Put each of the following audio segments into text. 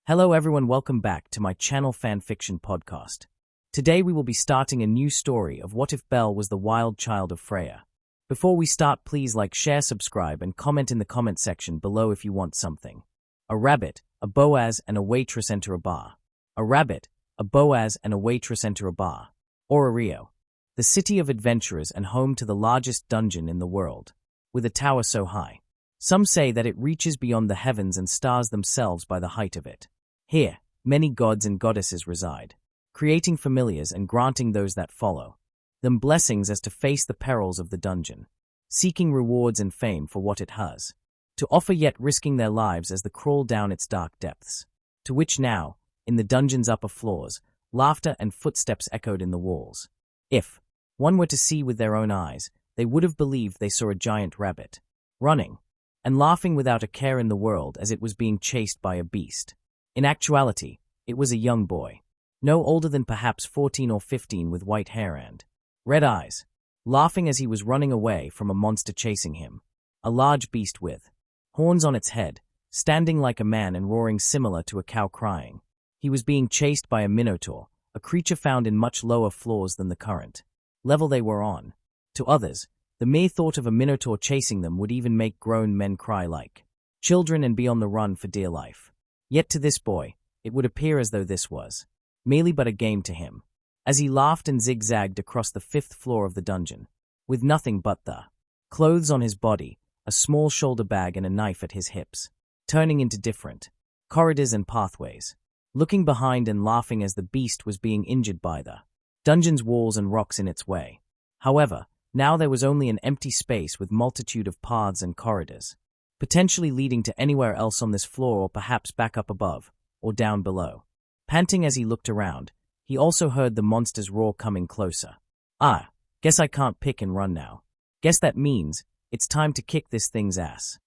Hello everyone, welcome back to my channel Fanfiction podcast. Today we will be starting a new story of what if Belle was the wild child of Freya. Before we start, please like, share, subscribe, and comment in the comment section below if you want something. A rabbit, a Boaz, and a waitress enter a bar. A rabbit, a Boaz, and a waitress enter a bar. Orario, the city of adventurers and home to the largest dungeon in the world, with a tower so high. Some say that it reaches beyond the heavens and stars themselves by the height of it. Here, many gods and goddesses reside, creating familiars and granting those that follow them blessings as to face the perils of the dungeon, seeking rewards and fame for what it has to offer, yet risking their lives as they crawl down its dark depths, to which now, in the dungeon's upper floors, laughter and footsteps echoed in the walls. If one were to see with their own eyes, they would have believed they saw a giant rabbit, running and laughing without a care in the world as it was being chased by a beast. In actuality, it was a young boy, no older than perhaps 14 or 15, with white hair and red eyes, laughing as he was running away from a monster chasing him, a large beast with horns on its head, standing like a man and roaring similar to a cow crying. He was being chased by a minotaur, a creature found in much lower floors than the current level they were on. To others, the mere thought of a minotaur chasing them would even make grown men cry like children and be on the run for dear life. Yet to this boy, it would appear as though this was merely but a game to him, as he laughed and zigzagged across the 5th floor of the dungeon, with nothing but the clothes on his body, a small shoulder bag and a knife at his hips, turning into different corridors and pathways, looking behind and laughing as the beast was being injured by the dungeon's walls and rocks in its way. However, now there was only an empty space with multitude of paths and corridors, potentially leading to anywhere else on this floor or perhaps back up above or down below. Panting as he looked around, he also heard the monster's roar coming closer. Ah, guess I can't pick and run now. Guess that means it's time to kick this thing's ass.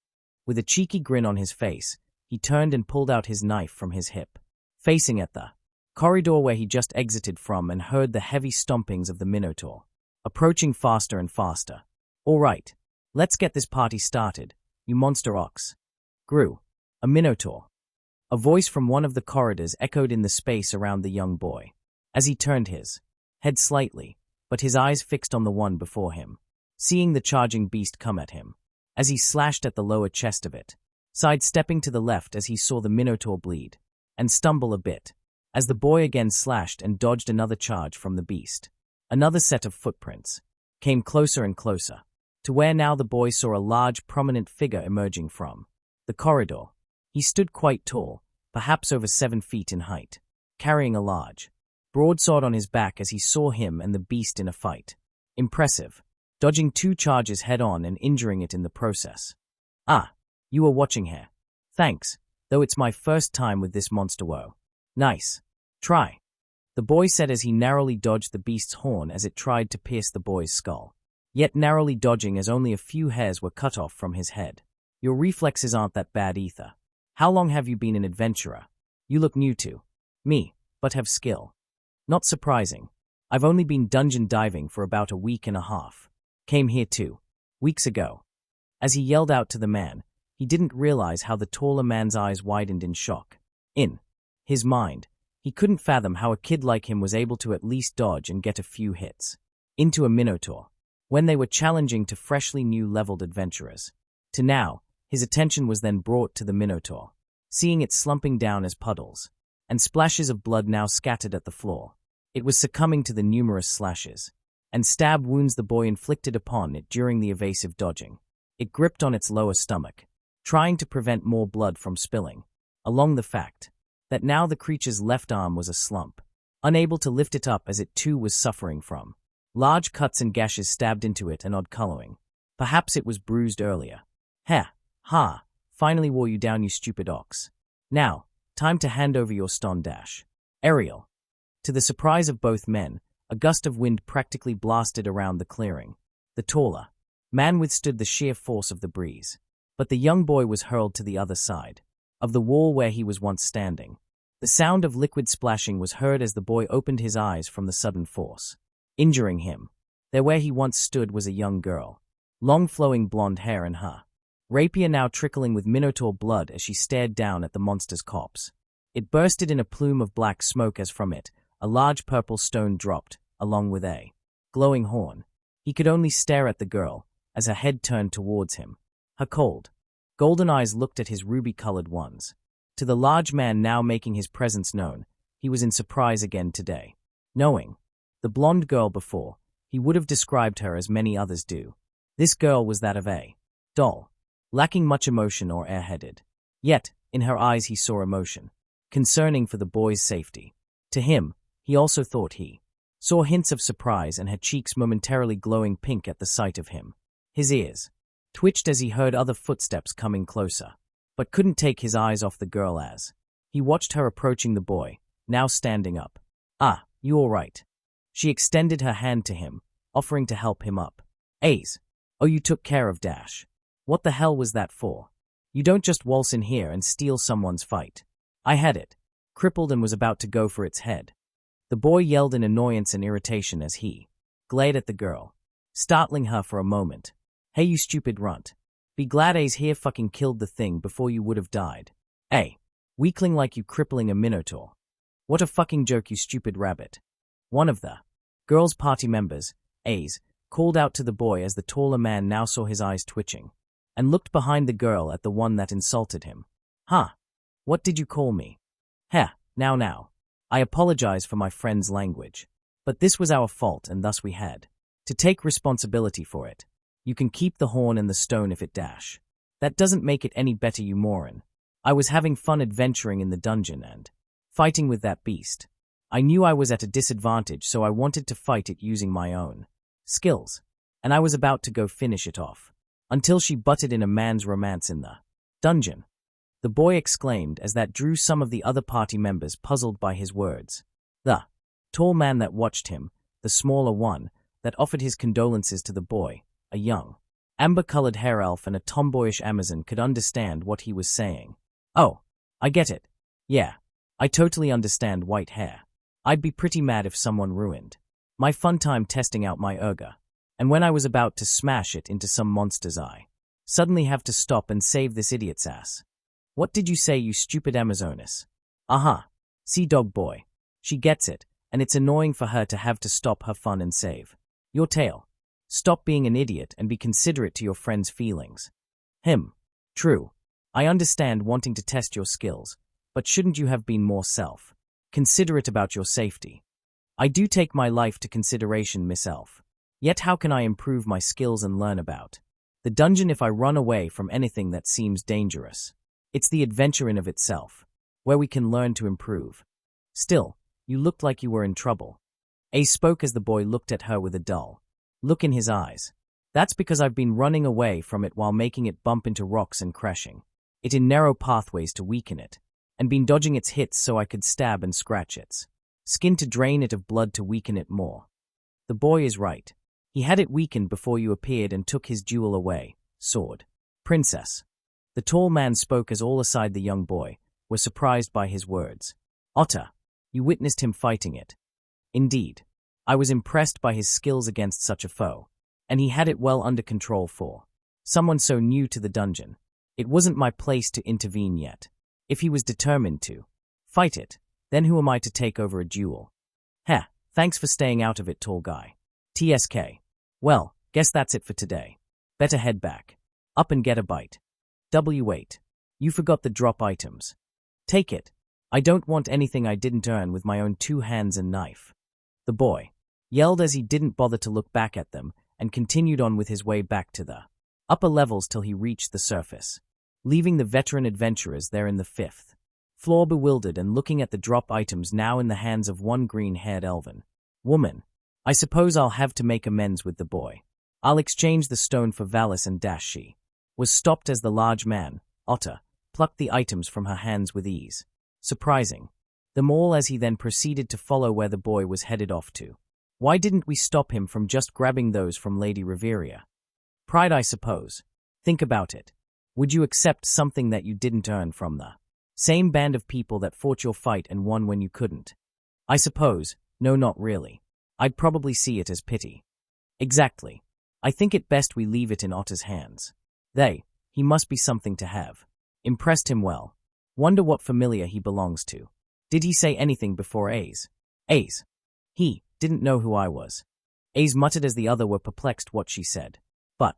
With a cheeky grin on his face, he turned and pulled out his knife from his hip, facing at the corridor where he just exited from, and heard the heavy stompings of the minotaur, approaching faster and faster. All right, let's get this party started, you monster ox. Grew. A minotaur. A voice from one of the corridors echoed in the space around the young boy, as he turned his head slightly, but his eyes fixed on the one before him, seeing the charging beast come at him, as he slashed at the lower chest of it, sidestepping to the left as he saw the minotaur bleed and stumble a bit, as the boy again slashed and dodged another charge from the beast. Another set of footprints came closer and closer, to where now the boy saw a large, prominent figure emerging from the corridor. He stood quite tall, perhaps over 7 feet in height, carrying a large broadsword on his back as he saw him and the beast in a fight. Impressive, dodging 2 charges head-on and injuring it in the process. Ah, you are watching here. Thanks, though it's my first time with this monster. Whoa. Nice. Try. The boy said as he narrowly dodged the beast's horn as it tried to pierce the boy's skull, yet narrowly dodging as only a few hairs were cut off from his head. Your reflexes aren't that bad either. How long have you been an adventurer? You look new to me, but have skill. Not surprising. I've only been dungeon diving for about a week and a half. Came here 2 weeks ago. As he yelled out to the man, he didn't realize how the taller man's eyes widened in shock. In his mind, he couldn't fathom how a kid like him was able to at least dodge and get a few hits into a minotaur when they were challenging to freshly new leveled adventurers. To now, his attention was then brought to the minotaur, seeing it slumping down as puddles and splashes of blood now scattered at the floor. It was succumbing to the numerous slashes and stab wounds the boy inflicted upon it during the evasive dodging. It gripped on its lower stomach, trying to prevent more blood from spilling, along the fact that now the creature's left arm was a slump, unable to lift it up as it too was suffering from large cuts and gashes stabbed into it and odd coloring. Perhaps it was bruised earlier. Ha! Ha! Finally wore you down, you stupid ox. Now, time to hand over your stone dash. Ariel. To the surprise of both men, a gust of wind practically blasted around the clearing. The taller man withstood the sheer force of the breeze, but the young boy was hurled to the other side of the wall where he was once standing. The sound of liquid splashing was heard as the boy opened his eyes from the sudden force, injuring him. There where he once stood was a young girl, long flowing blonde hair and her rapier now trickling with minotaur blood as she stared down at the monster's corpse. It bursted in a plume of black smoke as from it, a large purple stone dropped, along with a glowing horn. He could only stare at the girl, as her head turned towards him. Her cold, golden eyes looked at his ruby-colored ones. To the large man now making his presence known, he was in surprise again today. Knowing the blonde girl before, he would have described her as many others do. This girl was that of a doll, lacking much emotion or airheaded. Yet, in her eyes he saw emotion, concerning for the boy's safety. To him, he also thought he saw hints of surprise and her cheeks momentarily glowing pink at the sight of him. His ears twitched as he heard other footsteps coming closer, but couldn't take his eyes off the girl as he watched her approaching the boy, now standing up. "Ah, you all right?" She extended her hand to him, offering to help him up. "Ace. Oh, you took care of Dash. What the hell was that for? You don't just waltz in here and steal someone's fight." "I had it crippled and was about to go for its head." The boy yelled in annoyance and irritation as he glared at the girl, startling her for a moment. "Hey, you stupid runt. Be glad Ace here fucking killed the thing before you would have died. Hey, weakling like you crippling a minotaur. What a fucking joke, you stupid rabbit." One of the girl's party members, Ace, called out to the boy as the taller man now saw his eyes twitching, and looked behind the girl at the one that insulted him. "Huh? What did you call me?" "Heh, now. I apologize for my friend's language. But this was our fault and thus we had to take responsibility for it. You can keep the horn and the stone if it dash. That doesn't make it any better, you moron. I was having fun adventuring in the dungeon and fighting with that beast. I knew I was at a disadvantage, so I wanted to fight it using my own skills, and I was about to go finish it off, until she butted in a man's romance in the dungeon." The boy exclaimed as that drew some of the other party members puzzled by his words. The tall man that watched him, the smaller one, that offered his condolences to the boy, a young, amber-colored hair elf and a tomboyish Amazon, could understand what he was saying. "Oh, I get it. Yeah, I totally understand white hair. I'd be pretty mad if someone ruined my fun time testing out my Urga, and when I was about to smash it into some monster's eye, suddenly have to stop and save this idiot's ass. What did you say, you stupid Amazonas?" See, dog boy. She gets it, and it's annoying for her to have to stop her fun and save your tail. Stop being an idiot and be considerate to your friend's feelings. True. I understand wanting to test your skills, but shouldn't you have been more considerate about your safety? I do take my life to consideration, Miss Elf. Yet how can I improve my skills and learn about the dungeon if I run away from anything that seems dangerous? It's the adventure in of itself, where we can learn to improve. Still, you looked like you were in trouble. Ace spoke as the boy looked at her with a dull look in his eyes. "That's because I've been running away from it while making it bump into rocks and crashing it in narrow pathways to weaken it, and been dodging its hits so I could stab and scratch its skin to drain it of blood to weaken it more. The boy is right. He had it weakened before you appeared and took his jewel away, sword. Princess." The tall man spoke as all aside the young boy were surprised by his words. "Otter, you witnessed him fighting it." "Indeed. I was impressed by his skills against such a foe, and he had it well under control for someone so new to the dungeon. It wasn't my place to intervene yet. If he was determined to fight it, then who am I to take over a duel?" Thanks for staying out of it, tall guy. TSK. Well, guess that's it for today. Better head back up and get a bite. Wait. You forgot the drop items. Take it. I don't want anything I didn't earn with my own 2 hands and knife." The boy yelled as he didn't bother to look back at them and continued on with his way back to the upper levels till he reached the surface, leaving the veteran adventurers there in the 5th floor bewildered and looking at the drop items now in the hands of one green-haired elven woman. "I suppose I'll have to make amends with the boy. I'll exchange the stone for Valis and Dash." She was stopped as the large man, Otter, plucked the items from her hands with ease, surprising them all as he then proceeded to follow where the boy was headed off to. Why didn't we stop him from just grabbing those from Lady Riveria? Pride, I suppose. Think about it. Would you accept something that you didn't earn from the same band of people that fought your fight and won when you couldn't? I suppose, no, not really. I'd probably see it as pity. Exactly. I think it best we leave it in Otter's hands. He must be something to have impressed him well. Wonder what familia he belongs to. Did he say anything before A's? A's. He didn't know who I was. A's muttered as the other were perplexed what she said. But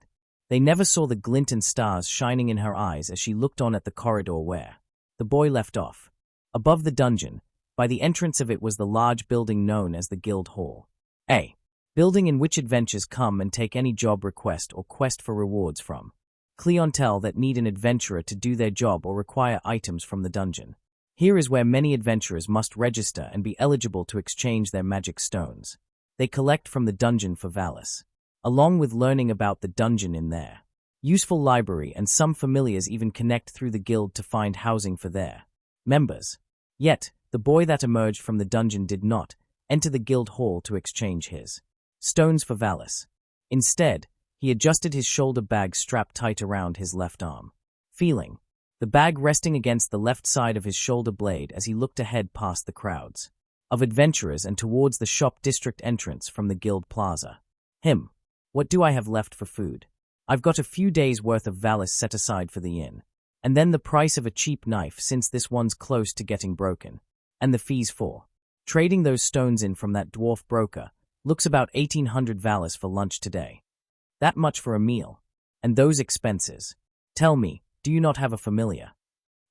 they never saw the glint and stars shining in her eyes as she looked on at the corridor where the boy left off. Above the dungeon, by the entrance of it was the large building known as the Guild Hall. A building in which adventurers come and take any job request or quest for rewards from clientele that need an adventurer to do their job or require items from the dungeon. Here is where many adventurers must register and be eligible to exchange their magic stones they collect from the dungeon for Valis, along with learning about the dungeon in their useful library, and some familiars even connect through the guild to find housing for their members. Yet, the boy that emerged from the dungeon did not enter the guild hall to exchange his stones for Valis. Instead, he adjusted his shoulder bag strapped tight around his left arm, feeling the bag resting against the left side of his shoulder blade as he looked ahead past the crowds of adventurers and towards the shop district entrance from the guild plaza. What do I have left for food? I've got a few days' worth of Valis set aside for the inn, and then the price of a cheap knife since this one's close to getting broken, and the fees for trading those stones in from that dwarf broker. Looks about 1,800 Valis for lunch today. That much for a meal. And those expenses. Tell me, do you not have a familiar?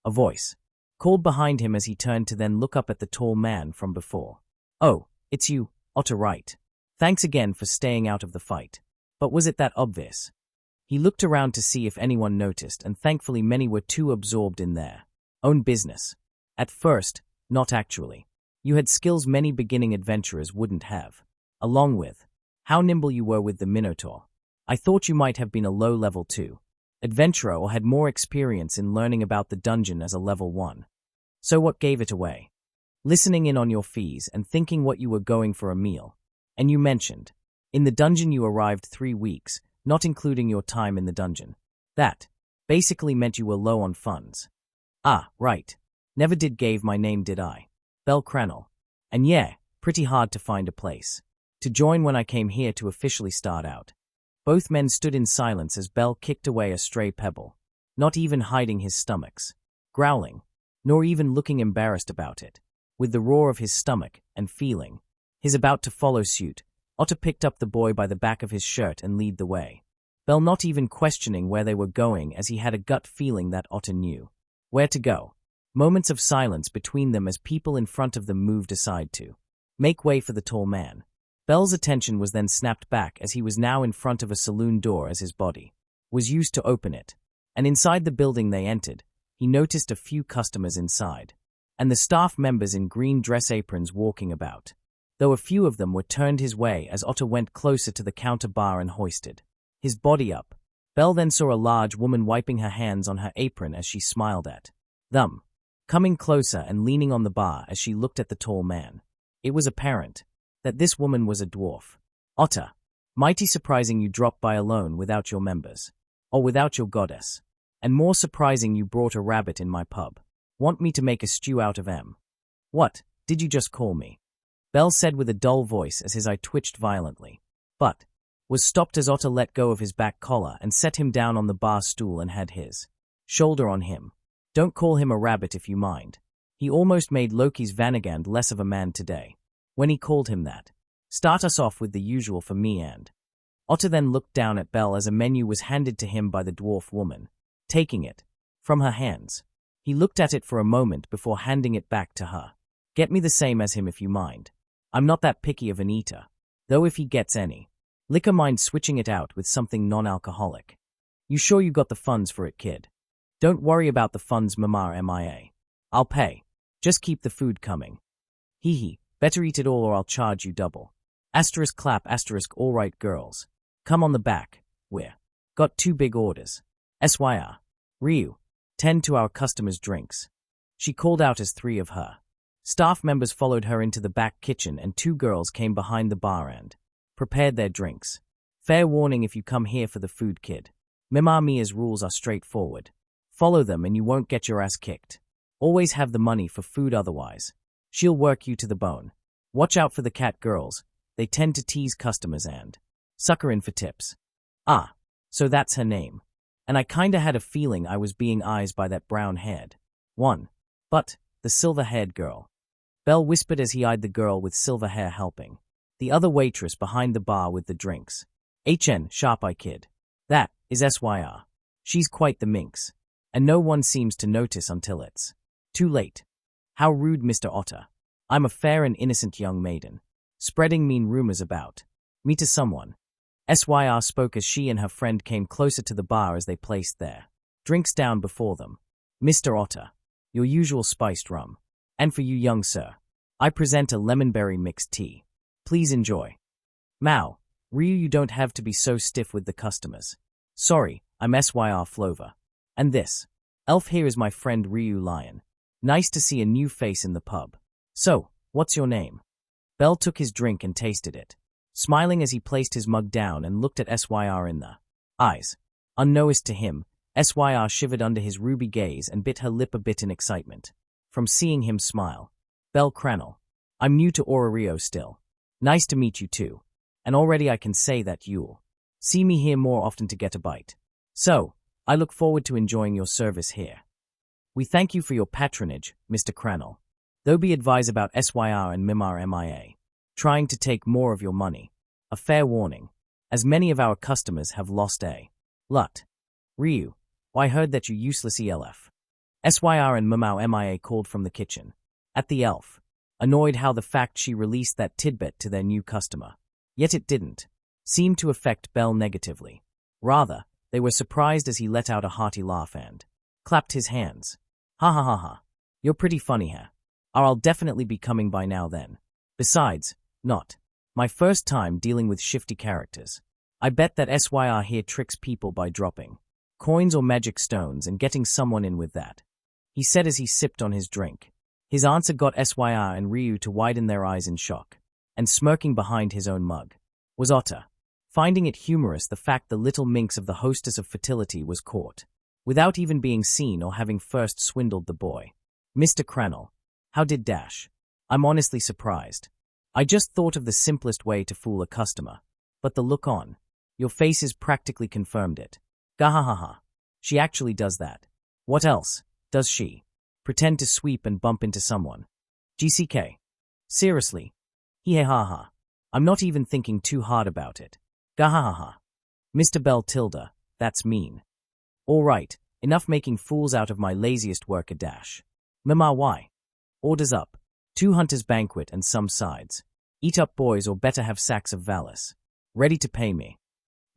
A voice called behind him as he turned to then look up at the tall man from before. Oh, it's you, Otter, right? Thanks again for staying out of the fight. But was it that obvious? He looked around to see if anyone noticed, and thankfully many were too absorbed in their own business. At first, not actually. You had skills many beginning adventurers wouldn't have. Along with how nimble you were with the Minotaur. I thought you might have been a low-level 2 adventurer or had more experience in learning about the dungeon as a level 1. So what gave it away? Listening in on your fees and thinking what you were going for a meal. And you mentioned, in the dungeon you arrived 3 weeks, not including your time in the dungeon. That basically meant you were low on funds. Ah, right. Never did gave my name, did I? Bell Cranel. And yeah, pretty hard to find a place to join when I came here to officially start out. Both men stood in silence as Bell kicked away a stray pebble, not even hiding his stomachs, growling, nor even looking embarrassed about it. With the roar of his stomach and feeling his about to follow suit, Otter picked up the boy by the back of his shirt and led the way. Bell not even questioning where they were going, as he had a gut feeling that Otter knew where to go. Moments of silence between them as people in front of them moved aside to make way for the tall man. Bell's attention was then snapped back as he was now in front of a saloon door as his body was used to open it. And inside the building they entered, he noticed a few customers inside, and the staff members in green dress aprons walking about. Though a few of them were turned his way as Otter went closer to the counter bar and hoisted his body up. Bell then saw a large woman wiping her hands on her apron as she smiled at them, coming closer and leaning on the bar as she looked at the tall man. It was apparent that this woman was a dwarf. Otter, mighty surprising you dropped by alone without your members, or without your goddess, and more surprising you brought a rabbit in my pub. Want me to make a stew out of em? What, did you just call me? Bell said with a dull voice as his eye twitched violently, but was stopped as Otter let go of his back collar and set him down on the bar stool and had his shoulder on him. Don't call him a rabbit if you mind. He almost made Loki's Vanagand less of a man today when he called him that. Start us off with the usual for me and... Otter then looked down at Bell as a menu was handed to him by the dwarf woman. Taking it from her hands, he looked at it for a moment before handing it back to her. Get me the same as him if you mind. I'm not that picky of an eater, though if he gets any liquor, mind switching it out with something non-alcoholic. You sure you got the funds for it, kid? Don't worry about the funds, Mama MIA. I'll pay. Just keep the food coming. Hee. Better eat it all or I'll charge you double. Asterisk clap asterisk alright girls. Come on the back. We're got 2 big orders. SYR. Ryu. Tend to our customers' drinks. She called out as 3 of her staff members followed her into the back kitchen and 2 girls came behind the bar and prepared their drinks. Fair warning if you come here for the food, kid. Mima Mia's rules are straightforward. Follow them and you won't get your ass kicked. Always have the money for food, otherwise she'll work you to the bone. Watch out for the cat girls. They tend to tease customers and sucker in for tips. Ah, so that's her name. And I kinda had a feeling I was being eyed by that brown-haired one. But, the silver-haired girl. Bell whispered as he eyed the girl with silver hair helping. The other waitress behind the bar with the drinks. Sharp-eye kid. That is SYR. She's quite the minx. And no one seems to notice until it's too late. How rude, Mr. Otter. I'm a fair and innocent young maiden. Spreading mean rumors about me to someone. SYR spoke as she and her friend came closer to the bar as they placed their drinks down before them. Mr. Otter, your usual spiced rum. And for you, young sir, I present a lemonberry mixed tea. Please enjoy. Mao, Ryu, you don't have to be so stiff with the customers. Sorry, I'm SYR Flover. And this elf here is my friend Ryu Lion. Nice to see a new face in the pub. So, what's your name? Bell took his drink and tasted it, smiling as he placed his mug down and looked at SYR in the eyes. Unnoticed to him, SYR shivered under his ruby gaze and bit her lip a bit in excitement from seeing him smile. Bell Cranel. I'm new to Orario still. Nice to meet you too. And already I can say that you'll see me here more often to get a bite. So, I look forward to enjoying your service here. We thank you for your patronage, Mr. Cranel. Though be advised about SYR and Mimar MIA. Trying to take more of your money. A fair warning, as many of our customers have lost a lot. Ryu, I heard that you useless ELF. SYR and Mimau MIA called from the kitchen. At the elf, annoyed how the fact she released that tidbit to their new customer. Yet it didn't seem to affect Bell negatively. Rather, they were surprised as he let out a hearty laugh and clapped his hands. Ha ha ha ha. You're pretty funny here. I'll definitely be coming by now then. Besides, not my first time dealing with shifty characters. I bet that SYR here tricks people by dropping coins or magic stones and getting someone in with that, he said as he sipped on his drink. His answer got SYR and Ryu to widen their eyes in shock, and smirking behind his own mug was Otter, finding it humorous the fact the little minx of the hostess of Fertility was caught, without even being seen or having first swindled the boy. Mr. Cranel, how did dash? I'm honestly surprised. I just thought of the simplest way to fool a customer, but the look on your faces practically confirmed it. Gahahaha. She actually does that. What else does she? Pretend to sweep and bump into someone. GCK. Seriously. Hehehaha. I'm not even thinking too hard about it. Gahahaha. Mr. Bell Tilda, that's mean. All right, enough making fools out of my laziest worker dash. Mima why? Orders up. 2 hunters banquet and some sides. Eat up boys or better have sacks of vallis. Ready to pay me.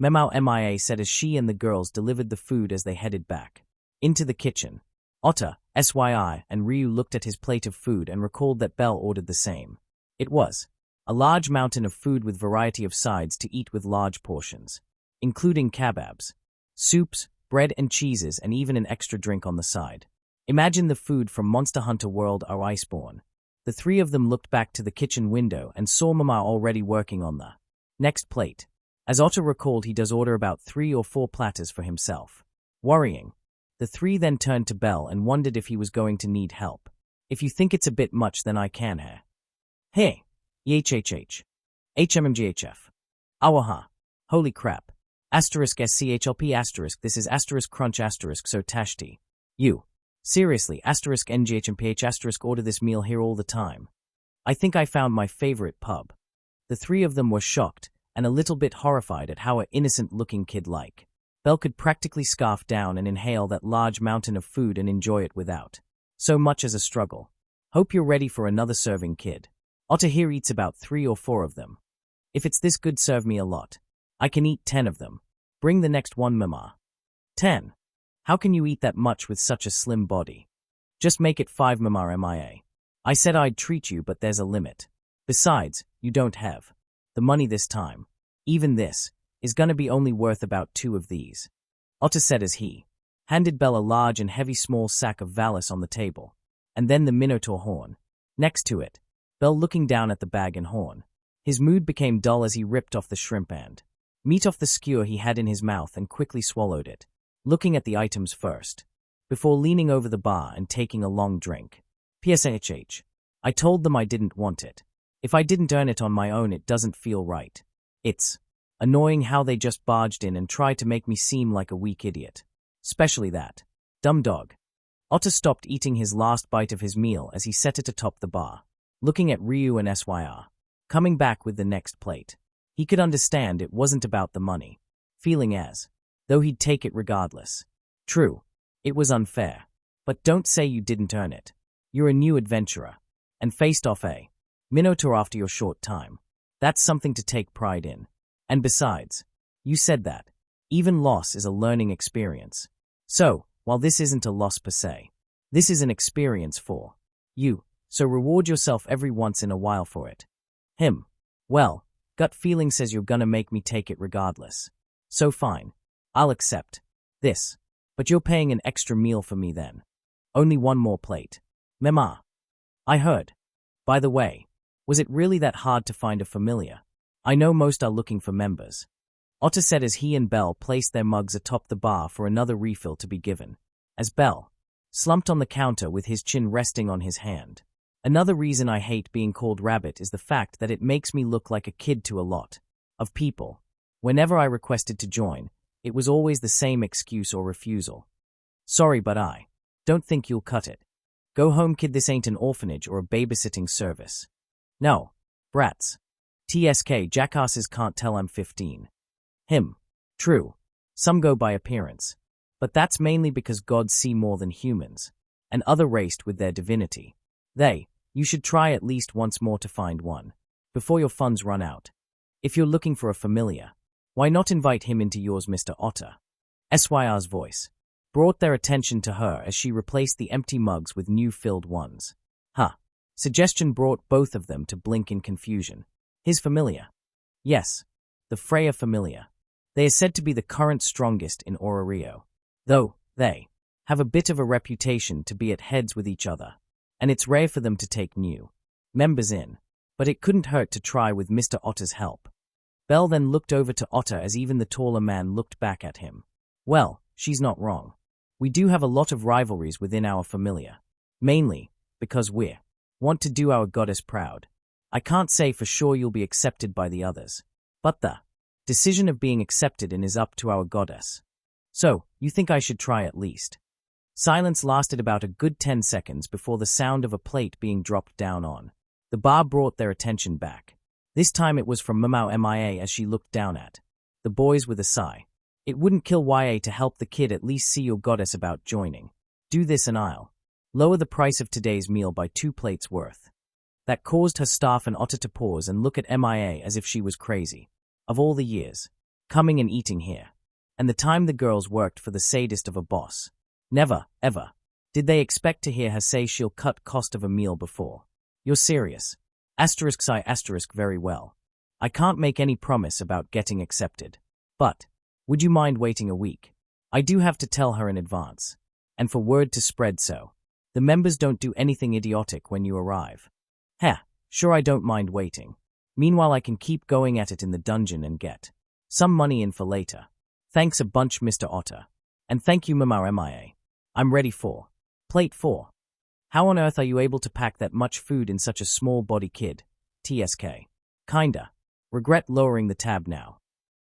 Memau MIA said as she and the girls delivered the food as they headed back into the kitchen. Otter, SYI, and Ryu looked at his plate of food and recalled that Bell ordered the same. It was a large mountain of food with variety of sides to eat with large portions, including kebabs, soups, bread and cheeses, and even an extra drink on the side. Imagine the food from Monster Hunter World or Iceborne. The three of them looked back to the kitchen window and saw Mama already working on the next plate. As Otter recalled, he does order about 3 or 4 platters for himself. Worrying. The three then turned to Bell and wondered if he was going to need help. If you think it's a bit much, then I can here. Hey. YHHH. HMMGHF. Awaha. Holy crap. Asterisk SCHLP asterisk this is asterisk crunch asterisk so tashti. You. Seriously, asterisk NGHMPH asterisk order this meal here all the time. I think I found my favorite pub. The three of them were shocked and a little bit horrified at how an innocent-looking kid like Bell could practically scarf down and inhale that large mountain of food and enjoy it without so much as a struggle. Hope you're ready for another serving, kid. Otter here eats about 3 or 4 of them. If it's this good, serve me a lot. I can eat 10 of them. Bring the next one, Mama. 10. How can you eat that much with such a slim body? Just make it 5, Mama MIA. I said I'd treat you, but there's a limit. Besides, you don't have the money this time. Even this is gonna be only worth about 2 of these. Otter said as he handed Bell a large and heavy small sack of vallis on the table, and then the Minotaur horn next to it. Bell looking down at the bag and horn. His mood became dull as he ripped off the shrimp and meat off the skewer he had in his mouth and quickly swallowed it, looking at the items first, before leaning over the bar and taking a long drink. PSHH. I told them I didn't want it. If I didn't earn it on my own, it doesn't feel right. It's annoying how they just barged in and tried to make me seem like a weak idiot. Especially that dumb dog. Otter stopped eating his last bite of his meal as he set it atop the bar, looking at Ryu and Syr, coming back with the next plate. He could understand it wasn't about the money, feeling as though he'd take it regardless. True, it was unfair, but don't say you didn't earn it. You're a new adventurer, and faced off a Minotaur after your short time. That's something to take pride in. And besides, you said that. Even loss is a learning experience. So, while this isn't a loss per se, this is an experience for you, so reward yourself every once in a while for it. Him. Well, gut feeling says you're gonna make me take it regardless. So fine. I'll accept this. But you're paying an extra meal for me then. Only one more plate. Mema. I heard. By the way, was it really that hard to find a familiar? I know most are looking for members. Otter said as he and Belle placed their mugs atop the bar for another refill to be given, as Belle slumped on the counter with his chin resting on his hand. Another reason I hate being called Rabbit is the fact that it makes me look like a kid to a lot of people. Whenever I requested to join, it was always the same excuse or refusal. Sorry, but I don't think you'll cut it. Go home, kid, this ain't an orphanage or a babysitting service. No, brats. TSK, jackasses can't tell I'm 15. Him. True. Some go by appearance. But that's mainly because gods see more than humans, and other raced with their divinity. You should try at least once more to find one, before your funds run out. If you're looking for a familiar, why not invite him into yours, Mr. Otter? Syr's voice brought their attention to her as she replaced the empty mugs with new filled ones. Suggestion brought both of them to blink in confusion. His familiar? Yes, the Freya Familia. They are said to be the current strongest in Orario, though they have a bit of a reputation to be at heads with each other, and it's rare for them to take new members in, but it couldn't hurt to try with Mr. Otter's help. Belle then looked over to Otter as even the taller man looked back at him. Well, she's not wrong. We do have a lot of rivalries within our familia, mainly because we want to do our goddess proud. I can't say for sure you'll be accepted by the others, but the decision of being accepted in is up to our goddess. So, you think I should try at least? Silence lasted about a good 10 seconds before the sound of a plate being dropped down on the bar brought their attention back. This time it was from Mamau Mia as she looked down at the boys with a sigh. It wouldn't kill YA to help the kid at least see your goddess about joining. Do this and I'll lower the price of today's meal by 2 plates worth. That caused her staff and Otter to pause and look at Mia as if she was crazy. Of all the years coming and eating here, and the time the girls worked for the sadist of a boss, never, ever, did they expect to hear her say she'll cut cost of a meal before. You're serious? Very well. I can't make any promise about getting accepted. But, would you mind waiting a week? I do have to tell her in advance. And for word to spread so the members don't do anything idiotic when you arrive. Sure, I don't mind waiting. Meanwhile, I can keep going at it in the dungeon and get some money in for later. Thanks a bunch, Mr. Otter. And thank you, Mamau Mia. I'm ready for plate 4. How on earth are you able to pack that much food in such a small body, kid? TSK. Kinda. Regret lowering the tab now.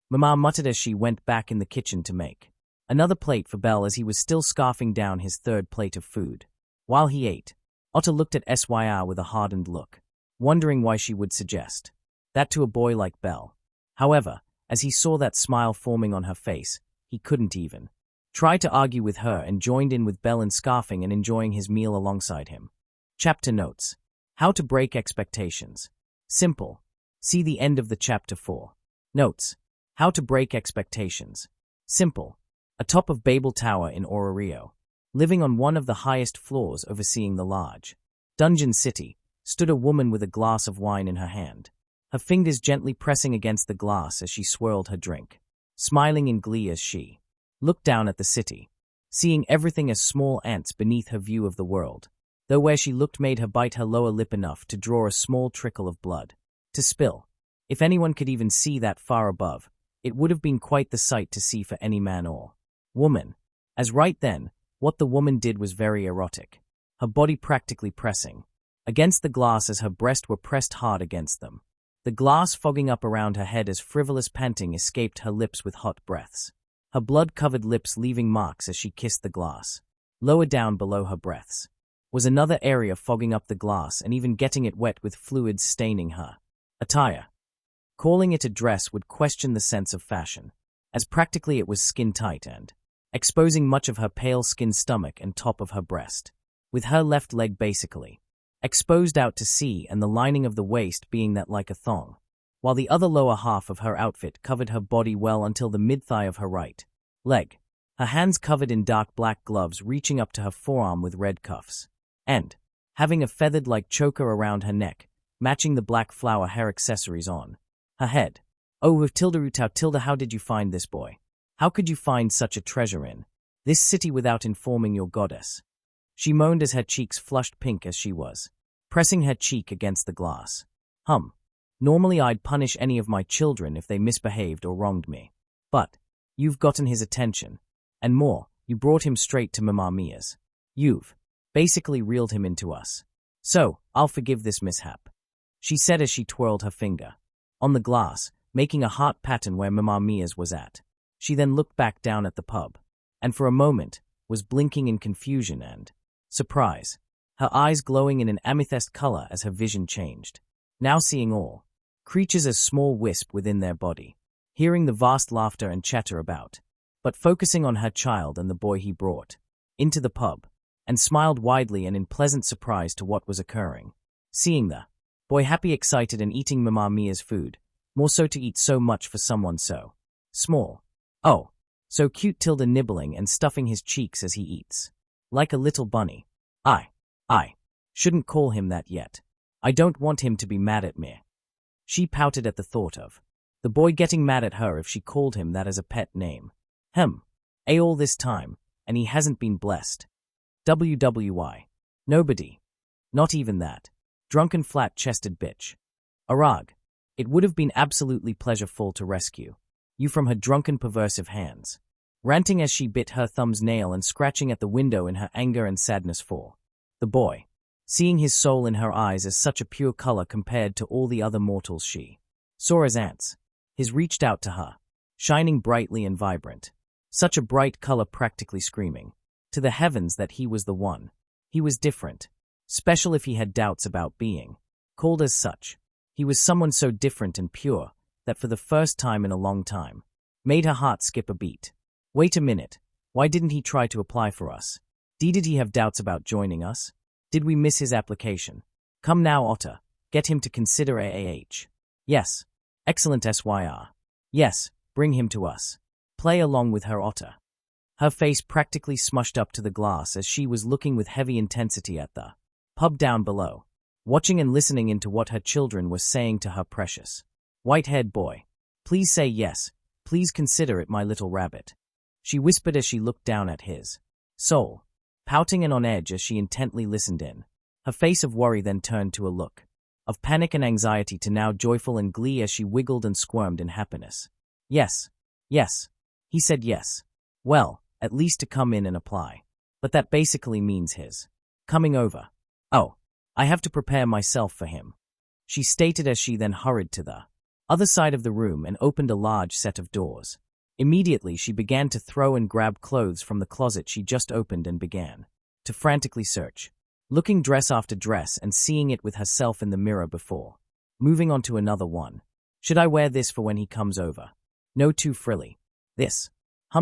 Mama muttered as she went back in the kitchen to make another plate for Belle as he was still scarfing down his third plate of food. While he ate, Otter looked at Syr with a hardened look, wondering why she would suggest that to a boy like Belle. However, as he saw that smile forming on her face, he couldn't even try to argue with her and joined in with Belle in scarfing and enjoying his meal alongside him. Chapter notes. How to break expectations. Simple. See the end of the chapter 4. Notes. How to break expectations. Simple. Atop of Babel Tower in Orario, living on one of the highest floors overseeing the large dungeon city, stood a woman with a glass of wine in her hand, her fingers gently pressing against the glass as she swirled her drink, smiling in glee as she looked down at the city, seeing everything as small ants beneath her view of the world, though where she looked made her bite her lower lip enough to draw a small trickle of blood to spill. If anyone could even see that far above, it would have been quite the sight to see for any man or woman. As right then, what the woman did was very erotic, her body practically pressing against the glass as her breasts were pressed hard against them, the glass fogging up around her head as frivolous panting escaped her lips with hot breaths, her blood-covered lips leaving marks as she kissed the glass. Lower down below her breaths was another area fogging up the glass and even getting it wet with fluids staining her attire. Calling it a dress would question the sense of fashion, as practically it was skin-tight and exposing much of her pale-skinned stomach and top of her breast, with her left leg basically exposed out to sea and the lining of the waist being that like a thong, while the other lower half of her outfit covered her body well until the mid-thigh of her right leg, her hands covered in dark black gloves reaching up to her forearm with red cuffs, and having a feathered-like choker around her neck, matching the black flower hair accessories on her head. Oh, Tilda, how did you find this boy? How could you find such a treasure in this city without informing your goddess? She moaned as her cheeks flushed pink as she was pressing her cheek against the glass. Normally I'd punish any of my children if they misbehaved or wronged me. But you've gotten his attention. And more, you brought him straight to Mamma Mia's. You've basically reeled him into us. So, I'll forgive this mishap, she said as she twirled her finger on the glass, making a heart pattern where Mamma Mia's was at. She then looked back down at the pub, and for a moment, was blinking in confusion and surprise, her eyes glowing in an amethyst color as her vision changed. Now seeing all creatures as small wisp within their body, hearing the vast laughter and chatter about, but focusing on her child and the boy he brought into the pub, and smiled widely and in pleasant surprise to what was occurring. Seeing the boy happy, excited, and eating Mamma Mia's food, more so to eat so much for someone so small. Oh, so cute, Tilda nibbling and stuffing his cheeks as he eats. Like a little bunny. I shouldn't call him that yet. I don't want him to be mad at me. She pouted at the thought of the boy getting mad at her if she called him that as a pet name. All this time, and he hasn't been blessed. WWY. Nobody. Not even that drunken flat-chested bitch. Arag. It would have been absolutely pleasureful to rescue you from her drunken perversive hands. Ranting as she bit her thumb's nail and scratching at the window in her anger and sadness for the boy, seeing his soul in her eyes as such a pure color compared to all the other mortals she saw as ants. His reached out to her, shining brightly and vibrant, such a bright color practically screaming to the heavens that he was the one. He was different, special if he had doubts about being called as such. He was someone so different and pure that for the first time in a long time, made her heart skip a beat. Wait a minute, why didn't he try to apply for us? Did he have doubts about joining us? Did we miss his application? Come now, Otter, get him to consider AAH. Yes. Excellent SYR. Yes, bring him to us. Play along with her, Otter. Her face practically smushed up to the glass as she was looking with heavy intensity at the pub down below, watching and listening into what her children were saying to her precious white-haired boy. Please say yes, please consider it, my little rabbit, she whispered as she looked down at his soul, pouting and on edge as she intently listened in. Her face of worry then turned to a look of panic and anxiety to now joyful and glee as she wiggled and squirmed in happiness. Yes, yes, he said yes. Well, at least to come in and apply. But that basically means his coming over. Oh, I have to prepare myself for him, she stated as she then hurried to the other side of the room and opened a large set of doors. Immediately she began to throw and grab clothes from the closet she just opened and began to frantically search, looking dress after dress and seeing it with herself in the mirror before moving on to another one. Should I wear this for when he comes over? No, too frilly. This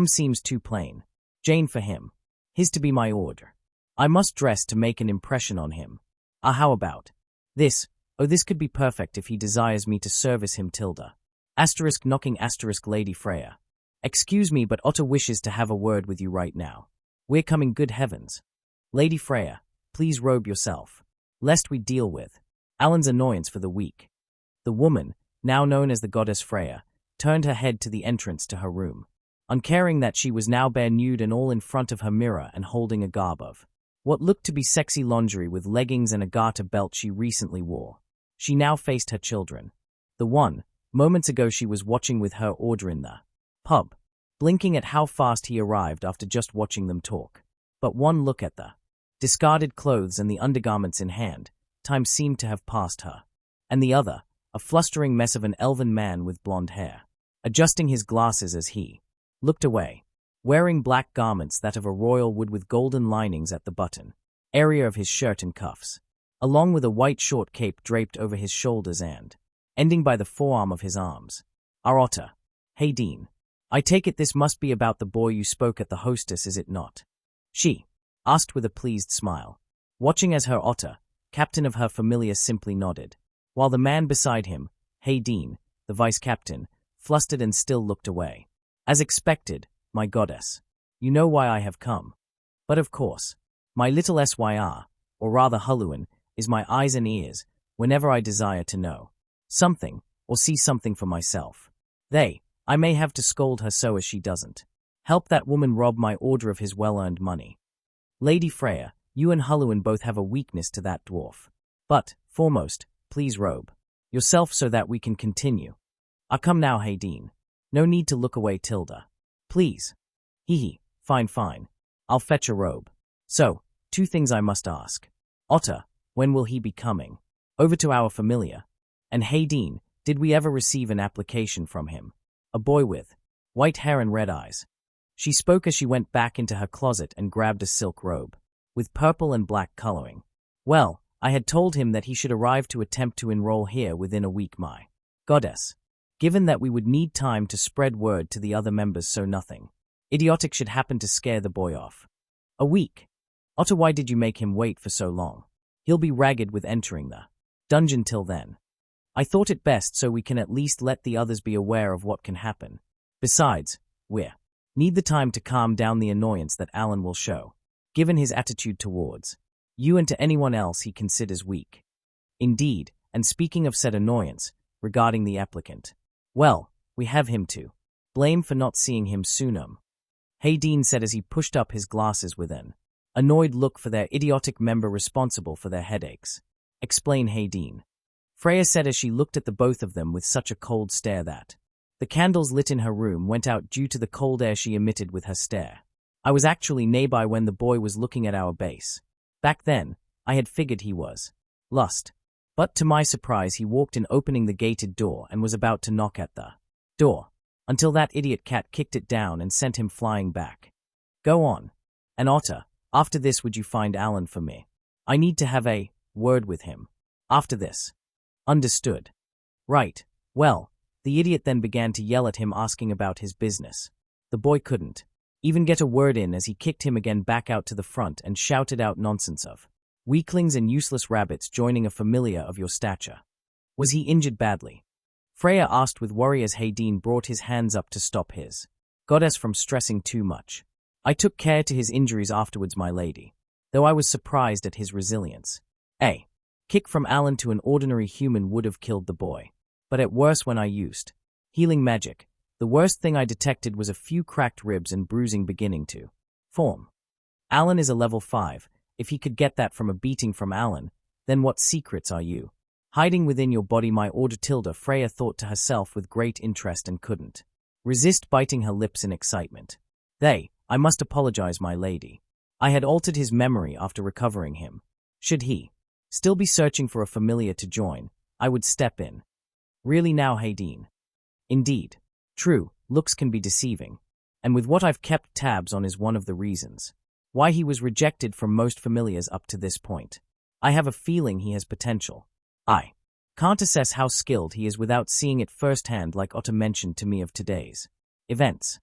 seems too plain. Jane for him. His to be my order. I must dress to make an impression on him. How about this? Oh, this could be perfect if he desires me to service him, Tilda. Asterisk knocking asterisk Lady Freya. Excuse me, but Otter wishes to have a word with you right now. We're coming, good heavens. Lady Freya, please robe yourself, lest we deal with Alan's annoyance for the week. The woman, now known as the goddess Freya, turned her head to the entrance to her room, uncaring that she was now bare nude and all in front of her mirror and holding a garb of what looked to be sexy lingerie with leggings and a garter belt she recently wore. She now faced her children. The one, moments ago she was watching with her order in the pub, blinking at how fast he arrived after just watching them talk. But one look at the discarded clothes and the undergarments in hand, time seemed to have passed her. And the other, a flustering mess of an elven man with blonde hair, adjusting his glasses as he looked away. wearing black garments that of a royal wood with golden linings at the button, area of his shirt and cuffs, along with a white short cape draped over his shoulders and, ending by the forearm of his arms. Our otter. Hey Dean. I take it this must be about the boy you spoke at the hostess, is it not? She asked with a pleased smile, watching as her otter, captain of her familia, simply nodded, while the man beside him, Hey Dean, the vice-captain, flustered and still looked away. As expected, my goddess. You know why I have come. But of course, my little SYR, or rather Huluan, is my eyes and ears, whenever I desire to know something, or see something for myself. I may have to scold her so as she doesn't help that woman rob my order of his well-earned money. Lady Freya, you and Huluan both have a weakness to that dwarf. But, foremost, please robe yourself so that we can continue. Come now, Hey Dean. No need to look away, Tilda. Please. Hee. Fine. I'll fetch a robe. So, 2 things I must ask. Otter, when will he be coming over to our familia? And Hey Dean, did we ever receive an application from him? A boy with white hair and red eyes. She spoke as she went back into her closet and grabbed a silk robe with purple and black coloring. Well, I had told him that he should arrive to attempt to enroll here within a week, my goddess. Given that we would need time to spread word to the other members so nothing idiotic should happen to scare the boy off. A week? Otter, why did you make him wait for so long? He'll be ragged with entering the dungeon till then. I thought it best so we can at least let the others be aware of what can happen. Besides, we need the time to calm down the annoyance that Alan will show, given his attitude towards you and to anyone else he considers weak. Indeed, and speaking of said annoyance, regarding the applicant, well, we have him to blame for not seeing him sooner. Hey Dean said as he pushed up his glasses with an annoyed look for their idiotic member responsible for their headaches. Explain, Hey Dean. Freya said as she looked at the both of them with such a cold stare that the candles lit in her room went out due to the cold air she emitted with her stare. I was actually nearby when the boy was looking at our base. Back then, I had figured he was lost. But to my surprise he walked in, opening the gated door, and was about to knock at the door, until that idiot cat kicked it down and sent him flying back. Go on. And Otter, after this would you find Alan for me? I need to have a word with him. After this. Understood. Right. Well, the idiot then began to yell at him, asking about his business. The boy couldn't even get a word in as he kicked him again back out to the front and shouted out nonsense of weaklings and useless rabbits joining a familia of your stature. Was he injured badly? Freya asked with worry as Hey Dean brought his hands up to stop his goddess from stressing too much. I took care to his injuries afterwards, my lady, though I was surprised at his resilience. A kick from Alan to an ordinary human would have killed the boy, but at worst when I used healing magic, the worst thing I detected was a few cracked ribs and bruising beginning to form. Alan is a level 5. If he could get that from a beating from Alan, then what secrets are you hiding within your body, my order, Tilda? Freya thought to herself with great interest and couldn't resist biting her lips in excitement. I must apologize, my lady. I had altered his memory after recovering him. Should he still be searching for a familiar to join, I would step in. Really now, Hey Dean? Indeed. True, looks can be deceiving, and with what I've kept tabs on is one of the reasons why he was rejected from most familiars up to this point. I have a feeling he has potential. I can't assess how skilled he is without seeing it firsthand, like Otter mentioned to me of today's events.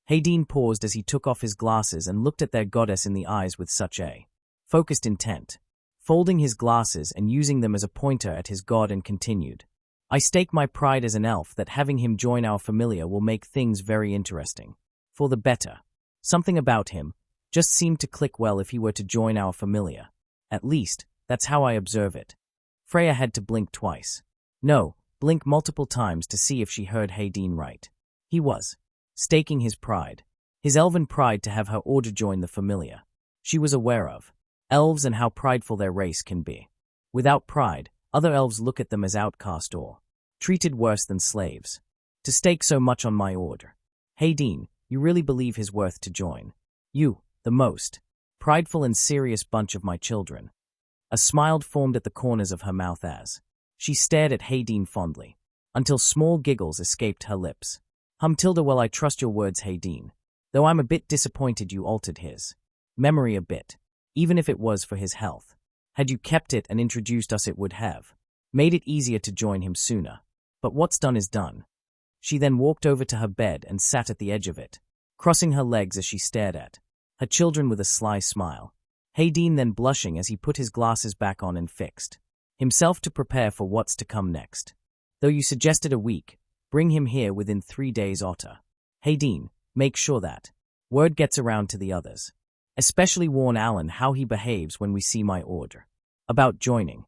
Hey Dean paused as he took off his glasses and looked at their goddess in the eyes with such a focused intent, folding his glasses and using them as a pointer at his god, and continued. I stake my pride as an elf that having him join our familia will make things very interesting. For the better. Something about him just seemed to click well if he were to join our familia. At least, that's how I observe it. Freya had to blink twice. No, blink multiple times to see if she heard Hey Dean right. He was staking his pride. His elven pride to have her order join the familia. She was aware of elves and how prideful their race can be. Without pride, other elves look at them as outcast or treated worse than slaves. To stake so much on my order. Hey Dean, you really believe his worth to join? You, the most prideful and serious bunch of my children. A smile formed at the corners of her mouth as she stared at Hey Dean fondly, until small giggles escaped her lips. Tilda, well, I trust your words, Hey Dean. Though I'm a bit disappointed you altered his memory a bit, even if it was for his health. Had you kept it and introduced us, it would have made it easier to join him sooner. But what's done is done. She then walked over to her bed and sat at the edge of it, crossing her legs as she stared at her children with a sly smile. Hayden then blushing as he put his glasses back on and fixed himself to prepare for what's to come next. Though you suggested a week, bring him here within 3 days, Otter. Hayden, make sure that word gets around to the others. Especially warn Alan how he behaves when we see my order about joining.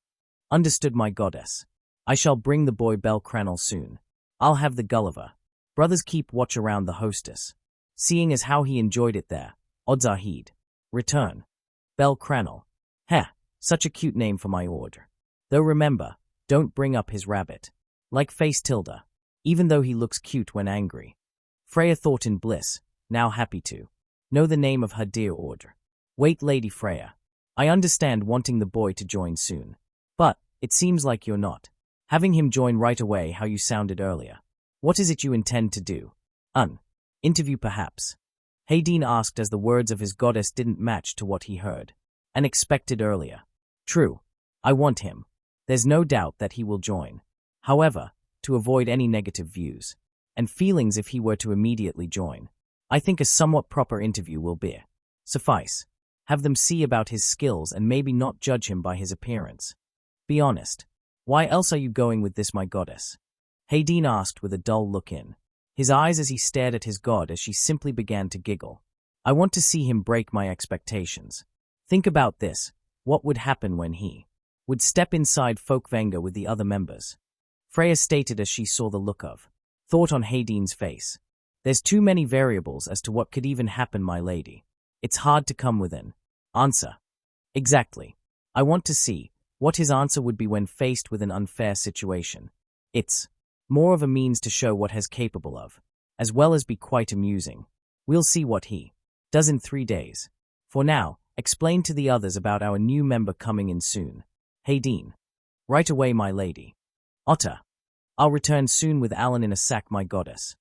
Understood, my goddess. I shall bring the boy Bell Cranel soon. I'll have the Gulliver brothers keep watch around the hostess. Seeing as how he enjoyed it there, odds are he'd return. Bell Cranel. Heh, such a cute name for my order. Though remember, don't bring up his rabbit like face Tilda, even though he looks cute when angry. Freya thought in bliss, now happy to know the name of her dear order. Wait, Lady Freya. I understand wanting the boy to join soon, but it seems like you're not having him join right away how you sounded earlier. What is it you intend to do? Interview perhaps? Hayden asked as the words of his goddess didn't match to what he heard and expected earlier. True, I want him. There's no doubt that he will join. However, to avoid any negative views and feelings if he were to immediately join, I think a somewhat proper interview will be suffice. Have them see about his skills and maybe not judge him by his appearance. Be honest. Why else are you going with this, my goddess? Hayden asked with a dull look in his eyes as he stared at his god as she simply began to giggle. I want to see him break my expectations. Think about this. What would happen when he would step inside Folkvanger with the other members? Freya stated as she saw the look of thought on Hayden's face. There's too many variables as to what could even happen, my lady. It's hard to come with an answer. Exactly. I want to see what his answer would be when faced with an unfair situation. It's more of a means to show what he's capable of, as well as be quite amusing. We'll see what he does in 3 days. For now, explain to the others about our new member coming in soon. Hayden. Right away, my lady. Otter. I'll return soon with Alan in a sack, my goddess.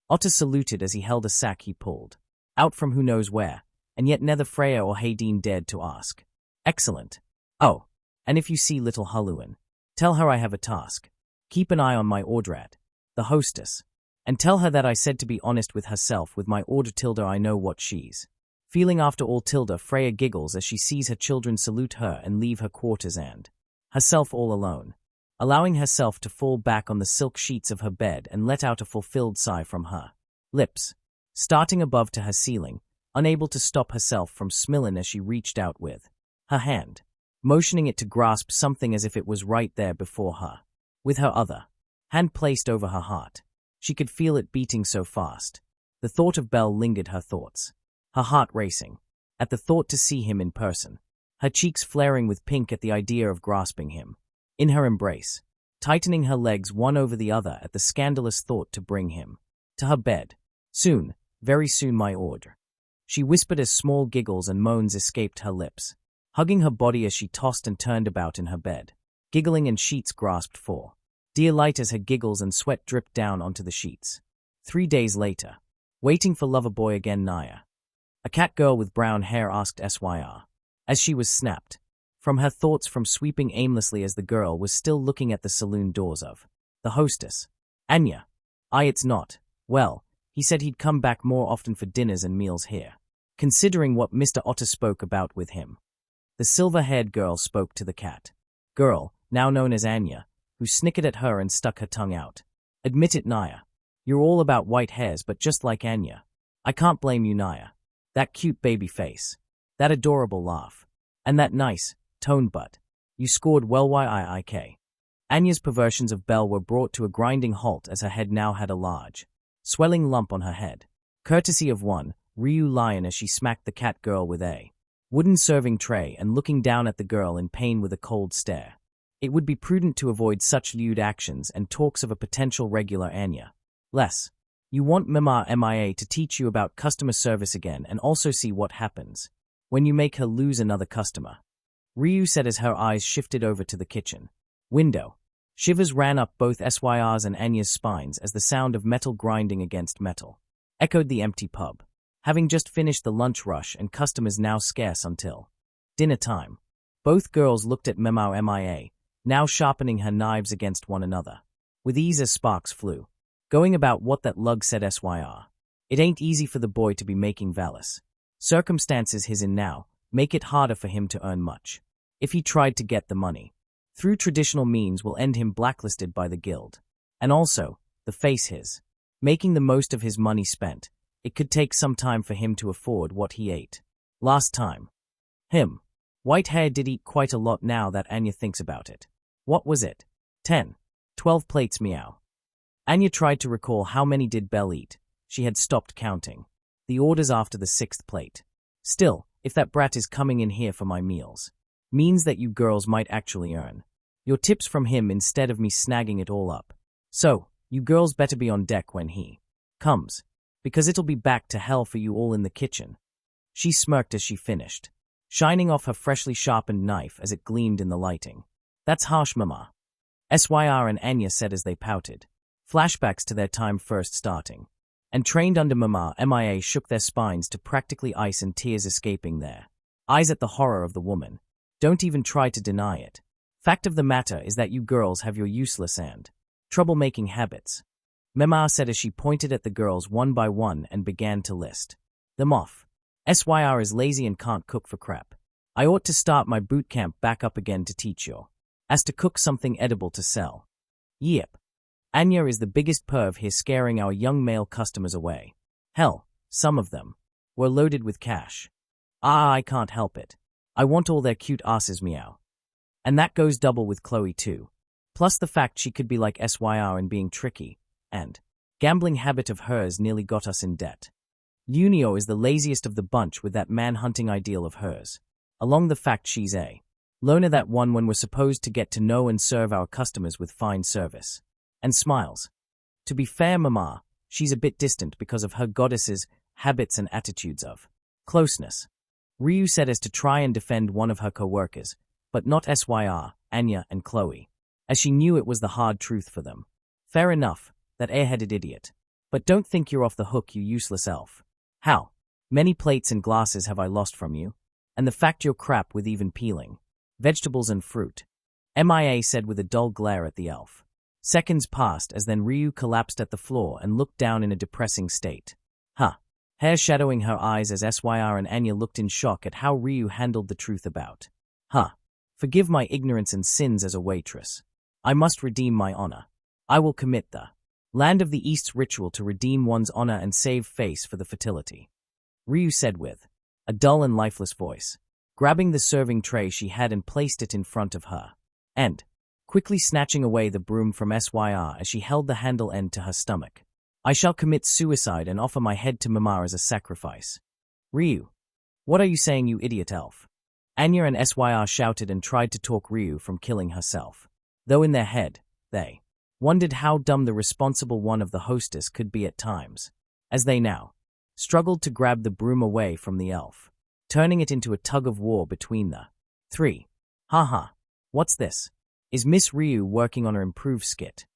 Otter saluted as he held a sack he pulled out from who knows where, and yet neither Freya or Hayden dared to ask. Excellent. Oh, and if you see little Huluan, tell her I have a task. Keep an eye on my order at the hostess, and tell her that I said to be honest with herself with my order. Tilda, I know what she's feeling after all. Tilda. Freya giggles as she sees her children salute her and leave her quarters and herself all alone, allowing herself to fall back on the silk sheets of her bed and let out a fulfilled sigh from her lips, starting above to her ceiling, unable to stop herself from smiling as she reached out with her hand, motioning it to grasp something as if it was right there before her. With her other hand placed over her heart, she could feel it beating so fast. The thought of Belle lingered her thoughts, her heart racing at the thought to see him in person, her cheeks flaring with pink at the idea of grasping him in her embrace, tightening her legs one over the other at the scandalous thought to bring him to her bed. Soon, very soon, my order. She whispered as small giggles and moans escaped her lips, hugging her body as she tossed and turned about in her bed, giggling and sheets grasped for dear light as her giggles and sweat dripped down onto the sheets. 3 days later, waiting for lover boy again. Naya, a cat girl with brown hair, asked Syr, as she was snapped from her thoughts from sweeping aimlessly as the girl was still looking at the saloon doors of the hostess. Anya. It's not. Well, he said he'd come back more often for dinners and meals here, considering what Mr. Otter spoke about with him. The silver-haired girl spoke to the cat girl, now known as Anya, who snickered at her and stuck her tongue out. Admit it, Naya. You're all about white hairs, but just like Anya. I can't blame you, Naya. That cute baby face, that adorable laugh, and that nice, toned butt. You scored well. Yik. Anya's perversions of Belle were brought to a grinding halt as her head now had a large, swelling lump on her head, courtesy of one Ryu Lion, as she smacked the cat girl with a wooden serving tray and looking down at the girl in pain with a cold stare. It would be prudent to avoid such lewd actions and talks of a potential regular Anya. Less. You want Mama Mia to teach you about customer service again and also see what happens when you make her lose another customer. Ryu said as her eyes shifted over to the kitchen window. Shivers ran up both Syr's and Anya's spines as the sound of metal grinding against metal echoed the empty pub. having just finished the lunch rush and customers now scarce until dinner time. Both girls looked at Memo MIA, now sharpening her knives against one another. With ease as sparks flew. Going about what that lug said SYR. It ain't easy for the boy to be making vallis. Circumstances he's in now make it harder for him to earn much. If he tried to get the money through traditional means will end him blacklisted by the guild. And also, the face his. Making the most of his money spent, it could take some time for him to afford what he ate. Last time. Him. White hair did eat quite a lot now that Anya thinks about it. What was it? 10. 12 plates meow. Anya tried to recall how many did Belle eat. She had stopped counting. The orders after the 6th plate. Still, if that brat is coming in here for my meals, means that you girls might actually earn your tips from him instead of me snagging it all up. So, you girls better be on deck when he comes, because it'll be back to hell for you all in the kitchen. She smirked as she finished, shining off her freshly sharpened knife as it gleamed in the lighting. That's harsh, Mama. SYR and Anya said as they pouted. Flashbacks to their time first starting. And trained under Mama, MIA shook their spines to practically ice and tears escaping their eyes at the horror of the woman. Don't even try to deny it. Fact of the matter is that you girls have your useless and troublemaking habits. Mama said as she pointed at the girls one by one and began to list them off. SYR is lazy and can't cook for crap. I ought to start my boot camp back up again to teach you as to cook something edible to sell. Yep. Anya is the biggest perv here scaring our young male customers away. Hell, some of them were loaded with cash. I can't help it. I want all their cute asses meow. And that goes double with Chloe too. Plus the fact she could be like SYR and being tricky, and gambling habit of hers nearly got us in debt. Lunio is the laziest of the bunch with that man-hunting ideal of hers. Along the fact she's a loner that one when we're supposed to get to know and serve our customers with fine service. And smiles. To be fair, Mama, she's a bit distant because of her goddess's habits and attitudes of closeness. Ryu said as to try and defend one of her co-workers, but not SYR, Anya, and Chloe, as she knew it was the hard truth for them. Fair enough, that airheaded idiot. But don't think you're off the hook, you useless elf. How many plates and glasses have I lost from you? And the fact you're crap with even peeling vegetables and fruit. MIA said with a dull glare at the elf. Seconds passed as then Ryu collapsed at the floor and looked down in a depressing state. Hair shadowing her eyes as SYR and Anya looked in shock at how Ryu handled the truth about. Forgive my ignorance and sins as a waitress. I must redeem my honor. I will commit the Land of the East's ritual to redeem one's honor and save face for the fertility. Ryu said with a dull and lifeless voice, grabbing the serving tray she had and placed it in front of her. And quickly snatching away the broom from SYR as she held the handle end to her stomach. I shall commit suicide and offer my head to Mama as a sacrifice. Ryu. What are you saying, you idiot elf? Anya and SYR shouted and tried to talk Ryu from killing herself. Though in their head, they wondered how dumb the responsible one of the hostess could be at times, as they now struggled to grab the broom away from the elf, turning it into a tug-of-war between the three. What's this? Is Miss Ryu working on her improved skit?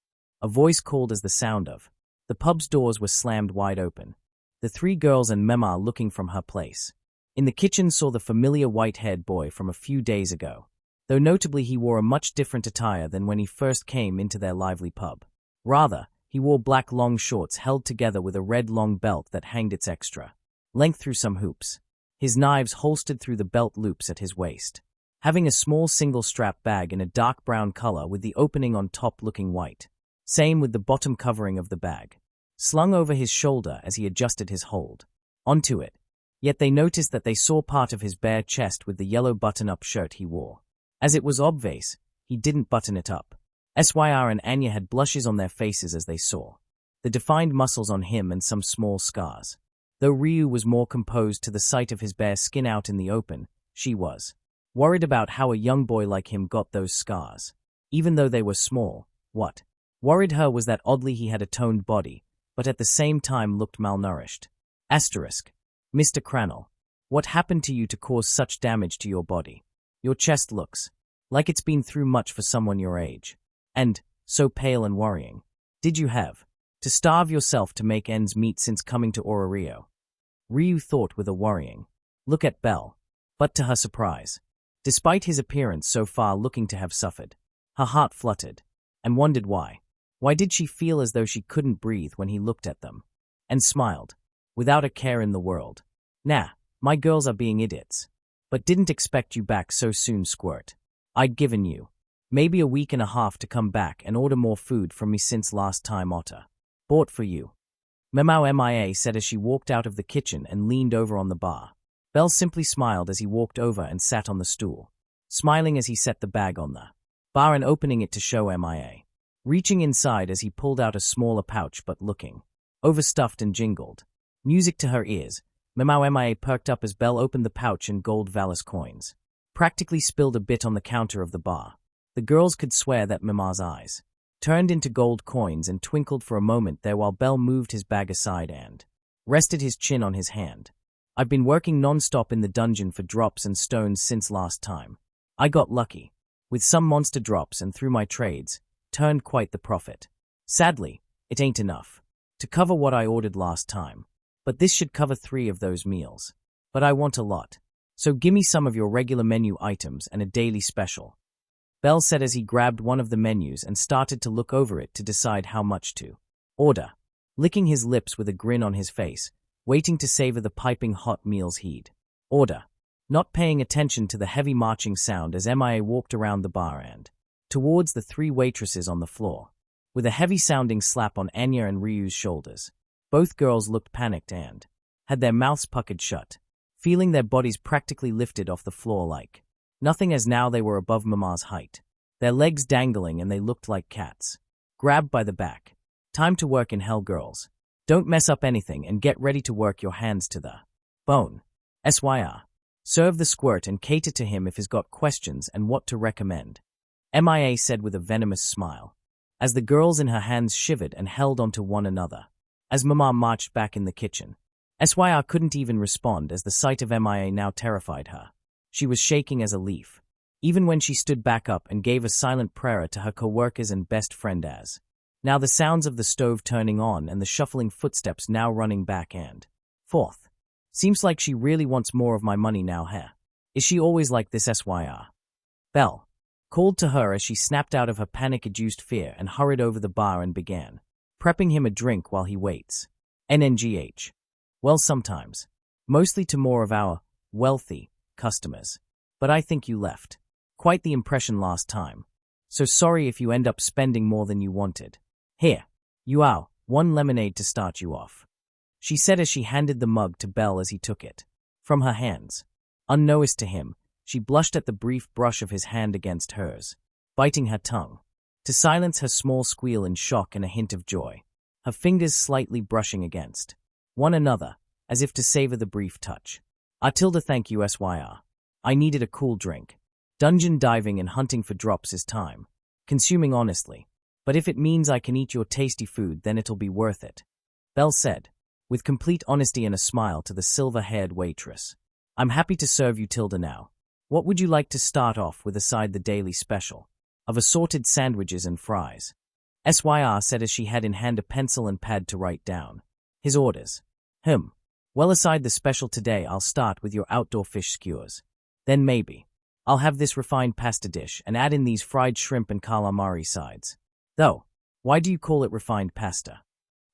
A voice called as the sound of the pub's doors were slammed wide open. The three girls and Mema looking from her place. In the kitchen saw the familiar white-haired boy from a few days ago, though notably he wore a much different attire than when he first came into their lively pub. Rather, he wore black long shorts held together with a red long belt that hanged its extra length through some hoops. His knives holstered through the belt loops at his waist. Having a small single-strap bag in a dark brown color with the opening on top looking white. Same with the bottom covering of the bag, slung over his shoulder as he adjusted his hold onto it. Yet they noticed that they saw part of his bare chest with the yellow button-up shirt he wore. As it was obvious, he didn't button it up. SYR and Anya had blushes on their faces as they saw the defined muscles on him and some small scars. Though Ryu was more composed to the sight of his bare skin out in the open, she was worried about how a young boy like him got those scars. Even though they were small, what worried her was that oddly he had a toned body, but at the same time looked malnourished. Mr. Cranel, what happened to you to cause such damage to your body? Your chest looks like it's been through much for someone your age. And so pale and worrying. Did you have to starve yourself to make ends meet since coming to Orario? Ryu thought with a worrying look at Belle. But to her surprise, despite his appearance so far looking to have suffered, her heart fluttered, and wondered why. Why did she feel as though she couldn't breathe when he looked at them? And smiled, without a care in the world. Nah, my girls are being idiots. But didn't expect you back so soon, Squirt. I'd given you maybe a week and a half to come back and order more food from me since last time Otter bought for you. Memao MIA said as she walked out of the kitchen and leaned over on the bar. Belle simply smiled as he walked over and sat on the stool, smiling as he set the bag on the bar and opening it to show MIA. Reaching inside as he pulled out a smaller pouch but looking overstuffed and jingled music to her ears, Memao MIA perked up as Belle opened the pouch and gold Valis coins. Practically spilled a bit on the counter of the bar. The girls could swear that Mema's eyes turned into gold coins and twinkled for a moment there while Belle moved his bag aside and rested his chin on his hand. I've been working non-stop in the dungeon for drops and stones since last time. I got lucky with some monster drops and through my trades, turned quite the profit. Sadly, it ain't enough to cover what I ordered last time. But this should cover 3 of those meals. But I want a lot. So gimme some of your regular menu items and a daily special. Belle said as he grabbed one of the menus and started to look over it to decide how much to order, licking his lips with a grin on his face, waiting to savor the piping hot meals he'd order, not paying attention to the heavy marching sound as MIA walked around the bar and towards the 3 waitresses on the floor, with a heavy-sounding slap on Anya and Ryu's shoulders. Both girls looked panicked and had their mouths puckered shut, feeling their bodies practically lifted off the floor like nothing as now they were above Mama's height, their legs dangling and they looked like cats. Grabbed by the back. Time to work in hell, girls. Don't mess up anything and get ready to work your hands to the bone. SYR. Serve the Squirt and cater to him if he's got questions and what to recommend. MIA said with a venomous smile, as the girls in her hands shivered and held onto one another. As Mama marched back in the kitchen, SYR couldn't even respond as the sight of MIA now terrified her. She was shaking as a leaf, even when she stood back up and gave a silent prayer to her co-workers and best friend as now the sounds of the stove turning on and the shuffling footsteps now running back and forth. Seems like she really wants more of my money now, huh? Is she always like this, SYR? Belle called to her as she snapped out of her panic-induced fear and hurried over the bar and began prepping him a drink while he waits. NNGH. Well, sometimes. Mostly to more of our wealthy customers. But I think you left quite the impression last time. So sorry if you end up spending more than you wanted. Here, you are, 1 lemonade to start you off. She said as she handed the mug to Belle as he took it from her hands. Unnoticed to him, she blushed at the brief brush of his hand against hers, biting her tongue to silence her small squeal in shock and a hint of joy, her fingers slightly brushing against one another, as if to savor the brief touch. Tilda, thank you, SYR. I needed a cool drink. Dungeon diving and hunting for drops is time consuming, honestly. But if it means I can eat your tasty food, then it'll be worth it. Belle said, with complete honesty and a smile to the silver-haired waitress. I'm happy to serve you, Tilda, now. What would you like to start off with aside the daily special of assorted sandwiches and fries? SYR said as she had in hand a pencil and pad to write down his orders. Well, aside the special today, I'll start with your outdoor fish skewers. Then maybe I'll have this refined pasta dish and add in these fried shrimp and calamari sides. Though, why do you call it refined pasta?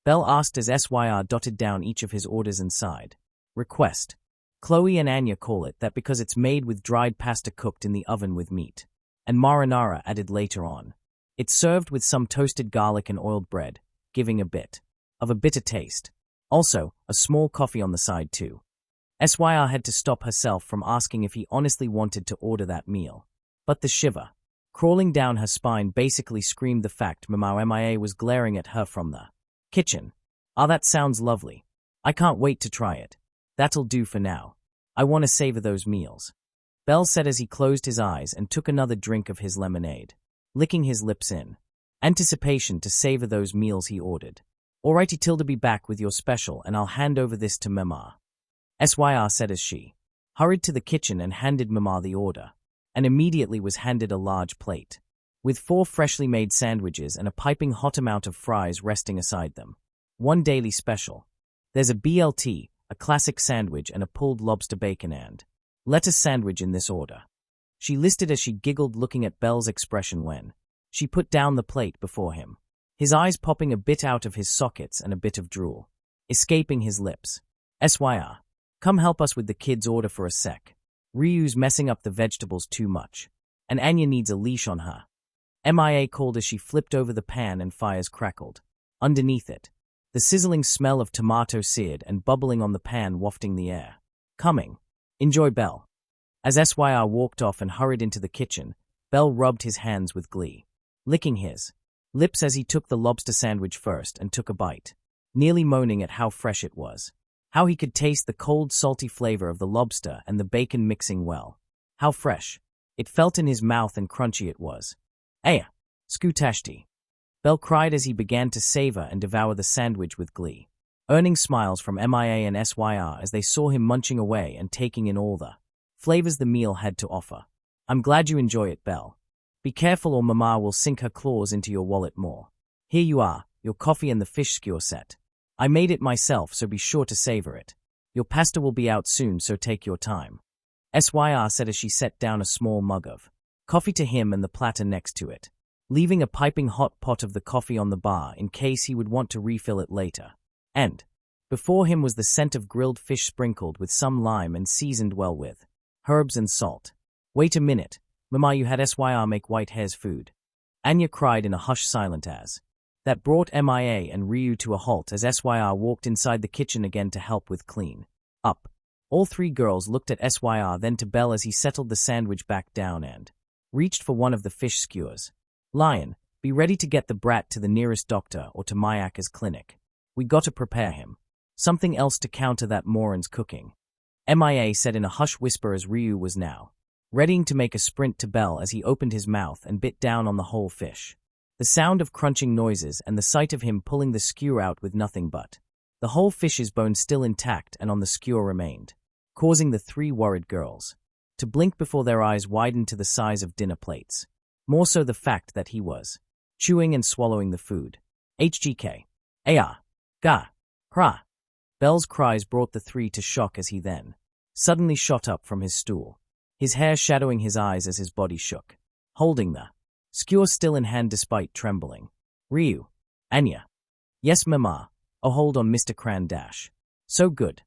Belle asked as SYR dotted down each of his orders and sighed. Request. Chloe and Anya call it that because it's made with dried pasta cooked in the oven with meat. And Marinara added later on. It's served with some toasted garlic and oiled bread, giving a bit of a bitter taste. Also, a small coffee on the side too. SYR had to stop herself from asking if he honestly wanted to order that meal. But the shiver crawling down her spine basically screamed the fact Mamau MIA was glaring at her from the kitchen. That sounds lovely. I can't wait to try it. That'll do for now. I want to savor those meals. Belle said as he closed his eyes and took another drink of his lemonade, licking his lips in anticipation to savor those meals he ordered. Alrighty, Tilda, be back with your special and I'll hand over this to Mama. SYR said as she hurried to the kitchen and handed Mama the order, and immediately was handed a large plate, with 4 freshly made sandwiches and a piping hot amount of fries resting aside them. One daily special. There's a BLT, a classic sandwich and a pulled lobster bacon and lettuce sandwich in this order. She listed as she giggled, looking at Belle's expression when she put down the plate before him, his eyes popping a bit out of his sockets and a bit of drool escaping his lips. SYR. Come help us with the kids' order for a sec. Ryu's messing up the vegetables too much, and Anya needs a leash on her. MIA called as she flipped over the pan and fires crackled. Underneath it, the sizzling smell of tomato seared and bubbling on the pan wafting the air. Coming. Enjoy, Belle. As SYR walked off and hurried into the kitchen, Belle rubbed his hands with glee, licking his lips as he took the lobster sandwich first and took a bite, nearly moaning at how fresh it was. How he could taste the cold, salty flavor of the lobster and the bacon mixing well. How fresh it felt in his mouth and crunchy it was. Aya, skutashti. Belle cried as he began to savor and devour the sandwich with glee, earning smiles from MIA and SYR as they saw him munching away and taking in all the flavors the meal had to offer. I'm glad you enjoy it, Belle. Be careful or Mama will sink her claws into your wallet more. Here you are, your coffee and the fish skewer set. I made it myself, so be sure to savor it. Your pasta will be out soon, so take your time. SYR said as she set down a small mug of coffee to him and the platter next to it, leaving a piping hot pot of the coffee on the bar in case he would want to refill it later. And before him was the scent of grilled fish sprinkled with some lime and seasoned well with herbs and salt. Wait a minute, Mama, you had SYR make white hare's food. Anya cried in a hushed silence as that brought MIA and Ryu to a halt as SYR walked inside the kitchen again to help with clean up. All three girls looked at SYR, then to Belle as he settled the sandwich back down and reached for one of the fish skewers. Lion, be ready to get the brat to the nearest doctor or to Mayaka's clinic. We got to prepare him. Something else to counter that Morin's cooking. MIA said in a hush whisper as Ryu was now readying to make a sprint to Belle as he opened his mouth and bit down on the whole fish. The sound of crunching noises and the sight of him pulling the skewer out with nothing but the whole fish's bone still intact and on the skewer remained, causing the three worried girls to blink before their eyes widened to the size of dinner plates. More so the fact that he was chewing and swallowing the food. HGK. Aya. Ga. Hra. Belle's cries brought the three to shock as he then suddenly shot up from his stool, his hair shadowing his eyes as his body shook, holding the skewer still in hand despite trembling. Ryu. Anya. Yes, Mama. Oh, hold on, Mr. Cran dash. So good.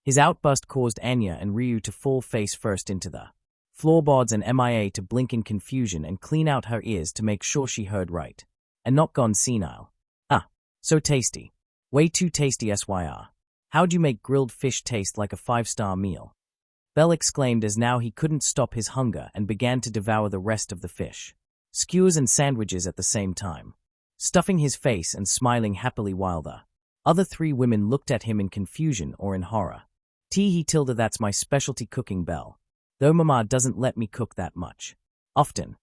His outburst caused Anya and Ryu to fall face first into the floorboards and MIA to blink in confusion and clean out her ears to make sure she heard right and not gone senile. Ah, so tasty. Way too tasty, SYR. How'd you make grilled fish taste like a 5-star meal? Belle exclaimed as now he couldn't stop his hunger and began to devour the rest of the fish, skewers and sandwiches at the same time, stuffing his face and smiling happily while the other three women looked at him in confusion or in horror. Tilda, that's my specialty cooking, Belle. Though Mama doesn't let me cook that much. Often.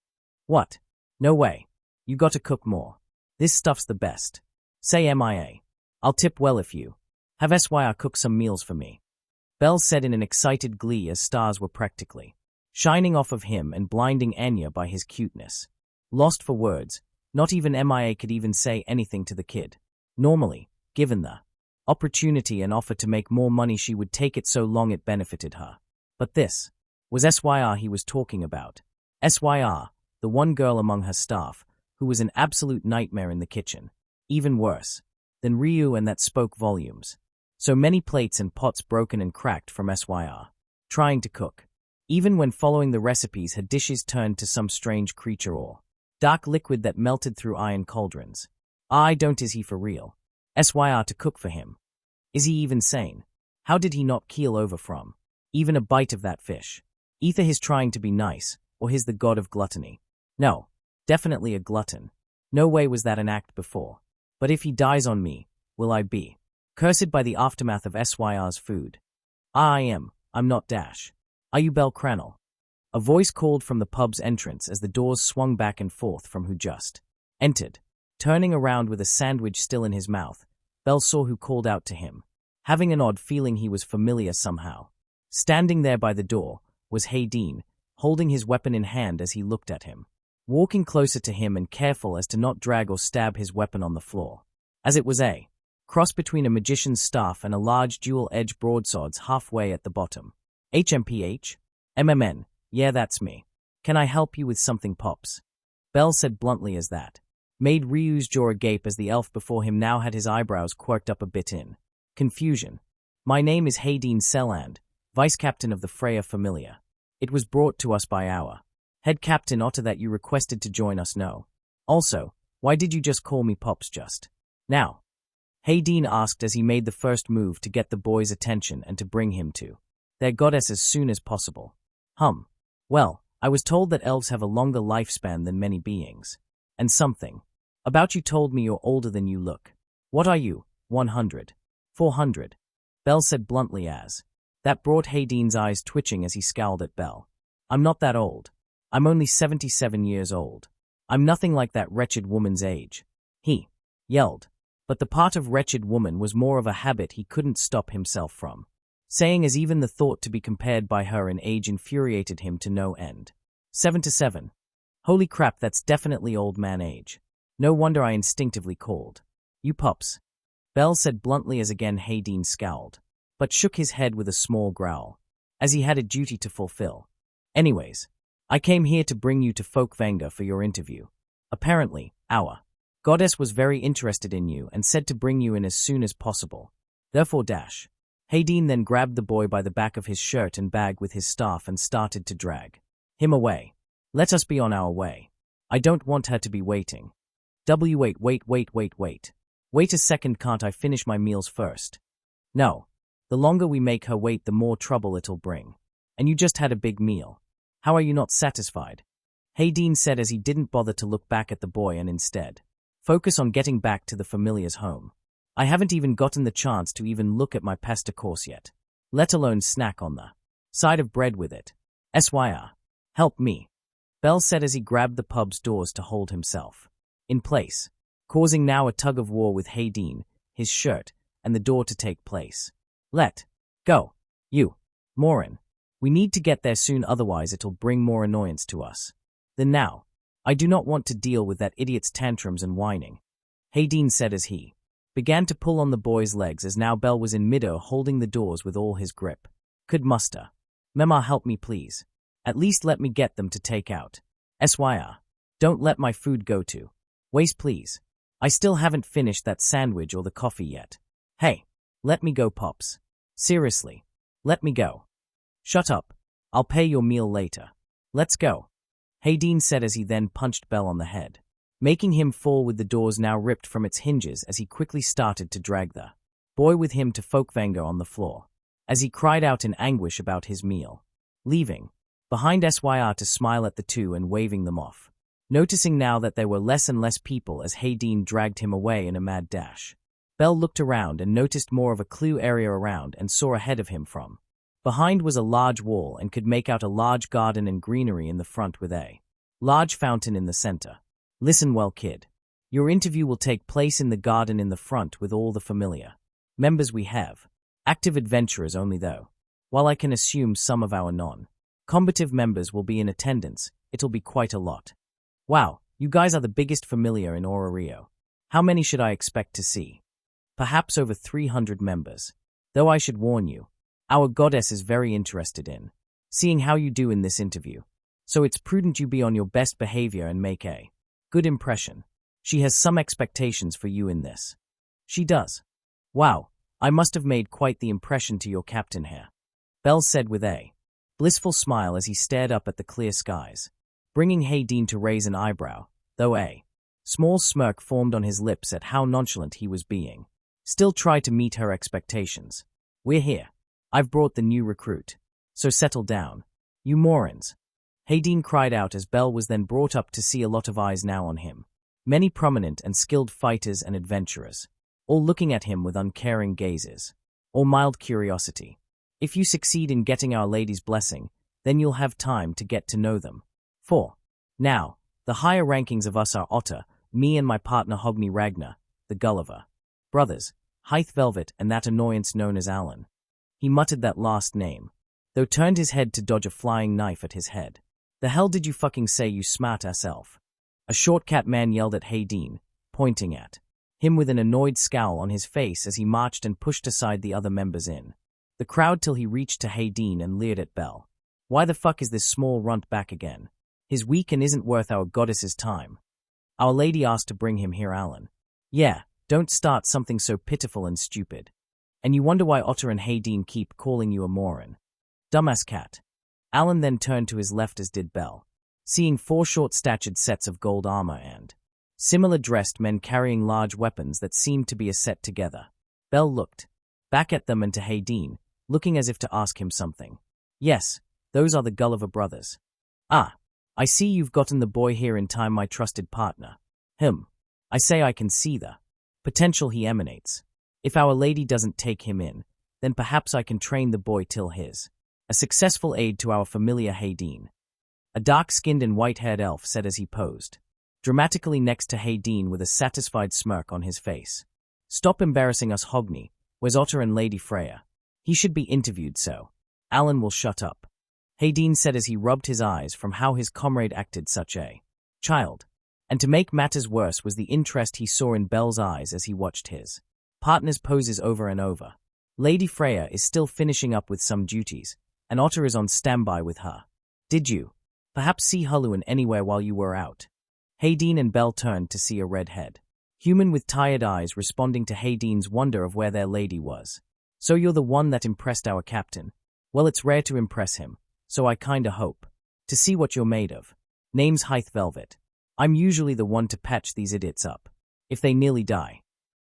What? No way. You got to cook more. This stuff's the best. Say MIA. I'll tip well if you have SYR cook some meals for me. Belle said in an excited glee as stars were practically shining off of him and blinding Anya by his cuteness. Lost for words, not even MIA could even say anything to the kid. Normally, given the opportunity and offer to make more money, she would take it so long it benefited her. But this was SYR he was talking about. SYR, the one girl among her staff, who was an absolute nightmare in the kitchen. Even worse than Ryu, and that spoke volumes. So many plates and pots broken and cracked from SYR trying to cook. Even when following the recipes, her dishes turned to some strange creature or dark liquid that melted through iron cauldrons. I don't, is he for real? SYR to cook for him. Is he even sane? How did he not keel over from even a bite of that fish? Either he's trying to be nice, or he's the god of gluttony. No, definitely a glutton. No way was that an act before. But if he dies on me, will I be cursed by the aftermath of SYR's food? I'm not dash. Are you Belle Cranel? A voice called from the pub's entrance as the doors swung back and forth from who just entered. Turning around with a sandwich still in his mouth, Belle saw who called out to him, having an odd feeling he was familiar somehow. Standing there by the door was Hayden, holding his weapon in hand as he looked at him, walking closer to him and careful as to not drag or stab his weapon on the floor. As it was a cross between a magician's staff and a large dual-edged broadswords halfway at the bottom. HMPH? MMN, yeah that's me. Can I help you with something, Pops? Bell said bluntly as that made Ryu's jaw agape as the elf before him now had his eyebrows quirked up a bit in confusion. My name is Hayden Selland, Vice Captain of the Freya Familia. It was brought to us by our head captain Otter that you requested to join us no. Also, why did you just call me Pops just now? Hayden asked as he made the first move to get the boy's attention and to bring him to their goddess as soon as possible. Well, I was told that elves have a longer lifespan than many beings. And something about you told me you're older than you look. What are you, 100? 400? Bell said bluntly as that brought Hayden's eyes twitching as he scowled at Bell. I'm not that old. I'm only 77 years old. I'm nothing like that wretched woman's age. He yelled. But the part of wretched woman was more of a habit he couldn't stop himself from saying, as even the thought to be compared by her in age infuriated him to no end. 7 to 7. Holy crap, that's definitely old man age. No wonder I instinctively called you Pops. Bell said bluntly as again Hayden scowled, but shook his head with a small growl, as he had a duty to fulfill. Anyways, I came here to bring you to Folkvanga for your interview. Apparently, our goddess was very interested in you and said to bring you in as soon as possible. Therefore Hayden then grabbed the boy by the back of his shirt and bag with his staff and started to drag him away. Let us be on our way. I don't want her to be waiting. Wait. Wait a second, can't I finish my meals first? No. The longer we make her wait, the more trouble it'll bring. And you just had a big meal. How are you not satisfied? Hayden said as he didn't bother to look back at the boy and instead focus on getting back to the familiar's home. I haven't even gotten the chance to even look at my pasta course yet, let alone snack on the side of bread with it. Syr. Help me. Bell said as he grabbed the pub's doors to hold himself in place, causing now a tug of war with Hayden, his shirt, and the door to take place. Let go. You moron. We need to get there soon, otherwise it'll bring more annoyance to us than now. I do not want to deal with that idiot's tantrums and whining, Hayden said as he began to pull on the boy's legs as now Bell was in midair holding the doors with all his grip could muster. Mema, help me please. At least let me get them to take out. Syr. Don't let my food go to waste please. I still haven't finished that sandwich or the coffee yet. Hey, let me go, Pops. Seriously, let me go. Shut up. I'll pay your meal later. Let's go. Hayden said as he then punched Bell on the head, making him fall with the doors now ripped from its hinges as he quickly started to drag the boy with him to Folkvanga on the floor, as he cried out in anguish about his meal, leaving behind Syr to smile at the two and waving them off, noticing now that there were less and less people as Hayden dragged him away in a mad dash. Bell looked around and noticed more of a clue area around and saw ahead of him from behind was a large wall and could make out a large garden and greenery in the front with a large fountain in the center. Listen well, kid. Your interview will take place in the garden in the front with all the familiar members we have. Active adventurers only though. While I can assume some of our non-combative members will be in attendance, it'll be quite a lot. Wow, you guys are the biggest familiar in Orario. How many should I expect to see? Perhaps over 300 members. Though I should warn you, our goddess is very interested in seeing how you do in this interview. So it's prudent you be on your best behavior and make a good impression. She has some expectations for you in this. She does. Wow, I must have made quite the impression to your captain here, Bell said with a blissful smile as he stared up at the clear skies, bringing Hayden to raise an eyebrow, though a small smirk formed on his lips at how nonchalant he was being. Still try to meet her expectations. We're here. I've brought the new recruit. So settle down. You morons. Hayden cried out as Bell was then brought up to see a lot of eyes now on him. Many prominent and skilled fighters and adventurers, all looking at him with uncaring gazes, or mild curiosity. If you succeed in getting Our Lady's blessing, then you'll have time to get to know them. For now, the higher rankings of us are Otter, me and my partner Hogni Ragnar, the Gulliver brothers, Hythe Velvet, and that annoyance known as Alan. He muttered that last name, though turned his head to dodge a flying knife at his head. The hell did you fucking say, you smart ass elf? A short cat man yelled at Hayden, pointing at him with an annoyed scowl on his face as he marched and pushed aside the other members in the crowd till he reached to Hayden and leered at Belle. Why the fuck is this small runt back again? He's weak and isn't worth our goddess's time. Our lady asked to bring him here, Alan. Yeah, don't start something so pitiful and stupid. And you wonder why Otter and Hayden keep calling you a moron. Dumbass cat. Alan then turned to his left as did Belle, seeing 4 short-statured sets of gold armor and similar dressed men carrying large weapons that seemed to be a set together. Belle looked back at them and to Hayden, looking as if to ask him something. Yes, those are the Gulliver brothers. Ah, I see you've gotten the boy here in time, my trusted partner. I say I can see the potential he emanates. If our lady doesn't take him in, then perhaps I can train the boy till his a successful aid to our familiar Hayden. A dark-skinned and white-haired elf said as he posed dramatically next to Hayden with a satisfied smirk on his face. Stop embarrassing us, Hogni. Where's Otter and Lady Freya? He should be interviewed, so Alan will shut up. Hayden said as he rubbed his eyes from how his comrade acted such a child. And to make matters worse was the interest he saw in Belle's eyes as he watched his partner's poses over and over. Lady Freya is still finishing up with some duties, and Otter is on standby with her. Did you perhaps see Huluan anywhere while you were out? Hayden and Belle turned to see a red-haired human with tired eyes responding to Hayden's wonder of where their lady was. So you're the one that impressed our captain? Well, it's rare to impress him, so I kinda hope to see what you're made of. Name's Hythe Velvet. I'm usually the one to patch these idiots up if they nearly die.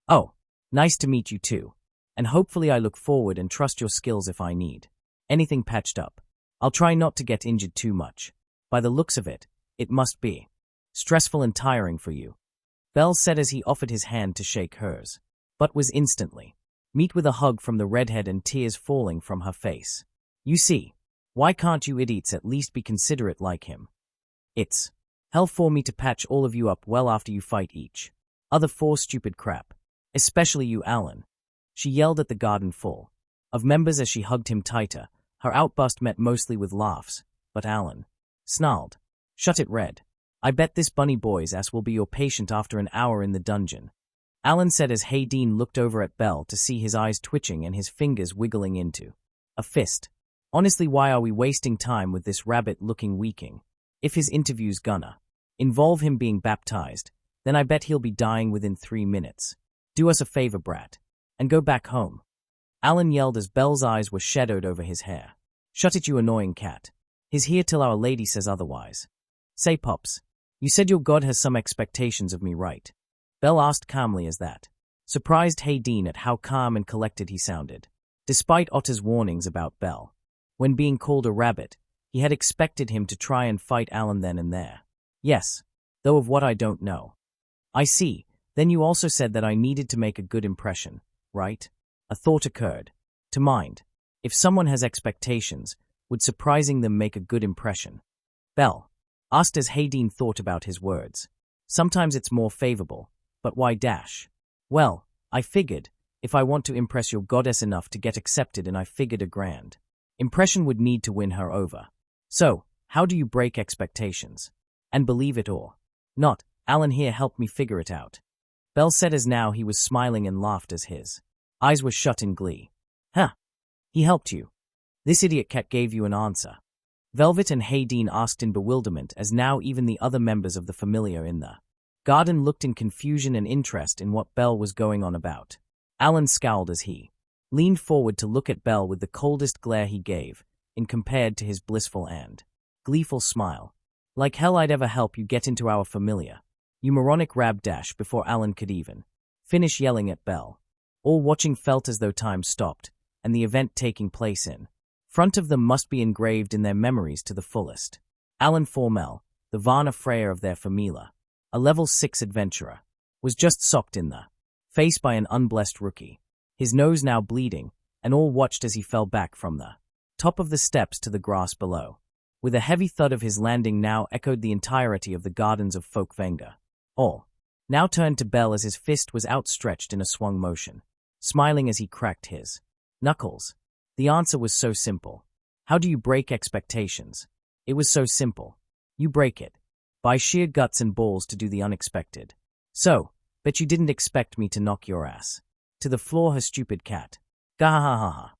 Oh, nice to meet you too. And hopefully I look forward and trust your skills if I need anything patched up. I'll try not to get injured too much. By the looks of it, it must be stressful and tiring for you. Belle said as he offered his hand to shake hers, but was instantly met with a hug from the redhead and tears falling from her face. You see, why can't you idiots at least be considerate like him? It's hell for me to patch all of you up well after you fight each other for stupid crap. Especially you, Alan. She yelled at the garden full of members as she hugged him tighter. Her outburst met mostly with laughs, but Alan snarled. Shut it, Red. I bet this bunny boy's ass will be your patient after an hour in the dungeon. Alan said as Hayden looked over at Belle to see his eyes twitching and his fingers wiggling into a fist. Honestly, why are we wasting time with this rabbit-looking weaking? If his interview's gonna involve him being baptized, then I bet he'll be dying within 3 minutes. Do us a favor, brat, and go back home. Alan yelled as Belle's eyes were shadowed over his hair. Shut it, you annoying cat. He's here till our lady says otherwise. Say, Pops, you said your god has some expectations of me, right? Belle asked calmly as that surprised Hayden at how calm and collected he sounded. Despite Otter's warnings about Belle, when being called a rabbit, he had expected him to try and fight Alan then and there. Yes, though of what I don't know. I see, then you also said that I needed to make a good impression, right? A thought occurred to mind. If someone has expectations, would surprising them make a good impression? Belle asked as Hayden thought about his words. Sometimes it's more favorable, but why dash? Well, I figured, if I want to impress your goddess enough to get accepted, and I figured a grand impression would need to win her over. So, how do you break expectations? And believe it or not, Alan here helped me figure it out. Belle said as now he was smiling and laughed as his eyes were shut in glee. Huh? He helped you? This idiot cat gave you an answer? Velvet and Hayden asked in bewilderment as now even the other members of the Familia in the garden looked in confusion and interest in what Belle was going on about. Alan scowled as he leaned forward to look at Belle with the coldest glare he gave, in compared to his blissful and gleeful smile. Like hell I'd ever help you get into our Familia, you moronic rabdash. Before Alan could even finish yelling at Belle, all watching felt as though time stopped, and the event taking place in front of them must be engraved in their memories to the fullest. Alan Formel, the Varna Freya of their Familia, a level 6 adventurer, was just socked in the face by an unblessed rookie, his nose now bleeding, and all watched as he fell back from the top of the steps to the grass below. With a heavy thud of his landing now echoed the entirety of the gardens of Folkvanga. All now turned to Belle as his fist was outstretched in a swung motion, smiling as he cracked his knuckles. The answer was so simple. How do you break expectations? It was so simple. You break it by sheer guts and balls to do the unexpected. So, Bet you didn't expect me to knock your ass. To the floor, her stupid cat. Gahahaha.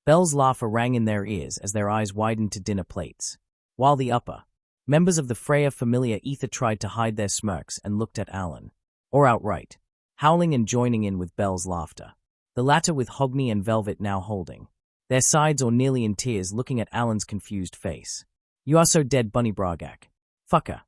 Belle's laughter rang in their ears as their eyes widened to dinner plates. While the upper members of the Freya Familia either tried to hide their smirks and looked at Alan, or outright, howling and joining in with Belle's laughter. The latter with Hogni and Velvet now holding their sides or nearly in tears looking at Alan's confused face. You are so dead, Bunny Bragak. Fucker,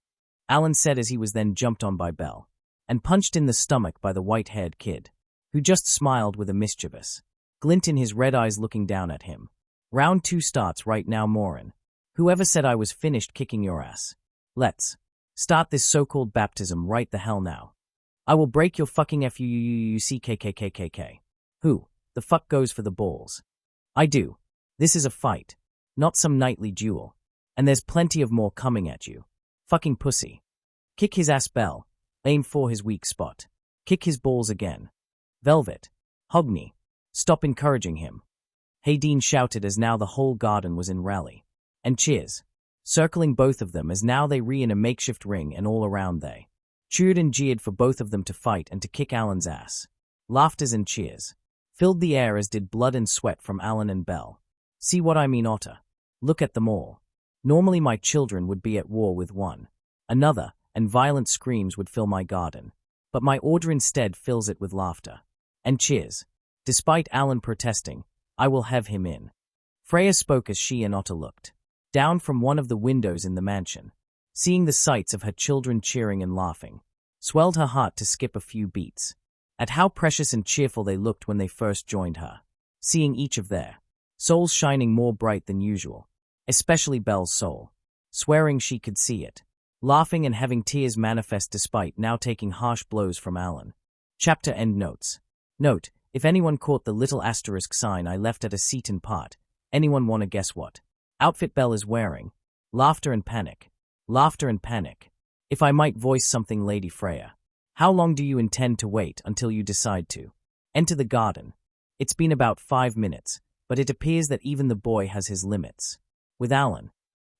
Alan said as he was then jumped on by Belle and punched in the stomach by the white-haired kid, who just smiled with a mischievous glint in his red eyes looking down at him. Round 2 starts right now, Morin. Whoever said I was finished kicking your ass? Let's start this so-called baptism right the hell now. I will break your fucking fuckkkkkkk. Who the fuck goes for the balls? I do. This is a fight, not some nightly duel. And there's plenty of more coming at you. Fucking pussy. Kick his ass, Belle. Aim for his weak spot. Kick his balls again. Velvet. Hogni. Stop encouraging him. Hayden shouted as now the whole garden was in rally. And cheers. Circling both of them as now they in a makeshift ring and all around they cheered and jeered for both of them to fight and to kick Alan's ass. Laughters and cheers filled the air as did blood and sweat from Alan and Belle. See what I mean, Otter? Look at them all. Normally my children would be at war with one another, and violent screams would fill my garden. But my order instead fills it with laughter and cheers. Despite Alan protesting, I will have him in. Freya spoke as she and Otter looked down from one of the windows in the mansion. Seeing the sights of her children cheering and laughing swelled her heart to skip a few beats at how precious and cheerful they looked when they first joined her, seeing each of their souls shining more bright than usual, especially Belle's soul, swearing she could see it, laughing and having tears manifest despite now taking harsh blows from Alan. Chapter end notes. Note, if anyone caught the little asterisk sign I left at a seat in part, anyone wanna guess what outfit Belle is wearing? Laughter and panic. Laughter and panic. If I might voice something, Lady Freya, how long do you intend to wait until you decide to enter the garden? It's been about 5 minutes, but it appears that even the boy has his limits. With Alan,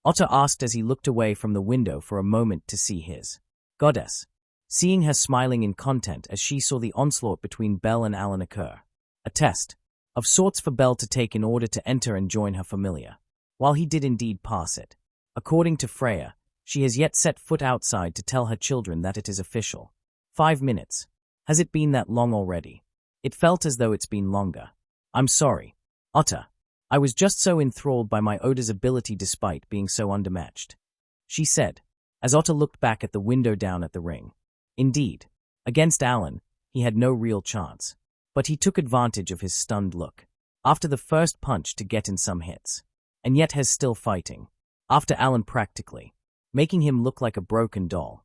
Otter asked as he looked away from the window for a moment to see his goddess, seeing her smiling in content as she saw the onslaught between Belle and Alan occur. A test of sorts for Belle to take in order to enter and join her familia. While he did indeed pass it, according to Freya, she has yet set foot outside to tell her children that it is official. 5 minutes. Has it been that long already? It felt as though it's been longer. I'm sorry, Otter. I was just so enthralled by my Oda's ability despite being so undermatched, she said, as Otter looked back at the window down at the ring. Indeed, against Alan, he had no real chance, but he took advantage of his stunned look after the first punch to get in some hits, and yet has still fighting, after Alan practically making him look like a broken doll.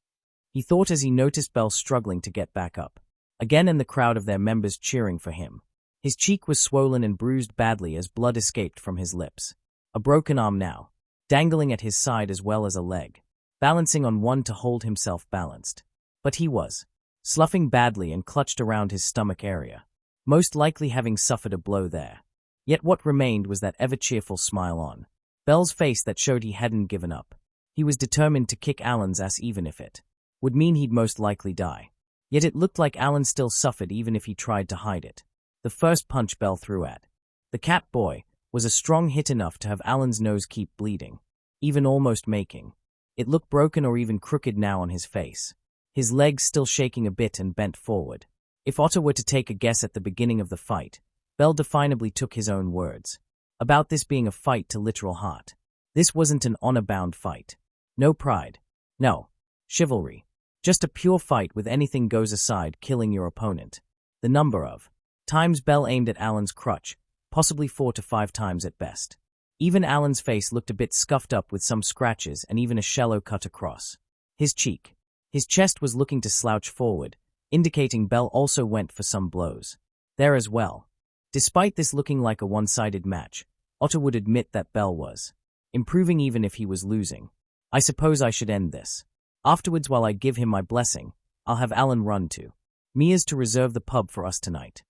He thought as he noticed Belle struggling to get back up, again and the crowd of their members cheering for him. His cheek was swollen and bruised badly as blood escaped from his lips. A broken arm now, dangling at his side as well as a leg, balancing on one to hold himself balanced. But he was sloughing badly and clutched around his stomach area, most likely having suffered a blow there. Yet what remained was that ever-cheerful smile on Belle's face that showed he hadn't given up. He was determined to kick Alan's ass even if it would mean he'd most likely die. Yet it looked like Alan still suffered even if he tried to hide it. The first punch Belle threw at the cat boy was a strong hit enough to have Alan's nose keep bleeding, even almost making it look broken or even crooked now on his face, his legs still shaking a bit and bent forward. If Otter were to take a guess at the beginning of the fight, Belle definably took his own words about this being a fight to literal heart. This wasn't an honor-bound fight. No pride. No chivalry. Just a pure fight with anything goes aside killing your opponent. The number of times Belle aimed at Alan's crutch, possibly 4 to 5 times at best. Even Alan's face looked a bit scuffed up with some scratches and even a shallow cut across his cheek. His chest was looking to slouch forward, indicating Belle also went for some blows there as well. Despite this looking like a one-sided match, Otter would admit that Belle was improving even if he was losing. I suppose I should end this. Afterwards, while I give him my blessing, I'll have Alan run to Mia's to reserve the pub for us tonight,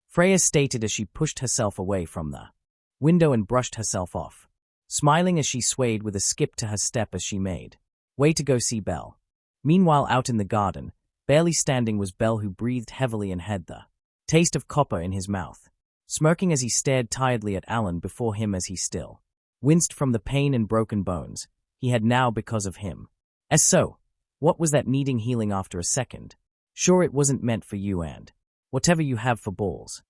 Freya stated as she pushed herself away from the window and brushed herself off, smiling as she swayed with a skip to her step as she made way to go see Belle. Meanwhile, out in the garden, Barely standing was Bell, who breathed heavily and had the taste of copper in his mouth, smirking as he stared tiredly at Alan before him as he still winced from the pain and broken bones he had now because of him. So, what was that needing healing after a second? Sure, it wasn't meant for you and whatever you have for balls.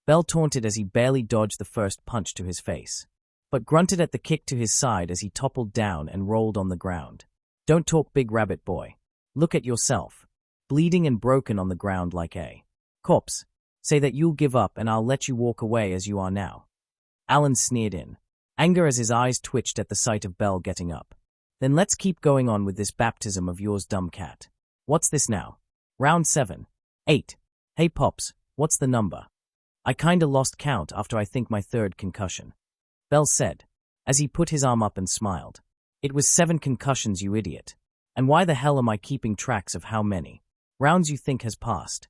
Bell taunted as he barely dodged the first punch to his face, but grunted at the kick to his side as he toppled down and rolled on the ground. Don't talk, big rabbit boy. Look at yourself, bleeding and broken on the ground like a corpse. Say that you'll give up and I'll let you walk away as you are now. Alan sneered in anger as his eyes twitched at the sight of Bell getting up. Then let's keep going on with this baptism of yours, dumb cat. What's this now? Round 7. 8. Hey Pops, what's the number? I kinda lost count after I think my 3rd concussion. Bell said, as he put his arm up and smiled. It was 7 concussions, you idiot. And why the hell am I keeping tracks of how many rounds you think has passed?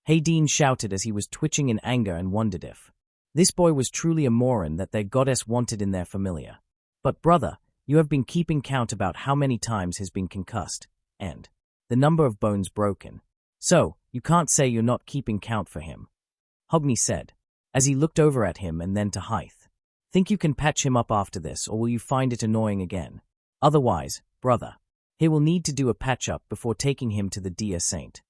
Hayden shouted as he was twitching in anger and wondered if this boy was truly a moron that their goddess wanted in their familia. But brother, you have been keeping count about how many times he's been concussed, and the number of bones broken. So, you can't say you're not keeping count for him. Hogney said, as he looked over at him and then to Hythe. Think you can patch him up after this, or will you find it annoying again? Otherwise, brother, he will need to do a patch-up before taking him to the dear saint.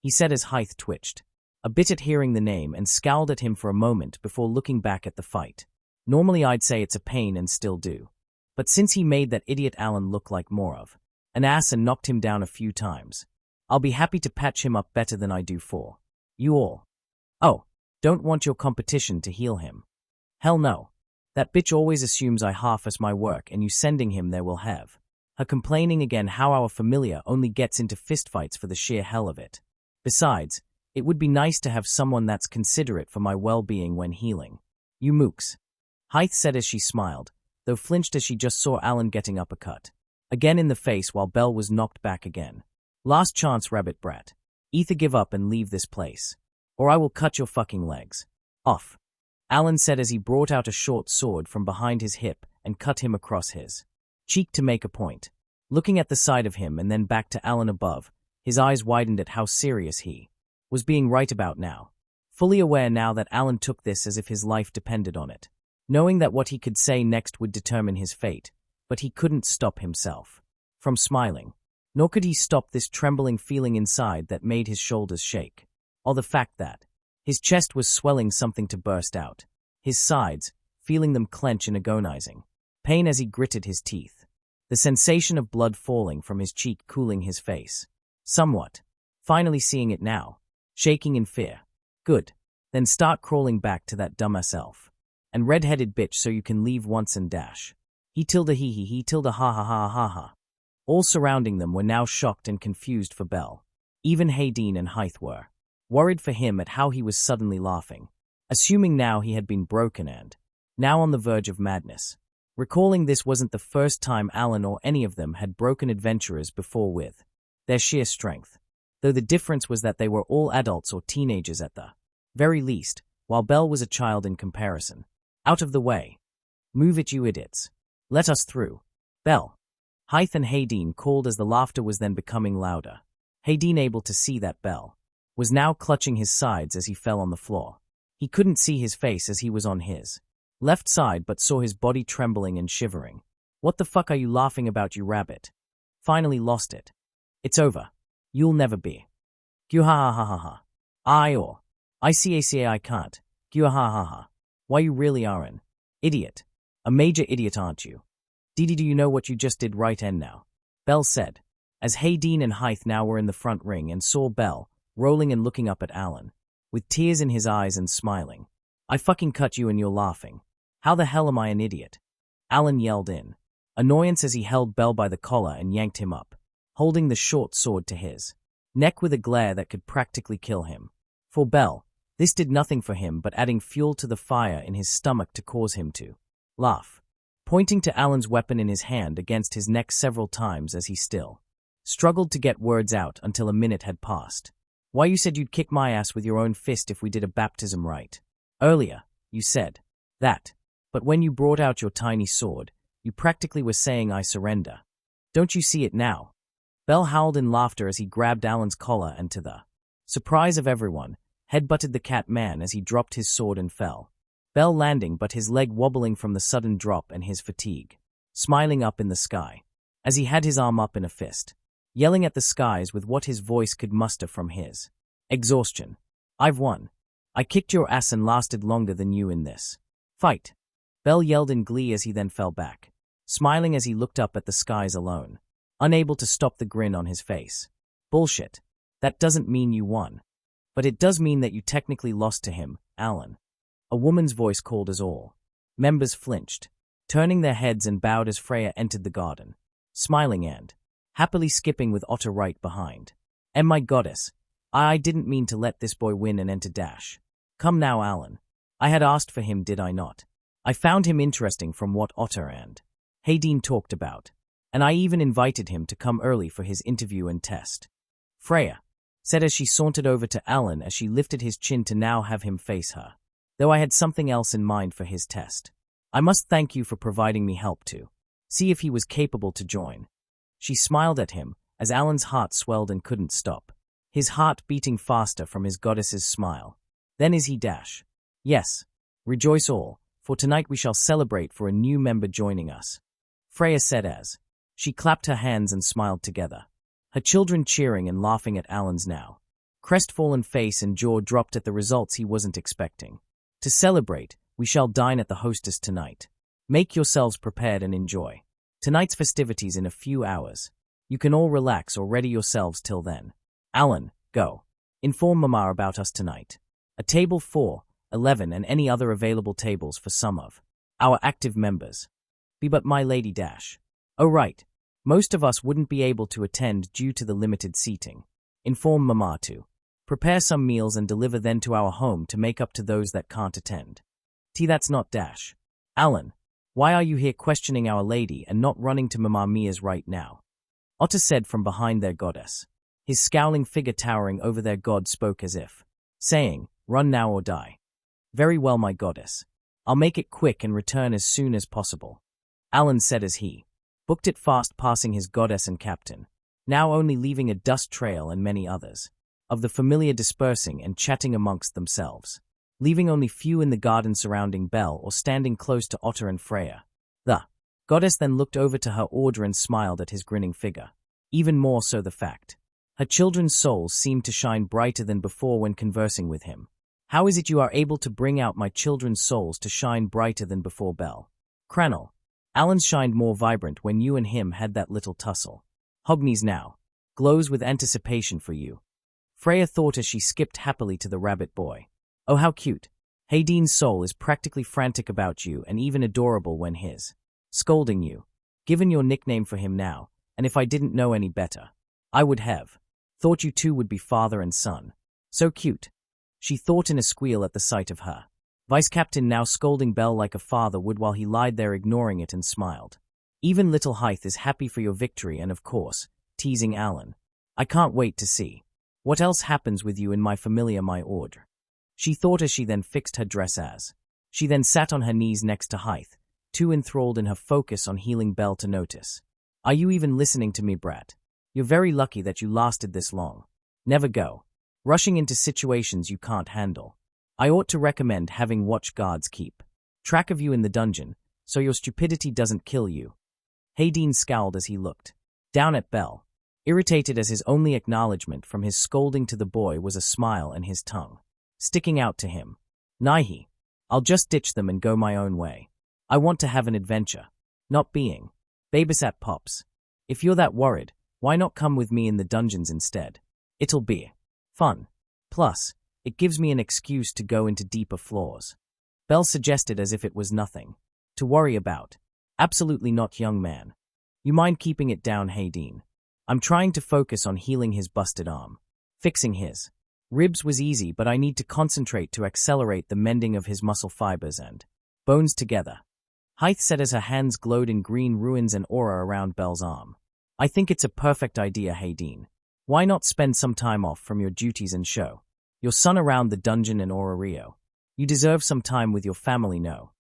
He said as Hythe twitched a bit at hearing the name and scowled at him for a moment before looking back at the fight. Normally I'd say it's a pain and still do. But since he made that idiot Alan look like more of an ass and knocked him down a few times, I'll be happy to patch him up better than I do for you all. Oh, don't want your competition to heal him. Hell no. That bitch always assumes I half-ass my work and you sending him there will have her complaining again how our familia only gets into fistfights for the sheer hell of it. Besides, it would be nice to have someone that's considerate for my well-being when healing. You mooks. Hythe said as she smiled, though flinched as she just saw Alan getting uppercut again in the face while Bell was knocked back again. Last chance, rabbit brat. Either give up and leave this place, or I will cut your fucking legs off. Alan said as he brought out a short sword from behind his hip and cut him across his cheek to make a point. Looking at the side of him and then back to Alan above, his eyes widened at how serious he was being right about now. Fully aware now that Alan took this as if his life depended on it. Knowing that what he could say next would determine his fate, but he couldn't stop himself from smiling. Nor could he stop this trembling feeling inside that made his shoulders shake, or the fact that his chest was swelling something to burst out. His sides, feeling them clench in agonizing pain as he gritted his teeth. The sensation of blood falling from his cheek cooling his face somewhat. Finally seeing it now. Shaking in fear. Good. Then start crawling back to that dumbass elf and red-headed bitch so you can leave once and dash. He tilde he tilde ha ha ha ha ha. All surrounding them were now shocked and confused for Bell. Even Hayden and Hythe were worried for him at how he was suddenly laughing, assuming now he had been broken and now on the verge of madness. Recalling this wasn't the first time Alan or any of them had broken adventurers before with their sheer strength, though the difference was that they were all adults or teenagers at the very least, while Bell was a child in comparison. Out of the way. Move it, you idiots. Let us through. Bell. Hythe and Hayden called as the laughter was then becoming louder. Hayden, able to see that Bell was now clutching his sides as he fell on the floor. He couldn't see his face as he was on his left side but saw his body trembling and shivering. What the fuck are you laughing about, you rabbit? Finally lost it. It's over. You'll never be. Gyu ha ha ha ha ha. I can't. Gyu ha ha ha. Why, you really are an idiot. A major idiot, aren't you? Didi, do you know what you just did right end now? Bell said, as Hayden and Hythe now were in the front ring and saw Bell rolling and looking up at Alan, with tears in his eyes and smiling. I fucking cut you and you're laughing. How the hell am I an idiot? Alan yelled in annoyance as he held Bell by the collar and yanked him up, holding the short sword to his neck with a glare that could practically kill him. For Bell, this did nothing for him but adding fuel to the fire in his stomach to cause him to laugh, pointing to Alan's weapon in his hand against his neck several times as he still struggled to get words out until a minute had passed. Why, you said you'd kick my ass with your own fist if we did a baptism right. Earlier, you said that, but when you brought out your tiny sword, you practically were saying I surrender. Don't you see it now? Bell howled in laughter as he grabbed Alan's collar and, to the surprise of everyone, headbutted the cat man as he dropped his sword and fell. Bell landing but his leg wobbling from the sudden drop and his fatigue. Smiling up in the sky, as he had his arm up in a fist, yelling at the skies with what his voice could muster from his exhaustion. I've won. I kicked your ass and lasted longer than you in this fight. Bell yelled in glee as he then fell back, smiling as he looked up at the skies alone, unable to stop the grin on his face. Bullshit. That doesn't mean you won. But it does mean that you technically lost to him, Alan. A woman's voice called as all members flinched, turning their heads and bowed as Freya entered the garden, smiling and happily skipping with Otter right behind. And my goddess, I didn't mean to let this boy win and enter dash. Come now, Alan. I had asked for him, did I not? I found him interesting from what Otter and Hayden talked about, and I even invited him to come early for his interview and test. Freya said as she sauntered over to Alan as she lifted his chin to now have him face her. Though I had something else in mind for his test. I must thank you for providing me help to see if he was capable to join. She smiled at him as Alan's heart swelled and couldn't stop, his heart beating faster from his goddess's smile. Then is he dash. Yes, rejoice all, for tonight we shall celebrate for a new member joining us. Freya said as she clapped her hands and smiled together, her children cheering and laughing at Alan's now crestfallen face and jaw dropped at the results he wasn't expecting. To celebrate, we shall dine at the hostess tonight. Make yourselves prepared and enjoy tonight's festivities in a few hours. You can all relax or ready yourselves till then. Alan, go. Inform Mama about us tonight. A table 4, 11 and any other available tables for some of our active members. Be but my lady dash. Oh right. Most of us wouldn't be able to attend due to the limited seating. Inform Mama to prepare some meals and deliver them to our home to make up to those that can't attend. That's not dash. Alan, why are you here questioning our lady and not running to Mama Mia's right now? Otter said from behind their goddess. His scowling figure towering over their god spoke as if saying, run now or die. Very well, my goddess. I'll make it quick and return as soon as possible. Alan said as he booked it fast, passing his goddess and captain, now only leaving a dust trail and many others of the familiar dispersing and chatting amongst themselves, leaving only few in the garden surrounding Belle or standing close to Otter and Freya. The goddess then looked over to her order and smiled at his grinning figure. Even more so the fact her children's souls seemed to shine brighter than before when conversing with him. How is it you are able to bring out my children's souls to shine brighter than before, Belle? Cranel. Alan's shined more vibrant when you and him had that little tussle. Hogneys now glows with anticipation for you. Freya thought as she skipped happily to the rabbit boy. Oh, how cute. Hayden's soul is practically frantic about you and even adorable when his scolding you. Given your nickname for him now, and if I didn't know any better, I would have thought you two would be father and son. So cute. She thought in a squeal at the sight of her vice captain now scolding Belle like a father would while he lied there ignoring it and smiled. Even little Hythe is happy for your victory and of course, teasing Alan. I can't wait to see what else happens with you in my familia, my order. She thought as she then fixed her dress as she then sat on her knees next to Hythe, too enthralled in her focus on healing Belle to notice. Are you even listening to me, brat? You're very lucky that you lasted this long. Never go rushing into situations you can't handle. I ought to recommend having watch guards keep track of you in the dungeon, so your stupidity doesn't kill you. Hayden scowled as he looked down at Belle, irritated as his only acknowledgement from his scolding to the boy was a smile and his tongue sticking out to him. Nahi, I'll just ditch them and go my own way. I want to have an adventure, not being babysat pops. If you're that worried, why not come with me in the dungeons instead? It'll be fun. Plus, it gives me an excuse to go into deeper flaws. Belle suggested as if it was nothing to worry about. Absolutely not, young man. You mind keeping it down, Hayden? I'm trying to focus on healing his busted arm. Fixing his ribs was easy, but I need to concentrate to accelerate the mending of his muscle fibers and bones together. Hythe said as her hands glowed in green ruins and aura around Belle's arm. I think it's a perfect idea, Hayden. Why not spend some time off from your duties and show your son around the dungeon and Orario? You deserve some time with your family, no?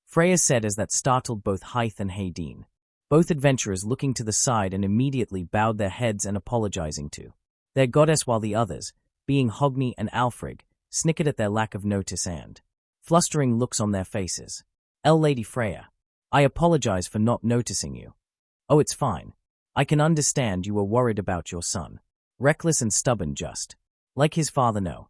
Freya said as that startled both Hythe and Hayden. both adventurers looking to the side and immediately bowed their heads and apologizing to their goddess, while the others, being Hogni and Alfrig, snickered at their lack of notice and flustering looks on their faces. Lady Freya, I apologize for not noticing you. Oh, it's fine. I can understand you were worried about your son. Reckless and stubborn, just like his father. No.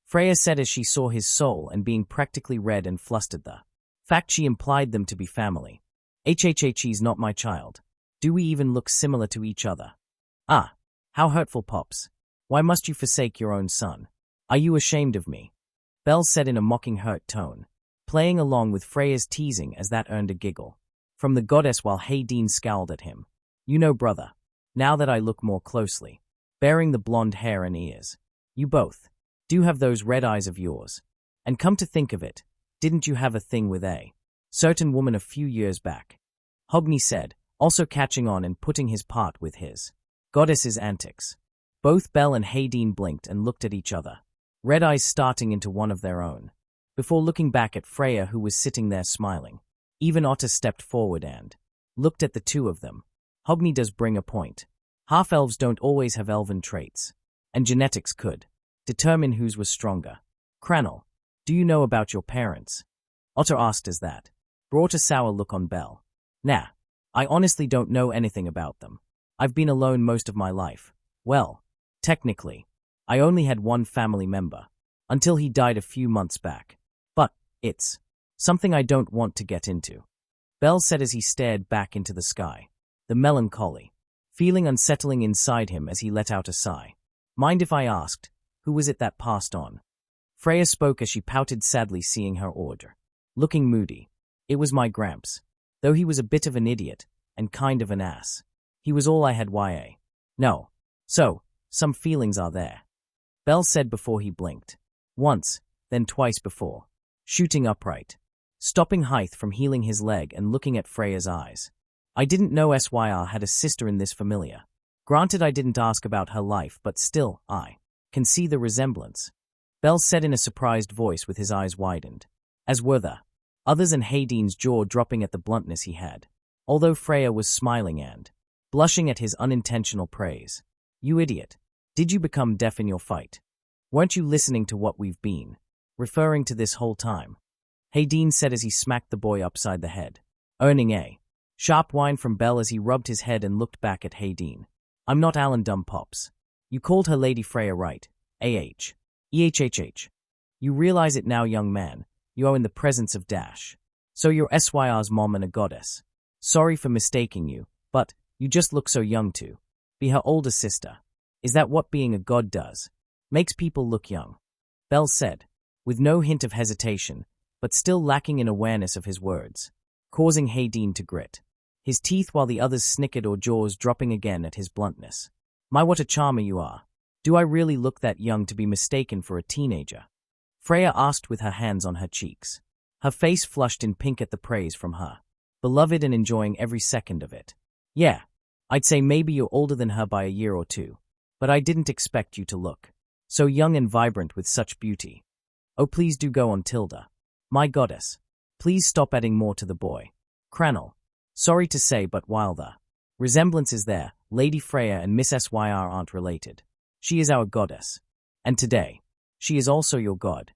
Freya said as she saw his soul and being practically red and flustered. The fact she implied them to be family. He's not my child. Do we even look similar to each other? Ah, how hurtful, Pops. Why must you forsake your own son? Are you ashamed of me? Belle said in a mocking hurt tone, playing along with Freya's teasing as that earned a giggle from the goddess while Hayden scowled at him. You know, brother, now that I look more closely, bearing the blonde hair and ears, you both do have those red eyes of yours. And come to think of it, didn't you have a thing with a certain woman a few years back? Hogni said, also catching on and putting his part with his goddess's antics. Both Belle and Hayden blinked and looked at each other, red eyes starting into one of their own, before looking back at Freya, who was sitting there smiling. Even Otter stepped forward and looked at the two of them. Hogni does bring a point. Half-elves don't always have elven traits, and genetics could determine whose was stronger. Cranel, do you know about your parents? Otter asked as that brought a sour look on Belle. Nah, I honestly don't know anything about them. I've been alone most of my life. Well, technically, I only had one family member, until he died a few months back. But it's something I don't want to get into, Belle said as he stared back into the sky, the melancholy feeling unsettling inside him as he let out a sigh. Mind if I asked, who was it that passed on? Freya spoke as she pouted sadly, seeing her order looking moody. It was my Gramps, though he was a bit of an idiot and kind of an ass. He was all I had. No. So, some feelings are there, Belle said before he blinked. Once, then twice before shooting upright, stopping Hythe from healing his leg and looking at Freya's eyes. I didn't know Syr had a sister in this familia. Granted, I didn't ask about her life, but still, I can see the resemblance, Belle said in a surprised voice with his eyes widened, as were the others, and Hayden's jaw dropping at the bluntness he had, although Freya was smiling and blushing at his unintentional praise. You idiot. Did you become deaf in your fight? Weren't you listening to what we've been referring to this whole time? Hayden said as he smacked the boy upside the head, earning a sharp whine from Belle as he rubbed his head and looked back at Hayden. I'm not Alan Dumb, Pops. You called her Lady Freya, right? You realize it now, young man. You are in the presence of Dash. So you're Syr's mom and a goddess. Sorry for mistaking you, but you just look so young to be her older sister. Is that what being a god does? Makes people look young, Belle said, with no hint of hesitation, but still lacking in awareness of his words, causing Hayden to grit his teeth while the others snickered, or jaws dropping again at his bluntness. My, what a charmer you are. Do I really look that young to be mistaken for a teenager? Freya asked with her hands on her cheeks, her face flushed in pink at the praise from her beloved and enjoying every second of it. Yeah, I'd say maybe you're older than her by a year or two, but I didn't expect you to look so young and vibrant with such beauty. Oh, please do go on, Tilda. My goddess. Please stop adding more to the boy. Cranel. Sorry to say, but while the resemblance is there, Lady Freya and Miss Syr aren't related. She is our goddess. And today, she is also your god.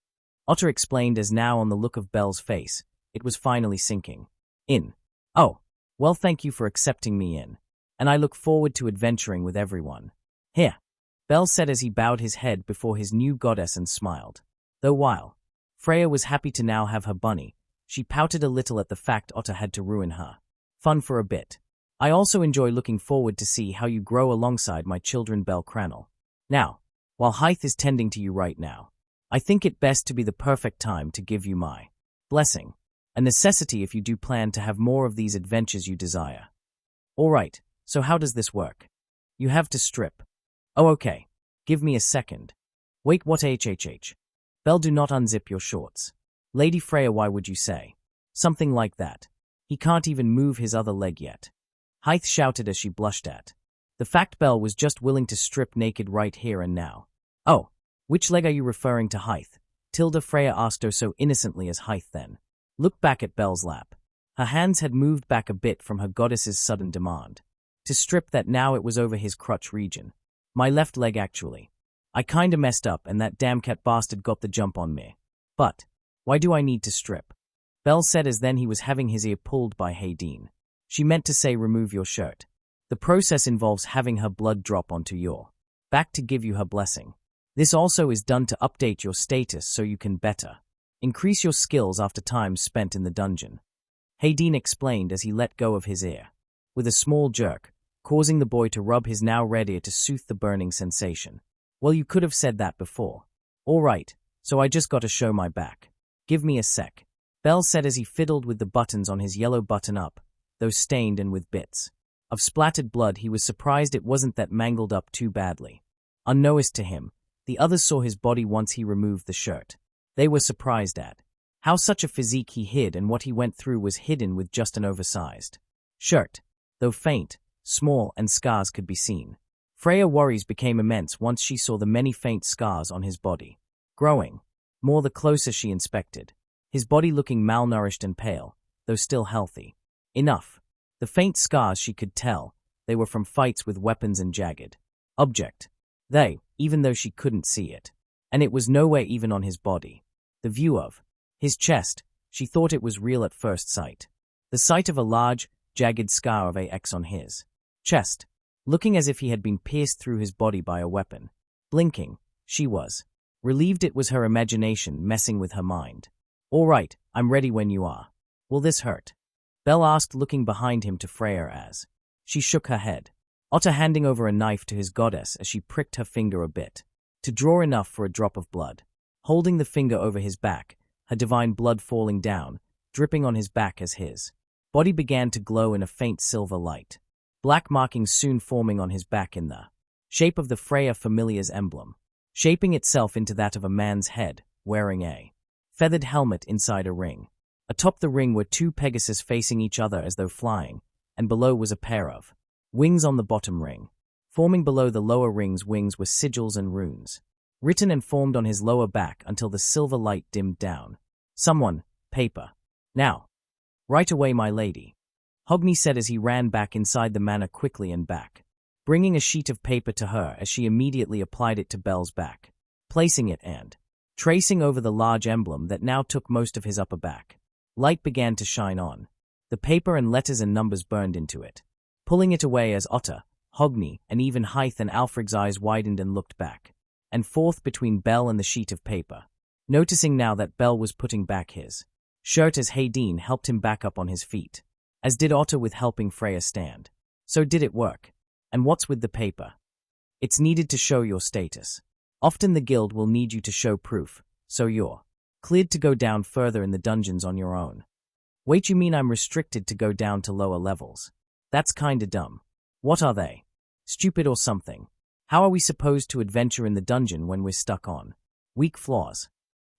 Otter explained as now on the look of Belle's face, it was finally sinking in. Oh, well, thank you for accepting me in. And I look forward to adventuring with everyone. Here, Belle said as he bowed his head before his new goddess and smiled. Though while Freya was happy to now have her bunny, she pouted a little at the fact Otter had to ruin her fun for a bit. I also enjoy looking forward to see how you grow alongside my children, Belle Cranel. Now, while Hythe is tending to you right now, I think it best to be the perfect time to give you my blessing, a necessity if you do plan to have more of these adventures you desire. All right, so how does this work? You have to strip. Oh, okay. Give me a second. Wait, what? Belle, do not unzip your shorts. Lady Freya, why would you say something like that? He can't even move his other leg yet. Hythe shouted as she blushed at the fact Belle was just willing to strip naked right here and now. Oh, which leg are you referring to, Hythe? Tilda, Freya asked her so innocently as Hythe then looked back at Belle's lap, Her hands had moved back a bit from her goddess's sudden demand. To strip that now it was over his crotch region. My left leg actually. I kinda messed up and that damn cat bastard got the jump on me. But, why do I need to strip? Belle said as then he was having his ear pulled by Hayden. She meant to say remove your shirt. The process involves having her blood drop onto your back to give you her blessing. This also is done to update your status so you can better increase your skills after time spent in the dungeon. Hayden explained as he let go of his ear, with a small jerk, causing the boy to rub his now red ear to soothe the burning sensation. Well, you could have said that before. All right, so I just got to show my back. Give me a sec. Belle said as he fiddled with the buttons on his yellow button-up, though stained and with bits of splattered blood. He was surprised it wasn't that mangled up too badly. Unnoticed to him, the others saw his body once he removed the shirt. They were surprised at how such a physique he hid, and what he went through was hidden with just an oversized shirt. Though faint, small, and scars could be seen. Freya's worries became immense once she saw the many faint scars on his body, growing more the closer she inspected. His body looking malnourished and pale, though still healthy enough. The faint scars, she could tell, they were from fights with weapons and jagged object. Even though she couldn't see it. And it was nowhere even on his body. The view of his chest, she thought it was real at first sight. The sight of a large, jagged scar of a X on his chest, looking as if he had been pierced through his body by a weapon. Blinking, she was relieved it was her imagination messing with her mind. All right, I'm ready when you are. Will this hurt? Belle asked, looking behind him to Freya as she shook her head. Otter handing over a knife to his goddess as she pricked her finger a bit, to draw enough for a drop of blood. Holding the finger over his back, her divine blood falling down, dripping on his back as his body began to glow in a faint silver light. Black markings soon forming on his back in the shape of the Freya Familia's emblem, shaping itself into that of a man's head, wearing a feathered helmet inside a ring. Atop the ring were two Pegasus facing each other as though flying, and below was a pair of wings on the bottom ring. Forming below the lower ring's wings were sigils and runes, written and formed on his lower back until the silver light dimmed down. Someone, paper. Now. Right away, my lady. Hogni said as he ran back inside the manor quickly and back, bringing a sheet of paper to her as she immediately applied it to Belle's back, placing it and tracing over the large emblem that now took most of his upper back. Light began to shine on the paper and letters and numbers burned into it. Pulling it away as Otter, Hogni, and even Hythe and Alfred's eyes widened and looked back and forth between Belle and the sheet of paper, noticing now that Belle was putting back his shirt as Hayden helped him back up on his feet, as did Otter with helping Freya stand. So did it work? And what's with the paper? It's needed to show your status. Often the guild will need you to show proof, so you're cleared to go down further in the dungeons on your own. Wait, you mean I'm restricted to go down to lower levels? That's kinda dumb. What are they? Stupid or something? How are we supposed to adventure in the dungeon when we're stuck on weak floors?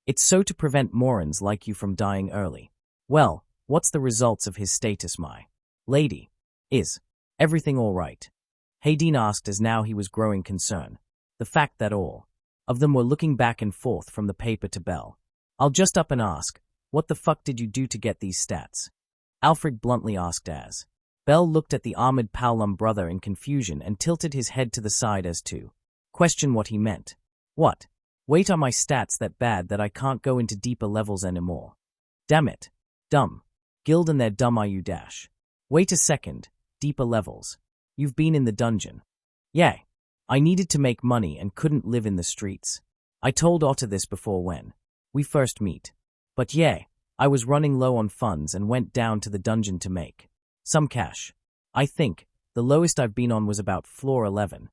It's so to prevent morons like you from dying early. Well, what's the results of his status, my lady? Is everything all right? Hayden asked as now he was growing concerned. The fact that all of them were looking back and forth from the paper to Belle. I'll just up and ask, what the fuck did you do to get these stats? Alfred bluntly asked as Belle looked at the armored Paulum brother in confusion and tilted his head to the side as to question what he meant. What? Wait, are my stats that bad that I can't go into deeper levels anymore? Damn it. Dumb. Guild and they're dumb, are you dash? Wait a second. Deeper levels. You've been in the dungeon. Yeah. I needed to make money and couldn't live in the streets. I told Otter this before when we first meet. But yeah, I was running low on funds and went down to the dungeon to make some cash. I think the lowest I've been on was about floor 11.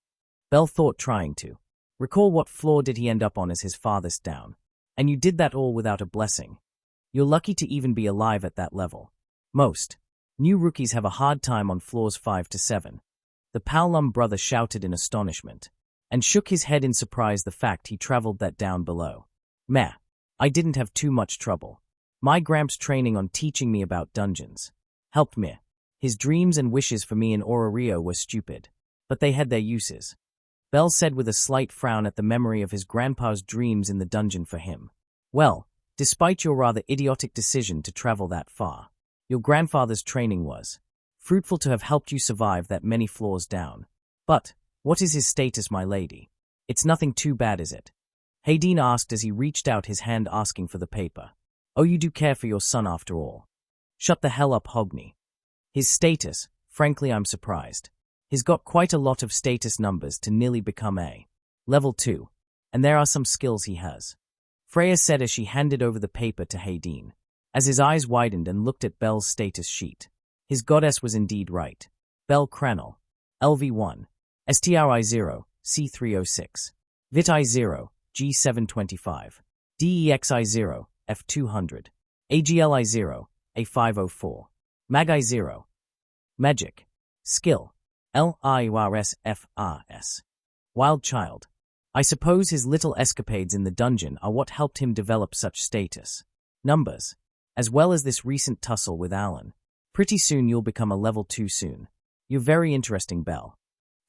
Belle thought, trying to recall what floor did he end up on as his farthest down. And you did that all without a blessing. You're lucky to even be alive at that level. Most new rookies have a hard time on floors 5 to 7. The Paulum brother shouted in astonishment and shook his head in surprise the fact he traveled that down below. Meh. I didn't have too much trouble. My Gramps training on teaching me about dungeons helped me. His dreams and wishes for me in Orario were stupid, but they had their uses. Belle said with a slight frown at the memory of his grandpa's dreams in the dungeon for him. Well, despite your rather idiotic decision to travel that far, Your grandfather's training was fruitful to have helped you survive that many floors down. But what is his status, my lady? It's nothing too bad, is it? Hayden asked as he reached out his hand asking for the paper. Oh, you do care for your son after all. Shut the hell up, Hogney. His status, frankly, I'm surprised. He's got quite a lot of status numbers to nearly become a level 2, and there are some skills he has. Freya said as she handed over the paper to Hayden, as his eyes widened and looked at Bel's status sheet. His goddess was indeed right. Bel Cranel, LV1, STRI0, C306, VitI0, G725, DEXI0, F200, AGLI0, A504, MagI0. Magic. Skill. LIRSFRS. Wild child. I suppose his little escapades in the dungeon are what helped him develop such status. Numbers. As well as this recent tussle with Alan. Pretty soon you'll become a level 2 soon. You're very interesting, Belle.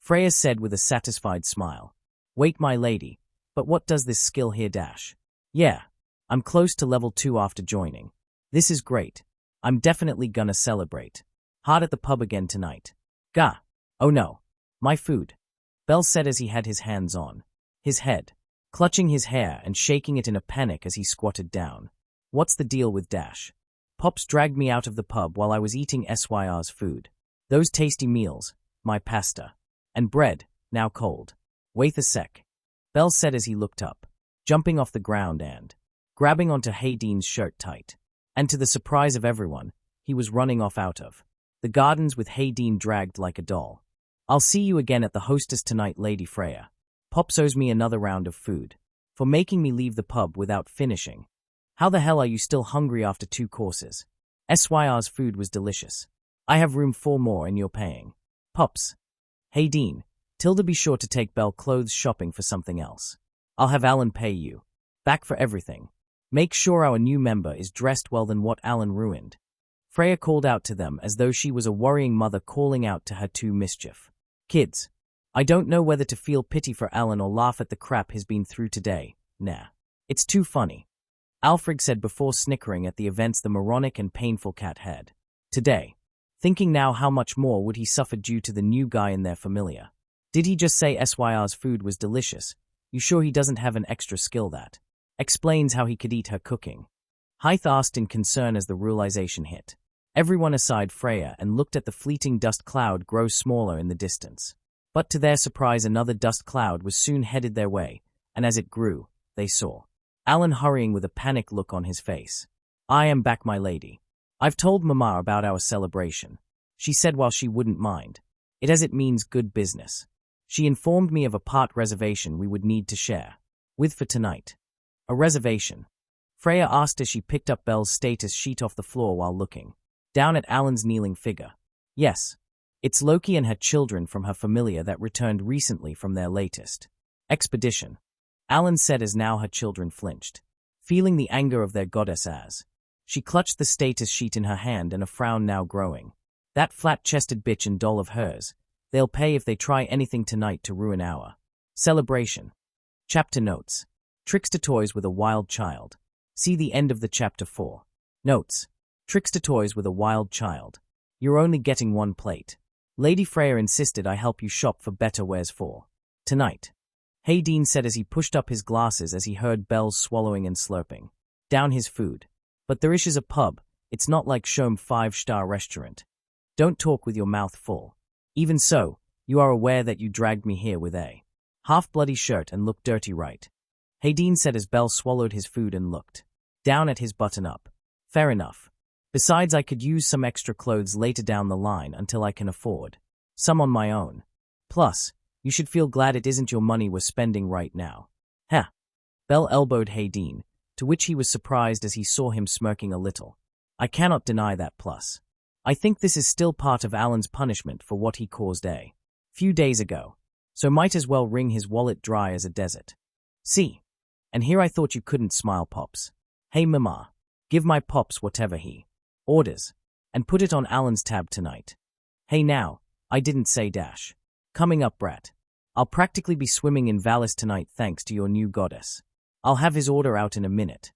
Freya said with a satisfied smile. Wait, my lady, but what does this skill here dash? Yeah, I'm close to level 2 after joining. This is great. I'm definitely gonna celebrate. Hard at the pub again tonight. Gah. Oh no. My food. Bell said as he had his hands on his head, clutching his hair and shaking it in a panic as he squatted down. What's the deal with Dash? Pops dragged me out of the pub while I was eating SYR's food. Those tasty meals, my pasta, and bread, now cold. Wait a sec. Bell said as he looked up, jumping off the ground and grabbing onto Hayden's shirt tight. And to the surprise of everyone, he was running off out of the gardens with Hayden dragged like a doll. I'll see you again at the hostess tonight, Lady Freya. Pops owes me another round of food for making me leave the pub without finishing. How the hell are you still hungry after 2 courses? SYR's food was delicious. I have room for more and you're paying. Pops. Hayden, Tilda, be sure to take Belle clothes shopping for something else. I'll have Alan pay you back for everything. Make sure our new member is dressed well than what Alan ruined. Freya called out to them as though she was a worrying mother calling out to her 2 mischief kids. I don't know whether to feel pity for Alan or laugh at the crap he's been through today. Nah. It's too funny. Alfred said before snickering at the events the moronic and painful cat had today, thinking now how much more would he suffer due to the new guy in their familia. Did he just say SYR's food was delicious? You sure he doesn't have an extra skill that explains how he could eat her cooking? Hythe asked in concern as the realization hit everyone aside Freya and looked at the fleeting dust cloud grow smaller in the distance. But to their surprise another dust cloud was soon headed their way, and as it grew, they saw Alan hurrying with a panicked look on his face. I am back, my lady. I've told Mama about our celebration. She said while she wouldn't mind. It means good business. She informed me of a part reservation we would need to share with for tonight. A reservation? Freya asked as she picked up Belle's status sheet off the floor while looking down at Alan's kneeling figure. Yes. It's Loki and her children from her familia that returned recently from their latest expedition. Alan said as now her children flinched, feeling the anger of their goddess as she clutched the status sheet in her hand and a frown now growing. That flat-chested bitch and doll of hers. They'll pay if they try anything tonight to ruin our celebration. Chapter notes. Trickster toys with a wild child. See the end of the chapter 4. Notes. Trickster toys with a wild child. You're only getting 1 plate. Lady Freya insisted I help you shop for better wares for tonight. Hayden said as he pushed up his glasses as he heard Bells swallowing and slurping down his food. But there is a pub. It's not like Shome 5-star restaurant. Don't talk with your mouth full. Even so, you are aware that you dragged me here with a half-bloody shirt and looked dirty, right? Hayden said as Bell swallowed his food and looked down at his button-up. Fair enough. Besides, I could use some extra clothes later down the line until I can afford some on my own. Plus, you should feel glad it isn't your money we're spending right now. Heh. Bell elbowed Hayden, to which he was surprised as he saw him smirking a little. I cannot deny that. Plus, I think this is still part of Alan's punishment for what he caused a few days ago, so might as well wring his wallet dry as a desert. See? And here I thought you couldn't smile, Pops. Hey, Mama, give my Pops whatever he orders, and put it on Alan's tab tonight. Hey now, I didn't say dash. Coming up, brat. I'll practically be swimming in Valis tonight thanks to your new goddess. I'll have his order out in a minute.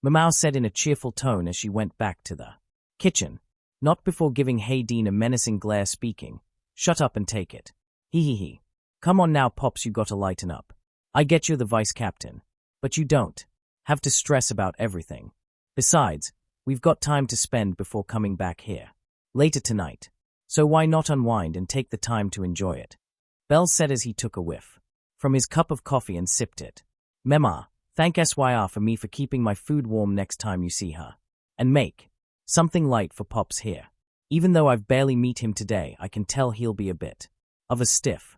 Mamau said in a cheerful tone as she went back to the kitchen. not before giving Hayden a menacing glare, speaking, "Shut up and take it. Hee hee hee. Come on now, Pops, you gotta lighten up. I get you're the vice captain, but you don't have to stress about everything. Besides, we've got time to spend before coming back here later tonight, so why not unwind and take the time to enjoy it?" Bell said as he took a whiff from his cup of coffee and sipped it. "Mema, thank SYR for me for keeping my food warm next time you see her. And make something light for Pops here. Even though I've barely met him today, I can tell he'll be a bit of a stiff."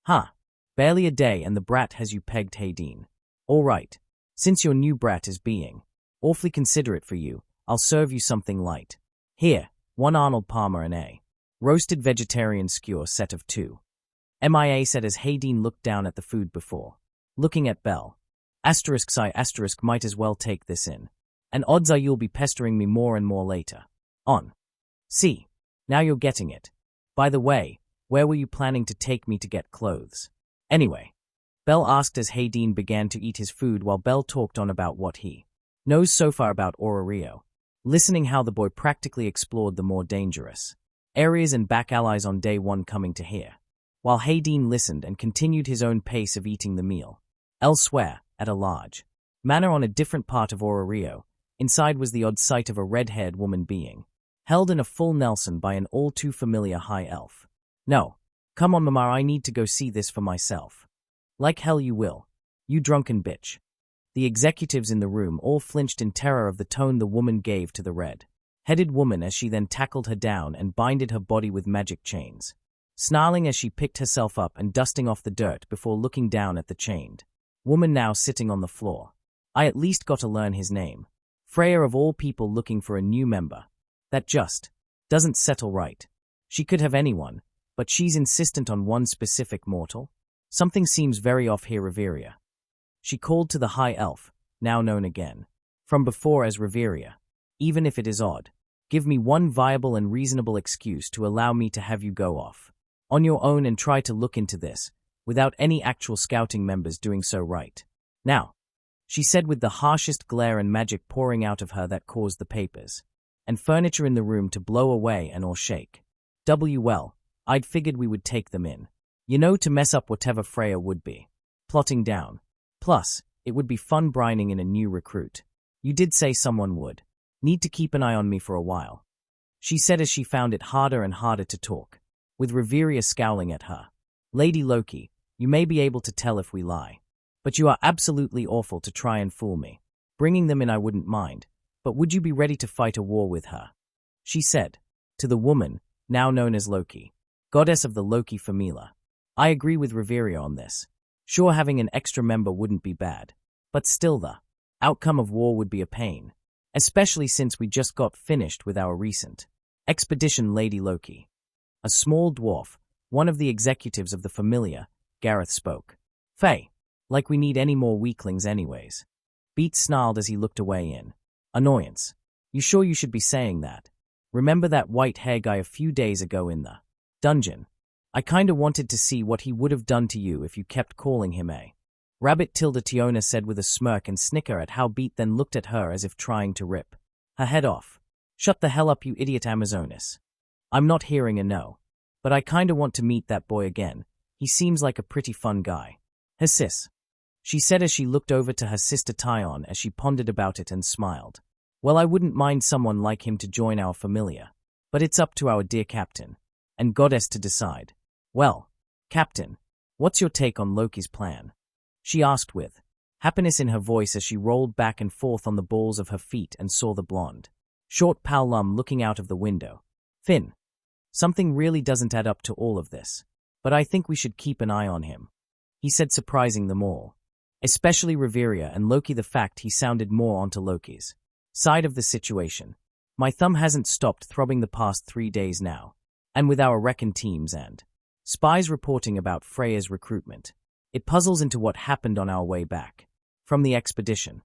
"Huh, barely a day and the brat has you pegged, Hayden. All right, since your new brat is being awfully considerate for you, I'll serve you something light. Here, one Arnold Palmer and a roasted vegetarian skewer set of 2. MIA said as Hayden looked down at the food before looking at Bell. I might as well take this in. And odds are you'll be pestering me more and more later on. See, now you're getting it. By the way, where were you planning to take me to get clothes? Anyway," Bell asked as Hayden began to eat his food while Bell talked on about what he knows so far about Orario, listening how the boy practically explored the more dangerous areas and back allies on day 1 coming to here, while Hayden listened and continued his own pace of eating the meal. Elsewhere, at a large manor on a different part of Orario, inside was the odd sight of a red-haired woman being held in a full Nelson by an all-too-familiar high elf. "No, come on, Mama, I need to go see this for myself." "Like hell you will, you drunken bitch." The executives in the room all flinched in terror of the tone the woman gave to the red-headed woman as she then tackled her down and binded her body with magic chains, snarling as she picked herself up and dusting off the dirt before looking down at the chained woman now sitting on the floor. "I at least got to learn his name. Freya of all people looking for a new member. That just doesn't settle right. She could have anyone, but she's insistent on one specific mortal. Something seems very off here, Riveria." She called to the high elf, now known again from before as Riveria. "Even if it is odd, give me one viable and reasonable excuse to allow me to have you go off on your own and try to look into this, without any actual scouting members doing so right now," she said with the harshest glare and magic pouring out of her that caused the papers and furniture in the room to blow away and or shake. Well, I'd figured we would take them in, to mess up whatever Freya would be plotting down. Plus, it would be fun brining in a new recruit. You did say someone would need to keep an eye on me for a while," she said as she found it harder and harder to talk, with Riveria scowling at her. "Lady Loki, you may be able to tell if we lie, but you are absolutely awful to try and fool me. Bringing them in I wouldn't mind, but would you be ready to fight a war with her?" she said to the woman, now known as Loki, goddess of the Loki Familia. "I agree with Riveria on this. Sure, having an extra member wouldn't be bad, but still the outcome of war would be a pain, especially since we just got finished with our recent expedition." Lady Loki, a small dwarf, one of the executives of the Familia, Gareth spoke. "Faye, like we need any more weaklings anyways." Beat snarled as he looked away in annoyance. "You sure you should be saying that? Remember that white hair guy a few days ago in the dungeon? I kinda wanted to see what he would have done to you if you kept calling him a rabbit." Tiona said with a smirk and snicker at how Beat then looked at her as if trying to rip her head off. "Shut the hell up, you idiot Amazonas. I'm not hearing a no, but I kinda want to meet that boy again. He seems like a pretty fun guy." "Her sis," she said as she looked over to her sister Tyon as she pondered about it and smiled. "Well, I wouldn't mind someone like him to join our Familia, but it's up to our dear captain and goddess to decide." "Well, Captain, what's your take on Loki's plan?" she asked with happiness in her voice as she rolled back and forth on the balls of her feet and saw the blonde, short Paolum looking out of the window. "Finn, something really doesn't add up to all of this, but I think we should keep an eye on him," he said, surprising them all, especially Riveria and Loki. The fact he sounded more onto Loki's side of the situation. "My thumb hasn't stopped throbbing the past 3 days now, and with our recon teams and spies reporting about Freya's recruitment, it puzzles into what happened on our way back from the expedition."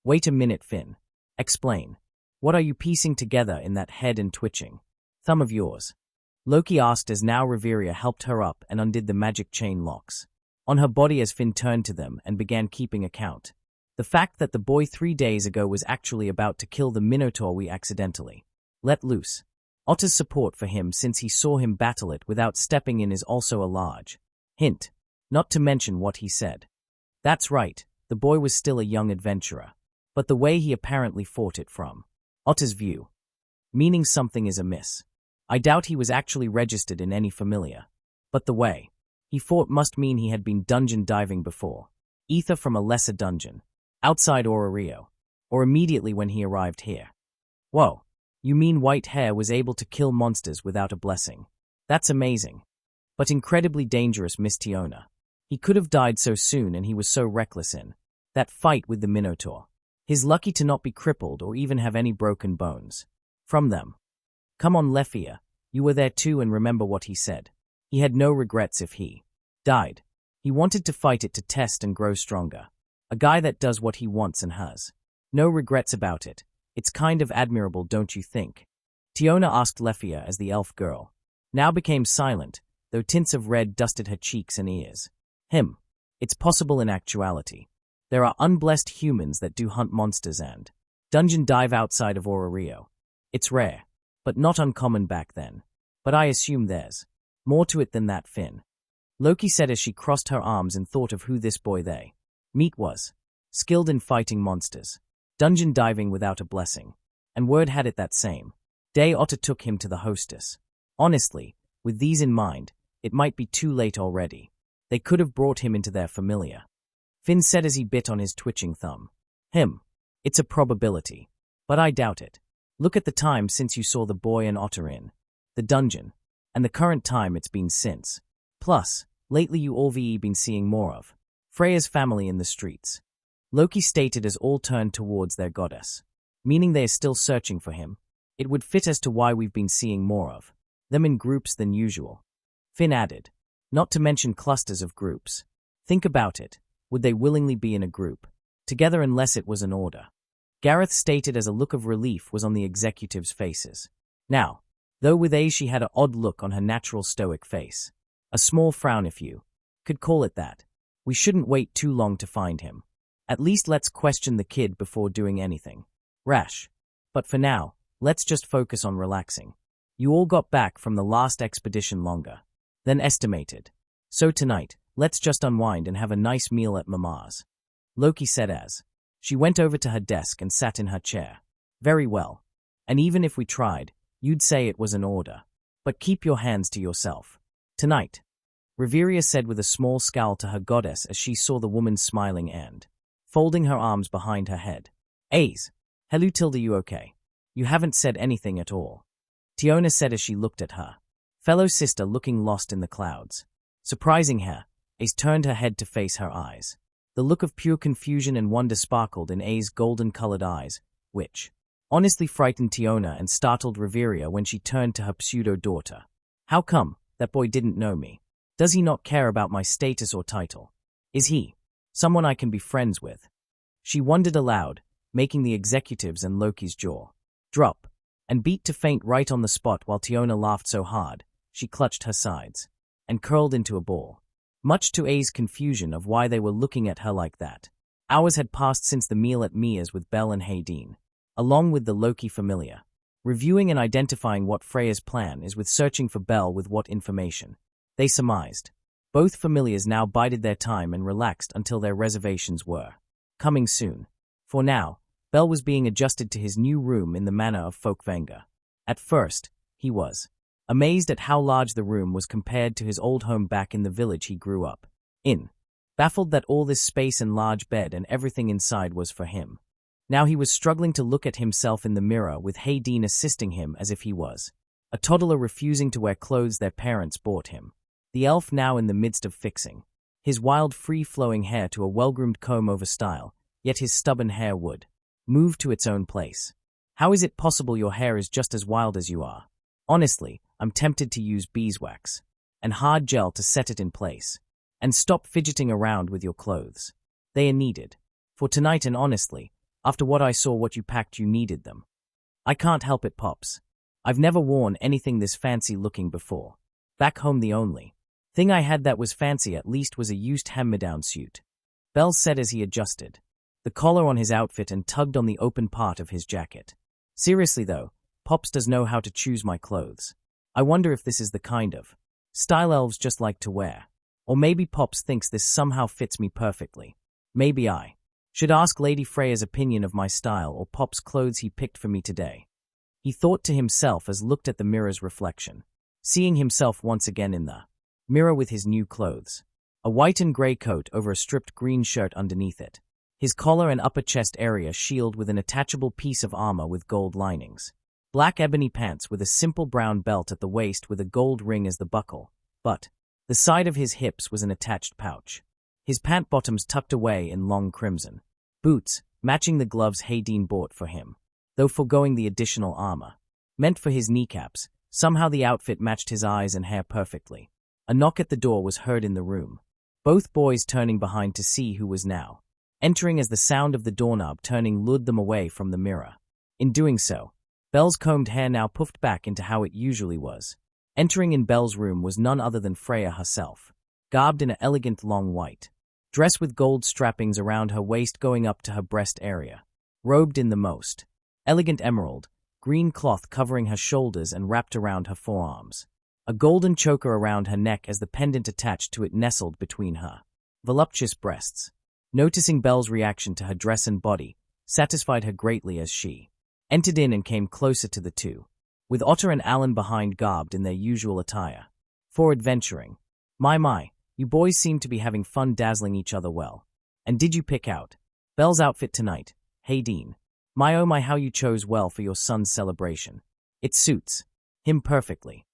"Wait a minute, Finn. Explain. What are you piecing together in that head and twitching thumb of yours?" Loki asked as now Riveria helped her up and undid the magic chain locks on her body as Finn turned to them and began keeping account. The fact that the boy 3 days ago was actually about to kill the Minotaur we accidentally let loose Otter's support for him since he saw him battle it without stepping in is also a large hint, not to mention what he said. That's right, the boy was still a young adventurer, but the way he apparently fought it from Otter's view, meaning something is amiss. I doubt he was actually registered in any familia, but the way he fought must mean he had been dungeon diving before, either from a lesser dungeon, outside Orario, or immediately when he arrived here. Whoa, you mean White Hair was able to kill monsters without a blessing? That's amazing. But incredibly dangerous, Miss Tiona. He could have died so soon and he was so reckless in that fight with the Minotaur. He's lucky to not be crippled or even have any broken bones from them. Come on, Lefia, you were there too and remember what he said. He had no regrets if he died. He wanted to fight it to test and grow stronger. A guy that does what he wants and has no regrets about it. It's kind of admirable, don't you think? Tiona asked Lefia as the elf girl now became silent, though tints of red dusted her cheeks and ears. It's possible in actuality. There are unblessed humans that do hunt monsters and dungeon dive outside of Orario. It's rare, but not uncommon back then. But I assume there's more to it than that, Finn. Loki said as she crossed her arms and thought of who this boy they meet was. Skilled in fighting monsters, dungeon diving without a blessing, and word had it that same day Otter took him to the hostess. Honestly, with these in mind, it might be too late already. They could have brought him into their familia. Finn said as he bit on his twitching thumb. It's a probability, but I doubt it. Look at the time since you saw the boy and Otter in the dungeon, and the current time it's been since. Plus, lately you all been seeing more of Freya's family in the streets. Loki stated as all turned towards their goddess, meaning they are still searching for him. It would fit as to why we've been seeing more of them in groups than usual. Finn added, not to mention clusters of groups. Think about it, would they willingly be in a group together unless it was an order? Gareth stated as a look of relief was on the executives' faces. Now, though with age she had an odd look on her natural stoic face. A small frown if you could call it that. We shouldn't wait too long to find him. At least let's question the kid before doing anything rash. But for now, let's just focus on relaxing. You all got back from the last expedition longer than estimated. So tonight, let's just unwind and have a nice meal at Mama's. Loki said as she went over to her desk and sat in her chair. Very well. And even if we tried, you'd say it was an order. But keep your hands to yourself. Tonight, Reveria said with a small scowl to her goddess as she saw the woman smiling and folding her arms behind her head. Aze, hello Tilda, you okay? You haven't said anything at all. Tiona said as she looked at her fellow sister looking lost in the clouds. Surprising her, Aze turned her head to face her eyes. The look of pure confusion and wonder sparkled in Aze's golden-colored eyes, which honestly frightened Tiona and startled Reveria when she turned to her pseudo-daughter. How come that boy didn't know me? Does he not care about my status or title? Is he someone I can be friends with? She wondered aloud, making the executives and Loki's jaw drop and beat to faint right on the spot while Tiona laughed so hard, she clutched her sides and curled into a ball. Much to A's confusion of why they were looking at her like that. Hours had passed since the meal at Mia's with Belle and Hayden, along with the Loki Familia. Reviewing and identifying what Freya's plan is with searching for Belle with what information they surmised. Both familiars now bided their time and relaxed until their reservations were coming soon. For now, Belle was being adjusted to his new room in the manor of Folkvanga. At first, he was amazed at how large the room was compared to his old home back in the village he grew up in, baffled that all this space and large bed and everything inside was for him. Now he was struggling to look at himself in the mirror with Hayden assisting him as if he was a toddler refusing to wear clothes their parents bought him. The elf now in the midst of fixing his wild free-flowing hair to a well-groomed comb-over style, yet his stubborn hair would move to its own place. How is it possible your hair is just as wild as you are? Honestly, I'm tempted to use beeswax and hard gel to set it in place. And stop fidgeting around with your clothes. They are needed. For tonight and honestly, after what I saw what you packed you needed them. I can't help it, Pops. I've never worn anything this fancy looking before. Back home the only thing I had that was fancy at least was a used hand-me-down suit. Bell said as he adjusted the collar on his outfit and tugged on the open part of his jacket. Seriously though, Pops does know how to choose my clothes. I wonder if this is the kind of style elves just like to wear. Or maybe Pops thinks this somehow fits me perfectly. Maybe I should ask Lady Freya's opinion of my style or Pop's clothes he picked for me today. He thought to himself as looked at the mirror's reflection, seeing himself once again in the mirror with his new clothes. A white and grey coat over a stripped green shirt underneath it. His collar and upper chest area shield with an attachable piece of armor with gold linings. Black ebony pants with a simple brown belt at the waist with a gold ring as the buckle, but the side of his hips was an attached pouch. His pant bottoms tucked away in long crimson. Boots, matching the gloves Hayden bought for him, though foregoing the additional armor. Meant for his kneecaps, somehow the outfit matched his eyes and hair perfectly. A knock at the door was heard in the room. Both boys turning behind to see who was now entering as the sound of the doorknob turning lured them away from the mirror. In doing so, Belle's combed hair now puffed back into how it usually was. Entering in Belle's room was none other than Freya herself, garbed in an elegant long white dress with gold strappings around her waist going up to her breast area, robed in the most elegant emerald, green cloth covering her shoulders and wrapped around her forearms. A golden choker around her neck as the pendant attached to it nestled between her voluptuous breasts. Noticing Belle's reaction to her dress and body, satisfied her greatly as she entered in and came closer to the two, with Otter and Alan behind garbed in their usual attire. For adventuring. My, you boys seem to be having fun dazzling each other well. And did you pick out Belle's outfit tonight? Hey Dean. My oh my how you chose well for your son's celebration. It suits him perfectly.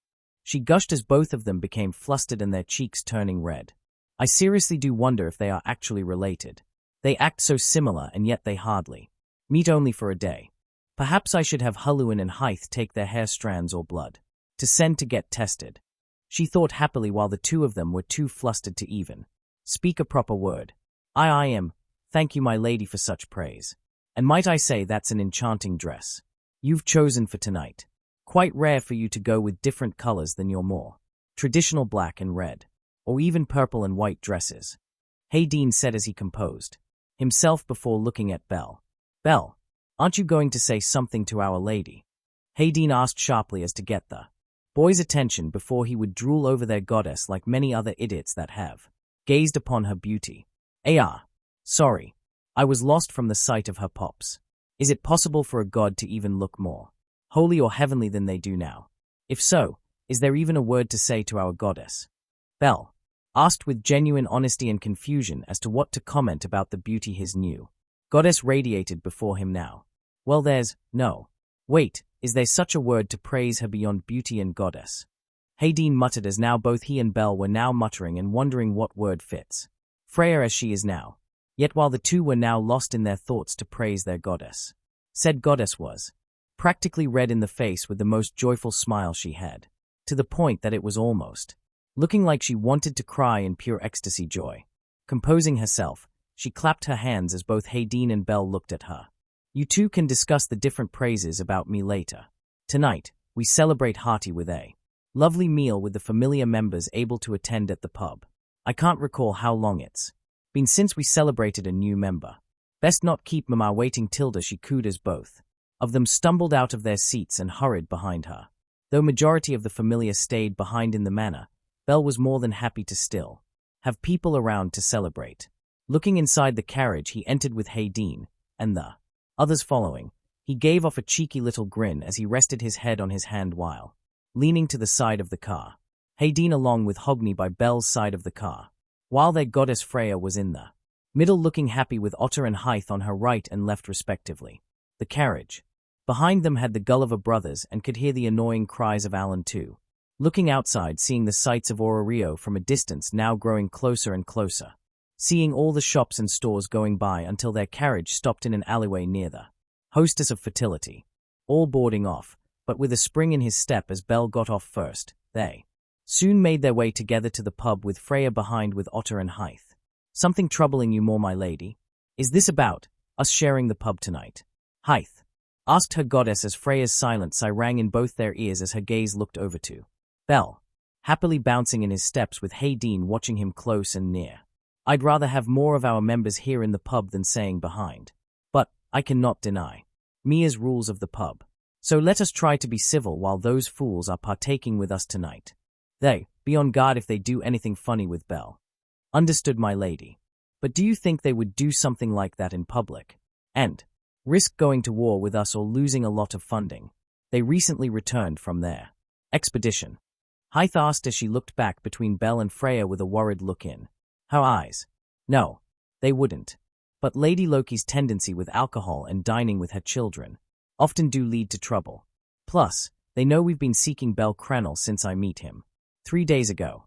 She gushed as both of them became flustered and their cheeks turning red. I seriously do wonder if they are actually related. They act so similar and yet they hardly meet only for a day. Perhaps I should have Huluan and Hythe take their hair strands or blood to send to get tested. She thought happily while the two of them were too flustered to even speak a proper word. I am. Thank you my lady for such praise. And might I say that's an enchanting dress you've chosen for tonight. Quite rare for you to go with different colors than your more traditional black and red, or even purple and white dresses. Hayden said as he composed himself before looking at Belle. Belle, aren't you going to say something to our lady? Hayden asked sharply as to get the boys' attention before he would drool over their goddess like many other idiots that have gazed upon her beauty. Sorry. I was lost from the sight of her Pops. Is it possible for a god to even look more holy or heavenly than they do now? If so, is there even a word to say to our goddess? Belle asked with genuine honesty and confusion as to what to comment about the beauty his new goddess radiated before him now. Well, there's no. Wait, is there such a word to praise her beyond beauty and goddess? Hayden muttered as now both he and Belle were now muttering and wondering what word fits Freya as she is now. Yet while the two were now lost in their thoughts to praise their goddess, said goddess was practically red in the face with the most joyful smile she had, to the point that it was almost looking like she wanted to cry in pure ecstasy joy. Composing herself, she clapped her hands as both Hayden and Belle looked at her. You two can discuss the different praises about me later. Tonight, we celebrate hearty with a lovely meal with the Familia members able to attend at the pub. I can't recall how long it's been since we celebrated a new member. Best not keep Mama waiting. Tilda she cooed as both of them stumbled out of their seats and hurried behind her. Though majority of the Familia stayed behind in the manor, Belle was more than happy to still have people around to celebrate. Looking inside the carriage he entered with Hayden, and the others following, he gave off a cheeky little grin as he rested his head on his hand while leaning to the side of the car. Hayden along with Hogni by Belle's side of the car, while their goddess Freya was in the middle looking happy with Otter and Hythe on her right and left respectively. The carriage behind them had the Gulliver brothers and could hear the annoying cries of Alan too. Looking outside, seeing the sights of Orario from a distance now growing closer and closer. Seeing all the shops and stores going by until their carriage stopped in an alleyway near the hostess of Fertility. All boarding off, but with a spring in his step as Belle got off first, they soon made their way together to the pub with Freya behind with Otter and Hythe. Something troubling you more, my lady? Is this about us sharing the pub tonight? Hythe asked her goddess as Freya's silent sigh rang in both their ears as her gaze looked over to Belle, happily bouncing in his steps with Hayden watching him close and near. I'd rather have more of our members here in the pub than staying behind. But I cannot deny Mia's rules of the pub. So let us try to be civil while those fools are partaking with us tonight. Be on guard if they do anything funny with Belle. Understood, my lady. But do you think they would do something like that in public? And risk going to war with us or losing a lot of funding? They recently returned from their expedition. Hythe asked as she looked back between Belle and Freya with a worried look in her eyes. No, they wouldn't. But Lady Loki's tendency with alcohol and dining with her children often do lead to trouble. Plus, they know we've been seeking Belle Cranel since I met him 3 days ago.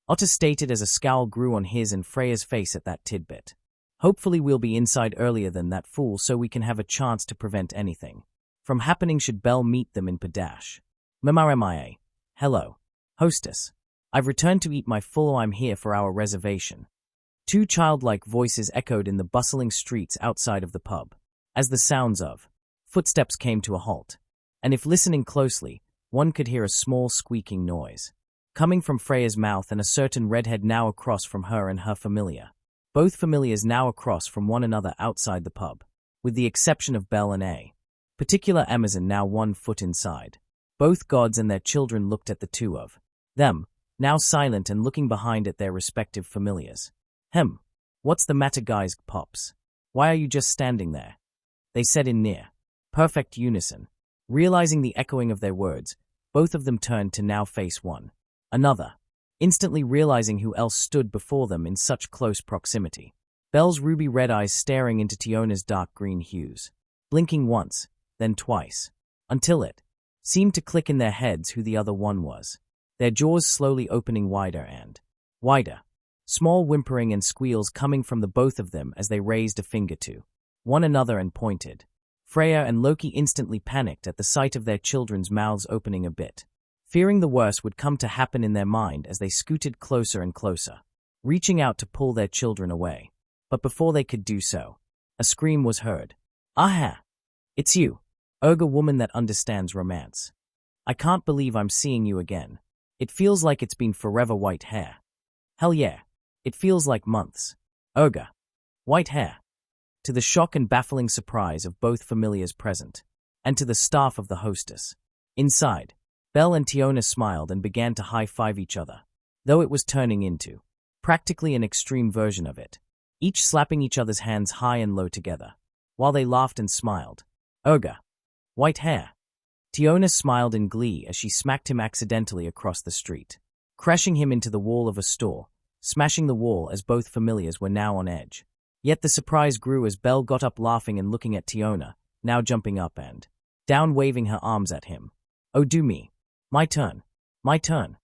Otter stated as a scowl grew on his and Freya's face at that tidbit. Hopefully we'll be inside earlier than that fool so we can have a chance to prevent anything from happening should Belle meet them in Padash. Mma. Hello. Hostess. I've returned to eat my full. I'm here for our reservation. 2 childlike voices echoed in the bustling streets outside of the pub, as the sounds of footsteps came to a halt. And if listening closely, one could hear a small squeaking noise coming from Freya's mouth and a certain redhead now across from her and her familia. Both familiars now across from one another outside the pub, with the exception of Belle and a particular Amazon now 1 foot inside. Both gods and their children looked at the two of them, now silent and looking behind at their respective familiars. What's the matter, guys? Pops. Why are you just standing there? They said in near perfect unison. Realizing the echoing of their words, both of them turned to now face one another, instantly realizing who else stood before them in such close proximity. Belle's ruby red eyes staring into Tiona's dark green hues, blinking once, then twice, until it seemed to click in their heads who the other one was, their jaws slowly opening wider and wider, small whimpering and squeals coming from the both of them as they raised a finger to one another and pointed. Freya and Loki instantly panicked at the sight of their children's mouths opening a bit, fearing the worst would come to happen in their mind as they scooted closer and closer, reaching out to pull their children away. But before they could do so, a scream was heard. Aha! It's you, ogre woman that understands romance. I can't believe I'm seeing you again. It feels like it's been forever. White hair. Hell yeah, it feels like months. Ogre. White hair. To the shock and baffling surprise of both familiars present, and to the staff of the hostess. Inside, Belle and Tiona smiled and began to high-five each other, though it was turning into practically an extreme version of it, each slapping each other's hands high and low together, while they laughed and smiled. Ogre. White hair. Tiona smiled in glee as she smacked him accidentally across the street, crashing him into the wall of a store, smashing the wall as both familiars were now on edge. Yet the surprise grew as Belle got up laughing and looking at Tiona, now jumping up and down waving her arms at him. Oh do me. My turn. My turn.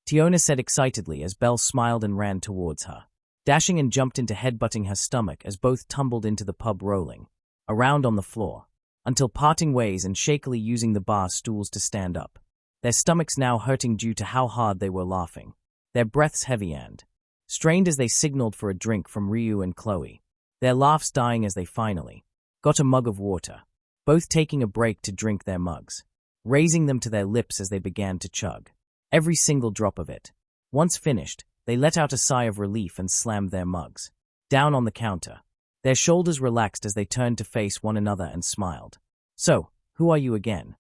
Tiona said excitedly as Belle smiled and ran towards her, dashing and jumped into headbutting her stomach as both tumbled into the pub rolling around on the floor, until parting ways and shakily using the bar stools to stand up, their stomachs now hurting due to how hard they were laughing, their breaths heavy and strained as they signaled for a drink from Ryu and Chloe, their laughs dying as they finally got a mug of water, both taking a break to drink their mugs, raising them to their lips as they began to chug every single drop of it. Once finished, they let out a sigh of relief and slammed their mugs down on the counter. Their shoulders relaxed as they turned to face one another and smiled. So, who are you again?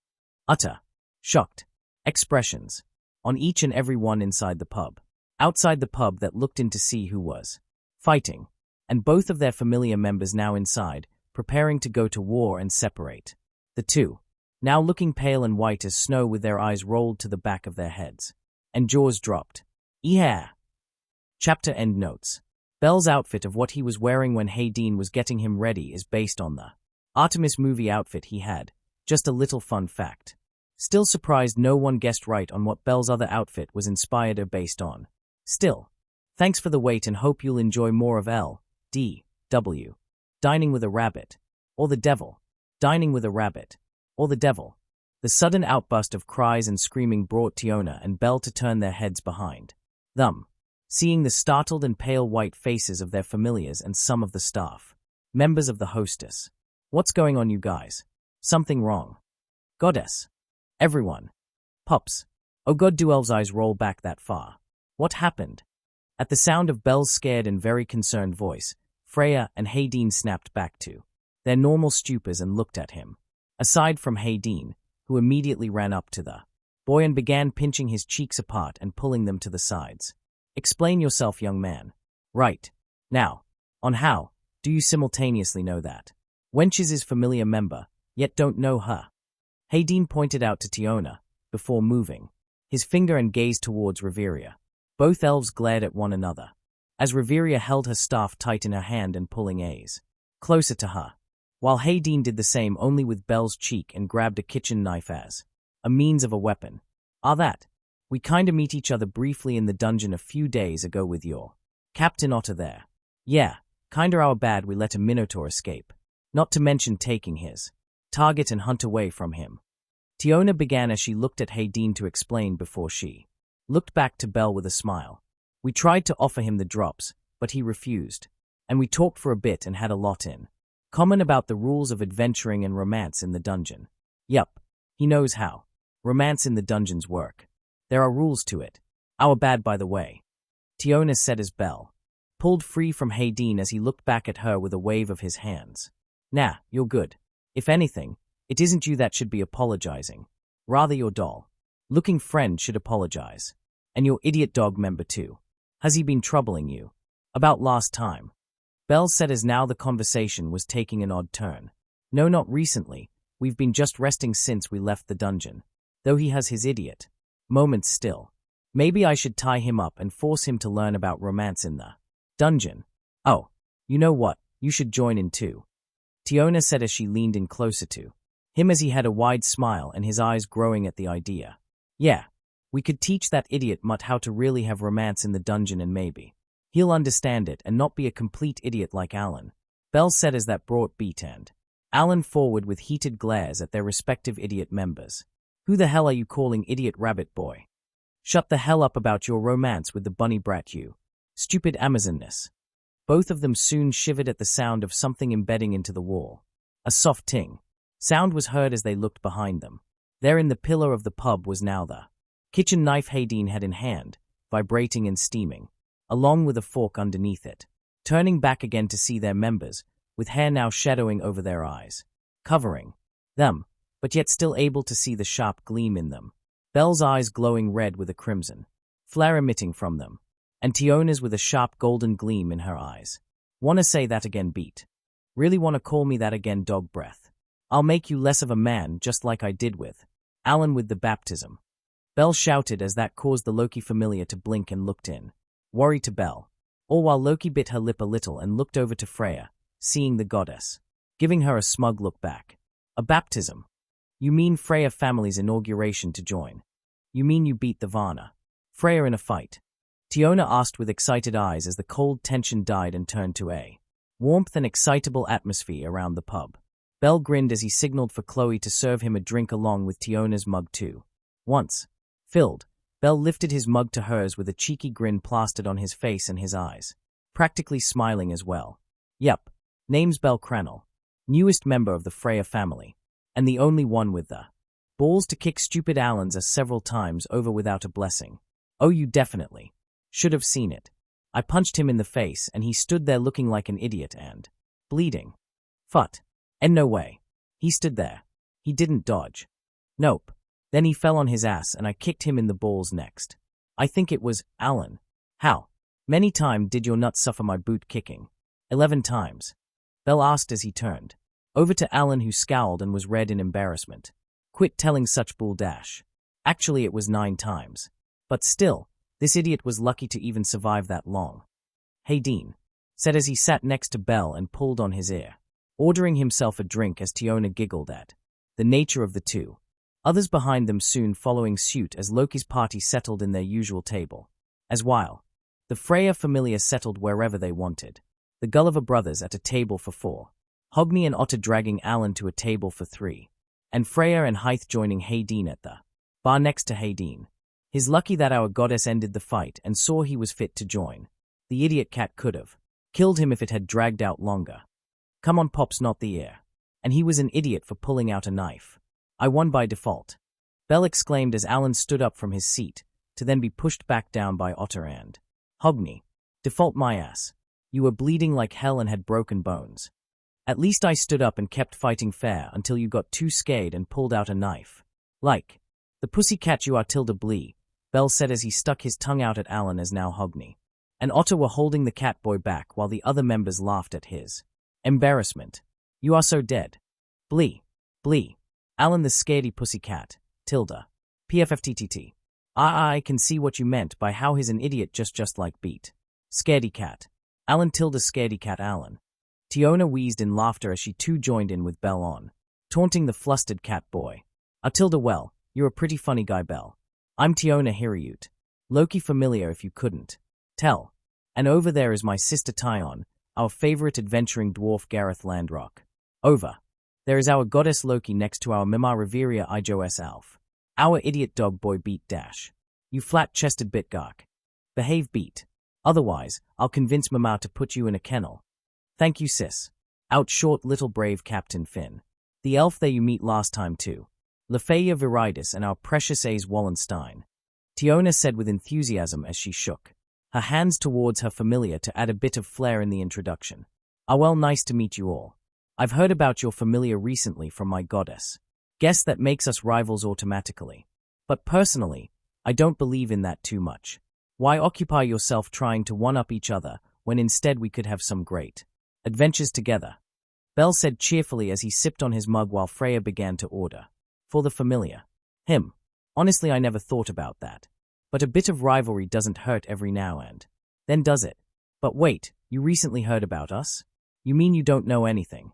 Utter, shocked expressions on each and every one inside the pub, outside the pub that looked in to see who was fighting, and both of their familiar members now inside, preparing to go to war and separate the two, now looking pale and white as snow with their eyes rolled to the back of their heads, and jaws dropped. Yeah. Chapter end notes. Belle's outfit of what he was wearing when Hayden was getting him ready is based on the Artemis movie outfit he had. Just a little fun fact. Still surprised no one guessed right on what Belle's other outfit was inspired or based on. Still, thanks for the wait and hope you'll enjoy more of L.D.W. Dining with a Rabbit, or the Devil. Dining with a Rabbit, or the Devil. The sudden outburst of cries and screaming brought Tiona and Belle to turn their heads behind them, seeing the startled and pale white faces of their familiars and some of the staff, members of the hostess. What's going on, you guys? Something wrong? Goddess. Everyone. Pops. Oh god, do Elves' eyes roll back that far? What happened? At the sound of Belle's scared and very concerned voice, Freya and Hayden snapped back to their normal stupors and looked at him. Aside from Hayden, who immediately ran up to the boy and began pinching his cheeks apart and pulling them to the sides. Explain yourself, young man. Right. Now, on how do you simultaneously know that Wench is his familiar member, yet don't know her? Hayden pointed out to Tiona, before moving his finger and gazed towards Reveria. Both elves glared at one another, as Reveria held her staff tight in her hand and pulling A's closer to her, while Hayden did the same only with Belle's cheek and grabbed a kitchen knife as a means of a weapon. That. We kinda meet each other briefly in the dungeon a few days ago with your Captain Otter there. Yeah, kinda our bad we let a Minotaur escape. Not to mention taking his target and hunt away from him. Tiona began as she looked at Hayden to explain before she looked back to Belle with a smile. We tried to offer him the drops, but he refused. And we talked for a bit and had a lot in common about the rules of adventuring and romance in the dungeon. Yup, he knows how romance in the dungeons work. There are rules to it. Our bad, by the way. Tiona said as Belle pulled free from Hayden as he looked back at her with a wave of his hands. Nah, you're good. If anything, it isn't you that should be apologizing. Rather your doll looking friend should apologize. And your idiot dog member too. Has he been troubling you about last time? Belle said as now the conversation was taking an odd turn. No, not recently. We've been just resting since we left the dungeon. Though he has his idiot moments still. Maybe I should tie him up and force him to learn about romance in the dungeon. Oh, you know what? You should join in too. Tiona said as she leaned in closer to him as he had a wide smile and his eyes growing at the idea. Yeah, we could teach that idiot mutt how to really have romance in the dungeon and maybe he'll understand it and not be a complete idiot like Alan. Belle said as that brought Beat and Alan forward with heated glares at their respective idiot members. Who the hell are you calling idiot, rabbit boy? Shut the hell up about your romance with the bunny brat, you stupid Amazonness. Both of them soon shivered at the sound of something embedding into the wall. A soft ting sound was heard as they looked behind them. There in the pillar of the pub was now the kitchen knife Hayden had in hand, vibrating and steaming, along with a fork underneath it. Turning back again to see their members, with hair now shadowing over their eyes, covering them, but yet still able to see the sharp gleam in them. Belle's eyes glowing red with a crimson flare emitting from them, and Tiona's with a sharp golden gleam in her eyes. Wanna say that again, Beat? Really wanna call me that again, dog breath? I'll make you less of a man just like I did with Alan with the baptism. Belle shouted as that caused the Loki Familia to blink and looked in, worry to Belle, all while Loki bit her lip a little and looked over to Freya, seeing the goddess, giving her a smug look back. A baptism? You mean Freya Family's inauguration to join? You mean you beat the Varna Freya in a fight? Tiona asked with excited eyes as the cold tension died and turned to a warmth and excitable atmosphere around the pub. Belle grinned as he signaled for Chloe to serve him a drink along with Tiona's mug too. Once filled, Belle lifted his mug to hers with a cheeky grin plastered on his face and his eyes, practically smiling as well. Yep, name's Belle Cranel, newest member of the Freya family, and the only one with the balls to kick stupid Allen's ass several times over without a blessing. Oh, you definitely should have seen it. I punched him in the face and he stood there looking like an idiot and bleeding. Fut. And no way. He stood there. He didn't dodge. Nope. Then he fell on his ass and I kicked him in the balls next. I think it was Alan. How many times did your nut suffer my boot kicking? 11 times. Belle asked as he turned over to Alan, who scowled and was red in embarrassment. Quit telling such bull dash. Actually, it was 9 times. But still, this idiot was lucky to even survive that long. Hayden said as he sat next to Belle and pulled on his ear, ordering himself a drink as Tiona giggled at the nature of the two. Others behind them soon following suit as Loki's party settled in their usual table. As while the Freya Familia settled wherever they wanted. The Gulliver brothers at a table for 4. Hogni and Otter dragging Alan to a table for 3. And Freya and Hythe joining Hayden at the bar next to Hayden. His lucky that our goddess ended the fight and saw he was fit to join. The idiot cat could have killed him if it had dragged out longer. Come on, Pops, not the ear. And he was an idiot for pulling out a knife. I won by default. Belle exclaimed as Alan stood up from his seat, to then be pushed back down by Otter and Hogni. Default my ass. You were bleeding like hell and had broken bones. At least I stood up and kept fighting fair until you got too scared and pulled out a knife. Like, the pussycat you are tilde blee, Bell said as he stuck his tongue out at Alan as now Hogney. And Otter were holding the cat boy back while the other members laughed at his embarrassment. You are so dead. Blee. Blee. Alan the scaredy pussycat, tilde. PFFTTT. I can see what you meant by how he's an idiot just like beat. Scaredy cat. Alan tilde scaredy cat Alan. Tiona wheezed in laughter as she too joined in with Bell on, taunting the flustered cat boy. Tilde well, you're a pretty funny guy, Bell. I'm Tiona Hiriute. Loki Familia if you couldn't tell. And over there is my sister Tyon, our favorite adventuring dwarf Gareth Landrock. Over. There is our goddess Loki next to our Mima Reveria Ijos Alf. Our idiot dog boy Beat Dash. You flat-chested bitgark. Behave Beat. Otherwise, I'll convince Mama to put you in a kennel. Thank you, sis. Out short little brave Captain Finn. The elf there you meet last time too. Lefeya Viridis and our precious Ace Wallenstein. Tiona said with enthusiasm as she shook her hands towards her familiar to add a bit of flair in the introduction. Well, nice to meet you all. I've heard about your familiar recently from my goddess. Guess that makes us rivals automatically. But personally, I don't believe in that too much. Why occupy yourself trying to one-up each other when instead we could have some great adventures together? Bell said cheerfully as he sipped on his mug while Freya began to order. For the familiar. Him. Honestly, I never thought about that. But a bit of rivalry doesn't hurt every now and then, does it? But wait, you recently heard about us? You mean you don't know anything?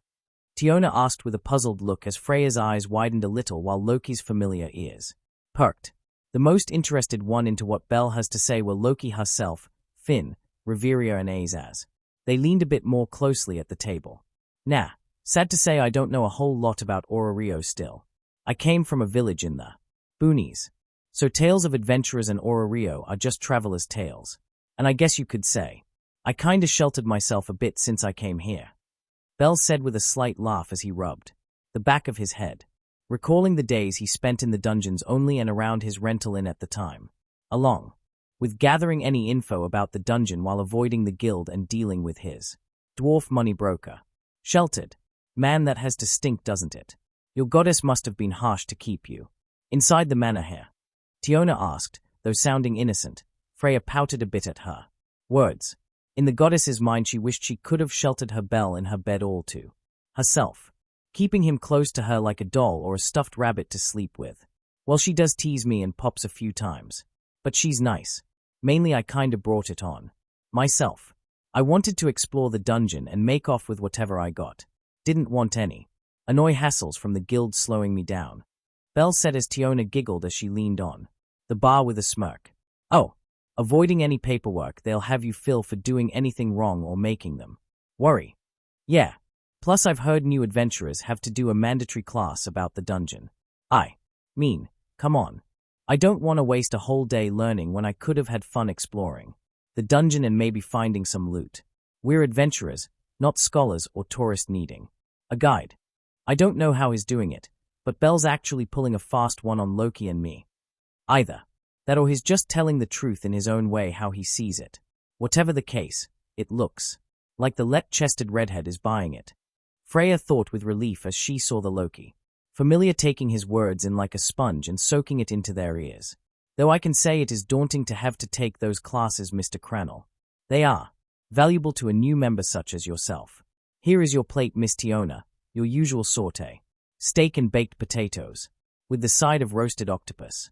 Tiona asked with a puzzled look as Freya's eyes widened a little while Loki's familiar ears perked. The most interested one into what Bell has to say were Loki herself, Finn, Reveria and Azaz. They leaned a bit more closely at the table. Nah, sad to say I don't know a whole lot about Orario still. I came from a village in the boonies. So tales of adventurers and Orario are just travelers' tales. And I guess you could say, I kinda sheltered myself a bit since I came here. Bell said with a slight laugh as he rubbed the back of his head, recalling the days he spent in the dungeons only and around his rental inn at the time, along with gathering any info about the dungeon while avoiding the guild and dealing with his dwarf money broker. Sheltered. Man, that has to stink, doesn't it? Your goddess must have been harsh to keep you inside the manor here. Tiona asked, though sounding innocent. Freya pouted a bit at her words. In the goddess's mind, she wished she could have sheltered her Bell in her bed all to herself, keeping him close to her like a doll or a stuffed rabbit to sleep with. Well, she does tease me and pops a few times. But she's nice. Mainly I kinda brought it on myself. I wanted to explore the dungeon and make off with whatever I got. Didn't want any annoy hassles from the guild slowing me down. Bell said as Tiona giggled as she leaned on the bar with a smirk. Oh, avoiding any paperwork they'll have you fill for doing anything wrong or making them worry. Yeah. Plus I've heard new adventurers have to do a mandatory class about the dungeon. I mean, come on. I don't want to waste a whole day learning when I could have had fun exploring the dungeon and maybe finding some loot. We're adventurers, not scholars or tourists needing a guide. I don't know how he's doing it, but Bell's actually pulling a fast one on Loki and me. Either that or he's just telling the truth in his own way how he sees it. Whatever the case, it looks like the let-chested redhead is buying it. Freya thought with relief as she saw the Loki Familia taking his words in like a sponge and soaking it into their ears. Though I can say it is daunting to have to take those classes, Mr. Cranel. They are valuable to a new member such as yourself. Here is your plate, Miss Tiona, your usual sauté. Steak and baked potatoes, with the side of roasted octopus.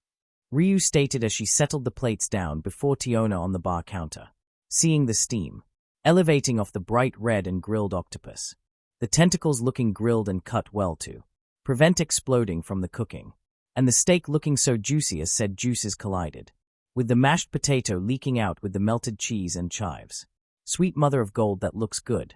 Ryu stated as she settled the plates down before Tiona on the bar counter, seeing the steam elevating off the bright red and grilled octopus. The tentacles looking grilled and cut well to prevent exploding from the cooking, and the steak looking so juicy as said juices collided, with the mashed potato leaking out with the melted cheese and chives. Sweet mother of gold, that looks good,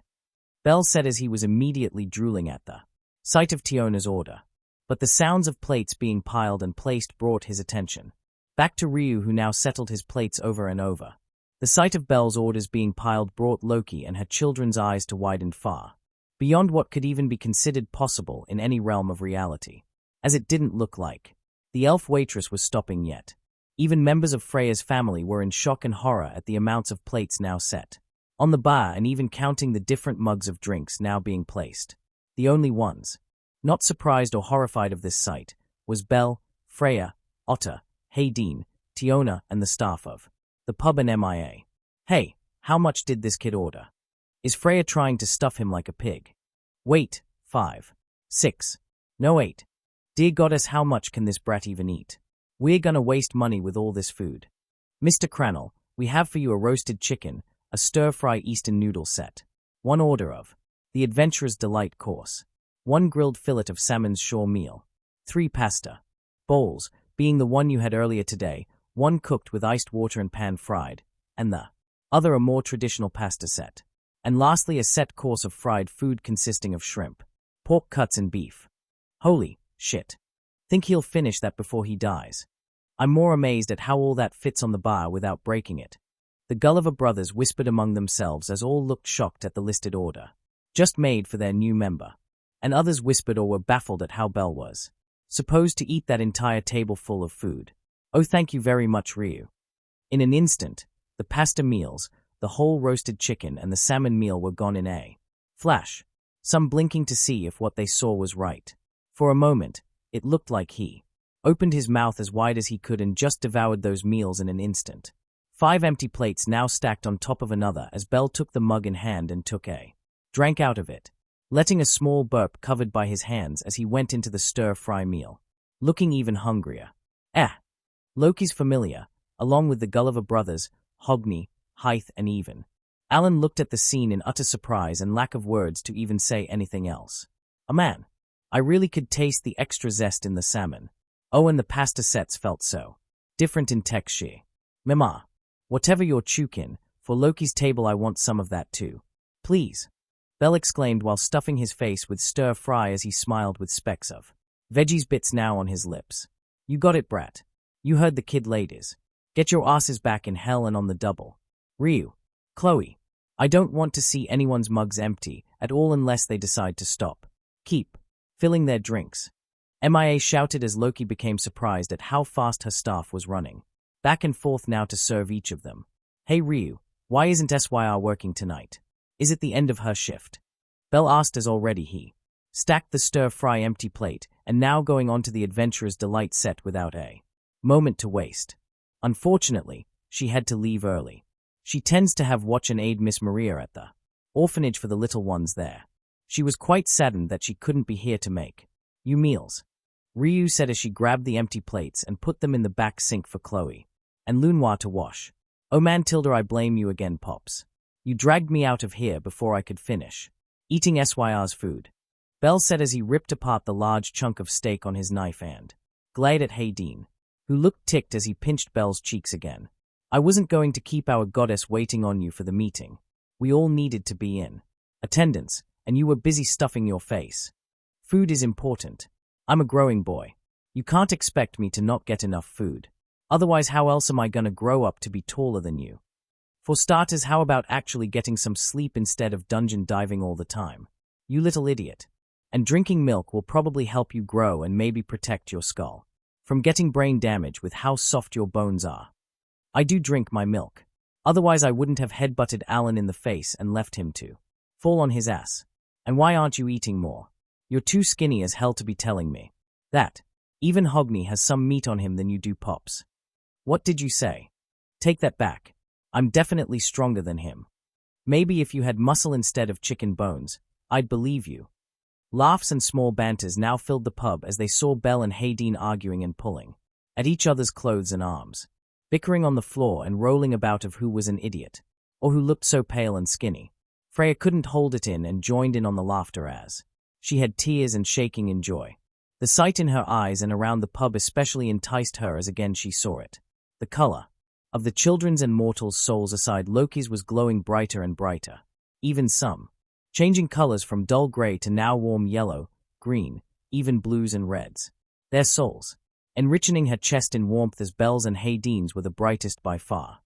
Bell said as he was immediately drooling at the sight of Tiona's order. But the sounds of plates being piled and placed brought his attention back to Ryu, who now settled his plates over and over. The sight of Bell's orders being piled brought Loki and her children's eyes to widen far beyond what could even be considered possible in any realm of reality, as it didn't look like the elf waitress was stopping yet. Even members of Freya's family were in shock and horror at the amounts of plates now set on the bar and even counting the different mugs of drinks now being placed. The only ones not surprised or horrified of this sight was Bell, Freya, Otter, Hayden, Tiona, and the staff of the pub and MIA. Hey, how much did this kid order? Is Freya trying to stuff him like a pig? Wait, 5, 6, no 8. Dear goddess, how much can this brat even eat? We're gonna waste money with all this food. Mr. Cranel, we have for you a roasted chicken, a stir-fry Eastern noodle set, 1 order of the Adventurer's Delight course, 1 grilled fillet of salmon's shore meal, 3 pasta bowls, being the one you had earlier today, 1 cooked with iced water and pan-fried, and the other a more traditional pasta set. And lastly, a set course of fried food consisting of shrimp, pork cuts and beef. Holy shit. Think he'll finish that before he dies. I'm more amazed at how all that fits on the bar without breaking it. The Gulliver brothers whispered among themselves as all looked shocked at the listed order, just made for their new member. And others whispered or were baffled at how Belle was supposed to eat that entire table full of food. Oh, thank you very much, Ryu. In an instant, the pasta meals, the whole roasted chicken, and the salmon meal were gone in a flash, some blinking to see if what they saw was right. For a moment, it looked like he opened his mouth as wide as he could and just devoured those meals in an instant. 5 empty plates now stacked on top of another as Belle took the mug in hand and took a drank out of it, letting a small burp covered by his hands as he went into the stir-fry meal, looking even hungrier. Loki's Familia, along with the Gulliver brothers, Hogni, Hythe, and even Alan looked at the scene in utter surprise and lack of words to even say anything else. Oh man, I really could taste the extra zest in the salmon. Oh, and the pasta sets felt so different in texture. Mama, whatever your chukin, for Loki's table I want some of that too. Please. Belle exclaimed while stuffing his face with stir-fry as he smiled with specks of veggies bits now on his lips. You got it, brat. You heard the kid, ladies. Get your asses back in hell and on the double. Ryu, Chloe, I don't want to see anyone's mugs empty at all unless they decide to stop. Keep filling their drinks. MIA shouted as Loki became surprised at how fast her staff was running, back and forth now to serve each of them. Hey Ryu, why isn't SYR working tonight? Is it the end of her shift? Belle asked as already he stacked the stir-fry empty plate and now going on to the Adventurer's Delight set without a moment to waste. Unfortunately, she had to leave early. She tends to have watch and aid Miss Maria at the orphanage for the little ones there. She was quite saddened that she couldn't be here to make you meals, Ryu said as she grabbed the empty plates and put them in the back sink for Chloe and Lunoir to wash. Oh man, Tilda, I blame you again, Pops. You dragged me out of here before I could finish eating SYR's food, Belle said as he ripped apart the large chunk of steak on his knife and glared at Hayden, who looked ticked as he pinched Belle's cheeks again. I wasn't going to keep our goddess waiting on you for the meeting. We all needed to be in attendance, and you were busy stuffing your face. Food is important. I'm a growing boy. You can't expect me to not get enough food. Otherwise, how else am I gonna grow up to be taller than you? For starters, how about actually getting some sleep instead of dungeon diving all the time? You little idiot. And drinking milk will probably help you grow and maybe protect your skull from getting brain damage with how soft your bones are. I do drink my milk. Otherwise I wouldn't have headbutted Alan in the face and left him to fall on his ass. And why aren't you eating more? You're too skinny as hell to be telling me that. Even Hogni has some meat on him than you do, Pops. What did you say? Take that back. I'm definitely stronger than him. Maybe if you had muscle instead of chicken bones, I'd believe you. Laughs and small banters now filled the pub as they saw Belle and Hayden arguing and pulling at each other's clothes and arms, bickering on the floor and rolling about of who was an idiot, or who looked so pale and skinny. Freya couldn't hold it in and joined in on the laughter as she had tears and shaking in joy. The sight in her eyes and around the pub especially enticed her as again she saw it. The color of the children's and mortals' souls aside, Loki's was glowing brighter and brighter, even some changing colors from dull gray to now warm yellow, green, even blues and reds. Their souls enriching her chest in warmth as Belle's and Hayden's were the brightest by far.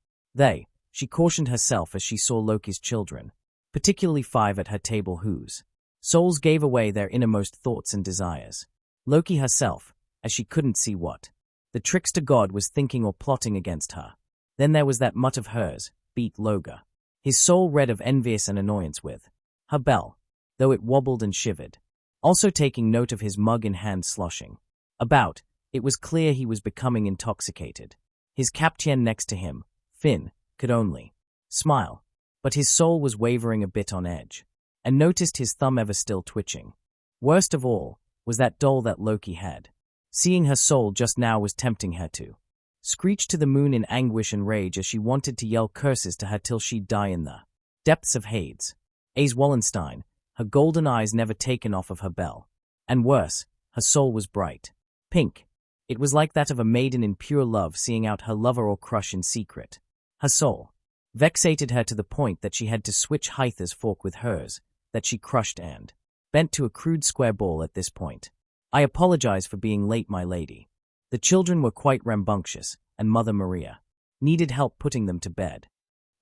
She cautioned herself as she saw Loki's children, particularly 5 at her table whose souls gave away their innermost thoughts and desires. Loki herself, as she couldn't see what the trickster god was thinking or plotting against her. Then there was that mutt of hers, beat Loga, his soul red of envious and annoyance with her Belle, though it wobbled and shivered, also taking note of his mug in hand sloshing about It was clear he was becoming intoxicated. His captain next to him, Finn, could only smile, but his soul was wavering a bit on edge, and noticed his thumb ever still twitching. Worst of all was that doll that Loki had. Seeing her soul just now was tempting her to screech to the moon in anguish and rage as she wanted to yell curses to her till she'd die in the depths of Hades. As Wallenstein, her golden eyes never taken off of her Belle. And worse, her soul was bright pink. It was like that of a maiden in pure love seeing out her lover or crush in secret. Her soul vexated her to the point that she had to switch Hyther's fork with hers, that she crushed and bent to a crude square ball at this point. I apologize for being late, my lady. The children were quite rambunctious, and Mother Maria needed help putting them to bed.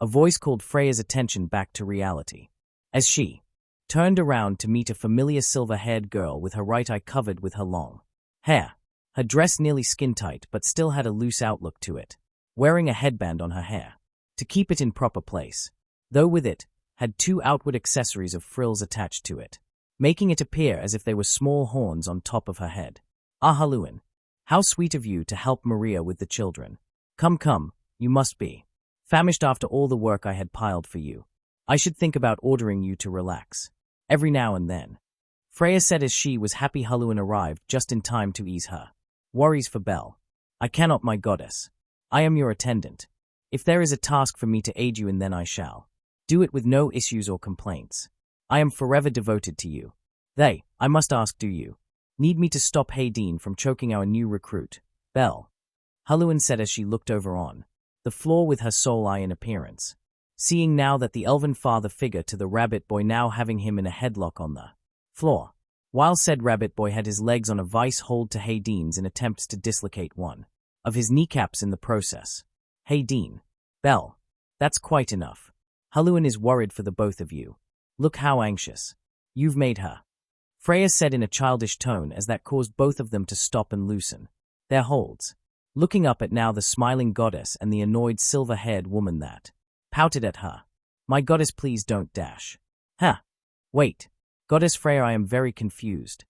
A voice called Freya's attention back to reality, as she turned around to meet a familiar silver-haired girl with her right eye covered with her long hair. Her dress nearly skin-tight but still had a loose outlook to it, wearing a headband on her hair to keep it in proper place, though with it had two outward accessories of frills attached to it, making it appear as if they were small horns on top of her head. Ah, Haluan, how sweet of you to help Maria with the children. Come, you must be famished after all the work I had piled for you. I should think about ordering you to relax every now and then. Freya said as she was happy Haluan arrived just in time to ease her worries for Belle. I cannot, my goddess. I am your attendant. If there is a task for me to aid you in, then I shall do it with no issues or complaints. I am forever devoted to you. I must ask, do you need me to stop Hayden from choking our new recruit, Belle? Haluan said as she looked over on the floor with her soul eye in appearance, seeing now that the elven father figure to the rabbit boy now having him in a headlock on the floor, while said rabbit boy had his legs on a vice hold to Hayden's in attempts to dislocate one of his kneecaps in the process. Hayden, Belle, that's quite enough. Haluan is worried for the both of you. Look how anxious you've made her. Freya said in a childish tone as that caused both of them to stop and loosen their holds, looking up at now the smiling goddess and the annoyed silver-haired woman that pouted at her. My goddess, please don't dash. Wait. Goddess Freya, I am very confused.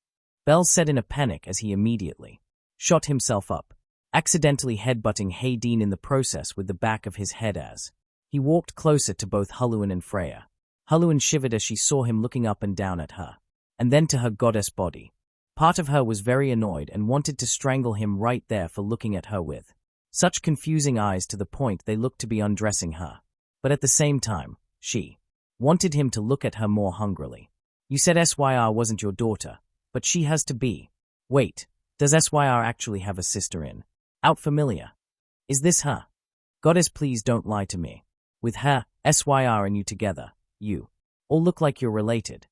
Belle said in a panic as he immediately shot himself up, accidentally headbutting Hayden in the process with the back of his head as he walked closer to both Haluan and Freya. Haluan shivered as she saw him looking up and down at her, and then to her goddess body. Part of her was very annoyed and wanted to strangle him right there for looking at her with such confusing eyes to the point they looked to be undressing her. But at the same time, she wanted him to look at her more hungrily. You said SYR wasn't your daughter, but she has to be. Wait, does SYR actually have a sister in Out Familia? Is this her? Goddess, please don't lie to me. With her, SYR and you together, you all look like you're related.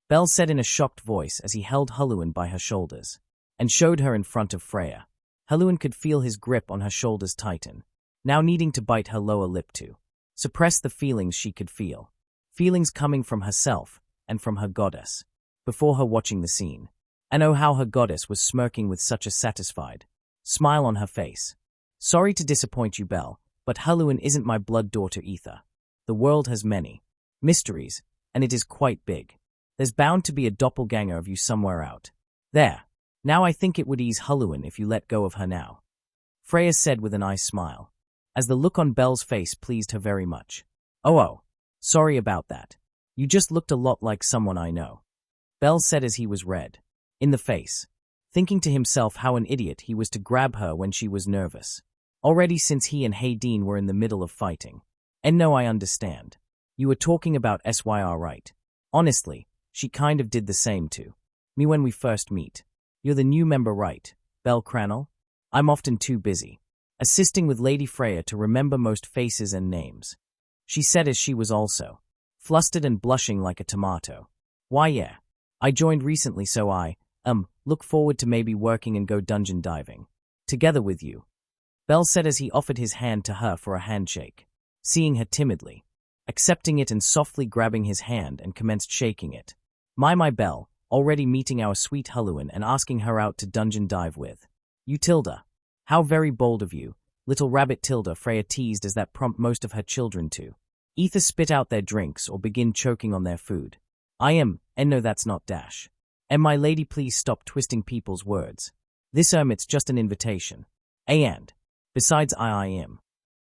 Belle said in a shocked voice as he held Haluan by her shoulders and showed her in front of Freya. Haluan could feel his grip on her shoulders tighten, now needing to bite her lower lip to suppress the feelings she could feel. Feelings coming from herself and from her goddess, before her watching the scene. And oh, how her goddess was smirking with such a satisfied smile on her face. Sorry to disappoint you, Belle, but Haluan isn't my blood daughter either. The world has many mysteries, and it is quite big. There's bound to be a doppelganger of you somewhere out there. Now I think it would ease Haluan if you let go of her now. Freya said with a nice smile, as the look on Belle's face pleased her very much. Oh, sorry about that. You just looked a lot like someone I know. Belle said as he was red in the face, thinking to himself how an idiot he was to grab her when she was nervous, already since he and Hayden were in the middle of fighting. And no, I understand. You were talking about SYR, right? Honestly, she kind of did the same to me when we first meet. You're the new member, right, Belle Cranel? I'm often too busy assisting with Lady Freya to remember most faces and names, she said as she was also flustered and blushing like a tomato. Why, yeah. I joined recently, so I look forward to maybe working and go dungeon diving together with you, Belle said as he offered his hand to her for a handshake, seeing her timidly accepting it and softly grabbing his hand and commenced shaking it. My Belle, already meeting our sweet Haluan and asking her out to dungeon dive with you, Tilda. How very bold of you, little rabbit Tilda, Freya teased as that prompted most of her children to either spit out their drinks or begin choking on their food. And no, that's not dash. And my lady, please stop twisting people's words. It's just an invitation. And, besides I am.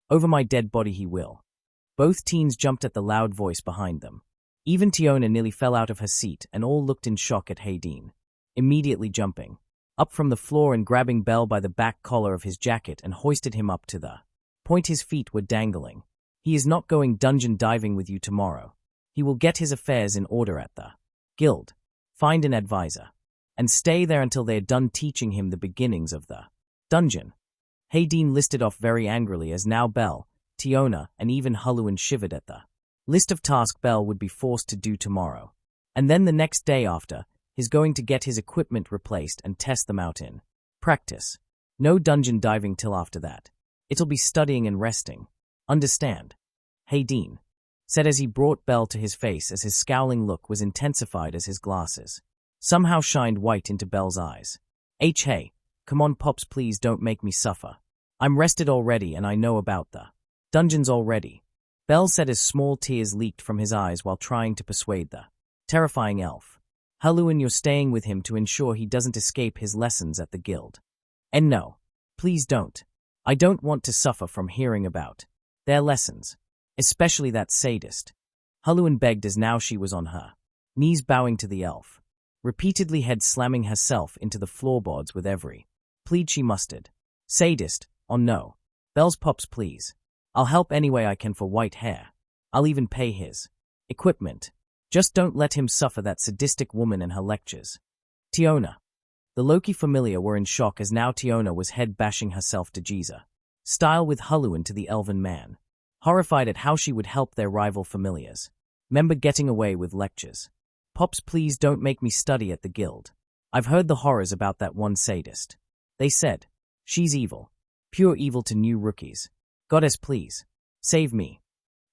Over my dead body he will. Both teens jumped at the loud voice behind them. Even Tiona nearly fell out of her seat and all looked in shock at Hayden. Immediately jumping up from the floor and grabbing Bell by the back collar of his jacket and hoisted him up to the point his feet were dangling. He is not going dungeon diving with you tomorrow. He will get his affairs in order at the guild, find an advisor, and stay there until they are done teaching him the beginnings of the dungeon. Hayden listed off very angrily as now Bell, Tiona, and even Huluan shivered at the list of tasks Bell would be forced to do tomorrow. And then the next day after, he's going to get his equipment replaced and test them out in practice. No dungeon diving till after that. It'll be studying and resting. Understand? Hayden said as he brought Bell to his face as his scowling look was intensified as his glasses somehow shined white into Bell's eyes. Hey, come on Pops, please don't make me suffer. I'm rested already and I know about the dungeons already. Bell said as small tears leaked from his eyes while trying to persuade the terrifying elf. Huluan, you're staying with him to ensure he doesn't escape his lessons at the guild. And no, please don't. I don't want to suffer from hearing about their lessons, especially that sadist. Huluan begged as now she was on her knees bowing to the elf, repeatedly head slamming herself into the floorboards with every plead she mustered. Sadist, oh no. Bell's Pops, please. I'll help any way I can for white hair. I'll even pay his equipment. Just don't let him suffer that sadistic woman and her lectures. Tiona. The Loki Familia were in shock as now Tiona was head-bashing herself to Giza style with Huluan to the elven man, horrified at how she would help their rival familiars member getting away with lectures. Pops, please don't make me study at the guild. I've heard the horrors about that one sadist. They said, she's evil. Pure evil to new rookies. Goddess, please. Save me.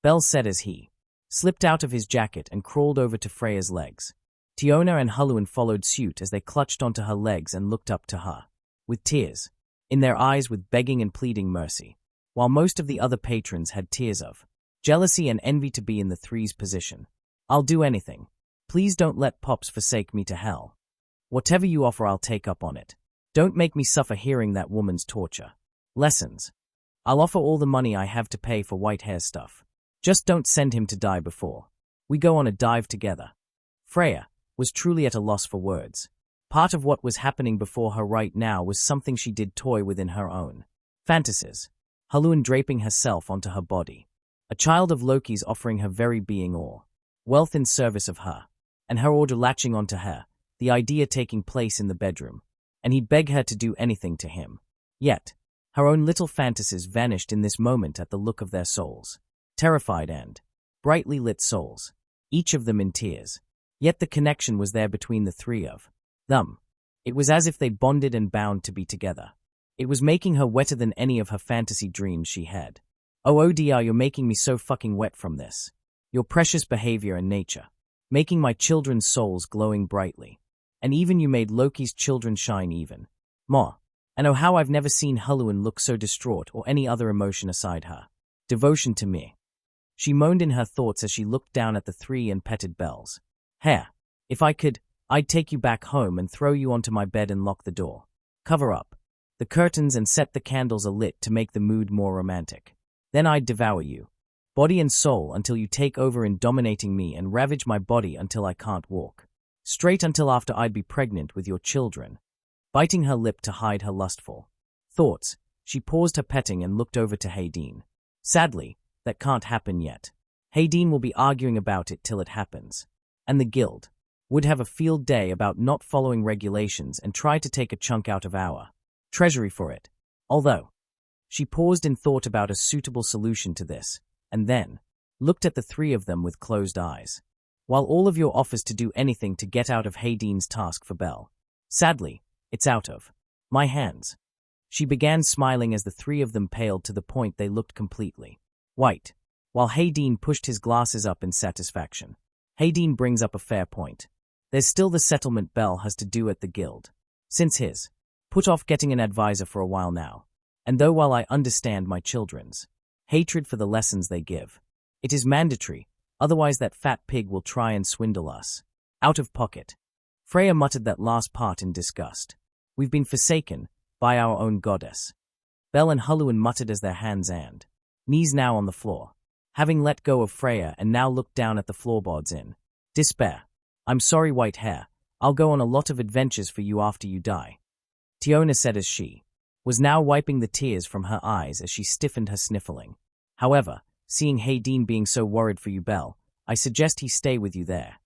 Bell said as he slipped out of his jacket and crawled over to Freya's legs. Tiona and Huluan followed suit as they clutched onto her legs and looked up to her, with tears in their eyes with begging and pleading mercy, while most of the other patrons had tears of jealousy and envy to be in the three's position. I'll do anything. Please don't let Pops forsake me to hell. Whatever you offer, I'll take up on it. Don't make me suffer hearing that woman's torture. Lessons. I'll offer all the money I have to pay for white hair stuff. Just don't send him to die before we go on a dive together. Freya was truly at a loss for words. Part of what was happening before her right now was something she did toy within her own fantasies. Huluan draping herself onto her body. A child of Loki's offering her very being or wealth in service of her, and her order latching onto her, the idea taking place in the bedroom, and he'd beg her to do anything to him. Yet, her own little fantasies vanished in this moment at the look of their souls. Terrified and brightly lit souls, each of them in tears. Yet the connection was there between the three of them. It was as if they bonded and bound to be together. It was making her wetter than any of her fantasy dreams she had. Oh dear, you're making me so fucking wet from this. Your precious behavior and nature. Making my children's souls glowing brightly. And even you made Loki's children shine even more. And oh how I've never seen Huluan look so distraught or any other emotion aside her devotion to me. She moaned in her thoughts as she looked down at the three and petted Bells. Hair. If I could, I'd take you back home and throw you onto my bed and lock the door. Cover up the curtains and set the candles alit to make the mood more romantic. Then I'd devour you, body and soul, until you take over in dominating me and ravage my body until I can't walk. Straight until after I'd be pregnant with your children. Biting her lip to hide her lustful thoughts, she paused her petting and looked over to Hayden. Sadly, that can't happen yet. Hayden will be arguing about it till it happens. And the guild would have a field day about not following regulations and try to take a chunk out of our treasury for it. Although, she paused and thought about a suitable solution to this, and then looked at the three of them with closed eyes. While all of your offers to do anything to get out of Hayden's task for Bell. Sadly, it's out of my hands. She began smiling as the three of them paled to the point they looked completely white, while Hayden pushed his glasses up in satisfaction. Hayden brings up a fair point. There's still the settlement Bell has to do at the guild. Since his put off getting an advisor for a while now. And though while I understand my children's hatred for the lessons they give, it is mandatory, otherwise that fat pig will try and swindle us out of pocket. Freya muttered that last part in disgust. We've been forsaken by our own goddess. Bel and Huluan muttered as their hands and knees now on the floor, having let go of Freya and now looked down at the floorboards in despair. I'm sorry, White Hair. I'll go on a lot of adventures for you after you die, Tiona said as she was now wiping the tears from her eyes as she stiffened her sniffling. However, seeing Hayden being so worried for you, Bel, I suggest he stay with you there,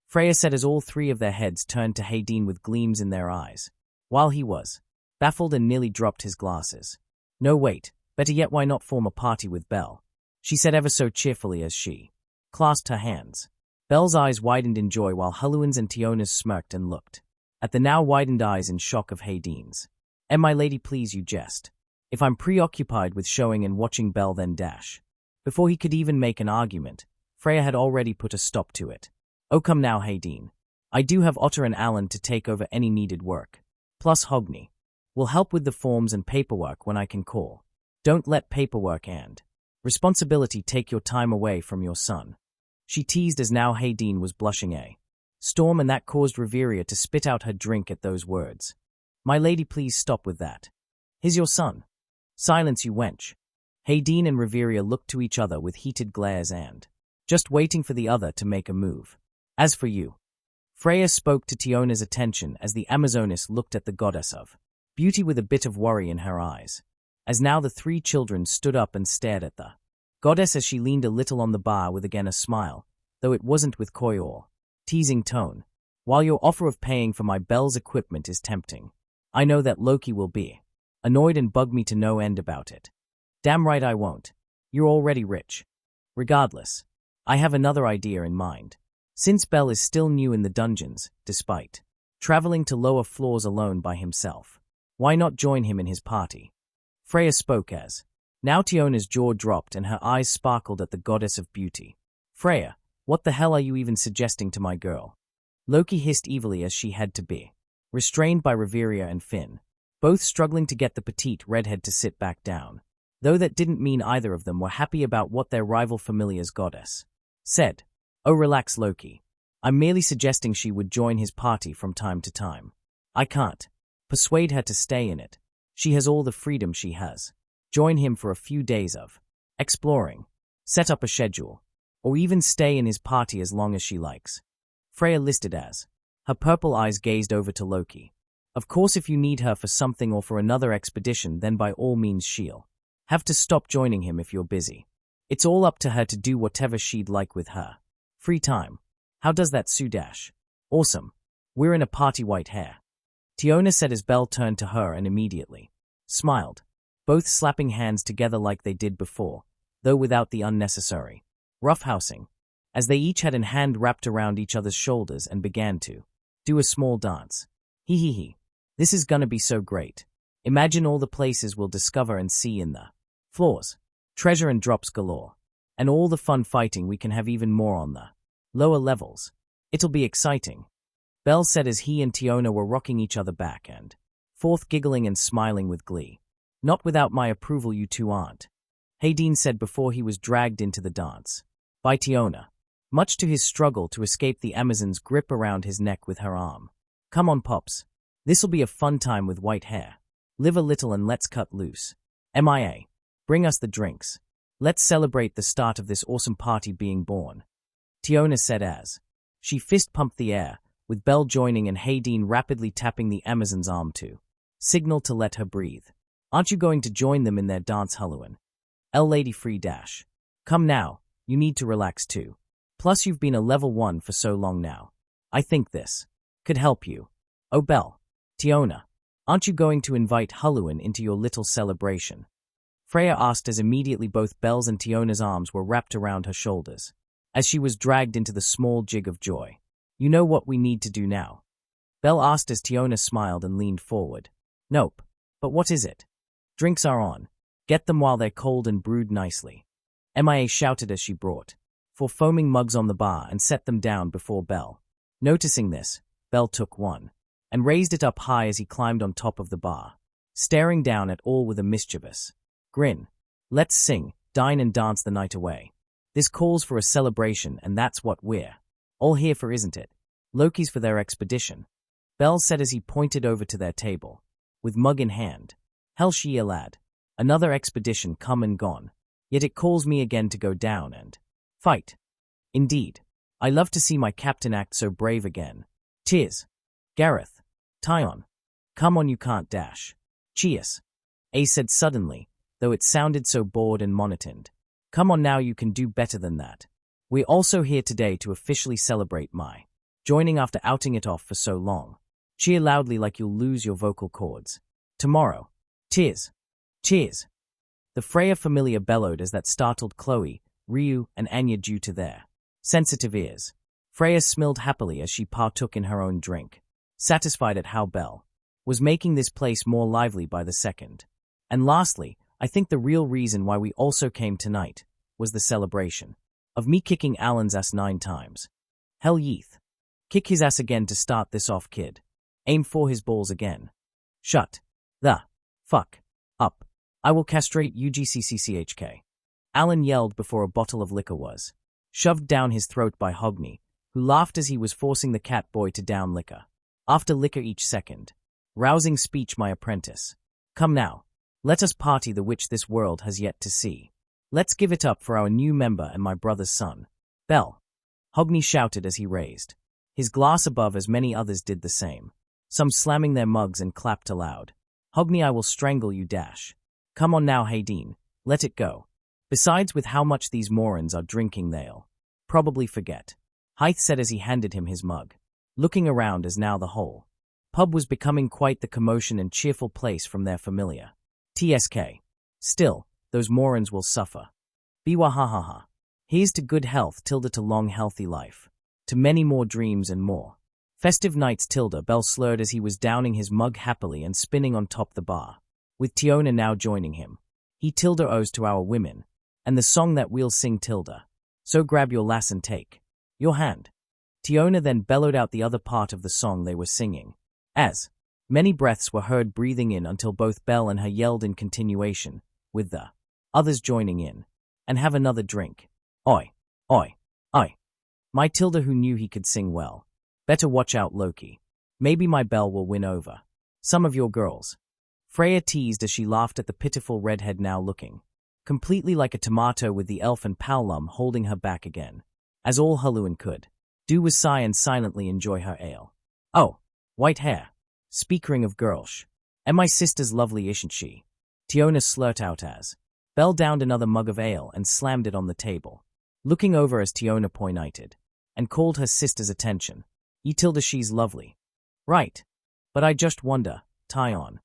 Freya said as all three of their heads turned to Hayden with gleams in their eyes, while he was baffled and nearly dropped his glasses. No, wait, better yet, why not form a party with Bel? She said ever so cheerfully as she clasped her hands. Bel's eyes widened in joy while Huluan's and Tiona's smirked and looked at the now widened eyes in shock of Hayden's. My lady, please, you jest. If I'm preoccupied with showing and watching Bel, then dash. Before he could even make an argument, Freya had already put a stop to it. Oh, come now, Hayden. I do have Otter and Alan to take over any needed work. Plus Hogni will help with the forms and paperwork when I can call. Don't let paperwork and responsibility take your time away from your son, she teased as now Hayden was blushing a storm, and that caused Reveria to spit out her drink at those words. My lady, please stop with that. He's your son. Silence, you wench. Hayden and Reveria looked to each other with heated glares and just waiting for the other to make a move. As for you, Freya spoke to Tiona's attention as the Amazoness looked at the goddess of beauty with a bit of worry in her eyes, as now the three children stood up and stared at the goddess as she leaned a little on the bar with again a smile, though it wasn't with coy or teasing tone. While your offer of paying for my Bel's equipment is tempting, I know that Loki will be annoyed and bug me to no end about it. Damn right I won't. You're already rich. Regardless, I have another idea in mind. Since Bel is still new in the dungeons, despite traveling to lower floors alone by himself, why not join him in his party? Freya spoke as now Tiona's jaw dropped and her eyes sparkled at the goddess of beauty. Freya, what the hell are you even suggesting to my girl? Loki hissed evilly as she had to be restrained by Reveria and Finn, both struggling to get the petite redhead to sit back down, though that didn't mean either of them were happy about what their rival Familia's goddess said. Oh, relax, Loki. I'm merely suggesting she would join his party from time to time. I can't persuade her to stay in it. She has all the freedom she has. Join him for a few days of exploring, set up a schedule, or even stay in his party as long as she likes. Freya listed as her purple eyes gazed over to Loki. Of course, if you need her for something or for another expedition, then by all means she'll have to stop joining him if you're busy. It's all up to her to do whatever she'd like with her free time. How does that suit Dash? Awesome. We're in a party, White Hair, Tiona said as Bel turned to her and immediately smiled, both slapping hands together like they did before, though without the unnecessary roughhousing, as they each had a hand wrapped around each other's shoulders and began to do a small dance. Hee hee hee. This is gonna be so great. Imagine all the places we'll discover and see in the floors. Treasure and drops galore. And all the fun fighting we can have, even more on the lower levels. It'll be exciting, Bel said as he and Tiona were rocking each other back and forth, giggling and smiling with glee. Not without my approval, you two aren't, Hayden said before he was dragged into the dance by Tiona, much to his struggle to escape the Amazon's grip around his neck with her arm. Come on, Pops. This'll be a fun time with White Hair. Live a little and let's cut loose. MIA. Bring us the drinks. Let's celebrate the start of this awesome party being born, Tiona said as she fist-pumped the air, with Bel joining and Hayden rapidly tapping the Amazon's arm to signal to let her breathe. Aren't you going to join them in their dance, Huluan? Lady Free Dash. Come now, you need to relax too. Plus you've been a level 1 for so long now. I think this could help you. Oh, Bel. Tiona, aren't you going to invite Huluan into your little celebration? Freya asked as immediately both Bel's and Tiona's arms were wrapped around her shoulders, as she was dragged into the small jig of joy. You know what we need to do now? Bel asked as Tiona smiled and leaned forward. Nope. But what is it? Drinks are on. Get them while they're cold and brewed nicely, MIA shouted as she brought 4 foaming mugs on the bar and set them down before Bel. Noticing this, Bel took one and raised it up high as he climbed on top of the bar, staring down at all with a mischievous grin. Let's sing, dine and dance the night away. This calls for a celebration, and that's what we're all here for, isn't it? Loki's for their expedition. Bell said as he pointed over to their table, with mug in hand. Hell she lad. Another expedition come and gone. Yet it calls me again to go down and fight. Indeed. I love to see my captain act so brave again. Cheers. Gareth. Tyon. Come on, you can't dash. Cheers. A said suddenly, though it sounded so bored and monotoned. Come on now, you can do better than that. We're also here today to officially celebrate my joining after outing it off for so long. Cheer loudly like you'll lose your vocal cords. Tomorrow. Cheers. Cheers. The Freya Familia bellowed as that startled Chloe, Ryu, and Anya due to their sensitive ears. Freya smiled happily as she partook in her own drink, satisfied at how Belle was making this place more lively by the second. And lastly, I think the real reason why we also came tonight was the celebration of me kicking Alan's ass 9 times. Hell yeeth. Kick his ass again to start this off, kid. Aim for his balls again. Shut the fuck up. I will castrate UGCCCHK. Alan yelled before a bottle of liquor was shoved down his throat by Hogney, who laughed as he was forcing the cat boy to down liquor. After liquor each second. Rousing speech, my apprentice. Come now. Let us party the which this world has yet to see. Let's give it up for our new member and my brother's son. Bell. Hogney shouted as he raised his glass above as many others did the same. Some slamming their mugs and clapped aloud. Hogney, I will strangle you dash. Come on now, Haydeen. Let it go. Besides, with how much these morons are drinking, they'll probably forget. Hythe said as he handed him his mug, looking around as now the whole pub was becoming quite the commotion and cheerful place from their familiar TSK. Still, those morons will suffer. Biwahahaha. Here's to good health, tilde to long healthy life. To many more dreams and more festive nights, tilde, Bell slurred as he was downing his mug happily and spinning on top the bar, with Tiona now joining him. He tilde owes to our women, and the song that we'll sing, tilde. So grab your lass and take your hand. Tiona then bellowed out the other part of the song they were singing, as many breaths were heard breathing in until both Bell and her yelled in continuation, with the others joining in, and have another drink. Oi, oi, oi. My tilde who knew he could sing well. Better watch out, Loki. Maybe my Bell will win over some of your girls. Freya teased as she laughed at the pitiful redhead now looking completely like a tomato, with the elf and Paulum holding her back again, as all Haluan could do was sigh and silently enjoy her ale. Oh, white hair. Speaking of girls, and my sister's lovely, isn't she? Tiona slurred out as Bell downed another mug of ale and slammed it on the table, looking over as Tiona pointed and called her sister's attention. Ye tilde, she's lovely. Right. But I just wonder, Tyon.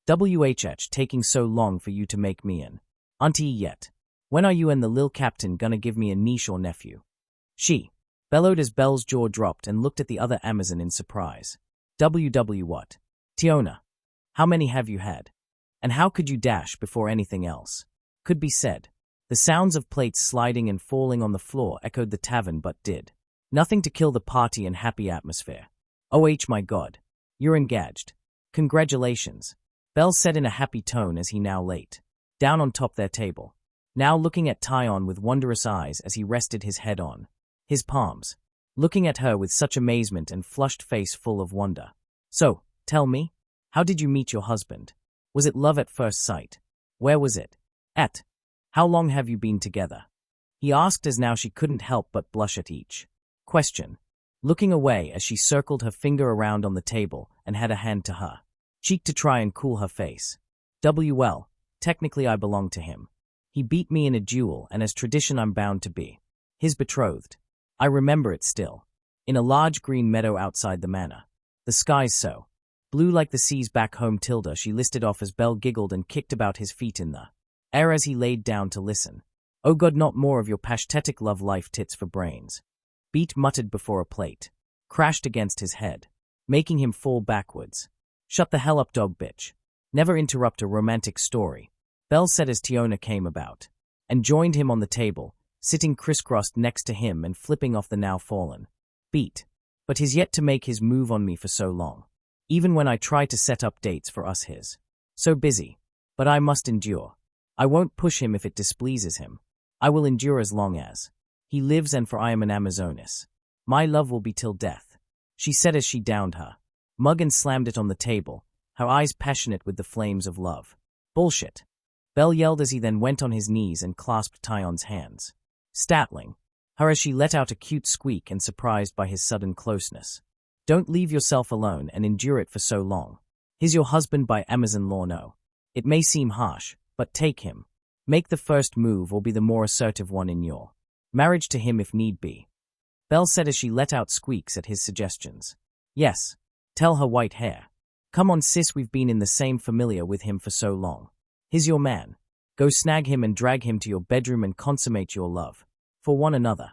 WHH taking so long for you to make me an auntie yet. When are you and the lil captain gonna give me a niece or nephew? She bellowed as Bell's jaw dropped and looked at the other Amazon in surprise. What? Tiona. How many have you had? And how could you dash before anything else could be said? The sounds of plates sliding and falling on the floor echoed the tavern but did nothing to kill the party and happy atmosphere. Oh my god. You're engaged. Congratulations. Bell said in a happy tone as he now lay down on top their table, now looking at Tyon with wondrous eyes as he rested his head on his palms, looking at her with such amazement and flushed face full of wonder. So, tell me, how did you meet your husband? Was it love at first sight? Where was it? At? How long have you been together? He asked as now she couldn't help but blush at each question, looking away as she circled her finger around on the table and had a hand to her cheek to try and cool her face. Well, technically I belong to him. He beat me in a duel, and as tradition I'm bound to be his betrothed. I remember it still. In a large green meadow outside the manor. The skies so blue like the seas back home, tilde, she listed off as Bell giggled and kicked about his feet in the air as he laid down to listen. Oh god, not more of your pathetic love life, tits for brains. Beat muttered before a plate crashed against his head, making him fall backwards. Shut the hell up, dog bitch. Never interrupt a romantic story, Bell said as Tiona came about and joined him on the table, sitting crisscrossed next to him and flipping off the now fallen beat. But he's yet to make his move on me for so long. Even when I try to set up dates for us, he's so busy. But I must endure. I won't push him if it displeases him. I will endure as long as he lives, and for I am an Amazonis. My love will be till death, she said as she downed her mug and slammed it on the table, her eyes passionate with the flames of love. Bullshit. Belle yelled as he then went on his knees and clasped Tion's hands. Startling her as she let out a cute squeak and surprised by his sudden closeness. Don't leave yourself alone and endure it for so long. He's your husband by Amazon law. No. It may seem harsh, but take him. Make the first move or be the more assertive one in your marriage to him if need be. Belle said as she let out squeaks at his suggestions. Yes. Tell her white hair. Come on sis, we've been in the same familia with him for so long. He's your man. Go snag him and drag him to your bedroom and consummate your love for one another.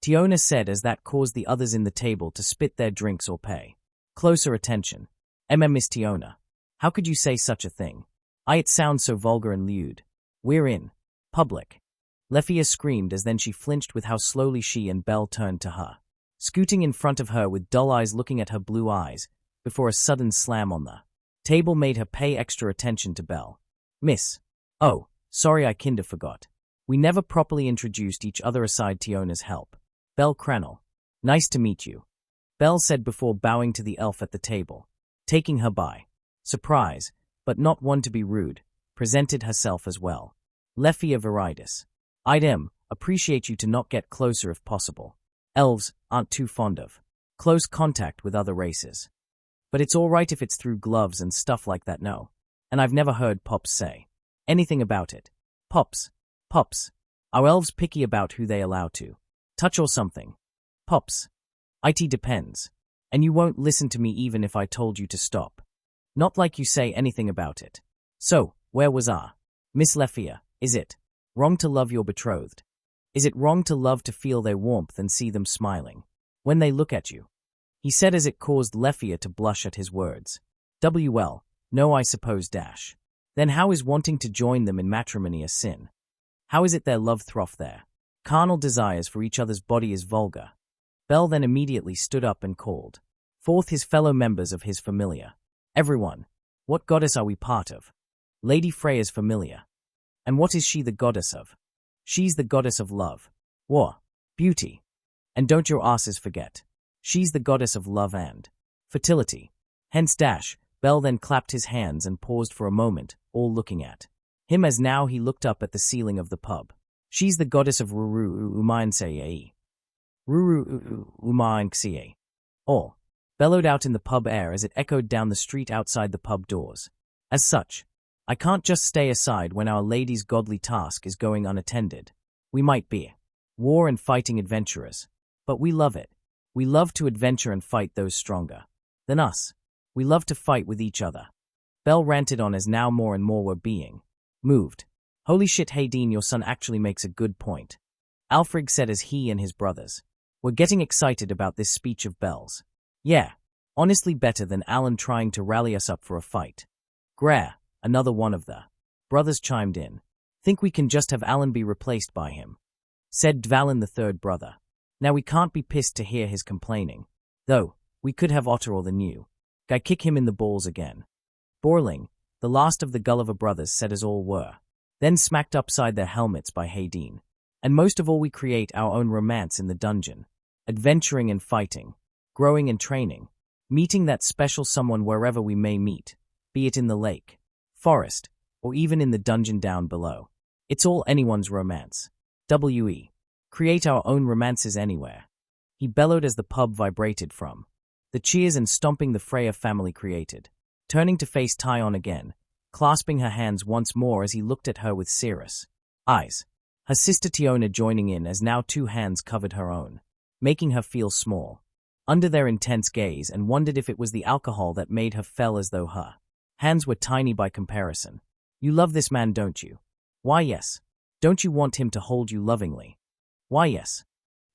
Tiona said as that caused the others in the table to spit their drinks or pay closer attention. Miss Tiona. How could you say such a thing? It sounds so vulgar and lewd. We're in public. Lefia screamed as then she flinched with how slowly she and Belle turned to her, scooting in front of her with dull eyes looking at her blue eyes, before a sudden slam on the table made her pay extra attention to Belle. Miss. Oh, sorry I kinda forgot. We never properly introduced each other aside Tiona's help. Belle Cranel. Nice to meet you. Belle said before bowing to the elf at the table, taking her by surprise, but not one to be rude, presented herself as well. Lefia Viridis. I'd appreciate you to not get closer if possible. Elves aren't too fond of close contact with other races. But it's all right if it's through gloves and stuff like that. No. And I've never heard Pops say anything about it. Pops. Are elves picky about who they allow to touch or something? Pops. It depends. And you won't listen to me even if I told you to stop. Not like you say anything about it. So, where was Miss Lefia? Is it wrong to love your betrothed? Is it wrong to love to feel their warmth and see them smiling when they look at you? He said as it caused Lefia to blush at his words. Well, no I suppose dash. Then how is wanting to join them in matrimony a sin? How is it their love through their carnal desires for each other's body is vulgar? Belle then immediately stood up and called forth his fellow members of his familia. Everyone, what goddess are we part of? Lady Freya's familia. And what is she the goddess of? She's the goddess of love, war, beauty. And don't your asses forget, she's the goddess of love and fertility. Hence Belle then clapped his hands and paused for a moment, all looking at him as now he looked up at the ceiling of the pub. She's the goddess of Ruru Umainse. Ruru Umainse. All bellowed out in the pub air as it echoed down the street outside the pub doors. As such, I can't just stay aside when Our Lady's godly task is going unattended. We might be war and fighting adventurers, but we love it. We love to adventure and fight those stronger than us. We love to fight with each other. Belle ranted on as now more and more were being moved. Holy shit, Hayden, your son actually makes a good point. Alfred said as he and his brothers were getting excited about this speech of Belle's. Yeah, honestly better than Alan trying to rally us up for a fight. Gray, another one of the brothers chimed in. Think we can just have Alan be replaced by him, said Dvalin the third brother. Now we can't be pissed to hear his complaining. Though, we could have Otter or the new guy kick him in the balls again. Borling, the last of the Gulliver brothers, said as all were then smacked upside their helmets by Hayden. And most of all we create our own romance in the dungeon, adventuring and fighting, growing and training, meeting that special someone wherever we may meet, be it in the lake, forest, or even in the dungeon down below. It's all anyone's romance. Create our own romances anywhere. He bellowed as the pub vibrated from the cheers and stomping the Freya family created, turning to face Tion again, clasping her hands once more as he looked at her with serious eyes. Her sister Tiona joining in as now two hands covered her own, making her feel small under their intense gaze, and wondered if it was the alcohol that made her feel as though her hands were tiny by comparison. You love this man, don't you? Why yes. Don't you want him to hold you lovingly? Why yes.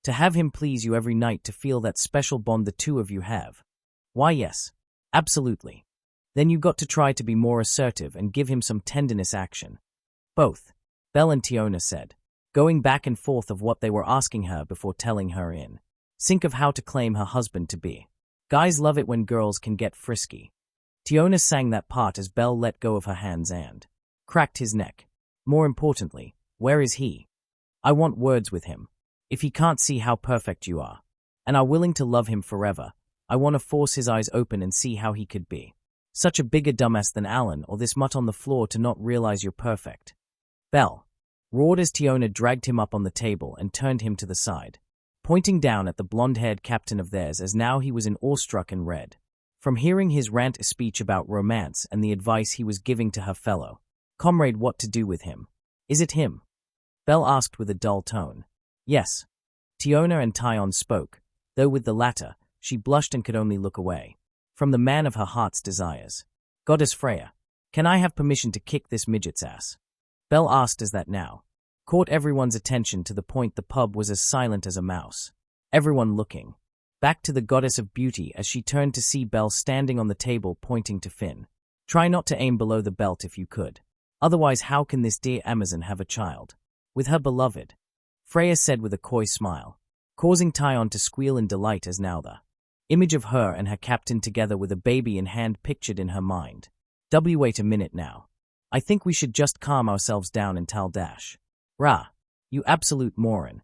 To have him please you every night, to feel that special bond the two of you have? Why yes. Absolutely. Then you got to try to be more assertive and give him some tenderness action. Both, Belle and Tiona said, going back and forth of what they were asking her before telling her in sync of how to claim her husband to be. Guys love it when girls can get frisky. Tiona sang that part as Belle let go of her hands and cracked his neck. More importantly, where is he? I want words with him. If he can't see how perfect you are, and are willing to love him forever, I want to force his eyes open and see how he could be. Such a bigger dumbass than Alan or this mutt on the floor to not realize you're perfect. Belle roared as Tiona dragged him up on the table and turned him to the side, pointing down at the blonde-haired captain of theirs as now he was awestruck and red. From hearing his rant speech about romance and the advice he was giving to her fellow comrade what to do with him. Is it him? Belle asked with a dull tone. Yes. Tiona and Tyon spoke, though with the latter, she blushed and could only look away. From the man of her heart's desires. Goddess Freya, can I have permission to kick this midget's ass? Belle asked as that now caught everyone's attention to the point the pub was as silent as a mouse. Everyone looking back to the goddess of beauty as she turned to see Belle standing on the table pointing to Finn. Try not to aim below the belt if you could. Otherwise how can this dear Amazon have a child? With her beloved. Freya said with a coy smile, causing Tyon to squeal in delight as now the image of her and her captain together with a baby in hand pictured in her mind. Wait a minute now. I think we should just calm ourselves down and tell Dash. Rah, you absolute moron.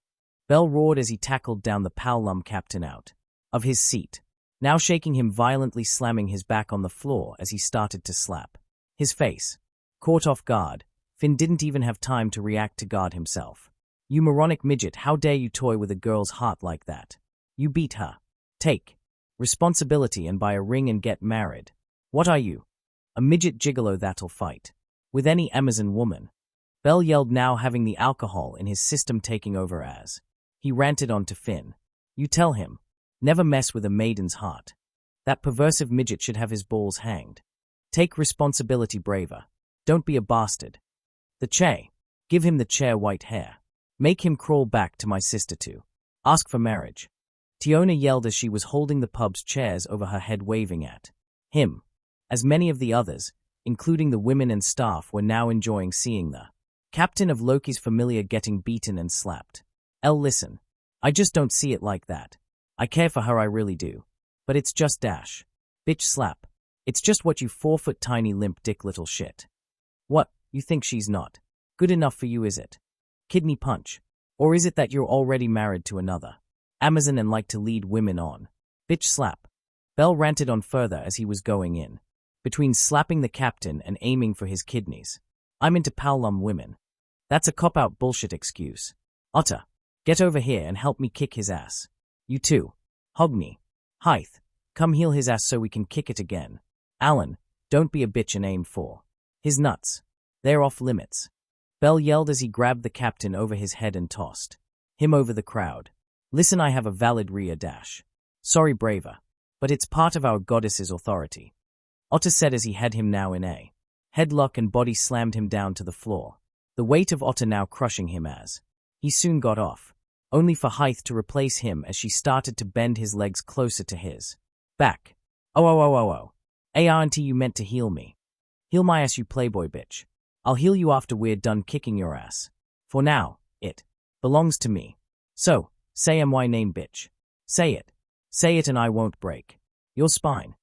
Belle roared as he tackled down the Powlum captain out of his seat, now shaking him violently, slamming his back on the floor as he started to slap his face. Caught off guard, Finn didn't even have time to react to guard himself. You moronic midget, how dare you toy with a girl's heart like that? You beat her. Take responsibility and buy a ring and get married. What are you? A midget gigolo that'll fight with any Amazon woman? Belle yelled, now having the alcohol in his system taking over as he ranted on to Finn. You tell him, never mess with a maiden's heart. That perversive midget should have his balls hanged. Take responsibility, braver. Don't be a bastard. The chair. Give him the chair, white hair. Make him crawl back to my sister to ask for marriage. Tiona yelled as she was holding the pub's chairs over her head, waving at him. As many of the others, including the women and staff, were now enjoying seeing the captain of Loki's Familia getting beaten and slapped. Listen. I just don't see it like that. I care for her, I really do. But it's just Dash. Bitch slap. It's just what you 4-foot tiny limp dick little shit. What, you think she's not good enough for you, is it? Kidney punch. Or is it that you're already married to another Amazon and like to lead women on? Bitch slap. Belle ranted on further as he was going in, between slapping the captain and aiming for his kidneys. I'm into Powlum women. That's a cop-out bullshit excuse. Otter, get over here and help me kick his ass. You too. Hogni. Hythe, come heal his ass so we can kick it again. Alan, don't be a bitch and aim for his nuts. They're off limits. Belle yelled as he grabbed the captain over his head and tossed him over the crowd. Listen, I have a valid rear dash. Sorry, braver, but it's part of our goddess's authority. Otter said as he had him now in a headlock and body slammed him down to the floor, the weight of Otter now crushing him as he soon got off, only for Hythe to replace him as she started to bend his legs closer to his back. Oh. Auntie, you meant to heal me. Heal my ass, you playboy bitch. I'll heal you after we're done kicking your ass. For now, it belongs to me. So, say my name, bitch. Say it. Say it and I won't break your spine.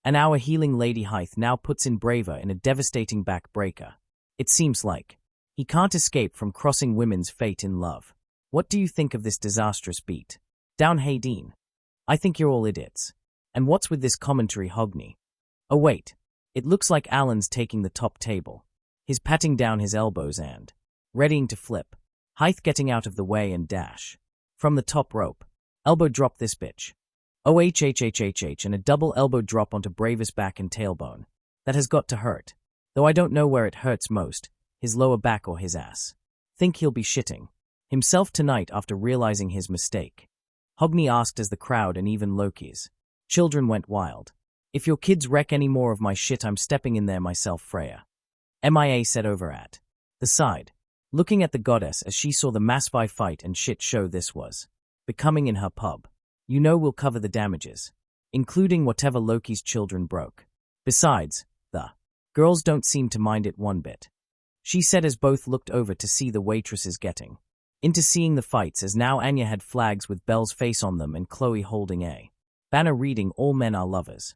And our healing Lady Hythe now puts in Braver in a devastating back-breaker. It seems like he can't escape from crossing women's fate in love. What do you think of this disastrous beat? Down, Dean. I think you're all idiots. And what's with this commentary, Hogni? Oh wait, it looks like Alan's taking the top table. He's patting down his elbows and readying to flip. Hythe getting out of the way and dash from the top rope. Elbow drop this bitch. OHHHHH, and a double elbow drop onto Braver's back and tailbone. That has got to hurt. Though I don't know where it hurts most, his lower back or his ass. Think he'll be shitting himself tonight after realizing his mistake. Hogni asked as the crowd and even Loki's children went wild. If your kids wreck any more of my shit, I'm stepping in there myself, Freya. MIA said over at the side, looking at the goddess as she saw the Massvi fight and shit show this was becoming in her pub. You know we'll cover the damages, including whatever Loki's children broke. Besides, the girls don't seem to mind it one bit. She said as both looked over to see the waitresses getting into seeing the fights, as now Anya had flags with Belle's face on them and Chloe holding a banner reading all men are lovers.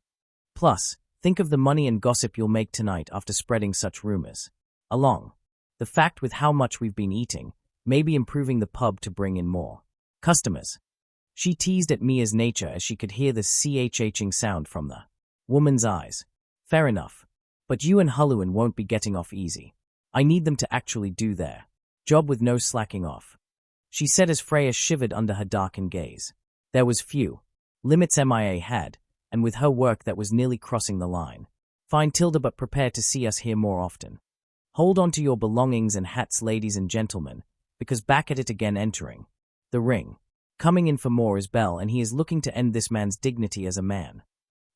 Plus, think of the money and gossip you'll make tonight after spreading such rumors. Along the fact with how much we've been eating, maybe improving the pub to bring in more customers. She teased at Mia's nature as she could hear the ching sound from the woman's eyes. Fair enough. But you and Huluan won't be getting off easy. I need them to actually do their job with no slacking off, she said as Freya shivered under her darkened gaze. There was few limits MIA had, and with her work that was nearly crossing the line. Fine Tilda, but prepare to see us here more often. Hold on to your belongings and hats, ladies and gentlemen, because back at it again entering the ring. Coming in for more is Bell, and he is looking to end this man's dignity as a man.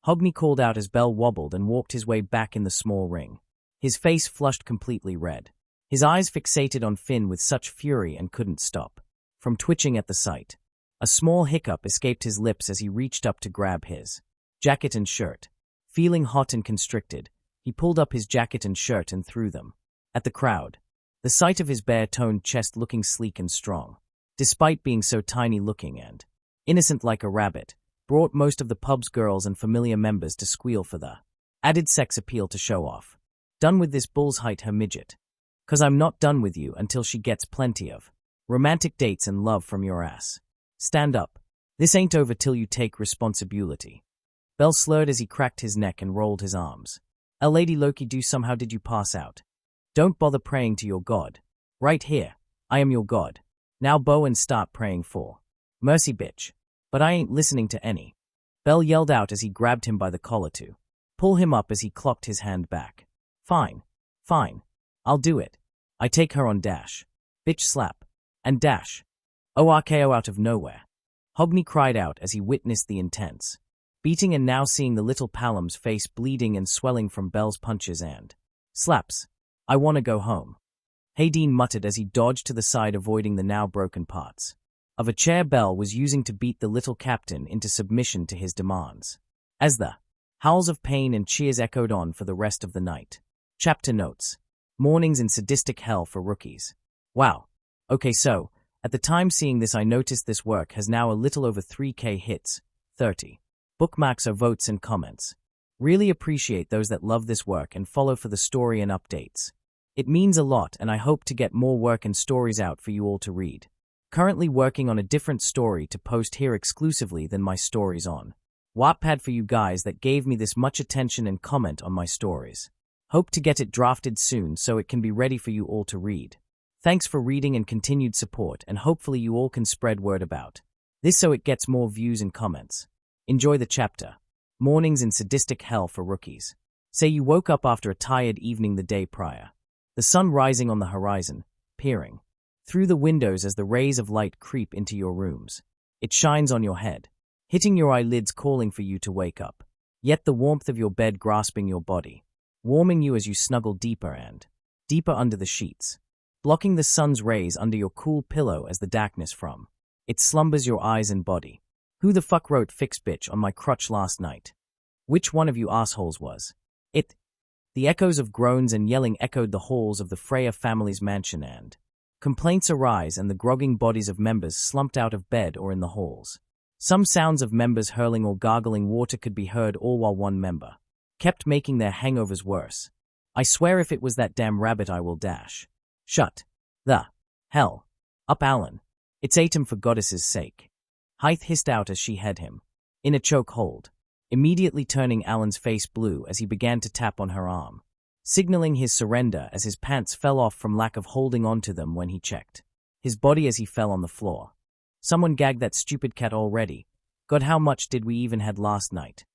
Hogni called out as Bell wobbled and walked his way back in the small ring. His face flushed completely red. His eyes fixated on Finn with such fury and couldn't stop from twitching at the sight. A small hiccup escaped his lips as he reached up to grab his jacket and shirt. Feeling hot and constricted, he pulled up his jacket and shirt and threw them at the crowd. The sight of his bare-toned chest looking sleek and strong, despite being so tiny-looking and innocent like a rabbit, brought most of the pub's girls and Familia members to squeal for the added sex appeal to show off. Done with this bull's height, her midget. 'Cause I'm not done with you until she gets plenty of romantic dates and love from your ass. Stand up. This ain't over till you take responsibility. Bell slurred as he cracked his neck and rolled his arms. Lady Loki, do somehow did you pass out? Don't bother praying to your god. Right here. I am your god. Now bow and start praying for mercy, bitch. But I ain't listening to any. Bell yelled out as he grabbed him by the collar to pull him up as he clocked his hand back. Fine. Fine. I'll do it. I take her on dash. Bitch slap. And dash. ORKO out of nowhere. Hogni cried out as he witnessed the intense beating and now seeing the little Palom's face bleeding and swelling from Bell's punches and slaps. I wanna go home. Hayden muttered as he dodged to the side, avoiding the now broken parts of a chair Bell was using to beat the little captain into submission to his demands. As the howls of pain and cheers echoed on for the rest of the night. Chapter notes. Mornings in sadistic hell for rookies. Wow. Okay, so, at the time seeing this I noticed this work has now a little over 3K hits, 30 bookmarks or votes and comments. Really appreciate those that love this work and follow for the story and updates. It means a lot, and I hope to get more work and stories out for you all to read. Currently working on a different story to post here exclusively than my stories on Wattpad for you guys that gave me this much attention and comment on my stories. Hope to get it drafted soon so it can be ready for you all to read. Thanks for reading and continued support, and hopefully you all can spread word about this so it gets more views and comments. Enjoy the chapter. Mornings in sadistic hell for rookies. Say you woke up after a tired evening the day prior. The sun rising on the horizon, peering through the windows as the rays of light creep into your rooms. It shines on your head, hitting your eyelids, calling for you to wake up. Yet the warmth of your bed grasping your body, warming you as you snuggle deeper and deeper under the sheets, blocking the sun's rays under your cool pillow as the darkness from it slumbers your eyes and body. Who the fuck wrote "fix bitch" on my crutch last night? Which one of you assholes was it? The echoes of groans and yelling echoed the halls of the Freya family's mansion, and complaints arise and the grogging bodies of members slumped out of bed or in the halls. Some sounds of members hurling or gargling water could be heard, all while one member kept making their hangovers worse. I swear if it was that damn rabbit I will dash. Shut the hell up, Alan. It's Atom, for goddess's sake. Hythe hissed out as she had him in a choke hold, immediately turning Alan's face blue as he began to tap on her arm, signaling his surrender as his pants fell off from lack of holding on to them when he checked his body as he fell on the floor. Someone gagged that stupid cat already. God, how much did we even had last night?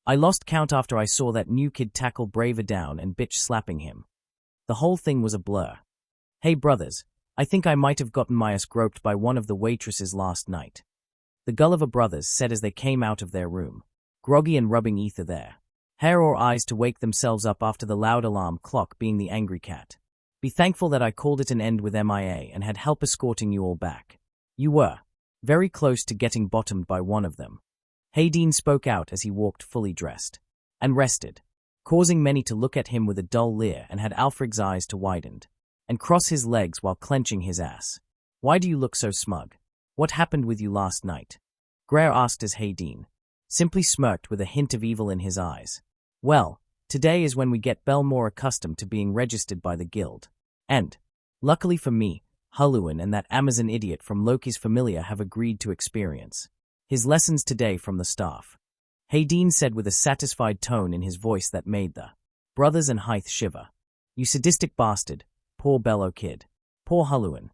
I lost count after I saw that new kid tackle Braver down and bitch slapping him. The whole thing was a blur. Hey brothers, I think I might have gotten my ass groped by one of the waitresses last night. The Gulliver brothers said as they came out of their room, groggy and rubbing either their hair or eyes to wake themselves up after the loud alarm clock being the angry cat. Be thankful that I called it an end with MIA and had help escorting you all back. You were very close to getting bottomed by one of them. Hayden spoke out as he walked fully dressed and rested, causing many to look at him with a dull leer, and had Alfred's eyes to widened and cross his legs while clenching his ass. Why do you look so smug? What happened with you last night? Greer asked as Hayden simply smirked with a hint of evil in his eyes. Well, today is when we get Bell more accustomed to being registered by the guild. And, luckily for me, Huluan and that Amazon idiot from Loki's Familia have agreed to experience His lessons today from the staff. Hayden said with a satisfied tone in his voice that made the brothers and Hythe shiver. You sadistic bastard, poor Bello kid. Poor Hulluin.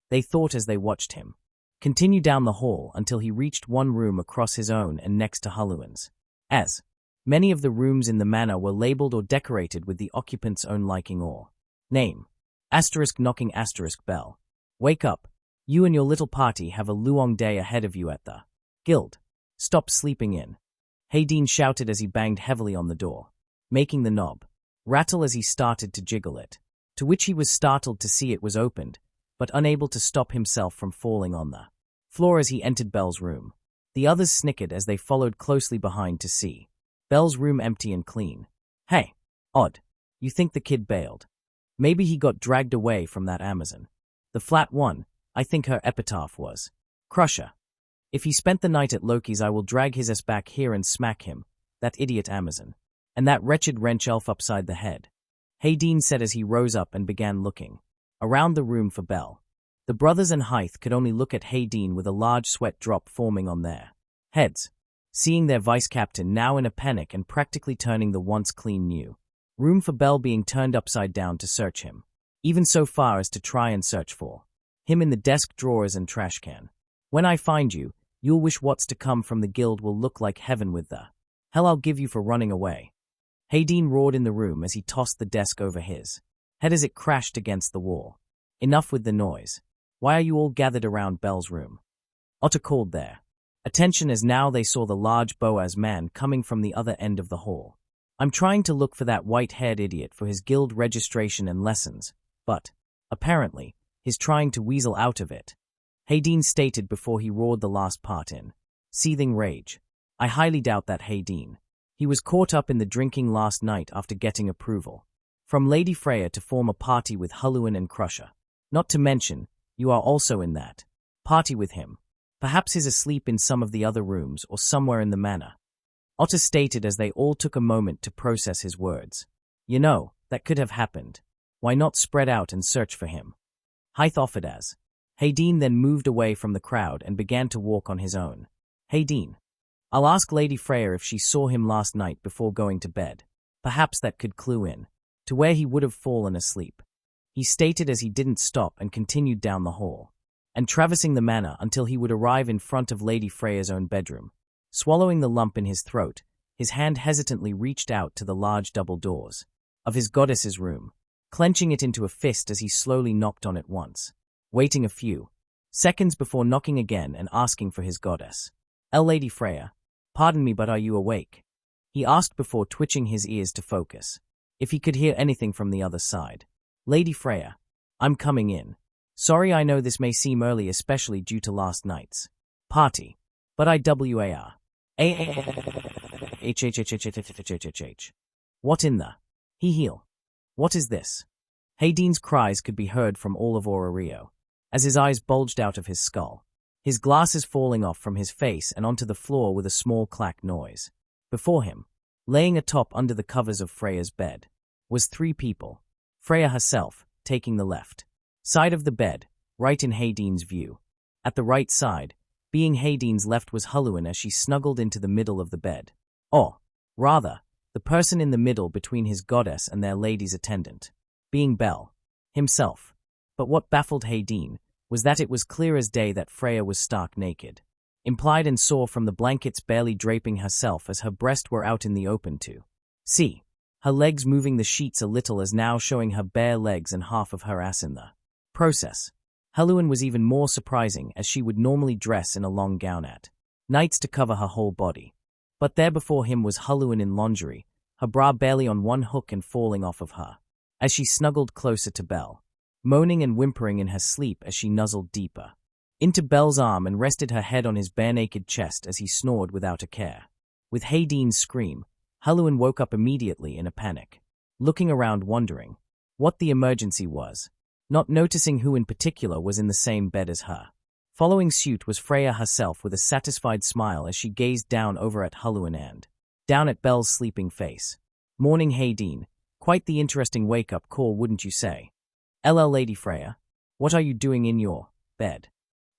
They thought as they watched him continue down the hall until he reached one room across his own and next to Hulluin's. As many of the rooms in the manor were labeled or decorated with the occupant's own liking or name. Knocking bell. Wake up. You and your little party have a long day ahead of you at the guild. Stop sleeping in. Hayden shouted as he banged heavily on the door, making the knob rattle as he started to jiggle it, to which he was startled to see it was opened, but unable to stop himself from falling on the floor as he entered Belle's room. The others snickered as they followed closely behind to see Belle's room empty and clean. Hey, odd. You think the kid bailed? Maybe he got dragged away from that Amazon. The flat one, I think her epitaph was, Crusher. If he spent the night at Loki's, I will drag his ass back here and smack him, that idiot Amazon, and that wretched wrench elf upside the head. Hayden said as he rose up and began looking around the room for Belle. The brothers and Hythe could only look at Hayden with a large sweat drop forming on their heads, seeing their vice-captain now in a panic and practically turning the once clean new room for Belle being turned upside down to search him, even so far as to try and search for him in the desk drawers and trash can. When I find you, you'll wish what's to come from the guild will look like heaven with the hell I'll give you for running away. Hayden roared in the room as he tossed the desk over his head as it crashed against the wall. Enough with the noise. Why are you all gathered around Belle's room? Otter called their attention as now they saw the large Boaz man coming from the other end of the hall. I'm trying to look for that white-haired idiot for his guild registration and lessons, but, apparently, he's trying to weasel out of it. Hayden stated before he roared the last part in seething rage. I highly doubt that Hayden. He was caught up in the drinking last night after getting approval from Lady Freya to form a party with Hulluin and Crusher. Not to mention, you are also in that party with him. Perhaps he's asleep in some of the other rooms or somewhere in the manor. Otter stated as they all took a moment to process his words. You know, that could have happened. Why not spread out and search for him? Hythe offered as Hayden then moved away from the crowd and began to walk on his own. Hayden. I'll ask Lady Freya if she saw him last night before going to bed. Perhaps that could clue in to where he would have fallen asleep. He stated as he didn't stop and continued down the hall, and traversing the manor until he would arrive in front of Lady Freya's own bedroom. Swallowing the lump in his throat, his hand hesitantly reached out to the large double doors of his goddess's room, clenching it into a fist as he slowly knocked on it once, waiting a few seconds before knocking again and asking for his goddess. Lady Freya, pardon me, but are you awake? He asked before twitching his ears to focus if he could hear anything from the other side. Lady Freya, I'm coming in. Sorry, I know this may seem early, especially due to last night's party, but IWAR. What in the heal? What is this? Hayden's cries could be heard from all of Orario, as his eyes bulged out of his skull, his glasses falling off from his face and onto the floor with a small clack noise. Before him, laying atop under the covers of Freya's bed, was 3 people. Freya herself, taking the left side of the bed, right in Hayden's view. At the right side, being Hayden's left, was Hulluin as she snuggled into the middle of the bed. Or, rather, the person in the middle between his goddess and their lady's attendant, being Belle himself. But what baffled Hayden was that it was clear as day that Freya was stark naked, implied and saw from the blankets barely draping herself as her breasts were out in the open to see, her legs moving the sheets a little as now showing her bare legs and half of her ass in the process. Hulluin was even more surprising as she would normally dress in a long gown at nights to cover her whole body. But there before him was Hulluin in lingerie, her bra barely on one hook and falling off of her, as she snuggled closer to Belle, moaning and whimpering in her sleep as she nuzzled deeper into Belle's arm and rested her head on his bare-naked chest as he snored without a care. With Hayden's scream, Hulluin woke up immediately in a panic, looking around wondering what the emergency was, not noticing who in particular was in the same bed as her. Following suit was Freya herself with a satisfied smile as she gazed down over at Hulluin and down at Belle's sleeping face. Morning, Hayden. Quite the interesting wake-up call, wouldn't you say? Lady Freya, what are you doing in your bed?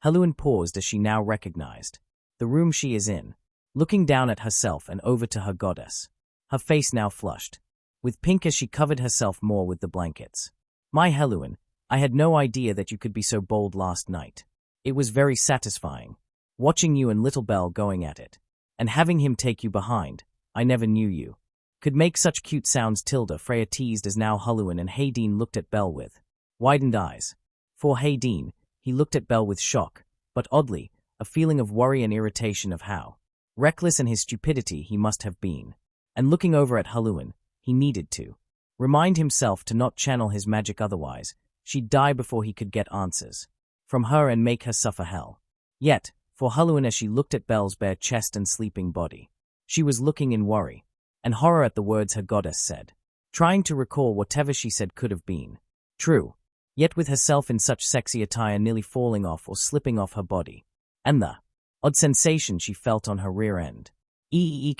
Hulluin paused as she now recognized the room she is in, looking down at herself and over to her goddess. Her face now flushed, with pink as she covered herself more with the blankets. My Heluin, I had no idea that you could be so bold last night. It was very satisfying, watching you and little Belle going at it, and having him take you behind. I never knew you could make such cute sounds. Tilda, Freya teased as now Heluin and Hayden looked at Belle with widened eyes. For Hayden, he looked at Belle with shock, but oddly, a feeling of worry and irritation of how reckless in his stupidity he must have been. And looking over at Heluin, he needed to remind himself to not channel his magic, otherwise she'd die before he could get answers from her and make her suffer hell. Yet, for Heluin, as she looked at Belle's bare chest and sleeping body, she was looking in worry and horror at the words her goddess said, trying to recall whatever she said could have been true, yet with herself in such sexy attire nearly falling off or slipping off her body, and the odd sensation she felt on her rear end. He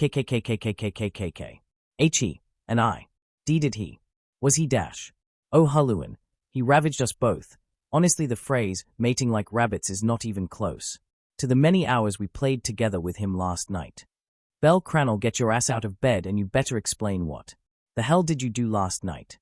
and I. Did he? Was he dash? Oh Heluin, he ravaged us both. Honestly, the phrase, mating like rabbits, is not even close to the many hours we played together with him last night. Belle, Cranel, get your ass out of bed and you better explain what the hell did you do last night?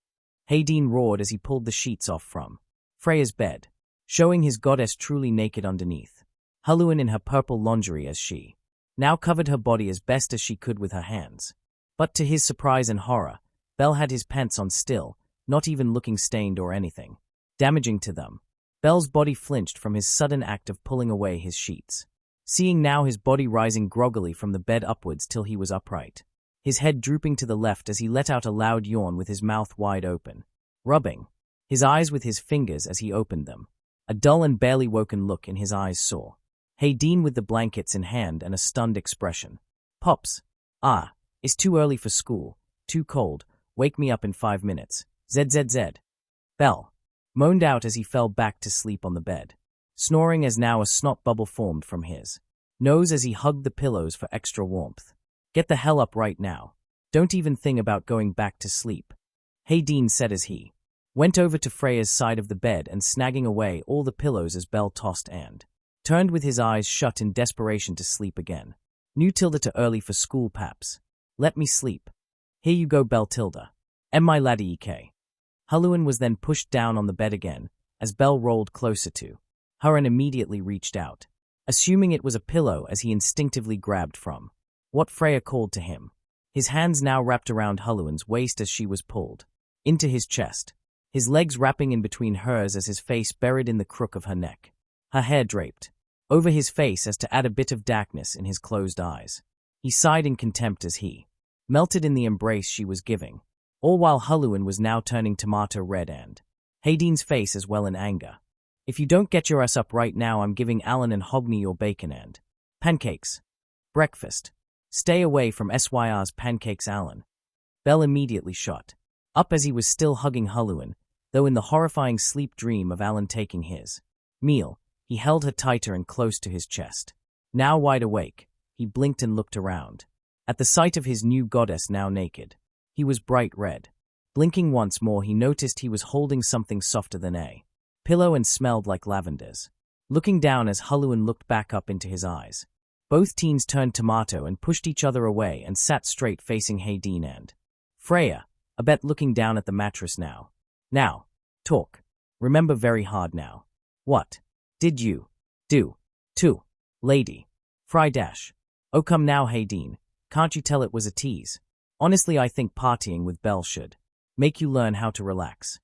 Hayden roared as he pulled the sheets off from Freya's bed, showing his goddess truly naked underneath. Heluin in her purple lingerie as she now covered her body as best as she could with her hands. But to his surprise and horror, Belle had his pants on still, not even looking stained or anything damaging to them. Belle's body flinched from his sudden act of pulling away his sheets, seeing now his body rising groggily from the bed upwards till he was upright, his head drooping to the left as he let out a loud yawn with his mouth wide open, rubbing his eyes with his fingers as he opened them. A dull and barely woken look in his eyes saw Hayden with the blankets in hand and a stunned expression. Pops. Ah, it's too early for school, too cold, wake me up in 5 minutes. ZZZ. Belle moaned out as he fell back to sleep on the bed, snoring as now a snot bubble formed from his nose as he hugged the pillows for extra warmth. Get the hell up right now. Don't even think about going back to sleep, Hayden said as he went over to Freya's side of the bed and snagging away all the pillows as Belle tossed and turned with his eyes shut in desperation to sleep again. New Tilda to early for school, paps. Let me sleep. Here you go, Belle Tilda. My laddie ek. Heluin was then pushed down on the bed again, as Belle rolled closer to her and immediately reached out, assuming it was a pillow as he instinctively grabbed from what Freya called to him. His hands now wrapped around Heluin's waist as she was pulled into his chest, his legs wrapping in between hers as his face buried in the crook of her neck, her hair draped over his face as to add a bit of darkness in his closed eyes. He sighed in contempt as he melted in the embrace she was giving, all while Heluin was now turning tomato red and Hayden's face as well in anger. If you don't get your ass up right now, I'm giving Alan and Hogney your bacon and pancakes. Breakfast. Stay away from SYR's pancakes, Alan. Belle immediately shot up as he was still hugging Heluin, though in the horrifying sleep dream of Alan taking his meal, he held her tighter and close to his chest. Now wide awake, he blinked and looked around. At the sight of his new goddess now naked, he was bright red. Blinking once more, he noticed he was holding something softer than a pillow and smelled like lavenders. Looking down as Heluin looked back up into his eyes, both teens turned tomato and pushed each other away and sat straight facing Hayden and Freya, a bet looking down at the mattress now. Now, talk. Remember very hard now. What did you do to Lady Fry Dash? Oh come now, Hayden, can't you tell it was a tease? Honestly, I think partying with Belle should make you learn how to relax.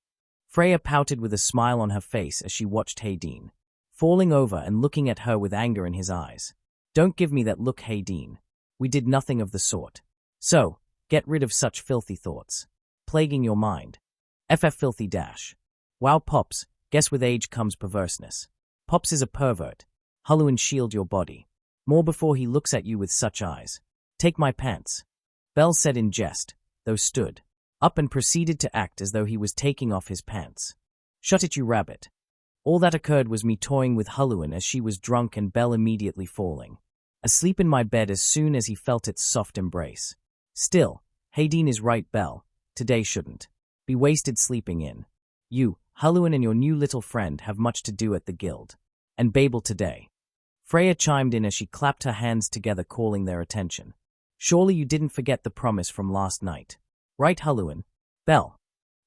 Freya pouted with a smile on her face as she watched Hayden falling over and looking at her with anger in his eyes. Don't give me that look, Hayden. We did nothing of the sort. So, get rid of such filthy thoughts plaguing your mind. Filthy dash. Wow, Pops, guess with age comes perverseness. Pops is a pervert. Heluin, shield your body more before he looks at you with such eyes. Take my pants, Belle said in jest, though stood up and proceeded to act as though he was taking off his pants. Shut it, you rabbit. All that occurred was me toying with Heluin as she was drunk and Belle immediately falling asleep in my bed as soon as he felt its soft embrace. Still, Hayden is right, Belle. Today shouldn't be wasted sleeping in. You, Heluin, and your new little friend have much to do at the guild and Babel today. Freya chimed in as she clapped her hands together, calling their attention. Surely you didn't forget the promise from last night. Right, Helluin? Belle,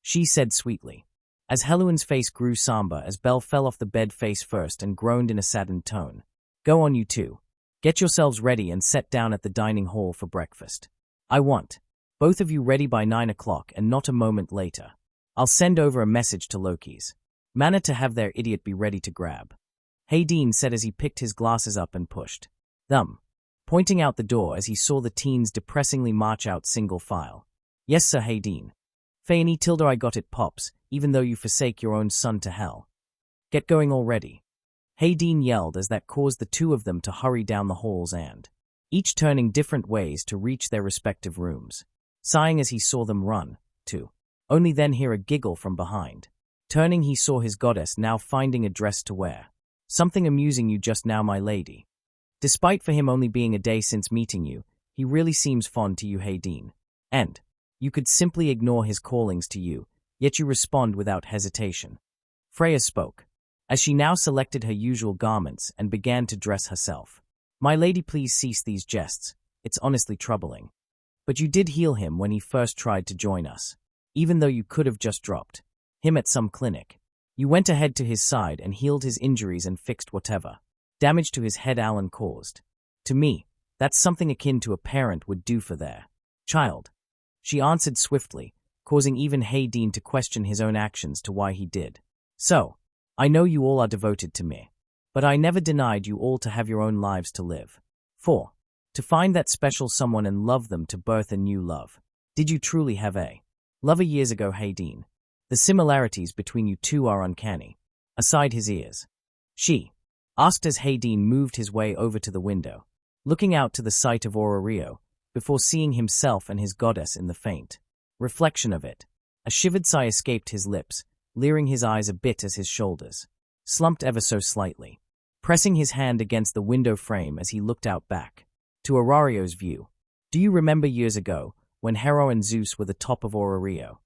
she said sweetly. As Helluin's face grew somber as Belle fell off the bed face first and groaned in a saddened tone. Go on, you two. Get yourselves ready and set down at the dining hall for breakfast. I want both of you ready by 9 o'clock and not a moment later. I'll send over a message to Loki's manor to have their idiot be ready to grab. Hayden said as he picked his glasses up and pushed them, pointing out the door as he saw the teens depressingly march out single file. Yes, sir, Hayden. Fanny Tilda, I got it, Pops, even though you forsake your own son to hell. Get going already. Hayden yelled as that caused the two of them to hurry down the halls and, each turning different ways to reach their respective rooms, sighing as he saw them run, to only then hear a giggle from behind. Turning, he saw his goddess now finding a dress to wear. Something amusing you just now, my lady. Despite for him only being a day since meeting you, he really seems fond to you, Hayden. And you could simply ignore his callings to you, yet you respond without hesitation. Freya spoke, as she now selected her usual garments and began to dress herself. My lady, please cease these jests. It's honestly troubling. But you did heal him when he first tried to join us. Even though you could have just dropped him at some clinic. You went ahead to his side and healed his injuries and fixed whatever damage to his head Alan caused. To me, that's something akin to a parent would do for their child. She answered swiftly, causing even Hayden to question his own actions to why he did. So, I know you all are devoted to me, but I never denied you all to have your own lives to live. 4. To find that special someone and love them to birth a new love. Did you truly have a lover years ago, Hayden? The similarities between you two are uncanny. Aside his ears. She asked as Hayden moved his way over to the window, looking out to the sight of Orario, before seeing himself and his goddess in the faint reflection of it. A shivered sigh escaped his lips, leering his eyes a bit as his shoulders slumped ever so slightly, pressing his hand against the window frame as he looked out back to Orario's view. Do you remember years ago, when Hera and Zeus were the top of Orario?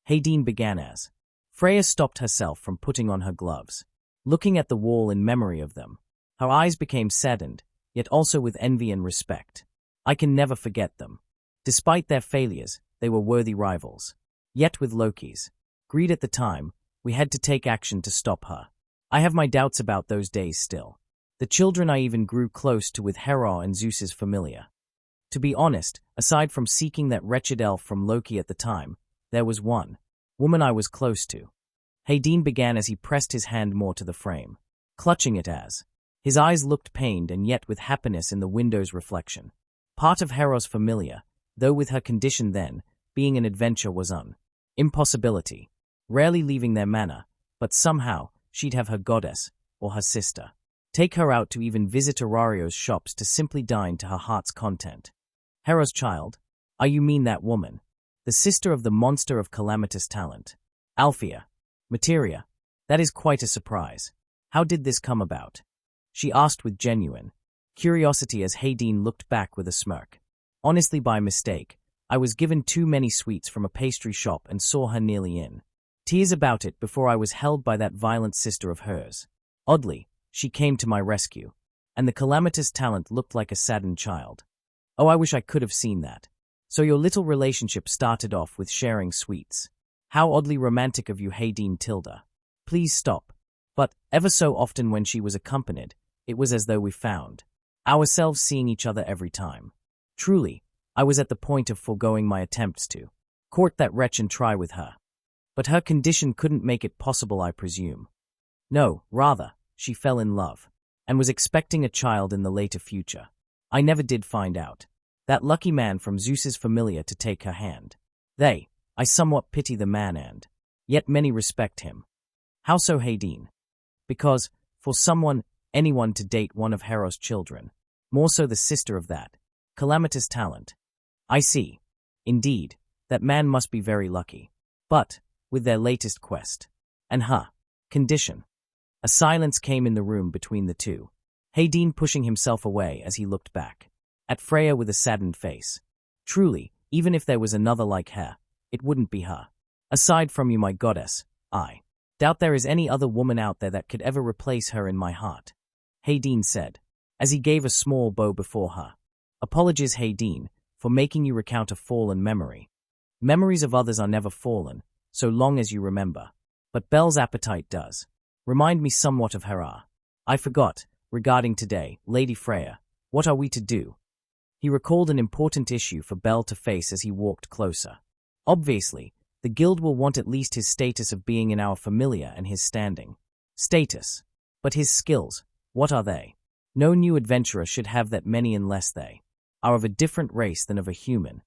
Hayden began as Freya stopped herself from putting on her gloves, looking at the wall in memory of them. Her eyes became saddened, yet also with envy and respect. I can never forget them. Despite their failures, they were worthy rivals. Yet with Loki's greed at the time, we had to take action to stop her. I have my doubts about those days still. The children I even grew close to with Hera and Zeus's Familia. To be honest, aside from seeking that wretched elf from Loki at the time, there was one woman I was close to. Hayden began as he pressed his hand more to the frame, clutching it as his eyes looked pained and yet with happiness in the window's reflection. Part of Hera's Familia, though with her condition then, being an adventure was an impossibility, rarely leaving their manor, but somehow she'd have her goddess, or her sister, take her out to even visit Orario's shops to simply dine to her heart's content. Hera's child? You mean that woman? The sister of the monster of calamitous talent. Althea. Materia. That is quite a surprise. How did this come about? She asked with genuine curiosity as Hayden looked back with a smirk. Honestly, by mistake, I was given too many sweets from a pastry shop and saw her nearly in tears about it before I was held by that violent sister of hers. Oddly, she came to my rescue, and the calamitous talent looked like a saddened child. Oh, I wish I could have seen that. So your little relationship started off with sharing sweets. How oddly romantic of you, Hayden Tilda. Please stop. But ever so often when she was accompanied, it was as though we found ourselves seeing each other every time. Truly, I was at the point of foregoing my attempts to court that wretch and try with her. But her condition couldn't make it possible, I presume. No, rather, she fell in love, and was expecting a child in the later future. I never did find out. That lucky man from Zeus's Familia to take her hand. I somewhat pity the man and yet many respect him. How so, Hayden? Because, for anyone to date one of Hera's children, more so the sister of that calamitous talent. I see. Indeed, that man must be very lucky. But, with their latest quest, and her condition. A silence came in the room between the two, Hayden pushing himself away as he looked back at Freya with a saddened face. Truly, even if there was another like her, it wouldn't be her. Aside from you, my goddess, I doubt there is any other woman out there that could ever replace her in my heart. Hayden said, as he gave a small bow before her. Apologies, Hayden, for making you recount a fallen memory. Memories of others are never fallen, so long as you remember. But Belle's appetite does. Remind me somewhat of Hera. I forgot, regarding today, Lady Freya, what are we to do? He recalled an important issue for Belle to face as he walked closer. Obviously, the guild will want at least his status of being in our familia and his standing. Status. But his skills, what are they? No new adventurer should have that many unless they are of a different race than of a human.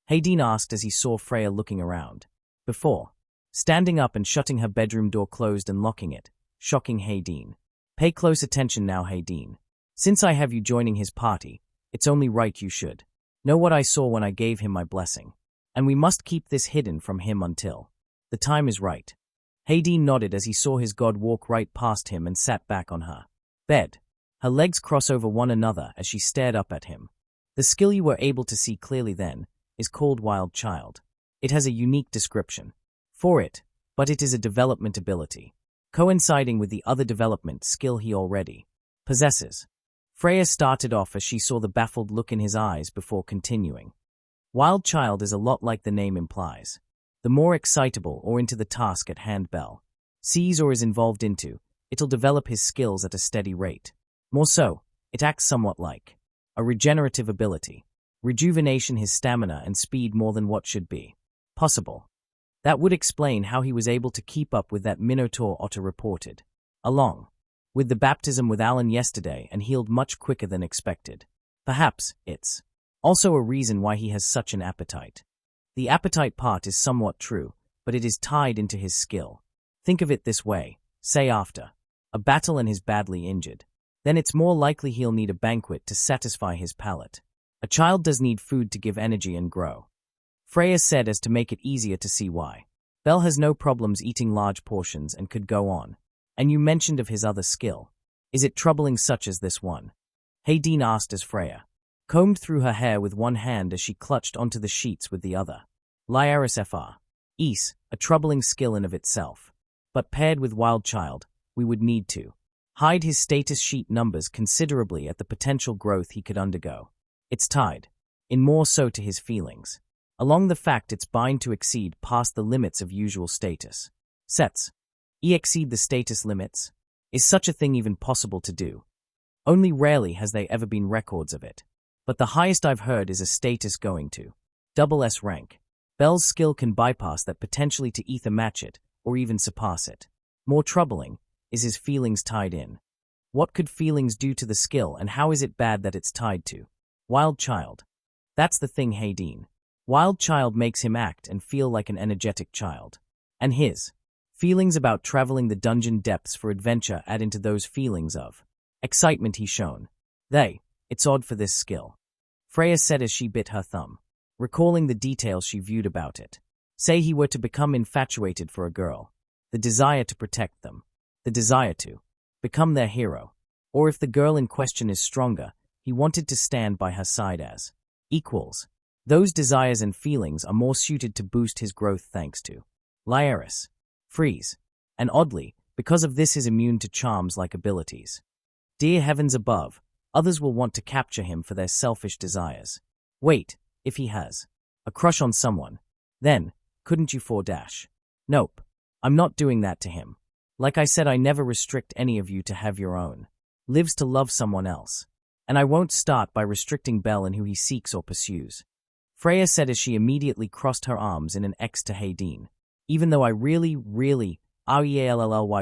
Hayden asked as he saw Freya looking around. Before standing up and shutting her bedroom door closed and locking it, shocking Hayden. Pay close attention now, Hayden. Since I have you joining his party, it's only right you should know what I saw when I gave him my blessing. And we must keep this hidden from him until the time is right. Hayden nodded as he saw his god walk right past him and sat back on her bed. Her legs cross over one another as she stared up at him. The skill you were able to see clearly then is called Wild Child. It has a unique description for it, but it is a development ability, coinciding with the other development skill he already possesses. Freya started off as she saw the baffled look in his eyes before continuing. Wild Child is a lot like the name implies. The more excitable or into the task at hand Belle sees or is involved into, it'll develop his skills at a steady rate. More so, it acts somewhat like a regenerative ability, rejuvenation his stamina and speed more than what should be possible. That would explain how he was able to keep up with that Minotaur Otter reported, along with the baptism with Alan yesterday, and healed much quicker than expected. Perhaps it's also a reason why he has such an appetite. The appetite part is somewhat true, but it is tied into his skill. Think of it this way, say after a battle and he's badly injured. Then it's more likely he'll need a banquet to satisfy his palate. A child does need food to give energy and grow. Freya said as to make it easier to see why. Belle has no problems eating large portions and could go on. And you mentioned of his other skill. Is it troubling such as this one? Hayden asked as Freya combed through her hair with one hand as she clutched onto the sheets with the other. Lyaris Fr. A troubling skill in of itself. But paired with Wild Child, we would need to hide his status sheet numbers considerably at the potential growth he could undergo. It's tied in more so to his feelings, along the fact it's bound to exceed past the limits of usual status sets. Exceed the status limits? Is such a thing even possible to do? Only rarely has there ever been records of it. But the highest I've heard is a status going to SS rank. Belle's skill can bypass that potentially to either match it, or even surpass it. More troubling is his feelings tied in. What could feelings do to the skill, and how is it bad that it's tied to Wild Child? That's the thing, Hayden. Wild Child makes him act and feel like an energetic child. And his feelings about traveling the dungeon depths for adventure add into those feelings of excitement he's shown. It's odd for this skill. Freya said as she bit her thumb, recalling the details she viewed about it. Say he were to become infatuated for a girl, the desire to protect them, the desire to become their hero, or if the girl in question is stronger, he wanted to stand by her side as equals. Those desires and feelings are more suited to boost his growth thanks to Lyaris. Freeze. And oddly, because of this is immune to charms like abilities. Dear heavens above, others will want to capture him for their selfish desires. Wait, if he has a crush on someone, then, couldn't you dash? Nope, I'm not doing that to him. Like I said, I never restrict any of you to have your own lives to love someone else. And I won't start by restricting Belle in who he seeks or pursues. Freya said as she immediately crossed her arms in an X to Hayden. Even though I really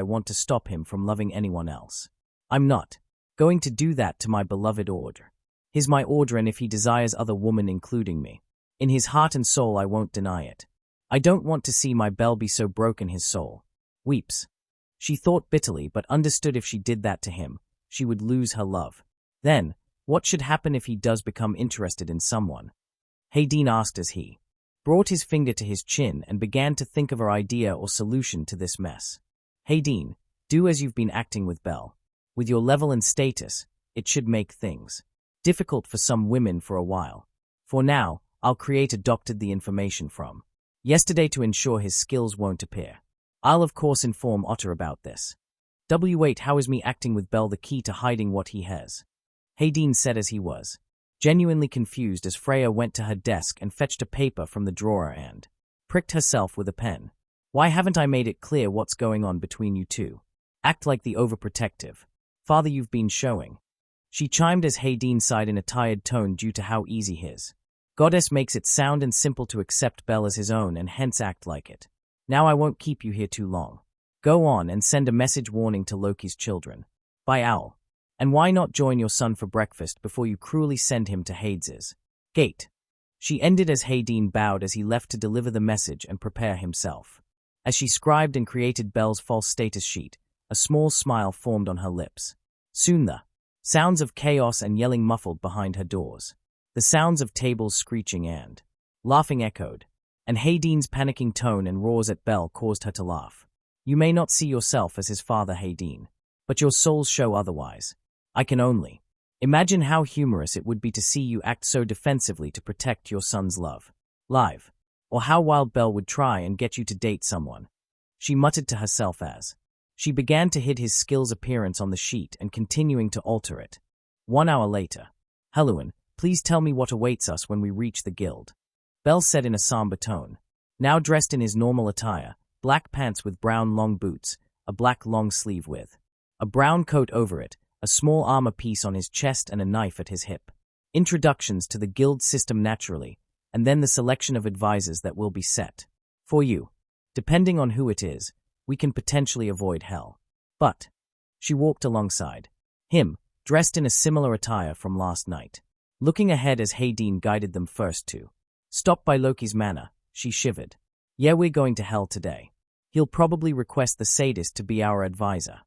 want to stop him from loving anyone else. I'm not going to do that to my beloved order. He's my order, and if he desires other woman including me, in his heart and soul I won't deny it. I don't want to see my Belle be so broken his soul weeps. She thought bitterly, but understood if she did that to him, she would lose her love. Then, what should happen if he does become interested in someone? Hayden asked as he brought his finger to his chin and began to think of her idea or solution to this mess. Hayden, do as you've been acting with Belle. With your level and status, it should make things difficult for some women for a while. For now, I'll create adopted the information from yesterday to ensure his skills won't appear. I'll of course inform Otter about this. W8 How is me acting with Belle the key to hiding what he has? Hayden said as he was, genuinely confused as Freya went to her desk and fetched a paper from the drawer and pricked herself with a pen. Why haven't I made it clear what's going on between you two? Act like the overprotective father you've been showing. She chimed as Hayden sighed in a tired tone due to how easy his goddess makes it sound and simple to accept Bel as his own and hence act like it. Now I won't keep you here too long. Go on and send a message warning to Loki's children. By Owl. And why not join your son for breakfast before you cruelly send him to Hades' gate? She ended as Hayden bowed as he left to deliver the message and prepare himself. As she scribed and created Bel's false status sheet, a small smile formed on her lips. Soon the sounds of chaos and yelling muffled behind her doors. The sounds of tables screeching and laughing echoed, and Hayden's panicking tone and roars at Bel caused her to laugh. You may not see yourself as his father, Hayden, but your souls show otherwise. I can only imagine how humorous it would be to see you act so defensively to protect your son's love. Live. Or how wild Bel would try and get you to date someone. She muttered to herself as she began to hide his skill's appearance on the sheet and continuing to alter it. 1 hour later. Haluan, please tell me what awaits us when we reach the guild. Bel said in a somber tone. Now dressed in his normal attire, black pants with brown long boots, a black long sleeve with a brown coat over it, a small armor piece on his chest and a knife at his hip. Introductions to the guild system naturally, and then the selection of advisors that will be set for you. Depending on who it is, we can potentially avoid hell. But she walked alongside him, dressed in a similar attire from last night. Looking ahead as Hayden guided them first to stop by Loki's manor, she shivered. Yeah, we're going to hell today. He'll probably request the sadist to be our advisor.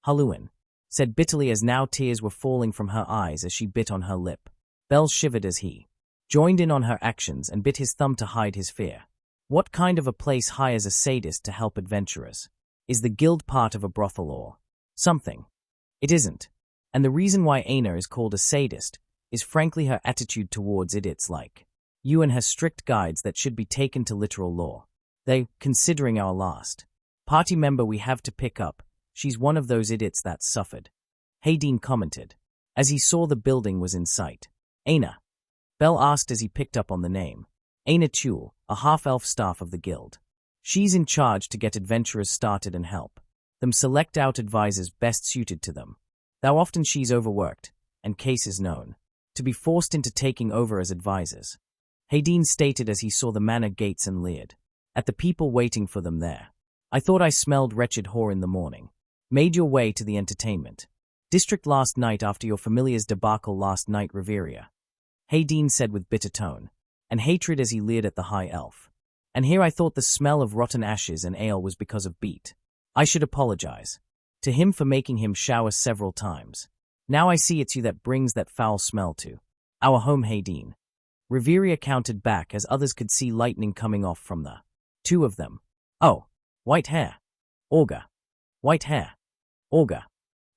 Haluan said bitterly as now tears were falling from her eyes as she bit on her lip. Bel shivered as he joined in on her actions and bit his thumb to hide his fear. What kind of a place hires a sadist to help adventurers? Is the guild part of a brothel or something? It isn't. And the reason why Aina is called a sadist is frankly her attitude towards idiots like you and her strict guides that should be taken to literal law. Considering our last party member we have to pick up, she's one of those idiots that suffered. Hayden commented, as he saw the building was in sight. Aina? Bel asked as he picked up on the name. Aina Chul, a half-elf staff of the guild. She's in charge to get adventurers started and help them select out advisors best suited to them. Though often she's overworked, and cases known to be forced into taking over as advisors. Hayden stated as he saw the manor gates and leered at the people waiting for them there. I thought I smelled wretched whore in the morning. Made your way to the entertainment district last night after your familiar's debacle last night, Riveria. Hayden said with bitter tone and hatred as he leered at the high elf. And here I thought the smell of rotten ashes and ale was because of beat. I should apologize to him for making him shower several times. Now I see it's you that brings that foul smell to our home, Hayden. Riveria countered back as others could see lightning coming off from the two of them. Oh, white hair. Auga. White hair. Auga.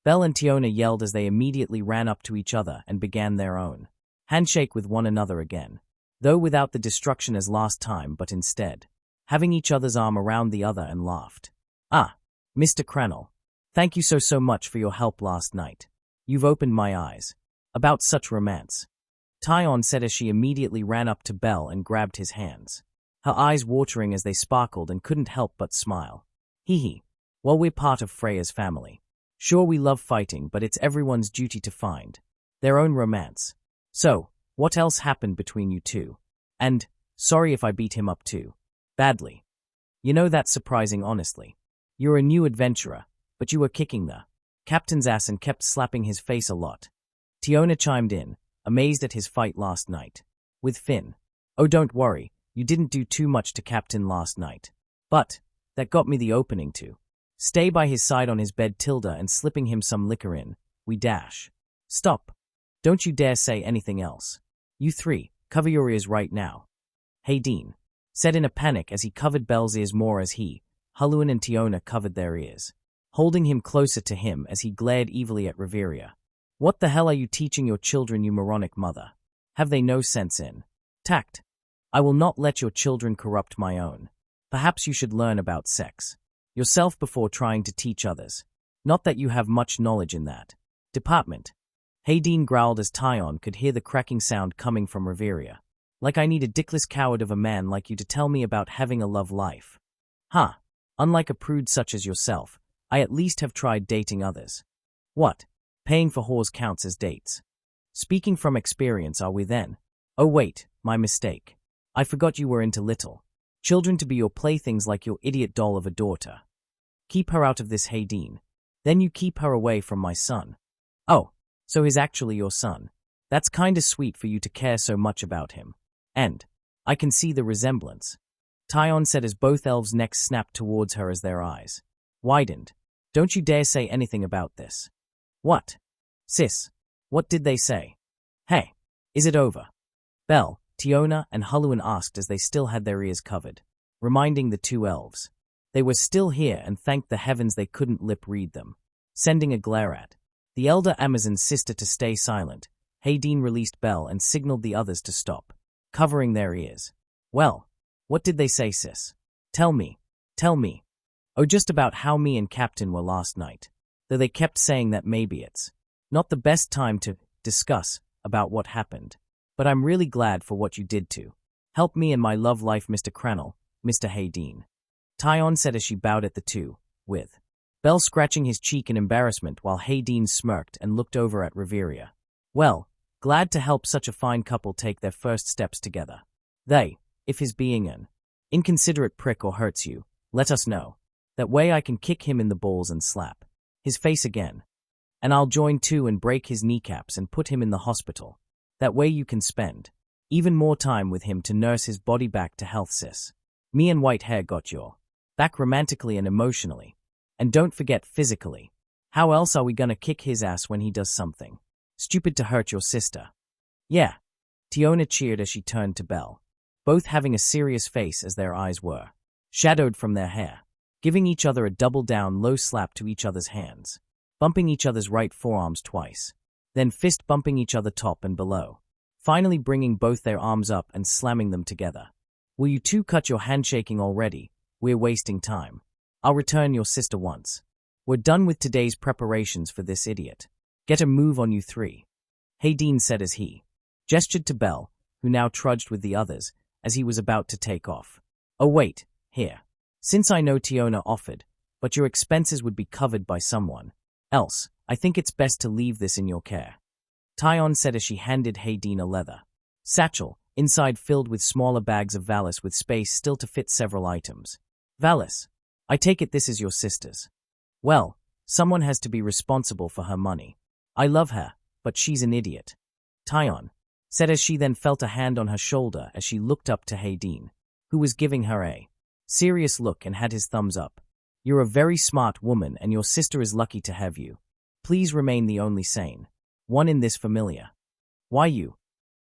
Bel and Tiona yelled as they immediately ran up to each other and began their own handshake with one another again, though without the destruction as last time but instead having each other's arm around the other and laughed. Ah, Mr. Cranel, thank you so much for your help last night. You've opened my eyes about such romance. Tyon said as she immediately ran up to Bel and grabbed his hands, her eyes watering as they sparkled and couldn't help but smile. Hee hee. Well, we're part of Freya's family. Sure, we love fighting, but it's everyone's duty to find their own romance. So, what else happened between you two? And, sorry if I beat him up too badly. You know, that's surprising, honestly. You're a new adventurer, but you were kicking the captain's ass and kept slapping his face a lot. Tiona chimed in, amazed at his fight last night with Finn. Oh, don't worry, you didn't do too much to Captain last night. But that got me the opening to stay by his side on his bed tilde and slipping him some liquor in. We dash. Stop. Don't you dare say anything else. You three, cover your ears right now. Hayden said in a panic as he covered Bel's ears more as he, Haluan and Tiona covered their ears, holding him closer to him as he glared evilly at Riveria. What the hell are you teaching your children, you moronic mother? Have they no sense in tact? I will not let your children corrupt my own. Perhaps you should learn about sex yourself before trying to teach others. Not that you have much knowledge in that department. Hayden growled as Tyon could hear the cracking sound coming from Reveria. Like I need a dickless coward of a man like you to tell me about having a love life. Huh. Unlike a prude such as yourself, I at least have tried dating others. What? Paying for whores counts as dates. Speaking from experience, are we then? Oh wait, my mistake. I forgot you were into little children to be your playthings like your idiot doll of a daughter. Keep her out of this, Hayden. Then you keep her away from my son. Oh, so he's actually your son. That's kinda sweet for you to care so much about him. And I can see the resemblance. Tyon said as both elves' necks snapped towards her as their eyes widened. Don't you dare say anything about this. What? Sis, what did they say? Hey, is it over? Belle, Tiona, and Huluan asked as they still had their ears covered, reminding the two elves. They were still here and thanked the heavens they couldn't lip-read them. Sending a glare at the elder Amazon's sister to stay silent, Hayden released Belle and signaled the others to stop, covering their ears. Well, what did they say, sis? Tell me. Oh, just about how me and Captain were last night. Though they kept saying that maybe it's not the best time to discuss about what happened. But I'm really glad for what you did to help me in my love life, Mr. Cranel, Mr. Hayden. Tyon said as she bowed at the two, with Belle scratching his cheek in embarrassment while Hayden smirked and looked over at Reveria. Well, glad to help such a fine couple take their first steps together. They, if his being an inconsiderate prick or hurts you, let us know. That way I can kick him in the balls and slap his face again. And I'll join too and break his kneecaps and put him in the hospital. That way you can spend even more time with him to nurse his body back to health, sis. Me and white hair got your back romantically and emotionally. And don't forget physically. How else are we gonna kick his ass when he does something stupid to hurt your sister? Yeah. Tiona cheered as she turned to Belle, both having a serious face as their eyes were shadowed from their hair, giving each other a double-down low slap to each other's hands, bumping each other's right forearms twice, then fist-bumping each other top and below, finally bringing both their arms up and slamming them together. Will you two cut your handshaking already? We're wasting time. I'll return your sister once. We're done with today's preparations for this idiot. Get a move on, you three. Hayden said as he gestured to Belle, who now trudged with the others as he was about to take off. Oh wait, here. Since I know Tiona offered, but your expenses would be covered by someone else, I think it's best to leave this in your care. Tyon said as she handed Hayden a leather satchel, inside filled with smaller bags of valise with space still to fit several items. Valise, I take it this is your sister's. Well, someone has to be responsible for her money. I love her, but she's an idiot. Tyon said as she then felt a hand on her shoulder as she looked up to Hayden, who was giving her a serious look and had his thumbs up. You're a very smart woman and your sister is lucky to have you. Please remain the only sane one in this familia. Why you?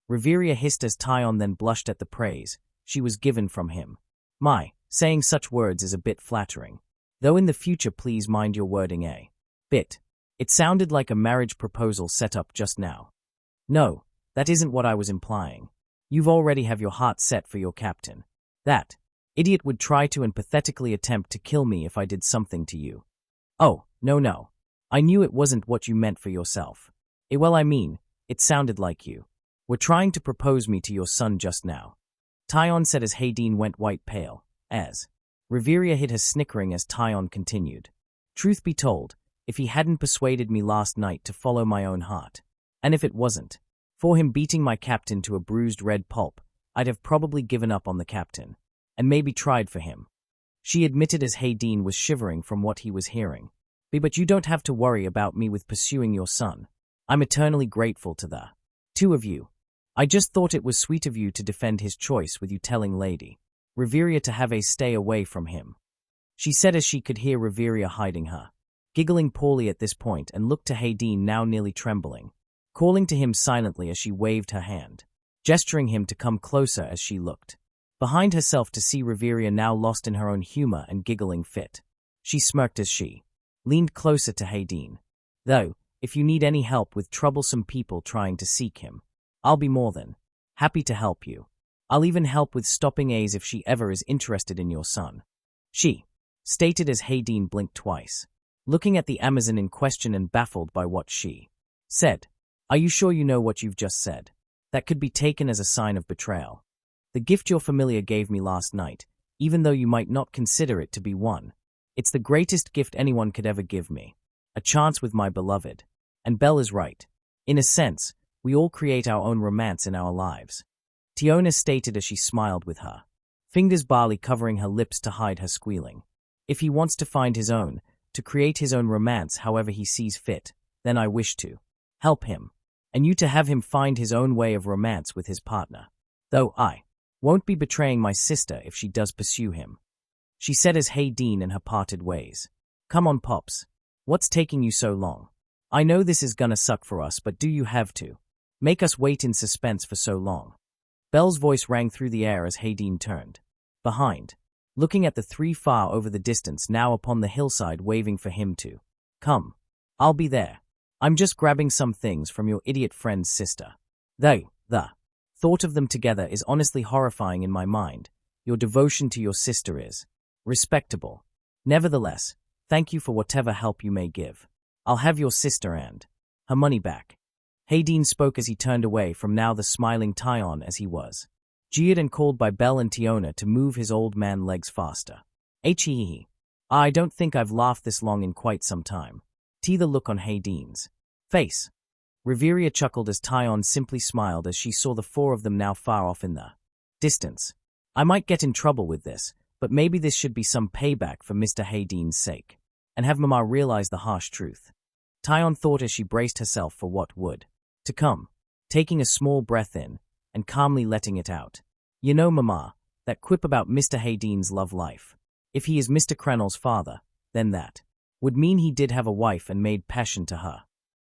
Reveria hissed as Tyon then blushed at the praise she was given from him. My, saying such words is a bit flattering. Though in the future please mind your wording a bit. It sounded like a marriage proposal set up just now. No, that isn't what I was implying. You've already have your heart set for your captain. That idiot would try to and pathetically attempt to kill me if I did something to you. Oh, no. I knew it wasn't what you meant for yourself. It sounded like you were trying to propose me to your son just now. Tyon said as Hayden went white pale, as Reveria hid her snickering as Tyon continued. Truth be told, if he hadn't persuaded me last night to follow my own heart, and if it wasn't for him beating my captain to a bruised red pulp, I'd have probably given up on the captain, and maybe tried for him. She admitted as Hayden was shivering from what he was hearing. But you don't have to worry about me with pursuing your son. I'm eternally grateful to the two of you. I just thought it was sweet of you to defend his choice with you telling Lady Reveria to have a stay away from him. She said as she could hear Reveria hiding her, giggling poorly at this point and looked to Hayden now nearly trembling, calling to him silently as she waved her hand, gesturing him to come closer as she looked behind herself to see Reveria now lost in her own humor and giggling fit. She smirked as she leaned closer to Hayden. Though, if you need any help with troublesome people trying to seek him, I'll be more than happy to help you. I'll even help with stopping A's if she ever is interested in your son. She stated as Hayden blinked twice, looking at the Amazon in question and baffled by what she said. Are you sure you know what you've just said? That could be taken as a sign of betrayal. The gift your familia gave me last night, even though you might not consider it to be one. It's the greatest gift anyone could ever give me. A chance with my beloved. And Belle is right. In a sense, we all create our own romance in our lives. Tiona stated as she smiled with her fingers barely covering her lips to hide her squealing. If he wants to find his own, to create his own romance however he sees fit, then I wish to help him. And you to have him find his own way of romance with his partner. Though I won't be betraying my sister if she does pursue him. She said as Hayden and her parted ways. Come on, Pops. What's taking you so long? I know this is gonna suck for us, but do you have to make us wait in suspense for so long? Belle's voice rang through the air as Hayden turned behind, looking at the three far over the distance now upon the hillside waving for him to come. I'll be there. I'm just grabbing some things from your idiot friend's sister. The thought of them together is honestly horrifying in my mind. Your devotion to your sister is respectable. Nevertheless, thank you for whatever help you may give. I'll have your sister and her money back. Hayden spoke as he turned away from now the smiling Tyon as he was jeered and called by Belle and Tiona to move his old man legs faster. He. I don't think I've laughed this long in quite some time. The look on Hayden's face. Riveria chuckled as Tyon simply smiled as she saw the four of them now far off in the distance. I might get in trouble with this, but maybe this should be some payback for Mr. Hayden's sake, and have Mama realize the harsh truth. Tyon thought as she braced herself for what would to come, taking a small breath in and calmly letting it out. You know, Mama, that quip about Mr. Hayden's love life. If he is Mr. Cranel's father, then that would mean he did have a wife and made passion to her.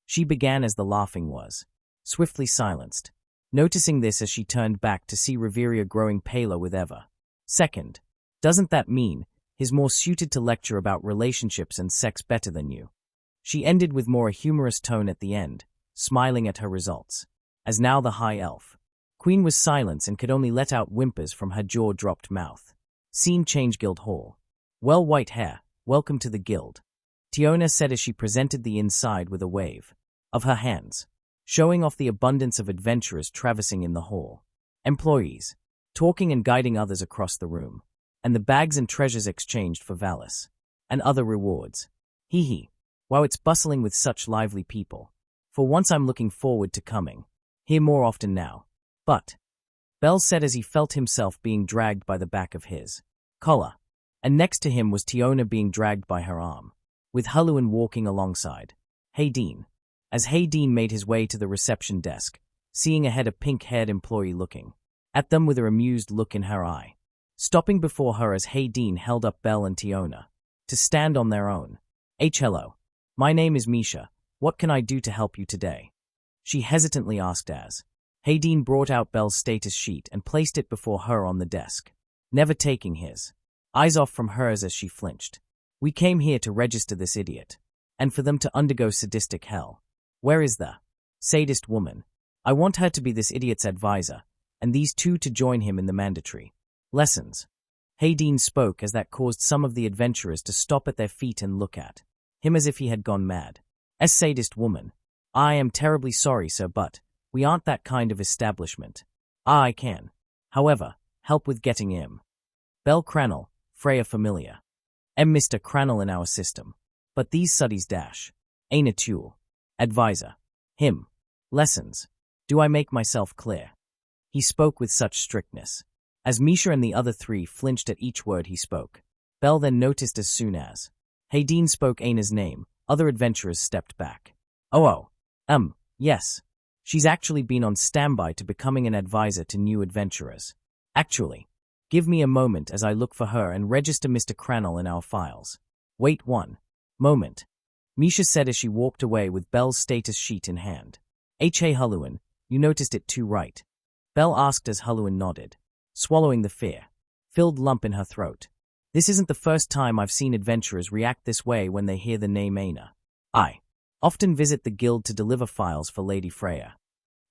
She began as the laughing was swiftly silenced, noticing this as she turned back to see Riveria growing paler with ever. Second, doesn't that mean he's more suited to lecture about relationships and sex better than you? She ended with more a humorous tone at the end, smiling at her results. As now the high elf queen was silent and could only let out whimpers from her jaw-dropped mouth. Scene change Guild Hall. Well, white hair, welcome to the guild. Tiona said as she presented the inside with a wave of her hands, showing off the abundance of adventurers traversing in the hall. Employees, talking and guiding others across the room, and the bags and treasures exchanged for valise and other rewards. Wow, it's bustling with such lively people. For once I'm looking forward to coming here more often now. But, Belle said as he felt himself being dragged by the back of his collar, and next to him was Tiona being dragged by her arm, with Hulluin walking alongside Hayden. As Hayden made his way to the reception desk, seeing ahead a pink-haired employee looking at them with an amused look in her eye, stopping before her as Hayden held up Belle and Tiona to stand on their own. Hello. My name is Misha. What can I do to help you today? She hesitantly asked as Hayden brought out Belle's status sheet and placed it before her on the desk, never taking his eyes off from hers as she flinched. We came here to register this idiot, and for them to undergo sadistic hell. Where is the sadist woman? I want her to be this idiot's advisor, and these two to join him in the mandatory lessons. Hayden spoke as that caused some of the adventurers to stop at their feet and look at him as if he had gone mad. As sadist woman, I am terribly sorry, sir, but we aren't that kind of establishment. I can, however, help with getting him. Belle Cranel, Freya Familia. Mr. Cranel in our system. But these suddies dash. Ain't a tool. Advisor. Him. Lessons. Do I make myself clear? He spoke with such strictness. As Misha and the other three flinched at each word he spoke, Belle then noticed as soon as Hayden spoke Aina's name, other adventurers stepped back. Yes. She's actually been on standby to becoming an advisor to new adventurers. Actually, give me a moment as I look for her and register Mr. Cranel in our files. Wait one moment, Misha said as she walked away with Belle's status sheet in hand. Hulluin, you noticed it too, right? Belle asked as Hulluin nodded, swallowing the fear-filled lump in her throat. This isn't the first time I've seen adventurers react this way when they hear the name Aina. I often visit the guild to deliver files for Lady Freya,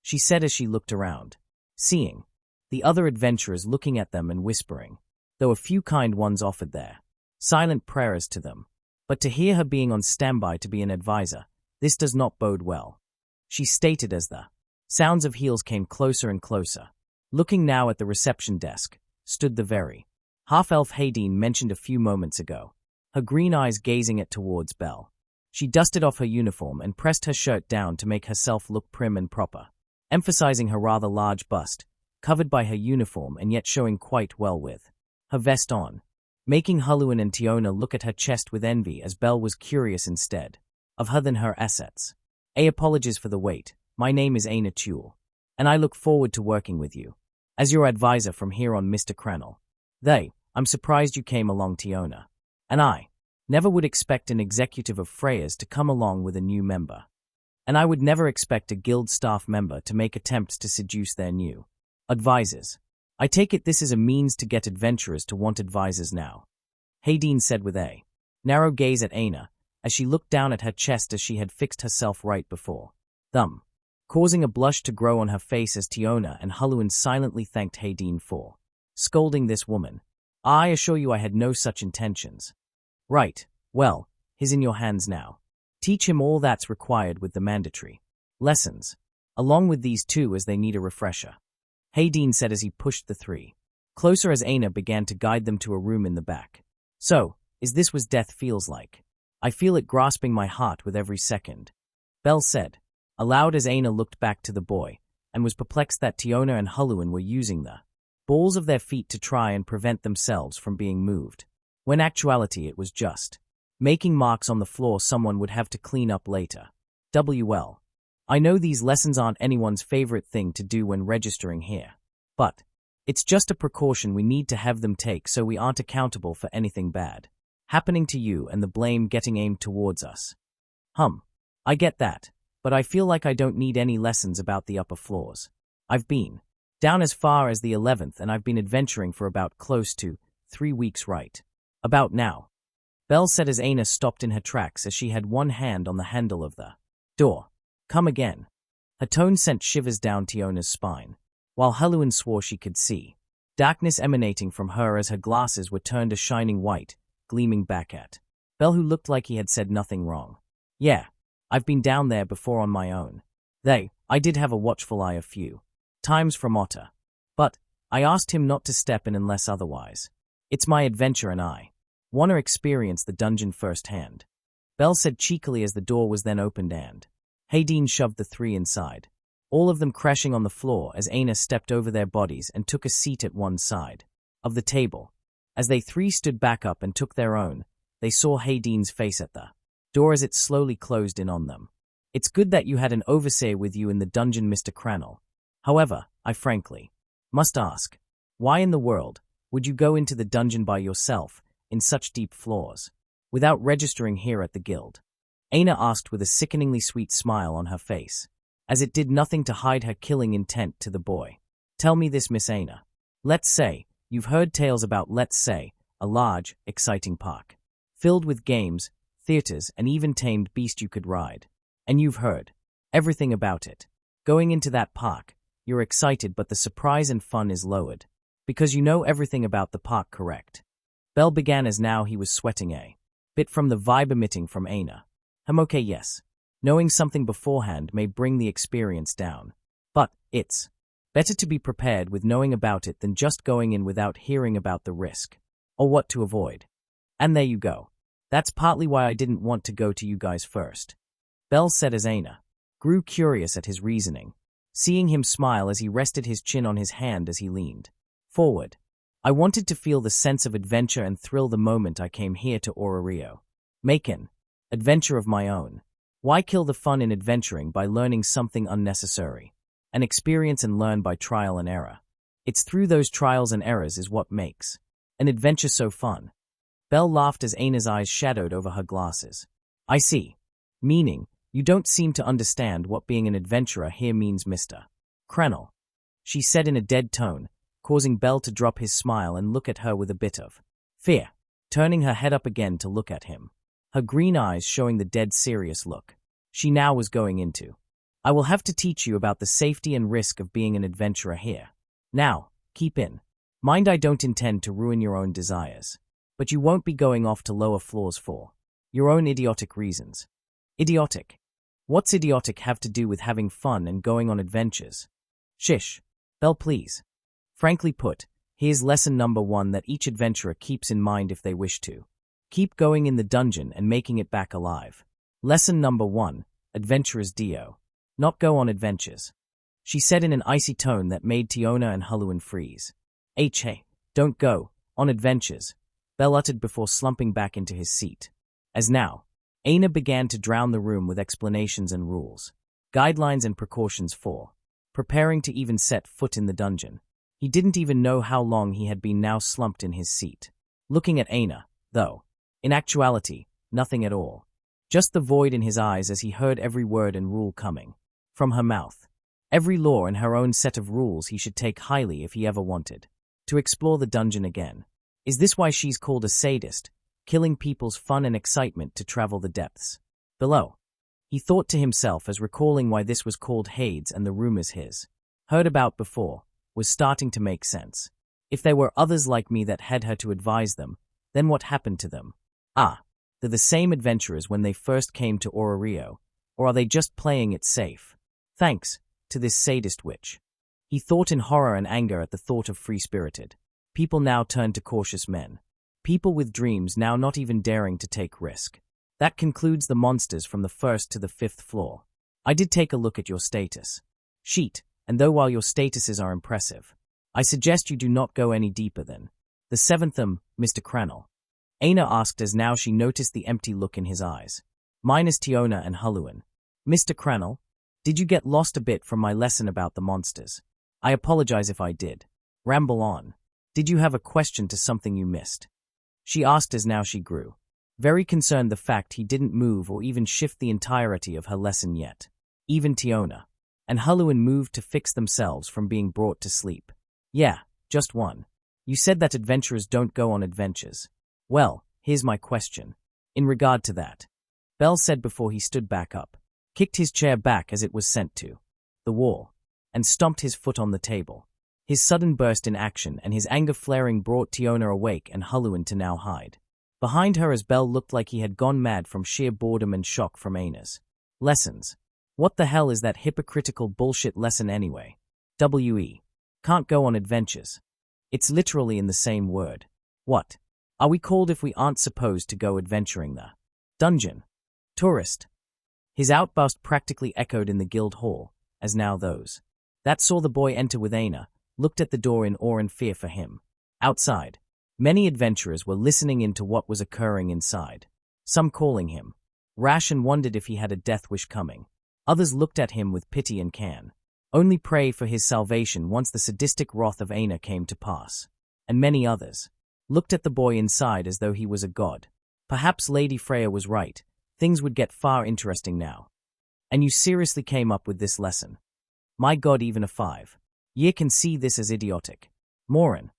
she said as she looked around, seeing the other adventurers looking at them and whispering, though a few kind ones offered their silent prayers to them. But to hear her being on standby to be an advisor, this does not bode well. she stated as the sounds of heels came closer and closer. Looking now at the reception desk, stood the very half-elf Hadine mentioned a few moments ago, her green eyes gazing at towards Belle. She dusted off her uniform and pressed her shirt down to make herself look prim and proper, emphasizing her rather large bust, covered by her uniform and yet showing quite well with her vest on, making Huluan and Tiona look at her chest with envy as Belle was curious instead of her than her assets. Apologies for the wait, my name is Aina Tuel, and I look forward to working with you as your advisor from here on, Mr. Cranel. I'm surprised you came along, Tiona. And I never would expect an executive of Freya's to come along with a new member. And I would never expect a guild staff member to make attempts to seduce their new advisors. I take it this is a means to get adventurers to want advisors now. Hadine said with a narrow gaze at Aina, as she looked down at her chest as she had fixed herself right before, causing a blush to grow on her face as Tiona and Huluan silently thanked Hadine for scolding this woman. I assure you I had no such intentions. Right, well, he's in your hands now. Teach him all that's required with the mandatory lessons, along with these two as they need a refresher. Hadine said as he pushed the three closer as Aina began to guide them to a room in the back. So, is this what death feels like? I feel it grasping my heart with every second. Belle said, aloud as Aina looked back to the boy, and was perplexed that Tiona and Huluan were using the balls of their feet to try and prevent themselves from being moved, when actuality it was just making marks on the floor someone would have to clean up later. Well, I know these lessons aren't anyone's favorite thing to do when registering here, but it's just a precaution we need to have them take so we aren't accountable for anything bad happening to you and the blame getting aimed towards us. I get that, but I feel like I don't need any lessons about the upper floors. I've been down as far as the 11th and I've been adventuring for about close to 3 weeks right about now. Belle said as Aina stopped in her tracks as she had one hand on the handle of the door. Come again. Her tone sent shivers down Tiona's spine, while Huluan swore she could see darkness emanating from her as her glasses were turned a shining white, gleaming back at Belle, who looked like he had said nothing wrong. Yeah, I've been down there before on my own. I did have a watchful eye a few times from Otter, but I asked him not to step in unless otherwise. It's my adventure and I want to experience the dungeon firsthand. Belle said cheekily as the door was then opened and Hadine shoved the three inside, all of them crashing on the floor as Aina stepped over their bodies and took a seat at one side of the table. As they three stood back up and took their own, they saw Hadine's face at the door as it slowly closed in on them. It's good that you had an overseer with you in the dungeon, Mr. Cranel. However, I frankly must ask, why in the world would you go into the dungeon by yourself in such deep floors, without registering here at the guild? Aina asked with a sickeningly sweet smile on her face, as it did nothing to hide her killing intent to the boy. Tell me this, Miss Aina. Let's say you've heard tales about, let's say, a large, exciting park, filled with games, theaters, and even tamed beast you could ride. And you've heard everything about it. Going into that park, you're excited but the surprise and fun is lowered, because you know everything about the park, correct? Belle began as now he was sweating a bit from the vibe emitting from Aina. Okay, yes. Knowing something beforehand may bring the experience down, but it's better to be prepared with knowing about it than just going in without hearing about the risk, or what to avoid. And there you go. That's partly why I didn't want to go to you guys first. Belle said as Aina grew curious at his reasoning, seeing him smile as he rested his chin on his hand as he leaned forward. I wanted to feel the sense of adventure and thrill the moment I came here to Orario. Make an adventure of my own. Why kill the fun in adventuring by learning something unnecessary? An experience and learn by trial and error. It's through those trials and errors is what makes an adventure so fun. Belle laughed as Aina's eyes shadowed over her glasses. I see. Meaning, you don't seem to understand what being an adventurer here means, Mr. Cranel, she said in a dead tone, causing Belle to drop his smile and look at her with a bit of fear, turning her head up again to look at him, her green eyes showing the dead serious look she now was going into. I will have to teach you about the safety and risk of being an adventurer here. Now, keep in mind I don't intend to ruin your own desires, but you won't be going off to lower floors for your own idiotic reasons. Idiotic? What's idiotic have to do with having fun and going on adventures? Shish. Belle, please. Frankly put, here's lesson number 1 that each adventurer keeps in mind if they wish to. Keep going in the dungeon and making it back alive. Lesson number 1, adventurers Dio. Not go on adventures. She said in an icy tone that made Tiona and Huluan freeze. Hey, don't go on adventures, Belle uttered before slumping back into his seat. As now, Aina began to drown the room with explanations and rules, guidelines and precautions for preparing to even set foot in the dungeon. He didn't even know how long he had been now slumped in his seat. Looking at Aina, though, in actuality, nothing at all. Just the void in his eyes as he heard every word and rule coming from her mouth. Every law and her own set of rules he should take highly if he ever wanted to explore the dungeon again. Is this why she's called a sadist, killing people's fun and excitement to travel the depths below? He thought to himself as recalling why this was called Hades and the rumors his heard about before was starting to make sense. If there were others like me that had her to advise them, then what happened to them? They're the same adventurers when they first came to Orario, or are they just playing it safe? Thanks to this sadist witch. He thought in horror and anger at the thought of free-spirited people now turned to cautious men. People with dreams now not even daring to take risk. That concludes the monsters from the 1st to the 5th floor. I did take a look at your status sheet, and though while your statuses are impressive, I suggest you do not go any deeper than the 7th, Mr. Cranel. Aina asked as now she noticed the empty look in his eyes. Minus Tiona and Huluan. Mr. Cranel, did you get lost a bit from my lesson about the monsters? I apologize if I did. Ramble on. Did you have a question to something you missed? She asked as now she grew very concerned the fact he didn't move or even shift the entirety of her lesson yet. Even Tiona and Huluan moved to fix themselves from being brought to sleep. Yeah, just one. You said that adventurers don't go on adventures. Well, here's my question. In regard to that, Belle said before he stood back up, kicked his chair back as it was sent to the wall, and stomped his foot on the table. His sudden burst in action and his anger flaring brought Tiona awake and Huluan to now hide behind her as Belle looked like he had gone mad from sheer boredom and shock from Aina's lessons. What the hell is that hypocritical bullshit lesson anyway? Can't go on adventures. It's literally in the same word. What? Are we called if we aren't supposed to go adventuring the dungeon? Tourist. His outburst practically echoed in the guild hall, as now those that saw the boy enter with Aina looked at the door in awe and fear for him. Outside, many adventurers were listening in to what was occurring inside, some calling him rash and wondered if he had a death wish coming. Others looked at him with pity and can only pray for his salvation once the sadistic wrath of Aina came to pass. And many others looked at the boy inside as though he was a god. Perhaps Lady Freya was right. Things would get far interesting now. And you seriously came up with this lesson? My god, even a 5-year can see this as idiotic. Morin.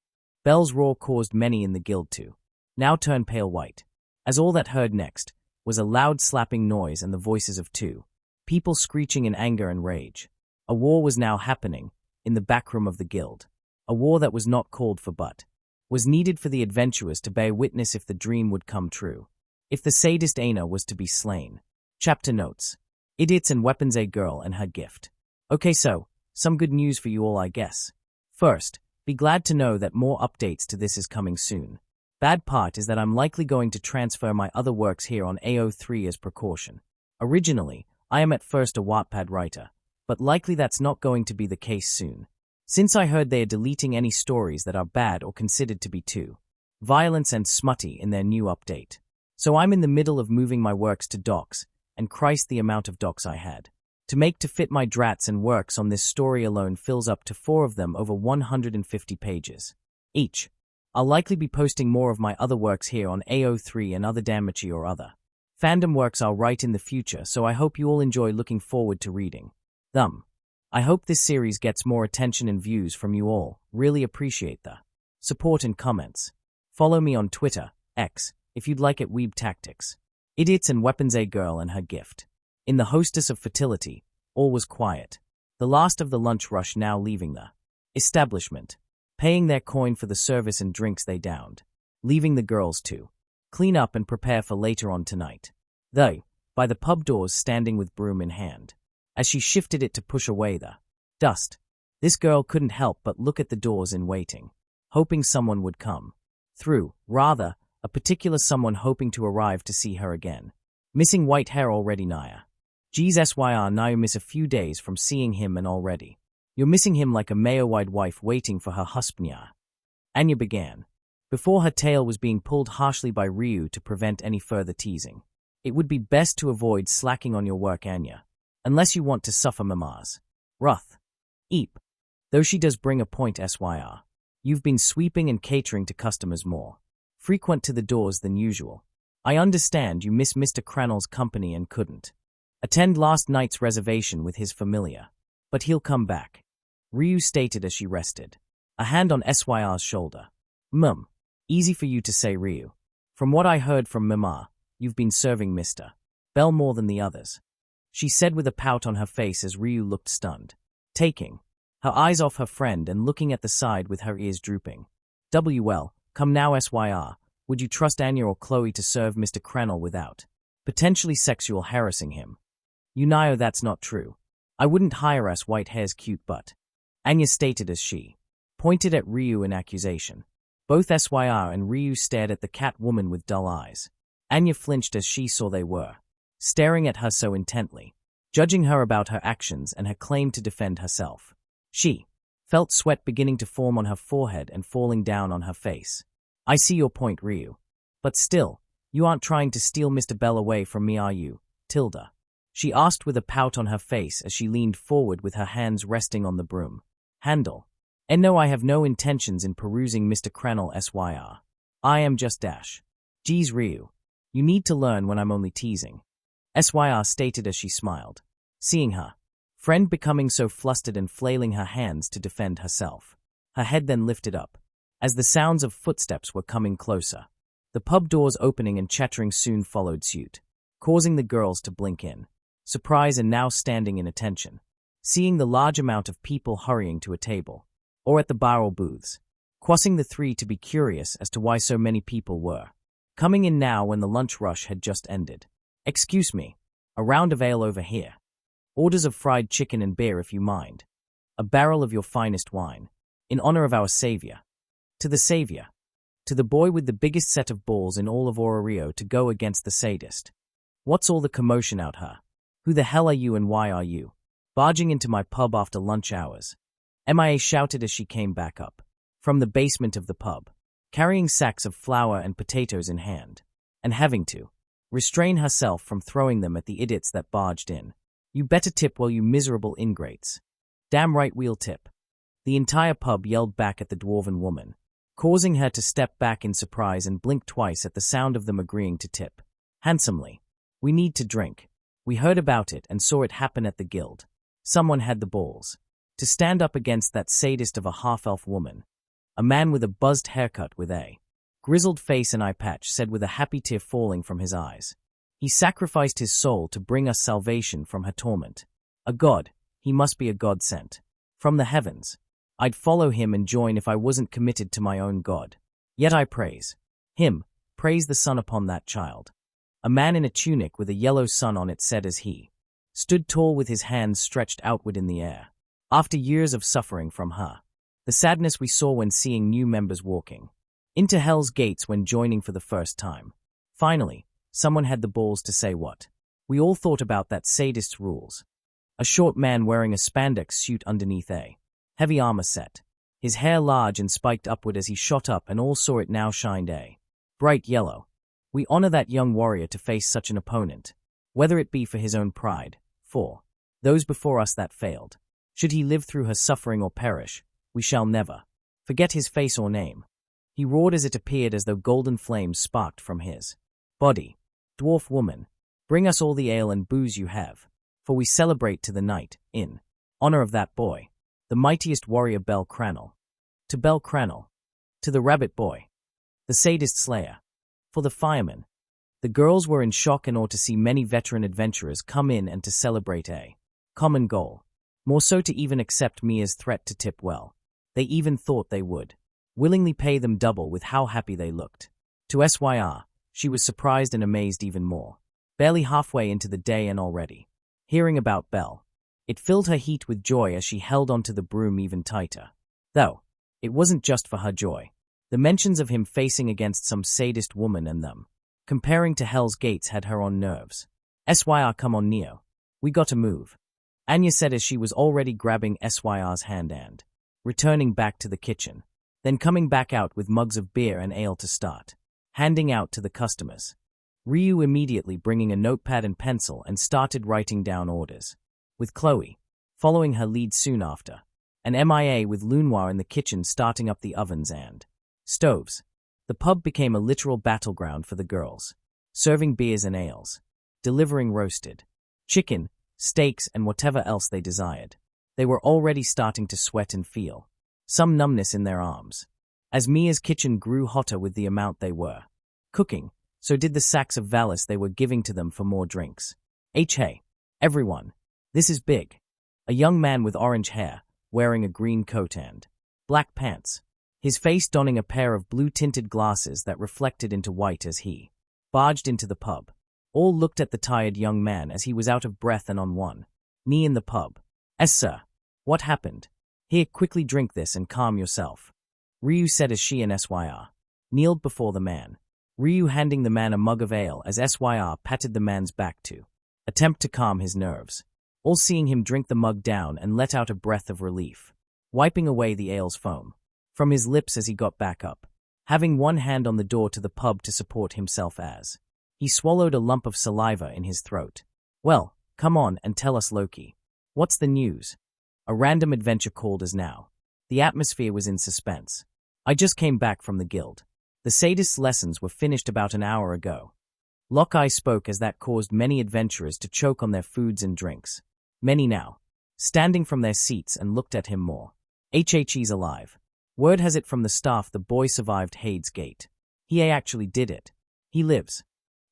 Belle's roar caused many in the guild to now turn pale white, as all that heard next was a loud slapping noise and the voices of two people screeching in anger and rage. A war was now happening in the backroom of the guild. A war that was not called for but was needed for the adventurers to bear witness if the dream would come true. If the sadist Aina was to be slain. Chapter notes. Idiots and weapons, a girl and her gift. Okay, so, some good news for you all, I guess. First, be glad to know that more updates to this is coming soon. Bad part is that I'm likely going to transfer my other works here on AO3 as precaution. Originally, I am at first a Wattpad writer, but likely that's not going to be the case soon, since I heard they are deleting any stories that are bad or considered to be too violent and smutty in their new update. So I'm in the middle of moving my works to docs, and Christ the amount of docs I had to make to fit my drats and works on this story alone fills up to 4 of them over 150 pages each. I'll likely be posting more of my other works here on AO3 and other Damachi or other fandom works I'll write in the future, so I hope you all enjoy looking forward to reading them. I hope this series gets more attention and views from you all. Really appreciate the support and comments. Follow me on Twitter, X, if you'd like at Weeb Tactics. Idiots and weapons, a girl and her gift. In the hostess of Fertility, all was quiet. The last of the lunch rush now leaving the establishment, paying their coin for the service and drinks they downed, leaving the girls to clean up and prepare for later on tonight. Though, by the pub doors standing with broom in hand. As she shifted it to push away the dust, this girl couldn't help but look at the doors in waiting, hoping someone would come through, rather, a particular someone hoping to arrive to see her again. Missing white hair already, Naya. Geez, SYR, now you miss a few days from seeing him and already. You're missing him like a mayo-wide wife waiting for her husband. Anya began, before her tail was being pulled harshly by Ryu to prevent any further teasing. It would be best to avoid slacking on your work, Anya, unless you want to suffer Mama's wrath. Eep. Though she does bring a point, SYR. You've been sweeping and catering to customers more frequent to the doors than usual. I understand you miss Mr. Cranel's company and couldn't attend last night's reservation with his familia, but he'll come back, Ryu stated as she rested, a hand on SYR's shoulder. Easy for you to say, Ryu. From what I heard from Mama, you've been serving Mr. Bell more than the others, she said with a pout on her face as Ryu looked stunned, taking her eyes off her friend and looking at the side with her ears drooping. Well, come now, SYR, would you trust Anya or Chloe to serve Mr. Cranel without potentially sexual harassing him? You know that's not true. I wouldn't hire us white hair's cute butt, Anya stated as she pointed at Ryu in accusation. Both SYR and Ryu stared at the cat woman with dull eyes. Anya flinched as she saw they were staring at her so intently, judging her about her actions and her claim to defend herself. She felt sweat beginning to form on her forehead and falling down on her face. I see your point, Ryu. But still, you aren't trying to steal Mr. Bell away from me, are you, Tilda? She asked with a pout on her face as she leaned forward with her hands resting on the broom handle. And no, I have no intentions in perusing Mr. Cranel, SYR. I am just dash. Geez, Ryu. You need to learn when I'm only teasing, SYR stated as she smiled, seeing her friend becoming so flustered and flailing her hands to defend herself. Her head then lifted up, as the sounds of footsteps were coming closer. The pub doors opening and chattering soon followed suit, causing the girls to blink in surprise and now standing in attention, seeing the large amount of people hurrying to a table, or at the bar or booths, causing the three to be curious as to why so many people were coming in now when the lunch rush had just ended. Excuse me, a round of ale over here. Orders of fried chicken and beer if you mind. A barrel of your finest wine, in honor of our savior. To the savior. To the boy with the biggest set of balls in all of Orario to go against the sadist. What's all the commotion out here? Who the hell are you and why are you barging into my pub after lunch hours? MIA shouted as she came back up from the basement of the pub, carrying sacks of flour and potatoes in hand, and having to restrain herself from throwing them at the idiots that barged in. You better tip, well, you miserable ingrates. Damn right we'll tip. The entire pub yelled back at the dwarven woman, causing her to step back in surprise and blink twice at the sound of them agreeing to tip handsomely. We need to drink. We heard about it and saw it happen at the guild. Someone had the balls to stand up against that sadist of a half-elf woman. A man with a buzzed haircut with a grizzled face and eye patch said with a happy tear falling from his eyes. He sacrificed his soul to bring us salvation from her torment. A god, he must be a god sent from the heavens. I'd follow him and join if I wasn't committed to my own god. Yet I praise him, praise the sun upon that child. A man in a tunic with a yellow sun on it said as he stood tall with his hands stretched outward in the air. After years of suffering from her, the sadness we saw when seeing new members walking into Hell's Gates when joining for the first time. Finally, someone had the balls to say what we all thought about that sadist's rules. A short man wearing a spandex suit underneath a heavy armor set, his hair large and spiked upward as he shot up and all saw it now shined a bright yellow. We honor that young warrior to face such an opponent, whether it be for his own pride, for those before us that failed. Should he live through her suffering or perish, we shall never forget his face or name. He roared as it appeared as though golden flames sparked from his body. Dwarf woman, bring us all the ale and booze you have, for we celebrate to the night, in honor of that boy, the mightiest warrior Bell Cranel. To Bell Cranel. To the rabbit boy. The sadist slayer. For the fireman. The girls were in shock and awe to see many veteran adventurers come in and to celebrate a common goal. More so to even accept Mia's threat to tip well. They even thought they would willingly pay them double with how happy they looked. To SYR, she was surprised and amazed even more. barely halfway into the day and already. Hearing about Belle, it filled her heat with joy as she held onto the broom even tighter. Though, it wasn't just for her joy. The mentions of him facing against some sadist woman and them comparing to Hell's Gates had her on nerves. SYR, come on Neo. We gotta move. Anya said as she was already grabbing SYR's hand and returning back to the kitchen, then coming back out with mugs of beer and ale to start handing out to the customers. Ryu immediately bringing a notepad and pencil and started writing down orders, with Chloe following her lead soon after, and MIA with Lunoir in the kitchen starting up the ovens and stoves. The pub became a literal battleground for the girls, serving beers and ales, delivering roasted chicken, steaks, and whatever else they desired. They were already starting to sweat and feel some numbness in their arms. As Mia's kitchen grew hotter with the amount they were cooking, so did the sacks of Valis they were giving to them for more drinks. Hey, everyone, this is big. A young man with orange hair, wearing a green coat and black pants, his face donning a pair of blue-tinted glasses that reflected into white as he barged into the pub. All looked at the tired young man as he was out of breath and on one knee in the pub. Sir, what happened? Here, quickly drink this and calm yourself, Ryu said as she and SYR kneeled before the man. Ryu handing the man a mug of ale as SYR patted the man's back to attempt to calm his nerves, all seeing him drink the mug down and let out a breath of relief, wiping away the ale's foam from his lips as he got back up, having one hand on the door to the pub to support himself as he swallowed a lump of saliva in his throat. Well, come on and tell us, Loki. What's the news? A random adventure called as now. The atmosphere was in suspense. I just came back from the guild. The sadist's lessons were finished about an hour ago. Loki spoke as that caused many adventurers to choke on their foods and drinks. Many now, standing from their seats and looked at him more. He's alive. Word has it from the staff the boy survived Hades Gate. He actually did it. He lives.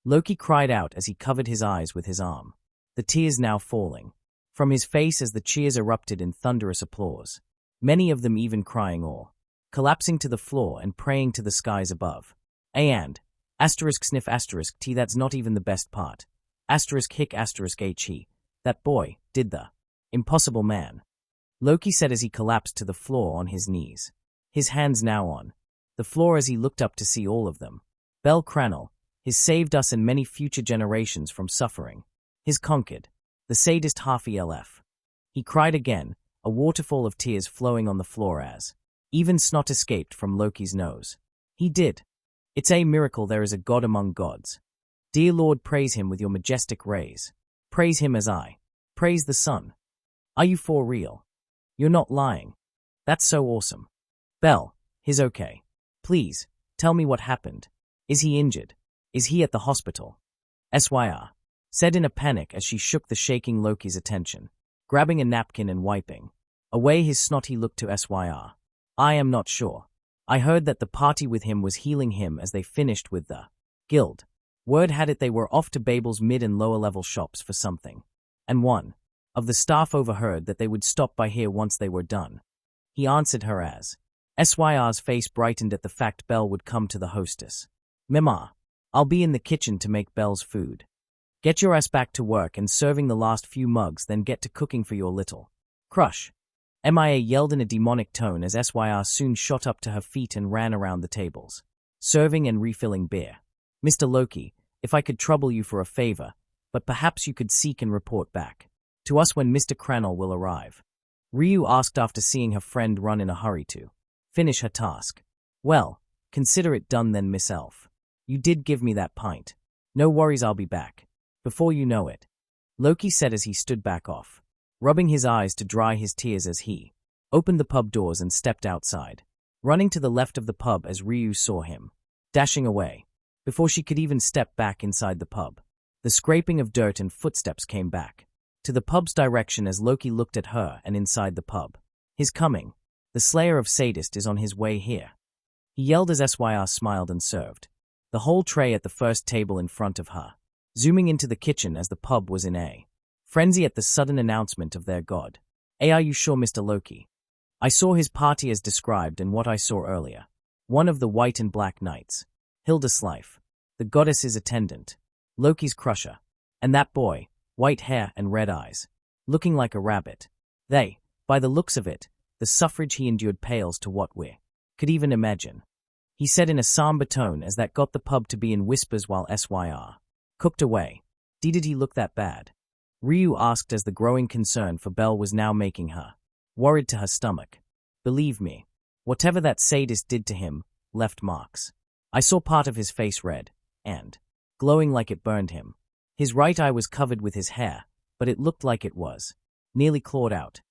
Loki cried out as he covered his eyes with his arm, the tears now falling from his face as the cheers erupted in thunderous applause, many of them even crying or collapsing to the floor and praying to the skies above. And sniff T, that's not even the best part. Hic he, that boy did the impossible, man, Loki said as he collapsed to the floor on his knees, his hands now on the floor as he looked up to see all of them. Belle Cranel, his saved us and many future generations from suffering. His conquered the sadist half ELF. He cried again, a waterfall of tears flowing on the floor as even snot escaped from Loki's nose. He did. It's a miracle there is a God among gods. Dear Lord, praise him with your majestic rays. Praise him as I praise the sun. Are you for real? You're not lying. That's so awesome. Belle, he's okay. Please, tell me what happened. Is he injured? Is he at the hospital? SYR said in a panic as she shook the shaking Loki's attention, grabbing a napkin and wiping away his snot. He looked to SYR. I am not sure. I heard that the party with him was healing him as they finished with the guild. Word had it they were off to Babel's mid and lower level shops for something, and one of the staff overheard that they would stop by here once they were done. He answered her as SYR's face brightened at the fact Belle would come to the hostess. Mema, I'll be in the kitchen to make Belle's food. Get your ass back to work and serving the last few mugs, then get to cooking for your little crush. MIA yelled in a demonic tone as SYR soon shot up to her feet and ran around the tables, serving and refilling beer. Mr. Loki, if I could trouble you for a favor, but perhaps you could seek and report back to us when Mr. Cranel will arrive. Ryu asked after seeing her friend run in a hurry to finish her task. Well, consider it done then, Miss Elf. You did give me that pint. No worries, I'll be back. Before you know it, Loki said as he stood back off, rubbing his eyes to dry his tears as he opened the pub doors and stepped outside, running to the left of the pub as Ryu saw him, dashing away. Before she could even step back inside the pub, the scraping of dirt and footsteps came back to the pub's direction as Loki looked at her and inside the pub. His coming. The slayer of sadist is on his way here. He yelled as SYR smiled and served the whole tray at the first table in front of her, zooming into the kitchen as the pub was in a frenzy at the sudden announcement of their god. Are you sure, Mr. Loki? I saw his party as described and what I saw earlier. One of the white and black knights. Hilda Slife, the goddess's attendant. Loki's crusher. And that boy, white hair and red eyes, looking like a rabbit. By the looks of it, the suffrage he endured pales to what we could even imagine. He said in a somber tone as that got the pub to be in whispers while Syr cooked away. Did he look that bad? Ryu asked as the growing concern for Belle was now making her worried to her stomach. Believe me, whatever that sadist did to him left marks. I saw part of his face red and glowing like it burned him. His right eye was covered with his hair, but it looked like it was nearly clawed out.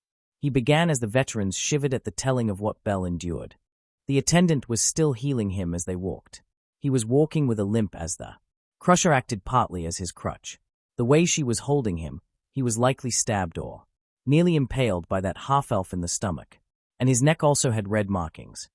He began as the veterans shivered at the telling of what Belle endured. The attendant was still healing him as they walked. He was walking with a limp as the crusher acted partly as his crutch. The way she was holding him, he was likely stabbed or nearly impaled by that half-elf in the stomach. And his neck also had red markings.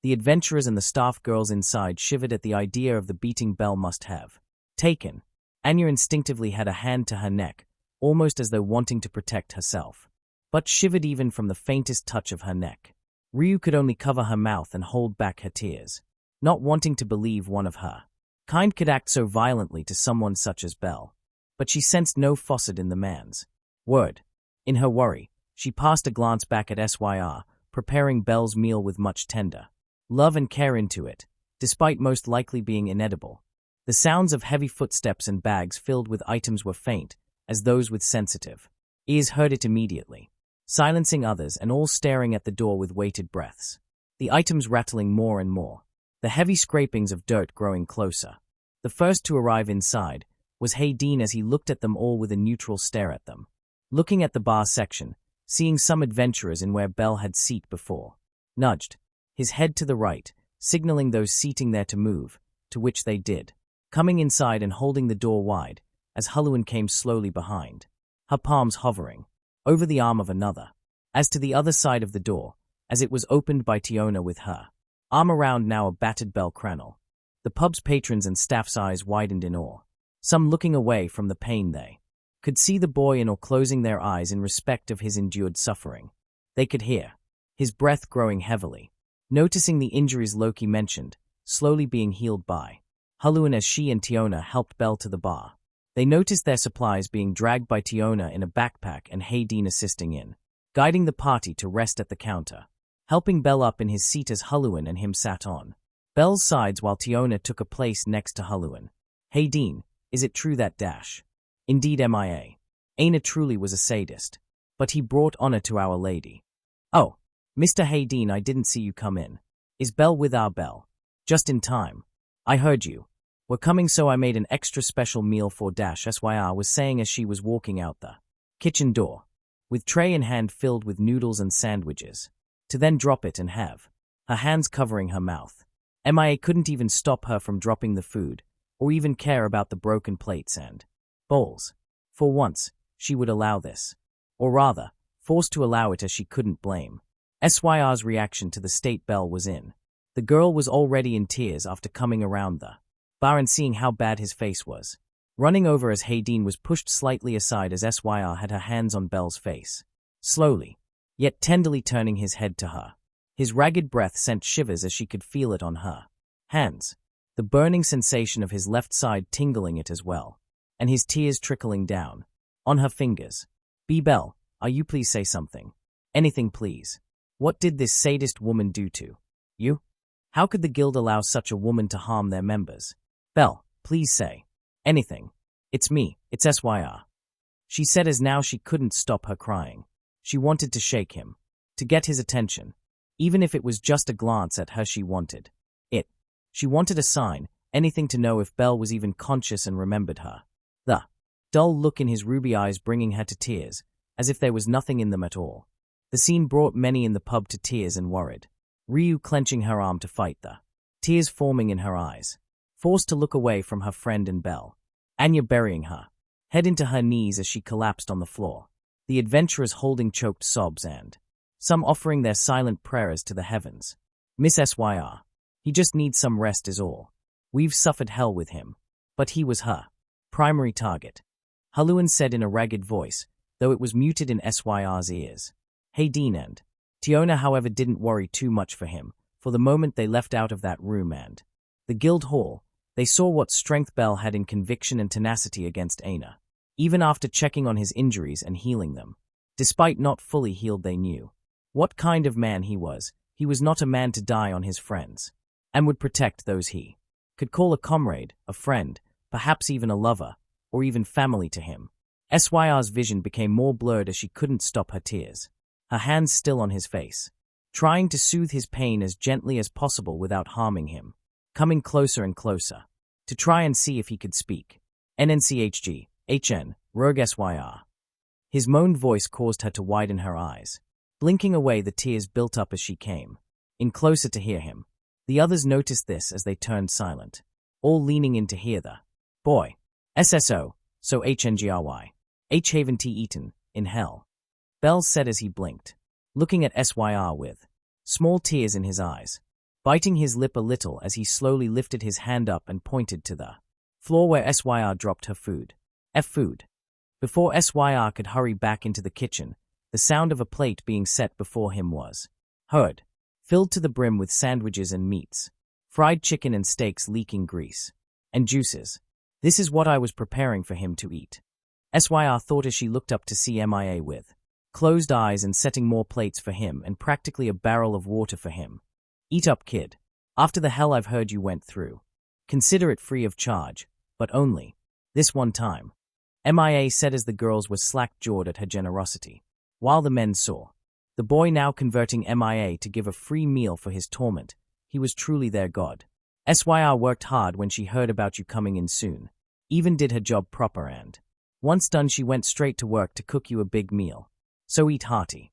The adventurers and the staff girls inside shivered at the idea of the beating Belle must have taken. Anya instinctively had a hand to her neck, almost as though wanting to protect herself, but shivered even from the faintest touch of her neck. Ryu could only cover her mouth and hold back her tears, not wanting to believe one of her kind could act so violently to someone such as Belle. But she sensed no faucet in the man's word. In her worry, she passed a glance back at Syr, preparing Belle's meal with much tender love and care into it, despite most likely being inedible. The sounds of heavy footsteps and bags filled with items were faint, as those with sensitive ears heard it immediately, silencing others and all staring at the door with weighted breaths. The items rattling more and more, the heavy scrapings of dirt growing closer. The first to arrive inside was Hayden as he looked at them all with a neutral stare at them. Looking at the bar section, seeing some adventurers in where Belle had seat before, nudged his head to the right, signaling those seating there to move, to which they did, coming inside and holding the door wide, as Huluan came slowly behind, her palms hovering over the arm of another. As to the other side of the door, as it was opened by Tiona with her arm around now a battered Belle Cranel. The pub's patrons and staff's eyes widened in awe, some looking away from the pain they could see the boy in or closing their eyes in respect of his endured suffering. They could hear his breath growing heavily, noticing the injuries Loki mentioned, slowly being healed by Huluan as she and Tiona helped Belle to the bar. They noticed their supplies being dragged by Tiona in a backpack and Hayden assisting in guiding the party to rest at the counter, helping Belle up in his seat as Huluan and him sat on Belle's sides while Tiona took a place next to Huluan. Hayden, is it true that dash? Indeed MIA. Aina truly was a sadist, but he brought honor to Our Lady. Oh, Mr. Hayden, I didn't see you come in. Is Belle with our Belle? Just in time. I heard you. We're coming, so I made an extra special meal for Dash, Syr was saying as she was walking out the kitchen door, with tray in hand filled with noodles and sandwiches, to then drop it and have her hands covering her mouth. MIA couldn't even stop her from dropping the food, or even care about the broken plates and bowls. For once, she would allow this. Or rather, forced to allow it as she couldn't blame Syr's reaction to the state Belle was in. The girl was already in tears after coming around the bar and seeing how bad his face was, running over as Hayden was pushed slightly aside as Syr had her hands on Belle's face, slowly, yet tenderly turning his head to her. His ragged breath sent shivers as she could feel it on her hands, the burning sensation of his left side tingling it as well, and his tears trickling down on her fingers. Belle, are you please say something? Anything please. What did this sadist woman do to you? How could the guild allow such a woman to harm their members? Belle, please say anything. It's me, it's Syr. She said as now she couldn't stop her crying. She wanted to shake him, to get his attention, even if it was just a glance at her she wanted it. She wanted a sign, anything to know if Belle was even conscious and remembered her. The dull look in his ruby eyes bringing her to tears, as if there was nothing in them at all. The scene brought many in the pub to tears and worried. Ryu clenching her arm to fight the tears forming in her eyes, forced to look away from her friend and Belle. Anya burying her head into her knees as she collapsed on the floor. The adventurers holding choked sobs and some offering their silent prayers to the heavens. Miss Syr. He just needs some rest is all. We've suffered hell with him. But he was her primary target. Huluan said in a ragged voice, though it was muted in Syr's ears. Hayden and Tiona, however, didn't worry too much for him. For the moment they left out of that room and the guild hall, they saw what strength Belle had in conviction and tenacity against Aina. even after checking on his injuries and healing them. Despite not fully healed, they knew what kind of man he was. He was not a man to die on his friends, and would protect those he could call a comrade, a friend, perhaps even a lover, or even family to him. Syr's vision became more blurred as she couldn't stop her tears, her hands still on his face, trying to soothe his pain as gently as possible without harming him, coming closer and closer, to try and see if he could speak. NNCHG, HN, Rogue Syr. His moaned voice caused her to widen her eyes. Blinking away, the tears built up as she came in closer to hear him. The others noticed this as they turned silent, all leaning in to hear the boy. SSO, so HNGRY. H Haven T Eaton, in hell. Bell said as he blinked, looking at Syr with small tears in his eyes, biting his lip a little as he slowly lifted his hand up and pointed to the floor where Syr dropped her food. Food. Before Syr could hurry back into the kitchen, the sound of a plate being set before him was heard, filled to the brim with sandwiches and meats, fried chicken and steaks leaking grease and juices. This is what I was preparing for him to eat. Syr thought as she looked up to see MIA with closed eyes and setting more plates for him and practically a barrel of water for him. Eat up, kid. After the hell I've heard you went through. Consider it free of charge, but only this one time. MIA said as the girls were slack-jawed at her generosity, while the men saw the boy now converting MIA to give a free meal for his torment. He was truly their god. Syr worked hard when she heard about you coming in soon, even did her job proper, and once done she went straight to work to cook you a big meal. So eat hearty.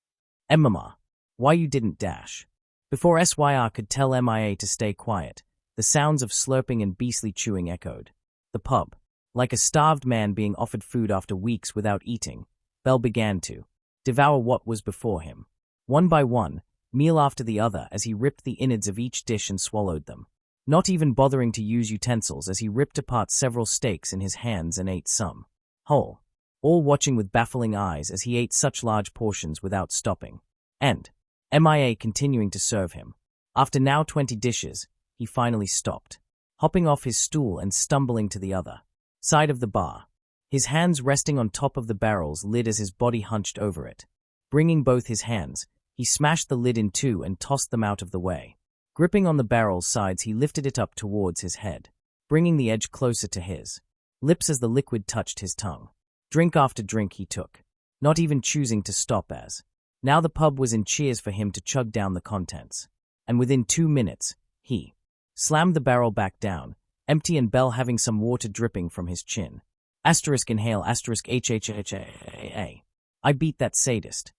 Mama, why you didn't dash? Before Syr could tell MIA to stay quiet, the sounds of slurping and beastly chewing echoed the pub. Like a starved man being offered food after weeks without eating, Bell began to devour what was before him. One by one, meal after the other, as he ripped the innards of each dish and swallowed them, not even bothering to use utensils as he ripped apart several steaks in his hands and ate some whole, all watching with baffling eyes as he ate such large portions without stopping. And MIA continuing to serve him. After now 20 dishes, he finally stopped, hopping off his stool and stumbling to the other side of the bar, his hands resting on top of the barrel's lid as his body hunched over it. Bringing both his hands, he smashed the lid in two and tossed them out of the way. Gripping on the barrel's sides, he lifted it up towards his head, bringing the edge closer to his lips as the liquid touched his tongue. Drink after drink he took, not even choosing to stop as now the pub was in cheers for him to chug down the contents. And within 2 minutes, he slammed the barrel back down, empty, and Bell having some water dripping from his chin. Inhale HHHA. I beat that sadist.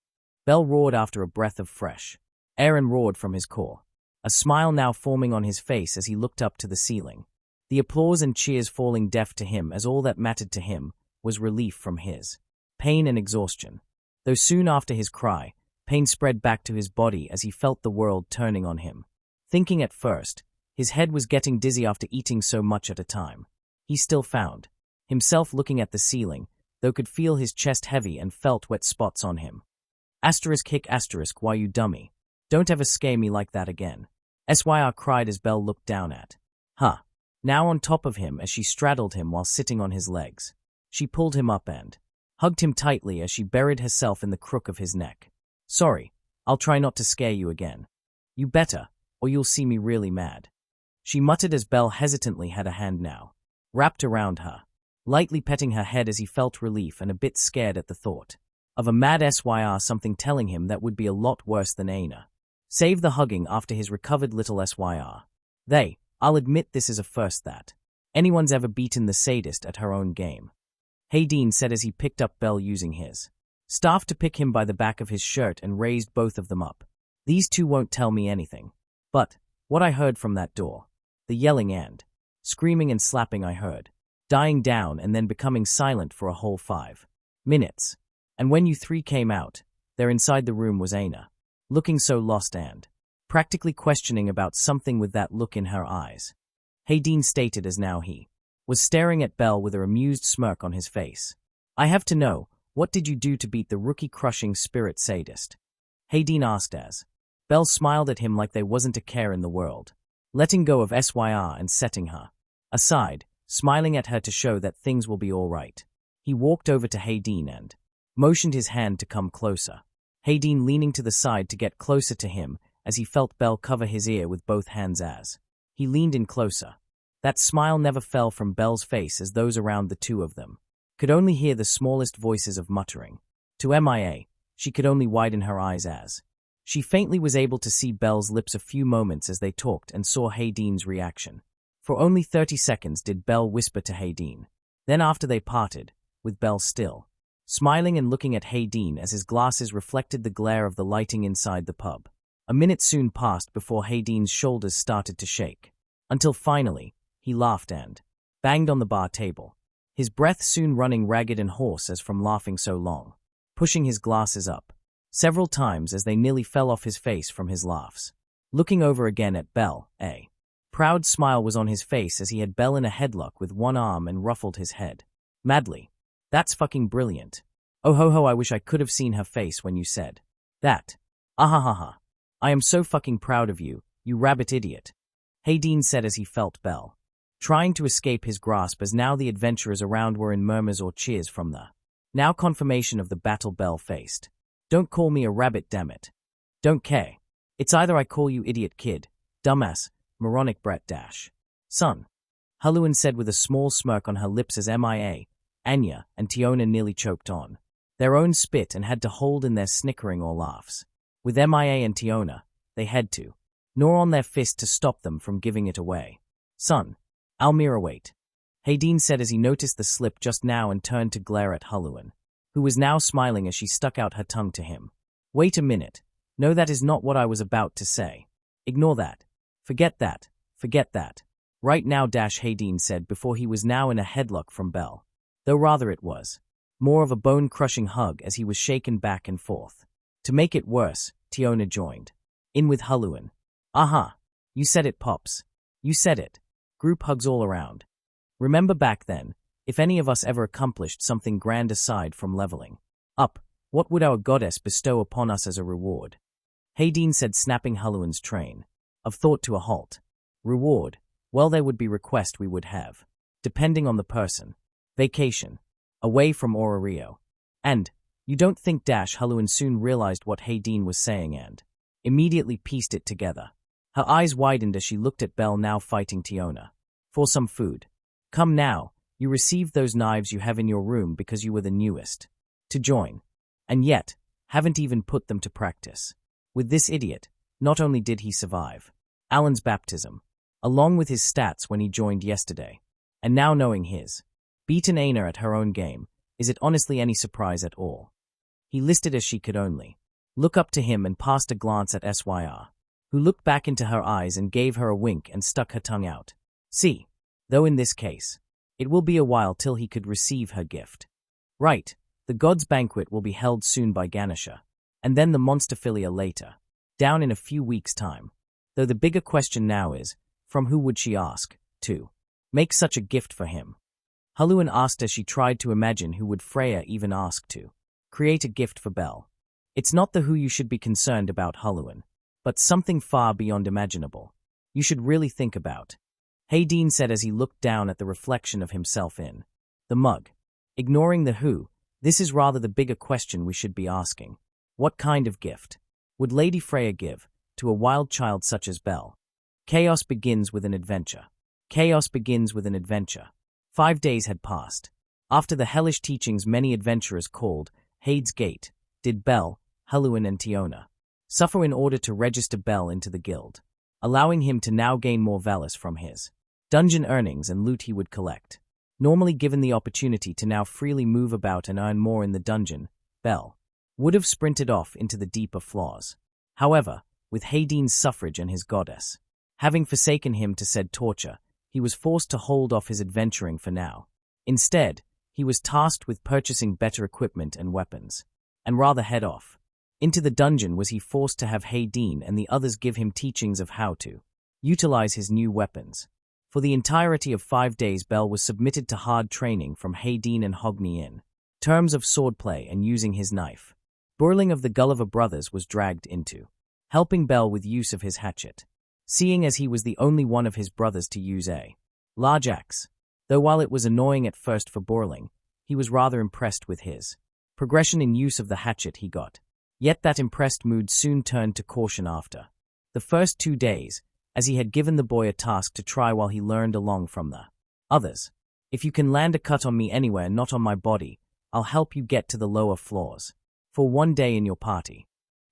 Bell roared after a breath of fresh air and roared from his core, a smile now forming on his face as he looked up to the ceiling. The applause and cheers falling deaf to him as all that mattered to him was relief from his pain and exhaustion. Though soon after his cry, pain spread back to his body as he felt the world turning on him. Thinking at first, his head was getting dizzy after eating so much at a time. He still found himself looking at the ceiling, though could feel his chest heavy and felt wet spots on him. Why you dummy? Don't ever scare me like that again. Syr cried as Bell looked down at her, now on top of him as she straddled him while sitting on his legs. She pulled him up and hugged him tightly as she buried herself in the crook of his neck. Sorry, I'll try not to scare you again. You better, or you'll see me really mad. She muttered as Bell hesitantly had a hand now wrapped around her, lightly petting her head as he felt relief and a bit scared at the thought of a mad Syr, something telling him that would be a lot worse than Aina. Save the hugging after his recovered little Syr. I'll admit this is a first that anyone's ever beaten the sadist at her own game. Hayden said as he picked up Bell using his staff to pick him by the back of his shirt and raised both of them up. These two won't tell me anything. But what I heard from that door, the yelling and screaming and slapping I heard, dying down and then becoming silent for a whole 5 minutes. And when you three came out, there inside the room was Aina, looking so lost and practically questioning about something with that look in her eyes. Hayden stated as now he was staring at Bell with a amused smirk on his face. I have to know, what did you do to beat the rookie-crushing spirit sadist? Hayden asked as Bell smiled at him like there wasn't a care in the world, letting go of Syr and setting her aside, smiling at her to show that things will be all right. He walked over to Hayden and motioned his hand to come closer. Hayden leaning to the side to get closer to him as he felt Belle cover his ear with both hands as he leaned in closer. That smile never fell from Belle's face as those around the two of them could only hear the smallest voices of muttering. To MIA, she could only widen her eyes as she faintly was able to see Belle's lips a few moments as they talked and saw Hayden's reaction. For only 30 seconds did Belle whisper to Hayden. Then after they parted, with Belle still smiling and looking at Hayden as his glasses reflected the glare of the lighting inside the pub. A minute soon passed before Hayden's shoulders started to shake, until finally, he laughed and banged on the bar table, his breath soon running ragged and hoarse as from laughing so long, pushing his glasses up several times as they nearly fell off his face from his laughs. Looking over again at Belle, a proud smile was on his face as he had Belle in a headlock with one arm and ruffled his head madly. That's fucking brilliant. Oh ho ho, I wish I could have seen her face when you said that. Ahahaha. I am so fucking proud of you, you rabbit idiot. Hayden said as he felt Belle trying to escape his grasp as now the adventurers around were in murmurs or cheers from the now confirmation of the battle Belle faced. Don't call me a rabbit, dammit. Don't care. It's either I call you idiot kid, dumbass, moronic brat dash. Son. Haluan said with a small smirk on her lips as MIA, Anya, and Tiona nearly choked on their own spit and had to hold in their snickering or laughs. With MIA and Tiona, they had to gnaw on their fist to stop them from giving it away. Son. Almira, wait. Hayden said as he noticed the slip just now and turned to glare at Haluan, who was now smiling as she stuck out her tongue to him. Wait a minute. No, that is not what I was about to say. Ignore that. Forget that. Forget that. Right now, Hayden said before he was now in a headlock from Belle. Though rather it was more of a bone-crushing hug as he was shaken back and forth. To make it worse, Tiona joined in with Haluan. Aha. You said it, Pops. You said it. Group hugs all around. Remember back then, if any of us ever accomplished something grand aside from leveling up, what would our goddess bestow upon us as a reward? Hayden said, snapping Haluan's train of thought to a halt. Reward? Well, there would be request we would have, depending on the person. Vacation. Away from Orario. And, you don't think Haluan soon realized what Hayden was saying and immediately pieced it together. Her eyes widened as she looked at Belle now fighting Tiona. For some food. Come now, you received those knives you have in your room because you were the newest to join. And yet, haven't even put them to practice. With this idiot, not only did he survive Alan's baptism, along with his stats when he joined yesterday, and now knowing his beaten Aina at her own game, is it honestly any surprise at all? He listed as she could only look up to him and passed a glance at SYR, who looked back into her eyes and gave her a wink and stuck her tongue out. See, though in this case, it will be a while till he could receive her gift. Right, the god's banquet will be held soon by Ganesha, and then the monster Philia later, down in a few weeks' time. Though the bigger question now is, from who would she ask to make such a gift for him? Haluan asked as she tried to imagine who would Freya even ask to create a gift for Belle. It's not the who you should be concerned about, Haluan, but something far beyond imaginable. You should really think about. Hayden said as he looked down at the reflection of himself in the mug. Ignoring the who, this is rather the bigger question we should be asking. What kind of gift would Lady Freya give to a wild child such as Belle? Chaos begins with an adventure. Chaos begins with an adventure. 5 days had passed. After the hellish teachings many adventurers called Hades Gate, did Belle, Haluan and Tiona suffer in order to register Belle into the guild, allowing him to now gain more valors from his dungeon earnings and loot he would collect. Normally given the opportunity to now freely move about and earn more in the dungeon, Belle would have sprinted off into the deeper flaws. However, with Hayden's suffrage and his goddess having forsaken him to said torture, he was forced to hold off his adventuring for now. Instead, he was tasked with purchasing better equipment and weapons, and rather head off. Into the dungeon was he forced to have Hayden and the others give him teachings of how to utilize his new weapons. For the entirety of 5 days Belle was submitted to hard training from Hayden and Hogni in terms of swordplay and using his knife. Burling of the Gulliver brothers was dragged into helping Belle with use of his hatchet, seeing as he was the only one of his brothers to use a large axe. Though while it was annoying at first for Borling, he was rather impressed with his progression in use of the hatchet he got. Yet that impressed mood soon turned to caution after the first 2 days, as he had given the boy a task to try while he learned along from the others. If you can land a cut on me anywhere, not on my body, I'll help you get to the lower floors. For 1 day in your party.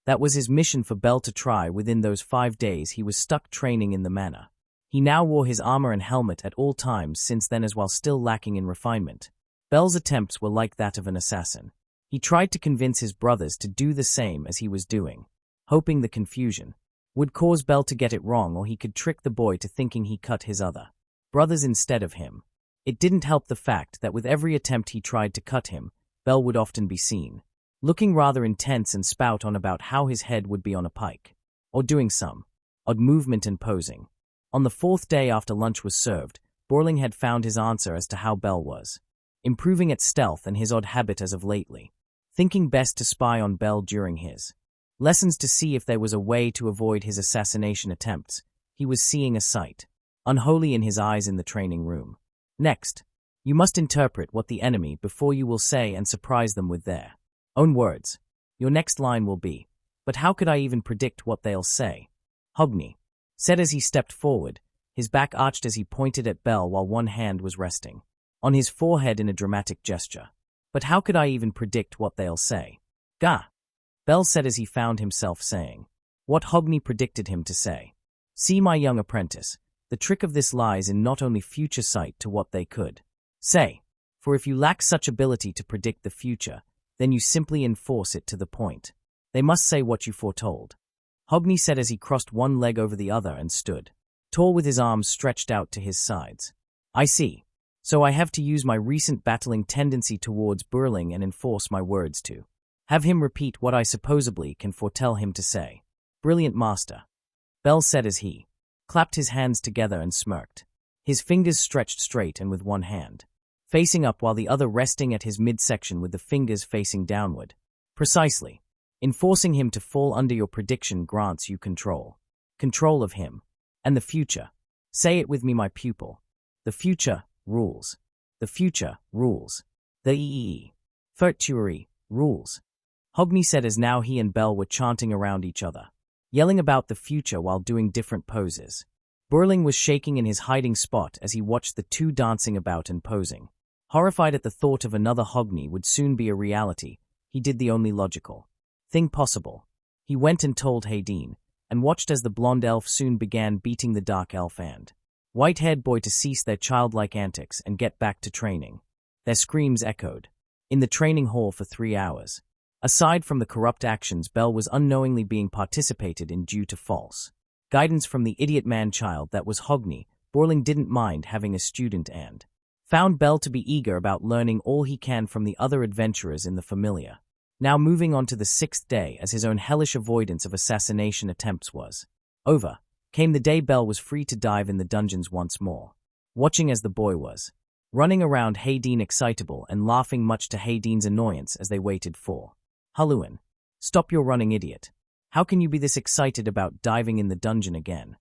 That was his mission for Bell to try. Within those 5 days he was stuck training in the manor. He now wore his armor and helmet at all times since then, as while still lacking in refinement. Bell's attempts were like that of an assassin. He tried to convince his brothers to do the same as he was doing, hoping the confusion would cause Bell to get it wrong, or he could trick the boy to thinking he cut his other brothers instead of him. It didn't help the fact that with every attempt he tried to cut him, Bell would often be seen looking rather intense and spout on about how his head would be on a pike, or doing some odd movement and posing. On the 4th day after lunch was served, Borling had found his answer as to how Bell was improving at stealth and his odd habit as of lately, thinking best to spy on Bell during his lessons to see if there was a way to avoid his assassination attempts. He was seeing a sight unholy in his eyes in the training room. Next, you must interpret what the enemy before you will say and surprise them with their own words. Your next line will be, "But how could I even predict what they'll say?" Hogni said as he stepped forward, his back arched as he pointed at Bell while one hand was resting on his forehead in a dramatic gesture. "But how could I even predict what they'll say?" "Gah," Bell said as he found himself saying what Hogni predicted him to say. "See, my young apprentice, the trick of this lies in not only future sight to what they could say, for if you lack such ability to predict the future, then you simply enforce it to the point. They must say what you foretold." Hogni said as he crossed one leg over the other and stood tall with his arms stretched out to his sides. "I see. So I have to use my recent battling tendency towards Burling and enforce my words to have him repeat what I supposedly can foretell him to say." "Brilliant, master," Bell said as he clapped his hands together and smirked, his fingers stretched straight and with one hand facing up while the other resting at his midsection with the fingers facing downward. "Precisely. Enforcing him to fall under your prediction grants you control. Control of him. And the future. Say it with me, my pupil. The future rules. The future rules. The Fertility rules." Hogni said as now he and Bell were chanting around each other, yelling about the future while doing different poses. Burling was shaking in his hiding spot as he watched the two dancing about and posing. Horrified at the thought of another Hogni would soon be a reality, he did the only logical thing possible. He went and told Haydeen, and watched as the blonde elf soon began beating the dark elf and white-haired boy to cease their childlike antics and get back to training. Their screams echoed in the training hall for 3 hours. Aside from the corrupt actions Bell was unknowingly being participated in due to false guidance from the idiot man-child that was Hogni, Borling didn't mind having a student and found Bell to be eager about learning all he can from the other adventurers in the Familia. Now moving on to the 6th day, as his own hellish avoidance of assassination attempts was over, came the day Bell was free to dive in the dungeons once more. Watching as the boy was running around Haydeen excitable and laughing much to Haydeen's annoyance as they waited for Haluan. "Stop your running, idiot. How can you be this excited about diving in the dungeon again?"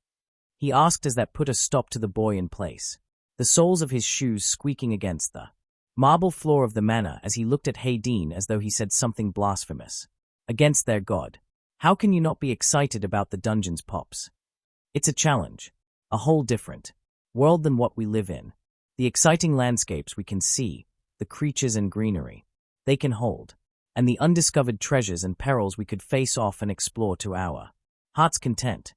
he asked as that put a stop to the boy in place, the soles of his shoes squeaking against the marble floor of the manor as he looked at Haydeen as though he said something blasphemous against their god. "How can you not be excited about the dungeons, Pops? It's a challenge, a whole different world than what we live in. The exciting landscapes we can see, the creatures and greenery they can hold, and the undiscovered treasures and perils we could face off and explore to our heart's content,"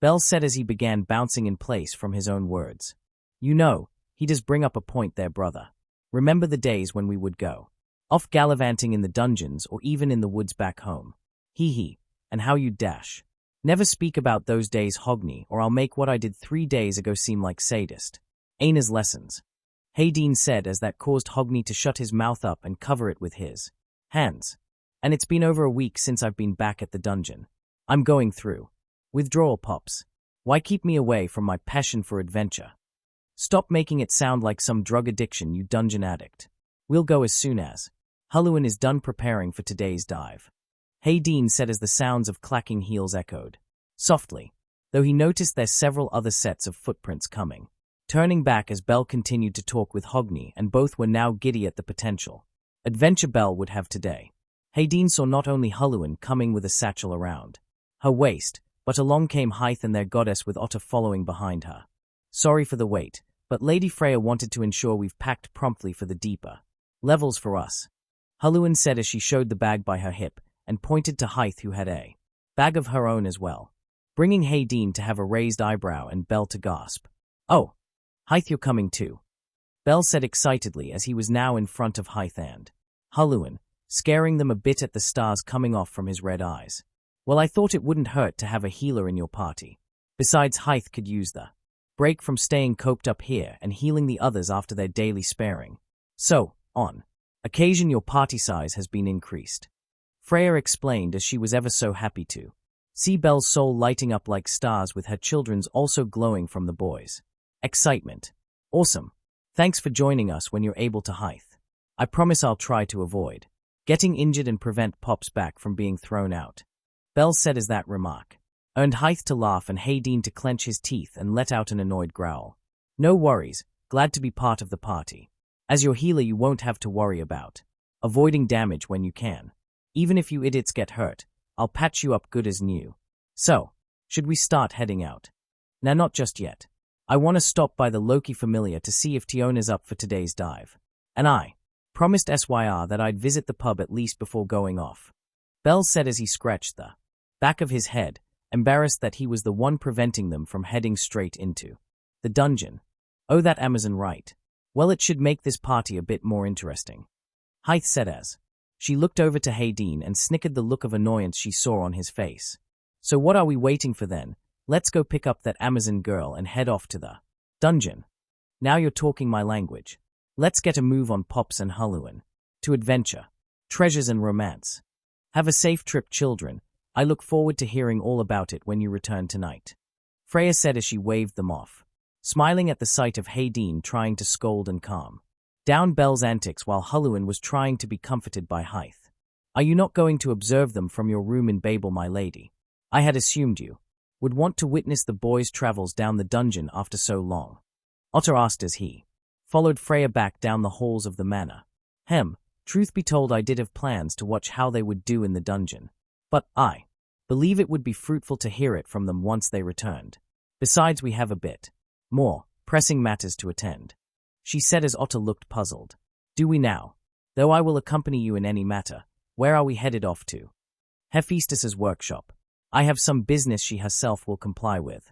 Bell said as he began bouncing in place from his own words. "You know, he does bring up a point there, brother. Remember the days when we would go off gallivanting in the dungeons or even in the woods back home? Hee, and how you'd dash. Never speak about those days, Hogni, or I'll make what I did 3 days ago seem like sadist. Aina's lessons," Haydeen said as that caused Hogni to shut his mouth up and cover it with his hands. "And it's been over a week since I've been back at the dungeon. I'm going through withdrawal, Pops. Why keep me away from my passion for adventure? Stop making it sound like some drug addiction, you dungeon addict. We'll go as soon as Haluan is done preparing for today's dive," Haydeen said as the sounds of clacking heels echoed softly, though he noticed there's several other sets of footprints coming turning back as Belle continued to talk with Hogni, and both were now giddy at the potential adventure Belle would have today. Hayden saw not only Huluan coming with a satchel around her waist, but along came Hythe and their goddess with Otter following behind her. Sorry for the wait, but Lady Freya wanted to ensure we've packed promptly for the deeper levels for us, Huluan said as she showed the bag by her hip and pointed to Hythe, who had a bag of her own as well, bringing Hayden to have a raised eyebrow and Belle to gasp. Oh, Hythe, you're coming too, Belle said excitedly as he was now in front of Hythe and Huluan, scaring them a bit at the stars coming off from his red eyes. Well, I thought it wouldn't hurt to have a healer in your party. Besides, Hythe could use the break from staying coped up here and healing the others after their daily sparing. So, on occasion your party size has been increased, Freya explained as she was ever so happy to see Belle's soul lighting up like stars with her children's also glowing from the boys' excitement. Awesome. Thanks for joining us when you're able to, Hythe. I promise I'll try to avoid getting injured and prevent Pops back from being thrown out, Belle said as that remark earned Hythe to laugh and Hayden to clench his teeth and let out an annoyed growl. No worries, glad to be part of the party. As your healer you won't have to worry about avoiding damage when you can. Even if you idiots get hurt, I'll patch you up good as new. So, should we start heading out? Nah, not just yet. I want to stop by the Loki Familia to see if Tiona's up for today's dive. And I promised SYR that I'd visit the pub at least before going off, Belle said as he scratched the back of his head, embarrassed that he was the one preventing them from heading straight into the dungeon. Oh, that Amazon right. Well, it should make this party a bit more interesting, Hythe said as she looked over to Hayden and snickered the look of annoyance she saw on his face. So what are we waiting for then? Let's go pick up that Amazon girl and head off to the dungeon. Now you're talking my language. Let's get a move on, Pops and Huluan. To adventure, treasures and romance. Have a safe trip, children. I look forward to hearing all about it when you return tonight, Freya said as she waved them off, smiling at the sight of Hayden trying to scold and calm down Belle's antics while Huluan was trying to be comforted by Hythe. Are you not going to observe them from your room in Babel, my lady? I had assumed you would want to witness the boys' travels down the dungeon after so long, Otter asked as he followed Freya back down the halls of the manor. Truth be told, I did have plans to watch how they would do in the dungeon, but I believe it would be fruitful to hear it from them once they returned. Besides, we have a bit more pressing matters to attend, she said as Otter looked puzzled. Do we now? Though I will accompany you in any matter. Where are we headed off to? Hephaestus's workshop. I have some business she herself will comply with,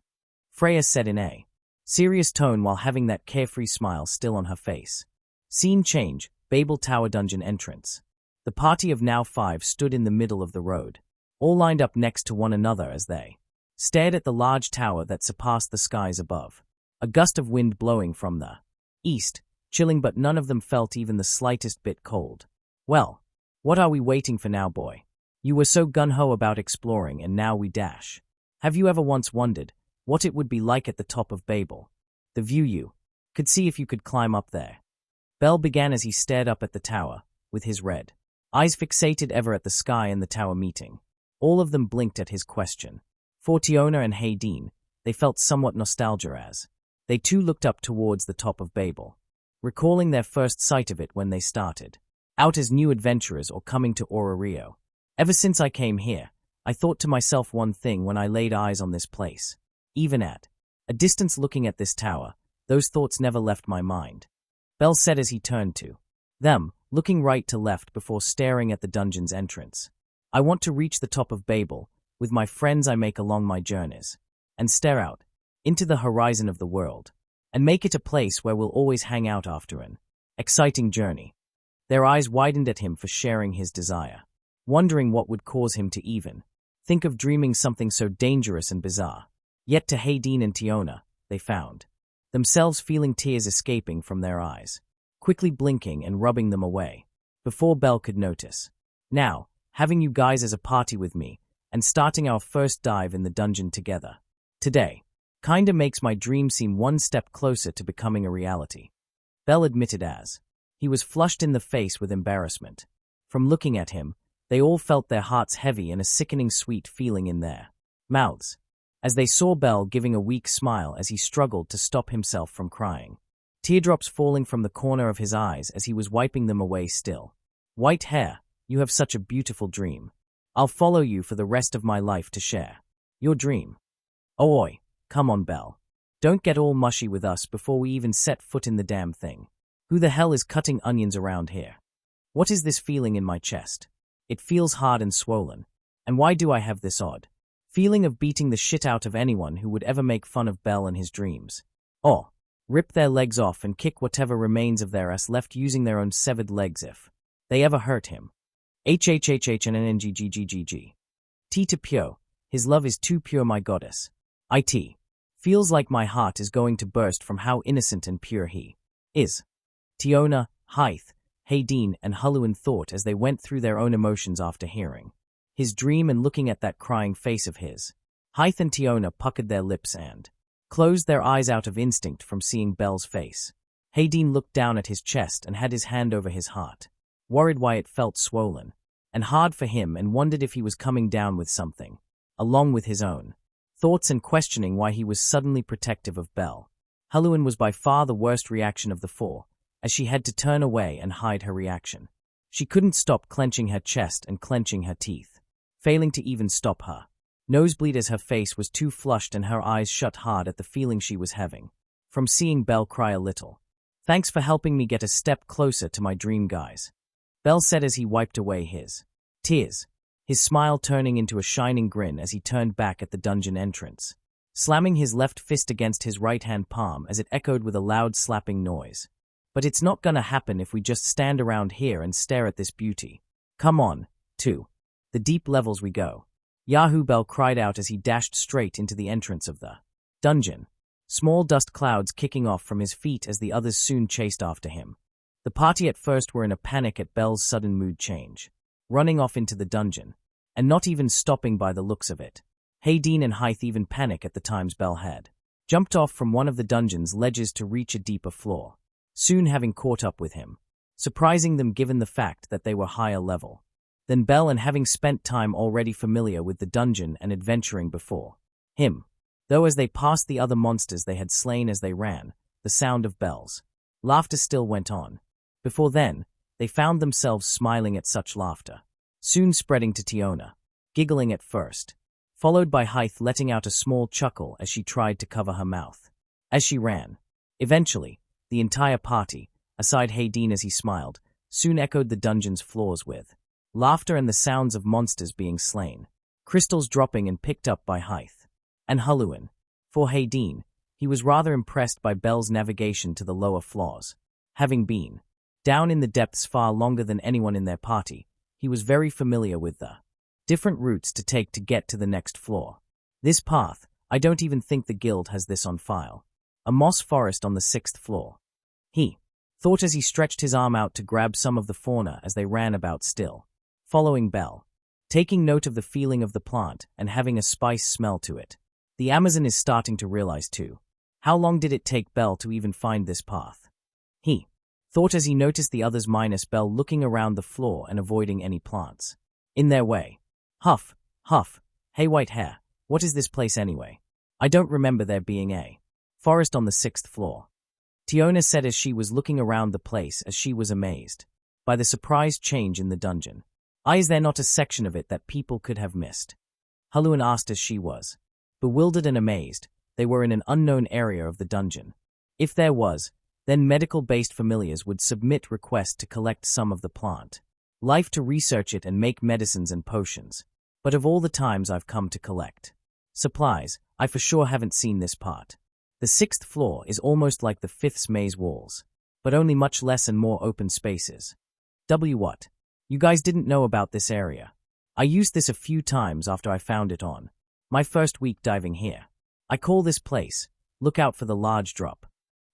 Freya said in a serious tone while having that carefree smile still on her face. Scene change, Babel Tower dungeon entrance. The party of now 5 stood in the middle of the road, all lined up next to one another as they stared at the large tower that surpassed the skies above. A gust of wind blowing from the east, chilling, but none of them felt even the slightest bit cold. Well, what are we waiting for now, boy? You were so gung-ho about exploring and now we dash. Have you ever once wondered what it would be like at the top of Babel? The view you could see if you could climb up there. Belle began as he stared up at the tower, with his red eyes fixated ever at the sky and the tower meeting. All of them blinked at his question. For Tiona and Hayden, they felt somewhat nostalgia as they too looked up towards the top of Babel, recalling their first sight of it when they started out as new adventurers or coming to Orario. Ever since I came here, I thought to myself one thing when I laid eyes on this place. Even at a distance looking at this tower, those thoughts never left my mind, Belle said as he turned to them, looking right to left before staring at the dungeon's entrance. I want to reach the top of Babel, with my friends I make along my journeys, and stare out into the horizon of the world, and make it a place where we'll always hang out after an exciting journey. Their eyes widened at him for sharing his desire, wondering what would cause him to even think of dreaming something so dangerous and bizarre. Yet to Hayden and Tiona, they found themselves feeling tears escaping from their eyes, quickly blinking and rubbing them away, before Belle could notice. Now, having you guys as a party with me, and starting our first dive in the dungeon together today, kinda makes my dream seem one step closer to becoming a reality, Belle admitted as he was flushed in the face with embarrassment. From looking at him, they all felt their hearts heavy and a sickening sweet feeling in their mouths. as they saw Bell giving a weak smile as he struggled to stop himself from crying. Teardrops falling from the corner of his eyes as he was wiping them away still. White hair, you have such a beautiful dream. I'll follow you for the rest of my life to share your dream. Oh oi, come on Bell. Don't get all mushy with us before we even set foot in the damn thing. Who the hell is cutting onions around here? What is this feeling in my chest? It feels hard and swollen. And why do I have this odd feeling of beating the shit out of anyone who would ever make fun of Bell in his dreams? Or rip their legs off and kick whatever remains of their ass left using their own severed legs if they ever hurt him. HHHHNNNGGGGG. T to pure, his love is too pure my goddess. It feels like my heart is going to burst from how innocent and pure he is. Tiona, Hythe, Hayden and Huluan thought as they went through their own emotions after hearing his dream and looking at that crying face of his. Hythe and Tiona puckered their lips and closed their eyes out of instinct from seeing Bell's face. Hayden looked down at his chest and had his hand over his heart, worried why it felt swollen and hard for him and wondered if he was coming down with something, along with his own thoughts and questioning why he was suddenly protective of Bell. Huluan was by far the worst reaction of the four, as she had to turn away and hide her reaction. She couldn't stop clenching her chest and clenching her teeth, failing to even stop her nosebleed as her face was too flushed and her eyes shut hard at the feeling she was having from seeing Bell cry a little. Thanks for helping me get a step closer to my dream, guys, Bell said as he wiped away his tears, his smile turning into a shining grin as he turned back at the dungeon entrance, slamming his left fist against his right-hand palm as it echoed with a loud slapping noise. But it's not gonna happen if we just stand around here and stare at this beauty. Come on, to the deep levels we go. Yahoo! Bell cried out as he dashed straight into the entrance of the dungeon, small dust clouds kicking off from his feet as the others soon chased after him. The party at first were in a panic at Bell's sudden mood change, running off into the dungeon, and not even stopping by the looks of it. Hayden and Hythe even panic at the times Bell had jumped off from one of the dungeon's ledges to reach a deeper floor, soon having caught up with him, surprising them given the fact that they were higher level than Bell and having spent time already familiar with the dungeon and adventuring before him. Though as they passed the other monsters they had slain as they ran, the sound of Bell's laughter still went on. Before then, they found themselves smiling at such laughter, soon spreading to Tiona, giggling at first, followed by Hythe letting out a small chuckle as she tried to cover her mouth as she ran. Eventually, the entire party, aside Hayden as he smiled, soon echoed the dungeon's floors with laughter and the sounds of monsters being slain, crystals dropping and picked up by Hythe and Huluan. For Hayden, he was rather impressed by Bell's navigation to the lower floors. Having been down in the depths far longer than anyone in their party, he was very familiar with the different routes to take to get to the next floor. This path, I don't even think the guild has this on file. A moss forest on the 6th floor. He thought as he stretched his arm out to grab some of the fauna as they ran about still, following Bell, taking note of the feeling of the plant and having a spice smell to it. The Amazon is starting to realize too. How long did it take Bell to even find this path? He thought as he noticed the others minus Bell looking around the floor and avoiding any plants in their way. Huff, huff, hey white hair, what is this place anyway? I don't remember there being a forest on the 6th floor. Tiona said as she was looking around the place as she was amazed by the surprised change in the dungeon. Is there not a section of it that people could have missed? Huluan asked as she was bewildered and amazed. They were in an unknown area of the dungeon. If there was, then medical-based familiars would submit requests to collect some of the plant life to research it and make medicines and potions. But of all the times I've come to collect supplies, I for sure haven't seen this part. The 6th floor is almost like the 5th's maze walls, but only much less and more open spaces. What? You guys didn't know about this area. I used this a few times after I found it on my first week diving here. I call this place, look out for the large drop.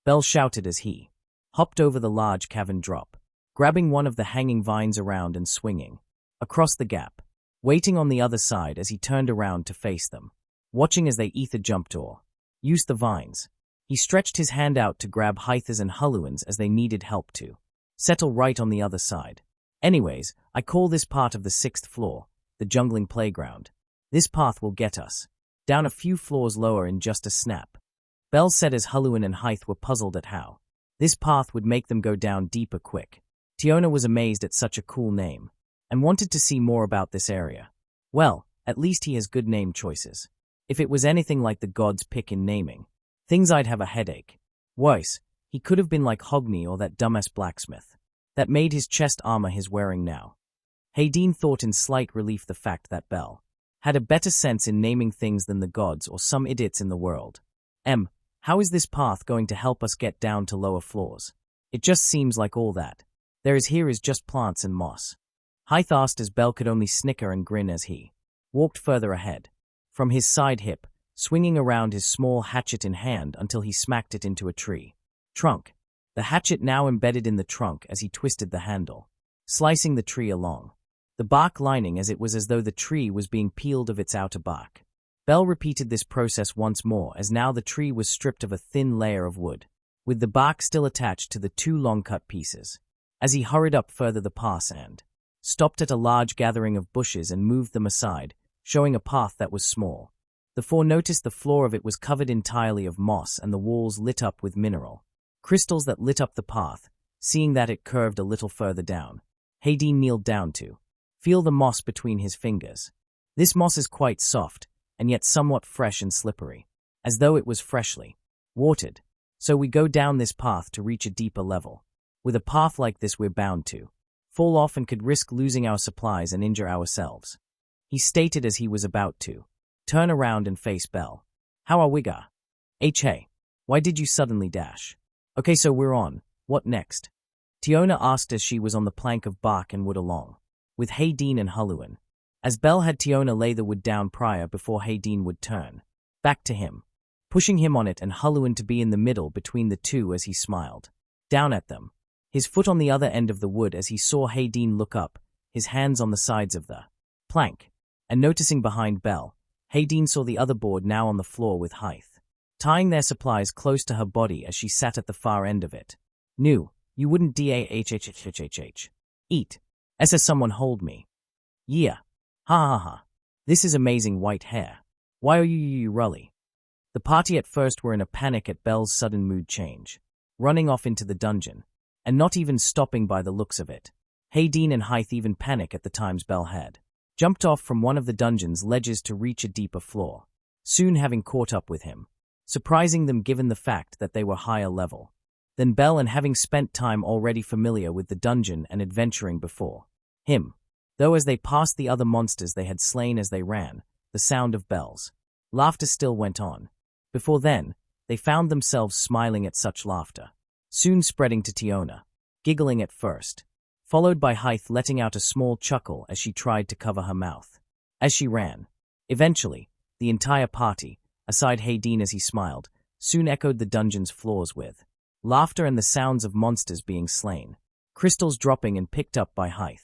Bell shouted as he hopped over the large cavern drop, grabbing one of the hanging vines around and swinging across the gap, waiting on the other side as he turned around to face them, watching as they ether jumped or used the vines. He stretched his hand out to grab Hythes and Huluan's as they needed help to settle right on the other side. Anyways, I call this part of the 6th floor, the jungling playground. This path will get us down a few floors lower in just a snap. Belle said as Hulluin and Hythe were puzzled at how this path would make them go down deeper quick. Tiona was amazed at such a cool name, and wanted to see more about this area. Well, at least he has good name choices. If it was anything like the gods' pick in naming things, I'd have a headache. Worse, he could have been like Hogni or that dumbass blacksmith that made his chest armor he's wearing now. Hayden thought in slight relief the fact that Belle had a better sense in naming things than the gods or some idiots in the world. How is this path going to help us get down to lower floors? It just seems like all that there is here is just plants and moss. Hythe asked as Belle could only snicker and grin as he walked further ahead, from his side hip, swinging around his small hatchet in hand until he smacked it into a tree trunk. The hatchet now embedded in the trunk as he twisted the handle, slicing the tree along the bark lining as it was as though the tree was being peeled of its outer bark. Belle repeated this process once more as now the tree was stripped of a thin layer of wood, with the bark still attached to the two long-cut pieces. As he hurried up further the pass and stopped at a large gathering of bushes and moved them aside, showing a path that was small. The four noticed the floor of it was covered entirely of moss and the walls lit up with mineral crystals that lit up the path. Seeing that it curved a little further down, Hayden kneeled down to feel the moss between his fingers. This moss is quite soft, and yet somewhat fresh and slippery, as though it was freshly watered. So we go down this path to reach a deeper level. With a path like this we're bound to fall off and could risk losing our supplies and injure ourselves, he stated as he was about to turn around and face Belle. How are we ga? Hey, why did you suddenly dash? Okay, so we're on. What next? Tiona asked as she was on the plank of bark and wood along with Hayden and Hulluin, as Belle had Tiona lay the wood down prior before Hayden would turn back to him, pushing him on it and Hulluin to be in the middle between the two as he smiled down at them, his foot on the other end of the wood as he saw Hayden look up, his hands on the sides of the plank, and noticing behind Belle, Hayden saw the other board now on the floor with Hythe tying their supplies close to her body as she sat at the far end of it. You wouldn't eat. As someone hold me. Yeah. Ha ha ha. This is amazing white hair. Why are you Rully? The party at first were in a panic at Belle's sudden mood change, running off into the dungeon, and not even stopping by the looks of it. Hayden and Hythe even panic at the times Belle had jumped off from one of the dungeon's ledges to reach a deeper floor, soon having caught up with him, surprising them given the fact that they were higher level than Belle and having spent time already familiar with the dungeon and adventuring before him. Though as they passed the other monsters they had slain as they ran, the sound of Belle's laughter still went on. Before then, they found themselves smiling at such laughter, soon spreading to Tiona, giggling at first, followed by Hythe letting out a small chuckle as she tried to cover her mouth as she ran. Eventually, the entire party, aside Hayden as he smiled, soon echoed the dungeon's floors with laughter and the sounds of monsters being slain, crystals dropping and picked up by Hythe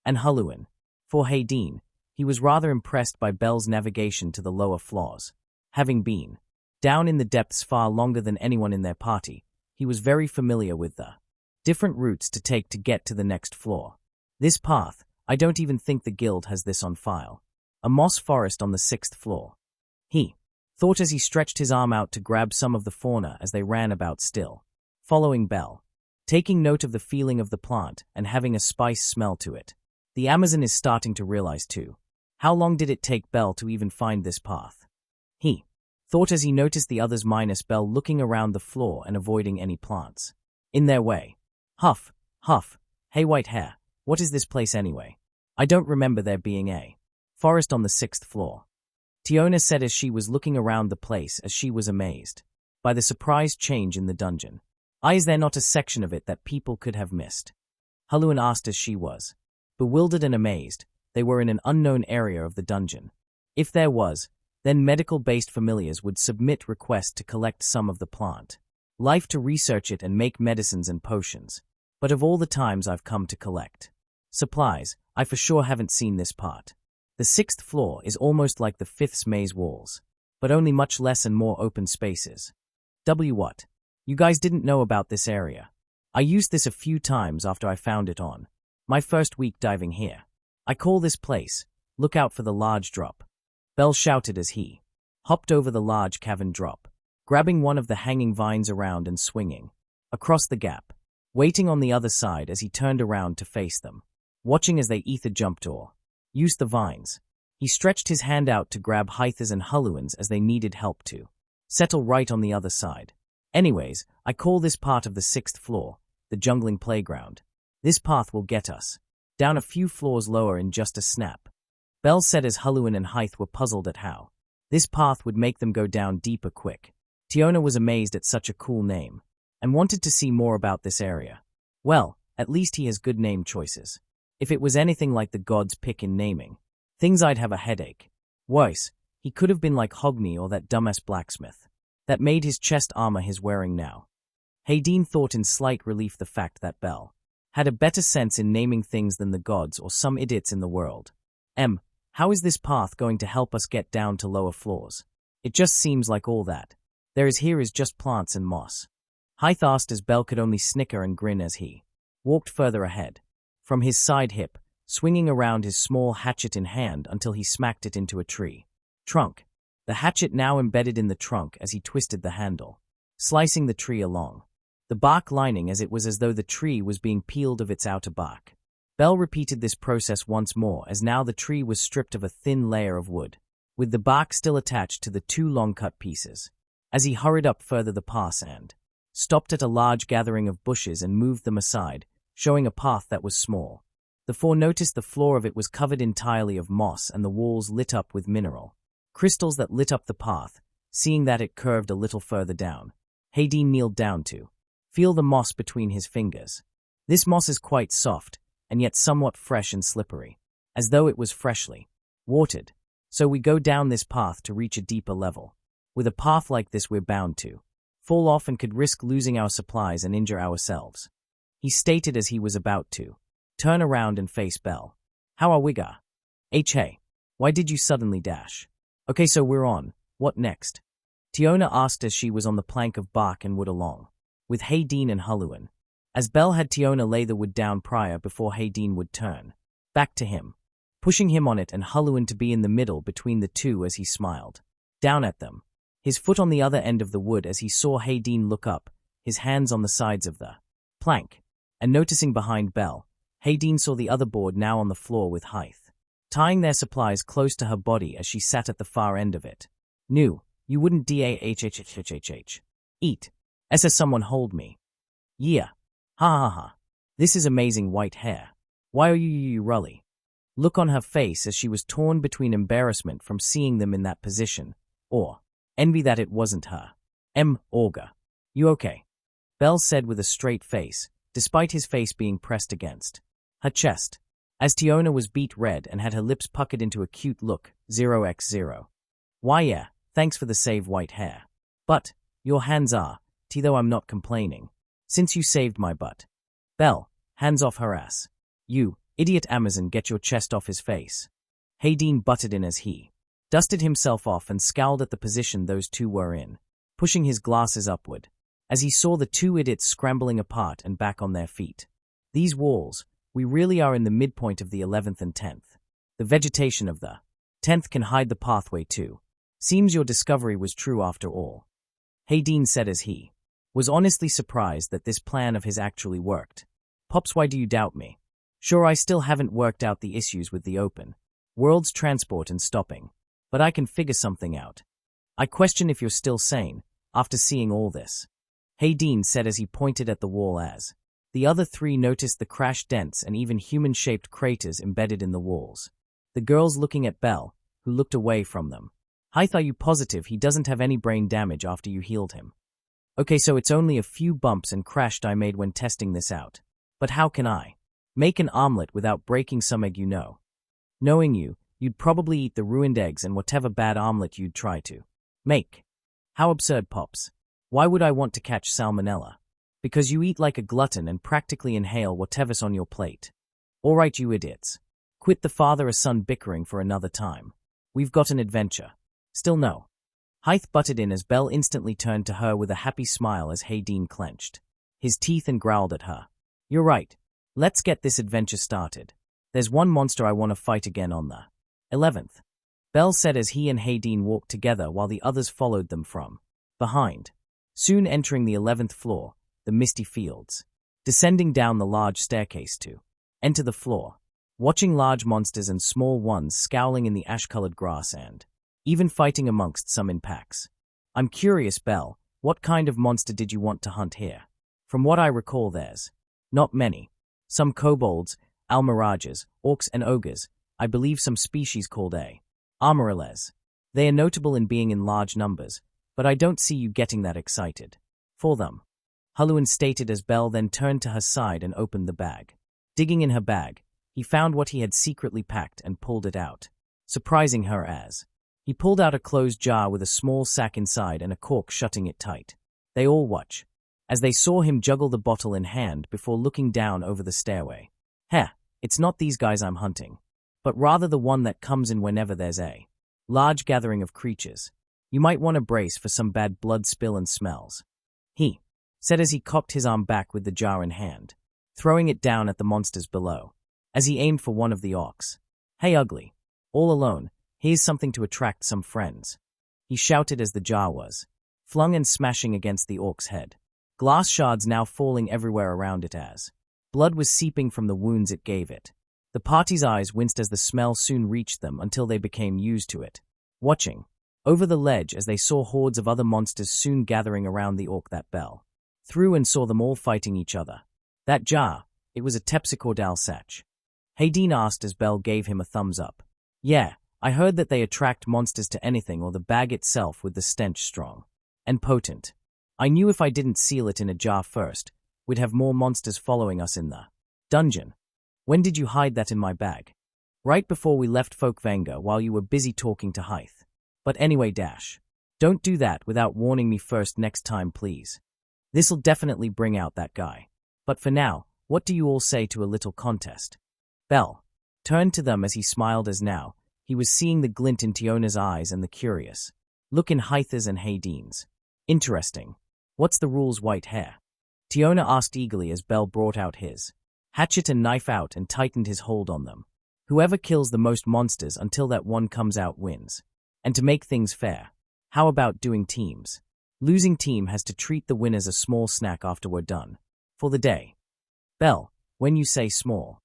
and Hulluin. For Hayden, he was rather impressed by Belle's navigation to the lower floors. Having been down in the depths far longer than anyone in their party, he was very familiar with the different routes to take to get to the next floor. This path, I don't even think the guild has this on file. A moss forest on the 6th floor. He thought as he stretched his arm out to grab some of the fauna as they ran about still, following Belle, taking note of the feeling of the plant and having a spice smell to it. The Amazon is starting to realize too. How long did it take Belle to even find this path? He thought as he noticed the others minus Belle looking around the floor and avoiding any plants in their way. Huff, huff, hey white hair, what is this place anyway? I don't remember there being a forest on the 6th floor. Tiona said as she was looking around the place as she was amazed by the surprise change in the dungeon. Is there not a section of it that people could have missed? Hulluin asked as she was bewildered and amazed. They were in an unknown area of the dungeon. If there was, then medical-based familiars would submit requests to collect some of the plant life to research it and make medicines and potions. But of all the times I've come to collect supplies, I for sure haven't seen this part. The 6th floor is almost like the 5th's maze walls, but only much less and more open spaces. What? You guys didn't know about this area. I used this a few times after I found it on my first week diving here. I call this place, look out for the large drop. Belle shouted as he hopped over the large cavern drop, grabbing one of the hanging vines around and swinging across the gap, waiting on the other side as he turned around to face them, watching as they ether jumped or used the vines. He stretched his hand out to grab Hythas and Hulluans as they needed help to settle right on the other side. Anyways, I call this part of the 6th floor, the jungling playground. This path will get us down a few floors lower in just a snap. Bell said as Hulluan and Hyth were puzzled at how this path would make them go down deeper quick. Tiona was amazed at such a cool name and wanted to see more about this area. Well, at least he has good name choices. If it was anything like the gods pick in naming things, I'd have a headache. Worse, he could have been like Hogni or that dumbass blacksmith that made his chest armor he's wearing now. Hayden thought in slight relief the fact that Bell had a better sense in naming things than the gods or some idiots in the world. How is this path going to help us get down to lower floors? It just seems like all that there is here is just plants and moss. Hyth asked as Bell could only snicker and grin as he walked further ahead, from his side hip, swinging around his small hatchet in hand until he smacked it into a tree trunk. The hatchet now embedded in the trunk as he twisted the handle, slicing the tree along the bark lining as it was as though the tree was being peeled of its outer bark. Bell repeated this process once more as now the tree was stripped of a thin layer of wood, with the bark still attached to the 2 long-cut pieces. As he hurried up further the pass and stopped at a large gathering of bushes and moved them aside, showing a path that was small. The 4 noticed the floor of it was covered entirely of moss and the walls lit up with mineral crystals that lit up the path. Seeing that it curved a little further down, Hayden kneeled down to feel the moss between his fingers. This moss is quite soft, and yet somewhat fresh and slippery, as though it was freshly watered. So we go down this path to reach a deeper level. With a path like this we're bound to fall off and could risk losing our supplies and injure ourselves. He stated as he was about to turn around and face Bell. How are we ga? Hey, why did you suddenly dash? Okay, so we're on. What next? Tiona asked as she was on the plank of bark and wood along with Hayden and Hulluan, as Bell had Tiona lay the wood down prior before Hayden would turn back to him, pushing him on it and Hulluan to be in the middle between the two as he smiled down at them, his foot on the other end of the wood as he saw Hayden look up, his hands on the sides of the plank, and noticing behind Bell, Hayden saw the other board now on the floor with Hyth tying their supplies close to her body as she sat at the far end of it. You wouldn't eat. As someone hold me. Yeah. Ha ha ha. This is amazing white hair. Why are you Rully? Look on her face as she was torn between embarrassment from seeing them in that position, or envy that it wasn't her. Olga. You okay? Bell said with a straight face, despite his face being pressed against her chest, as Tiona was beet red and had her lips puckered into a cute look, 0x0. Why yeah, thanks for the save white hair. But, your hands are, though I'm not complaining, since you saved my butt. Bell, hands off her ass. You, idiot Amazon, get your chest off his face. Hayden butted in as he dusted himself off and scowled at the position those two were in, pushing his glasses upward, as he saw the 2 idiots scrambling apart and back on their feet. These walls, we really are in the midpoint of the 11th and 10th. The vegetation of the 10th can hide the pathway too. Seems your discovery was true after all. Hayden said as he was honestly surprised that this plan of his actually worked. Pops, why do you doubt me? Sure, I still haven't worked out the issues with the open world's transport and stopping, but I can figure something out. I question if you're still sane, after seeing all this. Hayden said as he pointed at the wall as the other 3 noticed the crash dents and even human-shaped craters embedded in the walls. The girls looking at Bell, who looked away from them. Hyth, are you positive he doesn't have any brain damage after you healed him? Okay, so it's only a few bumps and crashed I made when testing this out. But how can I make an omelet without breaking some egg, you know? Knowing you, you'd probably eat the ruined eggs and whatever bad omelet you'd try to make. How absurd, Pops. Why would I want to catch salmonella? Because you eat like a glutton and practically inhale whatever's on your plate. All right, you idiots. Quit the father-son bickering for another time. We've got an adventure. Still no. Hyth butted in as Bell instantly turned to her with a happy smile as Hayden clenched his teeth and growled at her. You're right. Let's get this adventure started. There's one monster I want to fight again on the 11th. Belle said as he and Hayden walked together while the others followed them from behind. Soon entering the 11th floor, the misty fields. Descending down the large staircase to enter the floor. Watching large monsters and small ones scowling in the ash-colored grass and even fighting amongst some in packs. I'm curious, Belle, what kind of monster did you want to hunt here? From what I recall, there's not many. Some kobolds, almirages, orcs and ogres, I believe some species called armorales. They are notable in being in large numbers, but I don't see you getting that excited for them. Haluan stated as Belle then turned to her side and opened the bag. Digging in her bag, he found what he had secretly packed and pulled it out, surprising her as he pulled out a closed jar with a small sack inside and a cork shutting it tight. They all watch as they saw him juggle the bottle in hand before looking down over the stairway. It's not these guys I'm hunting, but rather the one that comes in whenever there's a large gathering of creatures. You might want to brace for some bad blood spill and smells. He said as he cocked his arm back with the jar in hand, throwing it down at the monsters below, as he aimed for one of the orcs. Hey ugly, all alone, here's something to attract some friends. He shouted as the jar was flung and smashing against the orc's head. Glass shards now falling everywhere around it as blood was seeping from the wounds it gave it. The party's eyes winced as the smell soon reached them until they became used to it, watching over the ledge as they saw hordes of other monsters soon gathering around the orc that Belle threw and saw them all fighting each other. That jar, it was a Tepsicordal Satch. Hayden asked as Belle gave him a thumbs up. Yeah, I heard that they attract monsters to anything or the bag itself with the stench strong and potent. I knew if I didn't seal it in a jar first, we'd have more monsters following us in the dungeon. When did you hide that in my bag? Right before we left Folkvanga while you were busy talking to Hythe. But anyway, don't do that without warning me first next time, please. This'll definitely bring out that guy. But for now, what do you all say to a little contest? Belle turned to them as he smiled as now he was seeing the glint in Tiona's eyes and the curious look in Hythe's and Hayden's. Interesting. What's the rules, white hair? Tiona asked eagerly as Belle brought out his hatchet and knife out and tightened his hold on them. Whoever kills the most monsters until that one comes out wins. And to make things fair, how about doing teams? Losing team has to treat the winners a small snack after we're done for the day. Belle, when you say small.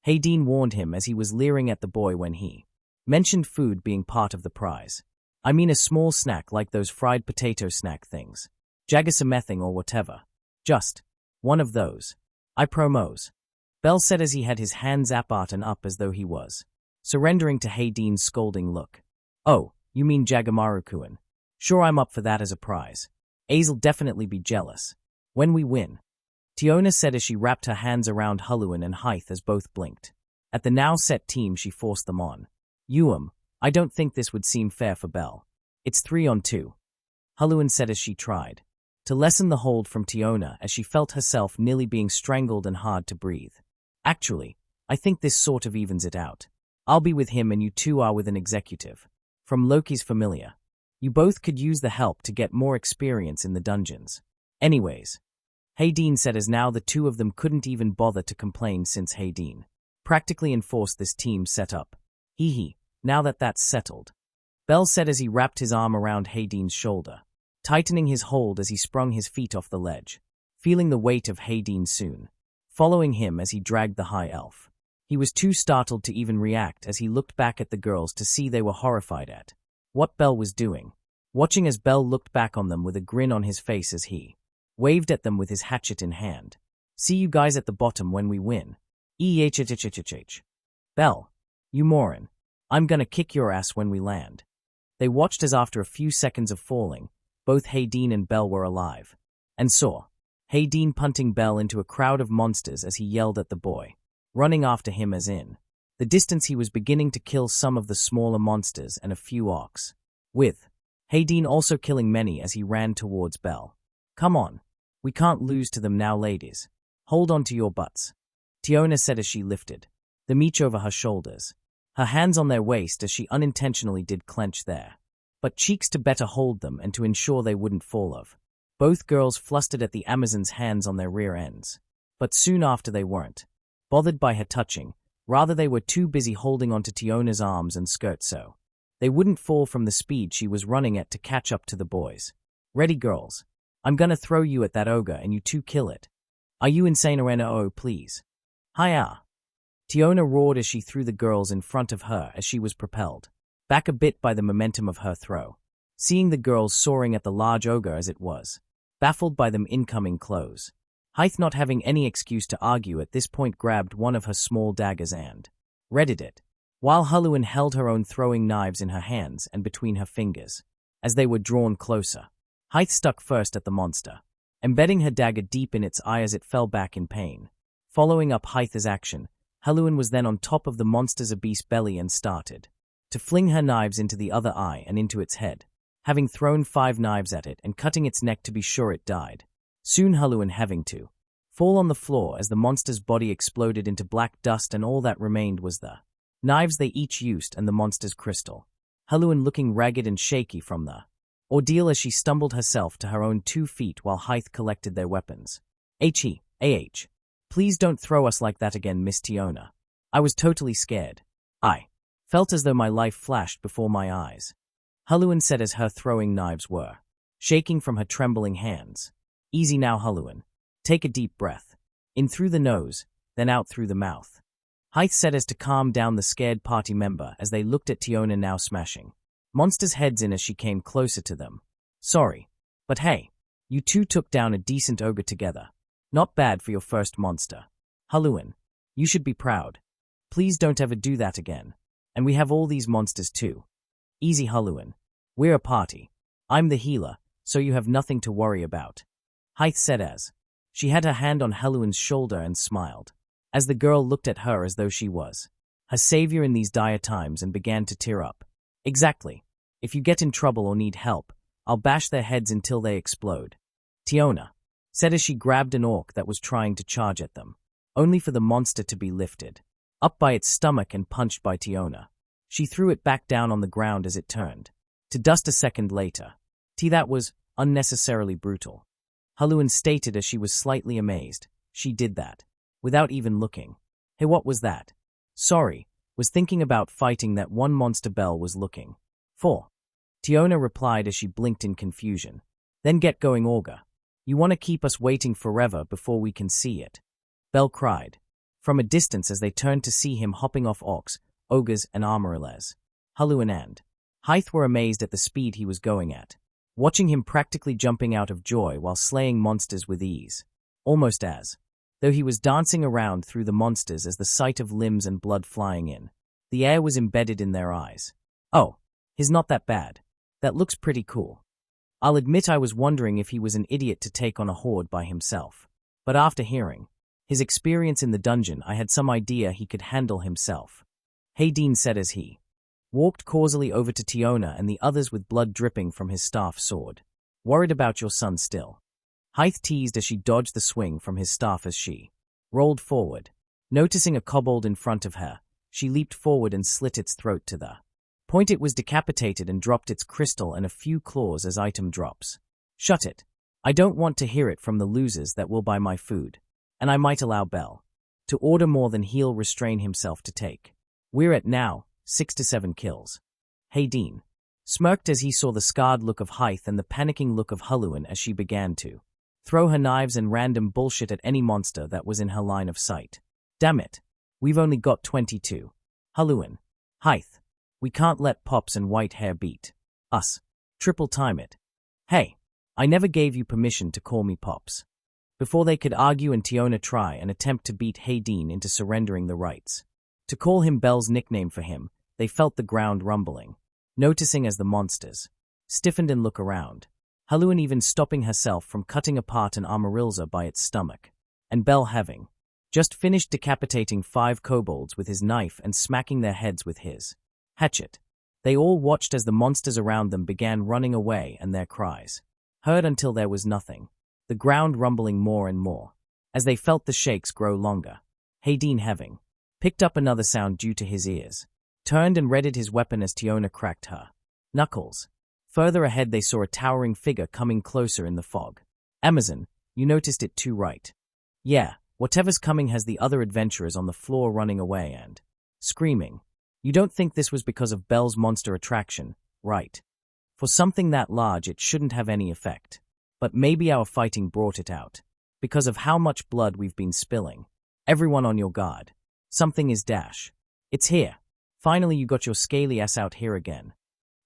Hayden warned him as he was leering at the boy when he mentioned food being part of the prize. I mean a small snack like those fried potato snack things. Jagasamething or whatever. Just one of those. I promos. Belle said as he had his hands apart and up as though he was surrendering to Hayden's scolding look. Oh, you mean Jagamaru-kun. Sure, I'm up for that as a prize. Aze'll definitely be jealous. When we win. Tiona said as she wrapped her hands around Haluan and Hythe as both blinked. At the now set team she forced them on. I don't think this would seem fair for Belle. It's 3-on-2. Haluan said as she tried to lessen the hold from Tiona as she felt herself nearly being strangled and hard to breathe. Actually, I think this sort of evens it out. I'll be with him and you two are with an executive. From Loki's Familia. You both could use the help to get more experience in the dungeons. Anyways, Hayden said as now the two of them couldn't even bother to complain since Hayden practically enforced this team setup. Now that that's settled. Belle said as he wrapped his arm around Hayden's shoulder, tightening his hold as he sprung his feet off the ledge, feeling the weight of Hayden soon, following him as he dragged the high elf. He was too startled to even react as he looked back at the girls to see they were horrified at what Belle was doing, watching as Belle looked back on them with a grin on his face as he waved at them with his hatchet in hand. See you guys at the bottom when we win. Belle, you moron. I'm gonna kick your ass when we land. They watched as after a few seconds of falling, both Hayden and Belle were alive, and saw Hayden punting Belle into a crowd of monsters as he yelled at the boy, running after him as in the distance he was beginning to kill some of the smaller monsters and a few orcs, with Hayden also killing many as he ran towards Belle. Come on, we can't lose to them now, ladies. Hold on to your butts, Tiona said as she lifted the meech over her shoulders, her hands on their waist as she unintentionally did clench their but cheeks to better hold them and to ensure they wouldn't fall of. Both girls flustered at the Amazon's hands on their rear ends, but soon after they weren't bothered by her touching, rather they were too busy holding onto Tiona's arms and skirt so They wouldn't fall from the speed she was running at to catch up to the boys. Ready, girls? I'm gonna throw you at that ogre and you two kill it. Are you insane, Arena? Oh, please. Hiya! Tiona roared as she threw the girls in front of her as she was propelled back a bit by the momentum of her throw. Seeing the girls soaring at the large ogre as it was, baffled by them incoming close, Hythe, not having any excuse to argue at this point, grabbed one of her small daggers and readied it, while Hulluin held her own throwing knives in her hands and between her fingers. As they were drawn closer, Hythe stuck first at the monster, embedding her dagger deep in its eye as it fell back in pain. Following up Hythe's action, Hulluin was then on top of the monster's obese belly and started to fling her knives into the other eye and into its head, having thrown 5 knives at it and cutting its neck to be sure it died. Soon Hulluin having to fall on the floor as the monster's body exploded into black dust, and all that remained was the knives they each used and the monster's crystal. Hulluin looking ragged and shaky from the ordeal as she stumbled herself to her own 2 feet while Hythe collected their weapons. Please don't throw us like that again, Miss Tiona. I was totally scared. I felt as though my life flashed before my eyes. Hulluin said as her throwing knives were shaking from her trembling hands. Easy now, Hulluin. Take a deep breath. In through the nose, then out through the mouth. Hythe said as to calm down the scared party member as they looked at Tiona now smashing monsters' heads in as she came closer to them. Sorry, but hey, you two took down a decent ogre together. Not bad for your first monster. Hulluin, you should be proud. Please don't ever do that again. And we have all these monsters too. Easy, Hulluin. We're a party. I'm the healer, so you have nothing to worry about. Hythe said as she had her hand on Hulluin's shoulder and smiled, as the girl looked at her as though she was her savior in these dire times and began to tear up. Exactly. If you get in trouble or need help, I'll bash their heads until they explode. Tiona said as she grabbed an orc that was trying to charge at them, only for the monster to be lifted up by its stomach and punched by Tiona. She threw it back down on the ground as it turned to dust a second later. That was unnecessarily brutal. Hulluin stated as she was slightly amazed. She did that without even looking. Hey, what was that? Sorry, was thinking about fighting that one monster Belle was looking for. Tiona replied as she blinked in confusion. Then get going, Augur. You want to keep us waiting forever before we can see it? Belle cried from a distance as they turned to see him hopping off orcs, ogres, and armorers. Hulluin and Hythe were amazed at the speed he was going at, watching him practically jumping out of joy while slaying monsters with ease, almost as though he was dancing around through the monsters as the sight of limbs and blood flying in the air was embedded in their eyes. Oh, he's not that bad. That looks pretty cool. I'll admit I was wondering if he was an idiot to take on a horde by himself, but after hearing his experience in the dungeon, I had some idea he could handle himself. Hayden said as he walked causally over to Tiona and the others with blood dripping from his staff sword. Worried about your son still? Hythe teased as she dodged the swing from his staff as she rolled forward. Noticing a kobold in front of her, she leaped forward and slit its throat to the point it was decapitated and dropped its crystal and a few claws as item drops. Shut it. I don't want to hear it from the losers that will buy my food. And I might allow Belle to order more than he'll restrain himself to take. We're at now 6 to 7 kills. Hayden smirked as he saw the scarred look of Hythe and the panicking look of Hulluin as she began to throw her knives and random bullshit at any monster that was in her line of sight. Damn it. We've only got 22. Hulluin. Hythe. We can't let Pops and White Hair beat us. Triple time it. Hey, I never gave you permission to call me Pops. Before they could argue and Tiona try and attempt to beat Hayden into surrendering the rights to call him Belle's nickname for him, they felt the ground rumbling, noticing as the monsters stiffened and look around. Hulluin even stopping herself from cutting apart an Armorilza by its stomach, and Belle having just finished decapitating 5 kobolds with his knife and smacking their heads with his hatchet. They all watched as the monsters around them began running away and their cries heard until there was nothing, the ground rumbling more and more, as they felt the shakes grow longer. Hayden having picked up another sound due to his ears, turned and readied his weapon as Tiona cracked her knuckles. Further ahead they saw a towering figure coming closer in the fog. Amazon, you noticed it too, right? Yeah, whatever's coming has the other adventurers on the floor running away and screaming. You don't think this was because of Belle's monster attraction, right? For something that large it shouldn't have any effect. But maybe our fighting brought it out. Because of how much blood we've been spilling. Everyone on your guard. Something is dash. It's here. Finally you got your scaly ass out here again.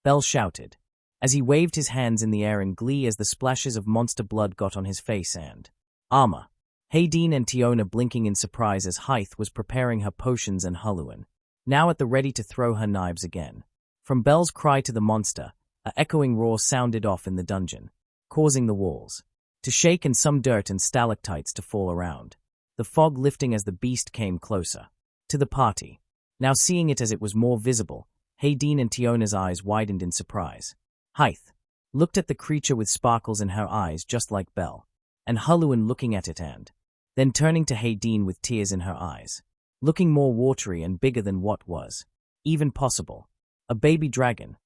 Belle shouted, as he waved his hands in the air in glee as the splashes of monster blood got on his face and armor. Hayden and Tiona blinking in surprise as Hythe was preparing her potions and Huluan, now at the ready to throw her knives again. From Belle's cry to the monster, a echoing roar sounded off in the dungeon, causing the walls to shake and some dirt and stalactites to fall around, the fog lifting as the beast came closer to the party. Now seeing it as it was more visible, Hayden and Tiona's eyes widened in surprise. Hythe looked at the creature with sparkles in her eyes just like Belle, and Huluan looking at it and then turning to Hayden with tears in her eyes, looking more watery and bigger than what was even possible. A baby dragon.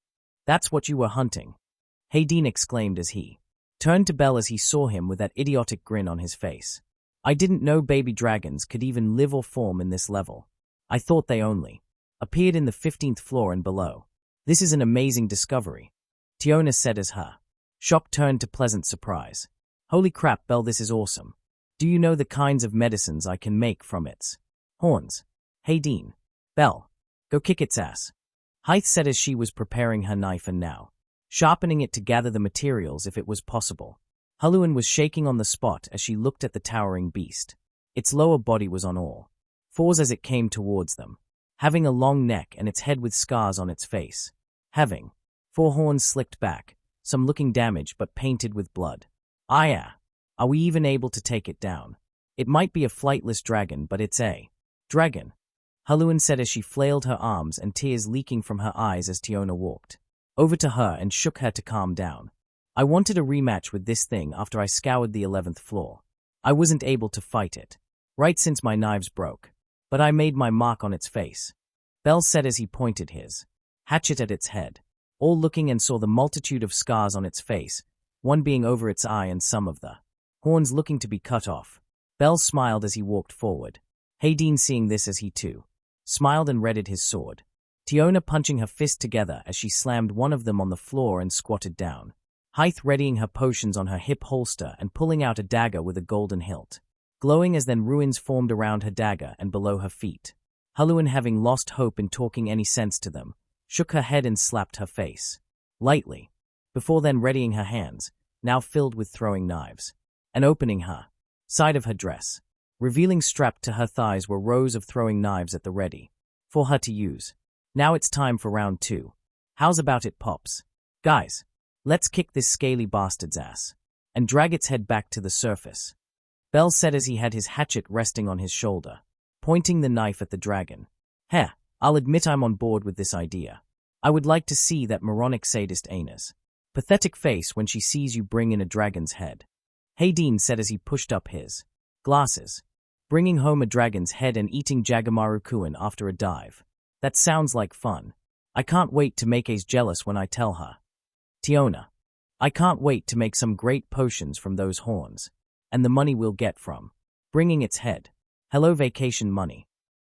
That's what you were hunting, Hayden exclaimed as he turned to Belle as he saw him with that idiotic grin on his face. I didn't know baby dragons could even live or form in this level. I thought they only appeared in the 15th floor and below. This is an amazing discovery, Tiona said as her shock turned to pleasant surprise. Holy crap, Belle, this is awesome. Do you know the kinds of medicines I can make from its horns? Hayden. Belle, go kick its ass, Hythe said as she was preparing her knife and now sharpening it to gather the materials if it was possible. Huluan was shaking on the spot as she looked at the towering beast. Its lower body was on all fours as it came towards them, having a long neck and its head with scars on its face, having 4 horns slicked back, some looking damaged but painted with blood. Yeah. Are we even able to take it down? It might be a flightless dragon, but it's a dragon, Huluan said as she flailed her arms and tears leaking from her eyes as Tiona walked over to her and shook her to calm down. I wanted a rematch with this thing after I scoured the 11th floor. I wasn't able to fight it, right since my knives broke. But I made my mark on its face, Belle said as he pointed his hatchet at its head, all looking and saw the multitude of scars on its face, one being over its eye and some of the horns looking to be cut off. Belle smiled as he walked forward. Hayden seeing this as he too smiled and readied his sword. Tiona punching her fist together as she slammed one of them on the floor and squatted down. Hythe readying her potions on her hip holster and pulling out a dagger with a golden hilt, glowing as then ruins formed around her dagger and below her feet. Huluan, having lost hope in talking any sense to them, shook her head and slapped her face lightly, before then readying her hands, now filled with throwing knives, and opening her side of her dress, revealing strapped to her thighs were rows of throwing knives at the ready for her to use. Now it's time for round 2. How's about it, Pops? Guys, let's kick this scaly bastard's ass and drag its head back to the surface, Belle said as he had his hatchet resting on his shoulder, pointing the knife at the dragon. Heh, I'll admit I'm on board with this idea. I would like to see that moronic sadist Ana's pathetic face when she sees you bring in a dragon's head, Hayden said as he pushed up his glasses, bringing home a dragon's head and eating Jagamaru Kuin after a dive. That sounds like fun. I can't wait to make Ace jealous when I tell her. Tiona, I can't wait to make some great potions from those horns, and the money we'll get from bringing its head. Hello vacation money,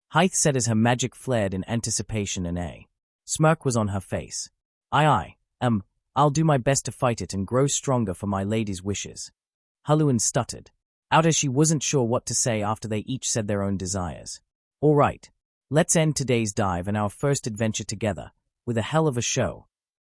Hythe said as her magic flared in anticipation and a smirk was on her face. I'll do my best to fight it and grow stronger for my lady's wishes, Huluan stuttered out as she wasn't sure what to say after they each said their own desires. All right, let's end today's dive and our first adventure together with a hell of a show,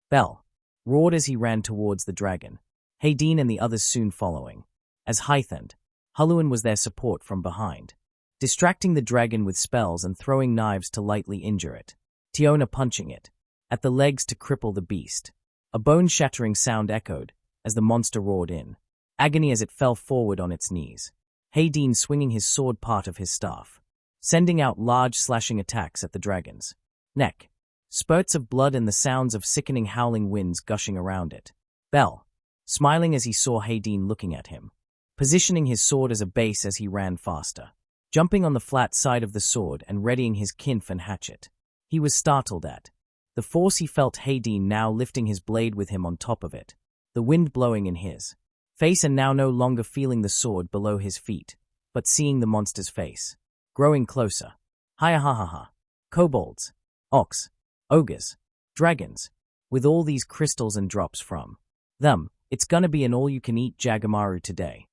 Belle roared as he ran towards the dragon, Hayden and the others soon following, as Hythe and Huluan was their support from behind, distracting the dragon with spells and throwing knives to lightly injure it, Tiona punching it at the legs to cripple the beast. A bone-shattering sound echoed as the monster roared in agony as it fell forward on its knees, Hayden swinging his sword part of his staff, sending out large slashing attacks at the dragon's neck, spurts of blood and the sounds of sickening howling winds gushing around it. Belle, smiling as he saw Hayden looking at him, positioning his sword as a base as he ran faster, jumping on the flat side of the sword and readying his kinf and hatchet. He was startled at the force he felt Hayden now lifting his blade with him on top of it, the wind blowing in his face and now no longer feeling the sword below his feet, but seeing the monster's face growing closer. Ha ha ha ha. Kobolds. Ox, ogres, dragons. With all these crystals and drops from them, it's gonna be an all-you-can-eat Jagamaru today.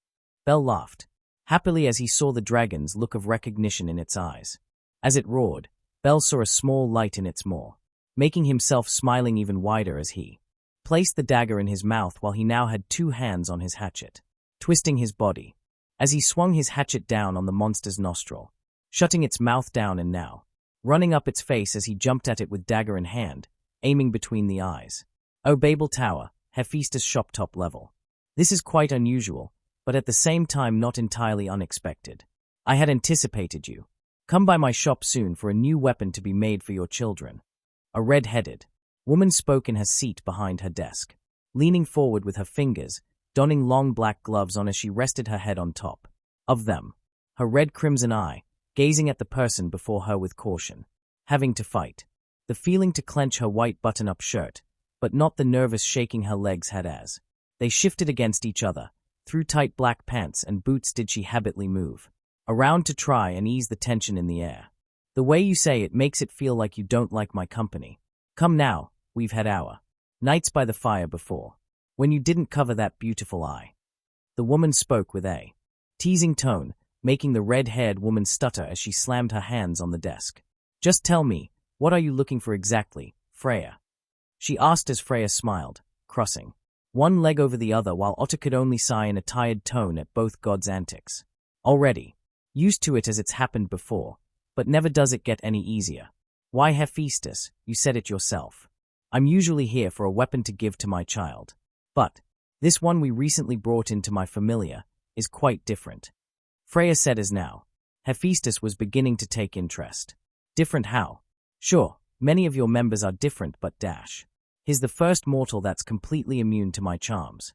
Bell laughed, happily as he saw the dragon's look of recognition in its eyes. As it roared, Bell saw a small light in its maw, making himself smiling even wider as he placed the dagger in his mouth while he now had 2 hands on his hatchet, twisting his body, as he swung his hatchet down on the monster's nostril, shutting its mouth down and now running up its face as he jumped at it with dagger in hand, aiming between the eyes. Oh, Babel Tower, Hephaestus shop top level. This is quite unusual, but at the same time not entirely unexpected. I had anticipated you. Come by my shop soon for a new weapon to be made for your children. A red-headed woman spoke in her seat behind her desk, leaning forward with her fingers, donning long black gloves on as she rested her head on top of them, her red-crimson eye gazing at the person before her with caution. Having to fight. The feeling to clench her white button-up shirt, but not the nervous shaking her legs had as they shifted against each other. Through tight black pants and boots did she habitually move around to try and ease the tension in the air. The way you say it makes it feel like you don't like my company. Come now, we've had our nights by the fire before, when you didn't cover that beautiful eye. The woman spoke with a teasing tone, making the red-haired woman stutter as she slammed her hands on the desk. Just tell me, what are you looking for exactly, Freya? She asked as Freya smiled, crossing one leg over the other while Otter could only sigh in a tired tone at both gods' antics. Already used to it as it's happened before, but never does it get any easier. Why, Hephaestus, you said it yourself. I'm usually here for a weapon to give to my child. But this one we recently brought into my familia is quite different. Freya said as now Hephaestus was beginning to take interest. Different how? Sure, many of your members are different but he's the first mortal that's completely immune to my charms.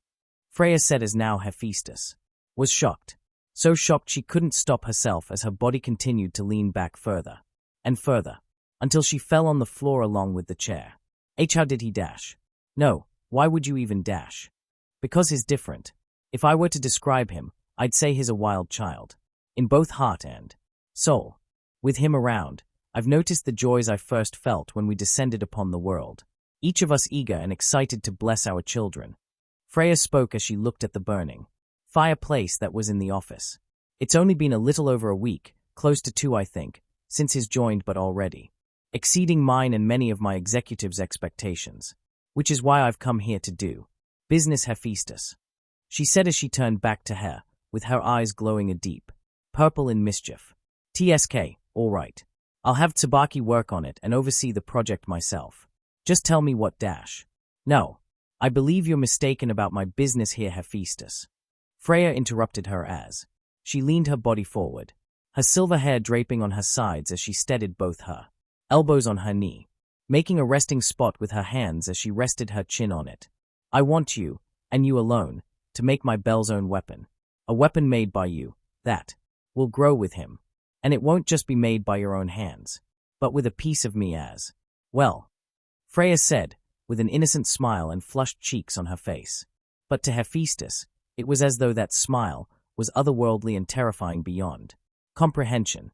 Freya said as now Hephaestus was shocked. So shocked she couldn't stop herself as her body continued to lean back further and further, until she fell on the floor along with the chair. How did he dash? No, why would you even dash? Because he's different. If I were to describe him, I'd say he's a wild child, in both heart and soul. With him around, I've noticed the joys I first felt when we descended upon the world, each of us eager and excited to bless our children. Freya spoke as she looked at the burning fireplace that was in the office. It's only been a little over a week, close to 2 I think, since he's joined, but already exceeding mine and many of my executives' expectations, which is why I've come here to do business, Hephaestus, she said as she turned back to her, with her eyes glowing a deep purple in mischief. TSK, all right. I'll have Tsubaki work on it and oversee the project myself. Just tell me what dash. No, I believe you're mistaken about my business here, Hephaestus. Freya interrupted her as she leaned her body forward, her silver hair draping on her sides as she steadied both her elbows on her knee, making a resting spot with her hands as she rested her chin on it. I want you, and you alone, to make my Bell's own weapon. A weapon made by you, that will grow with him. And it won't just be made by your own hands, but with a piece of me as well. Freya said, with an innocent smile and flushed cheeks on her face. But to Hephaestus, it was as though that smile was otherworldly and terrifying beyond comprehension.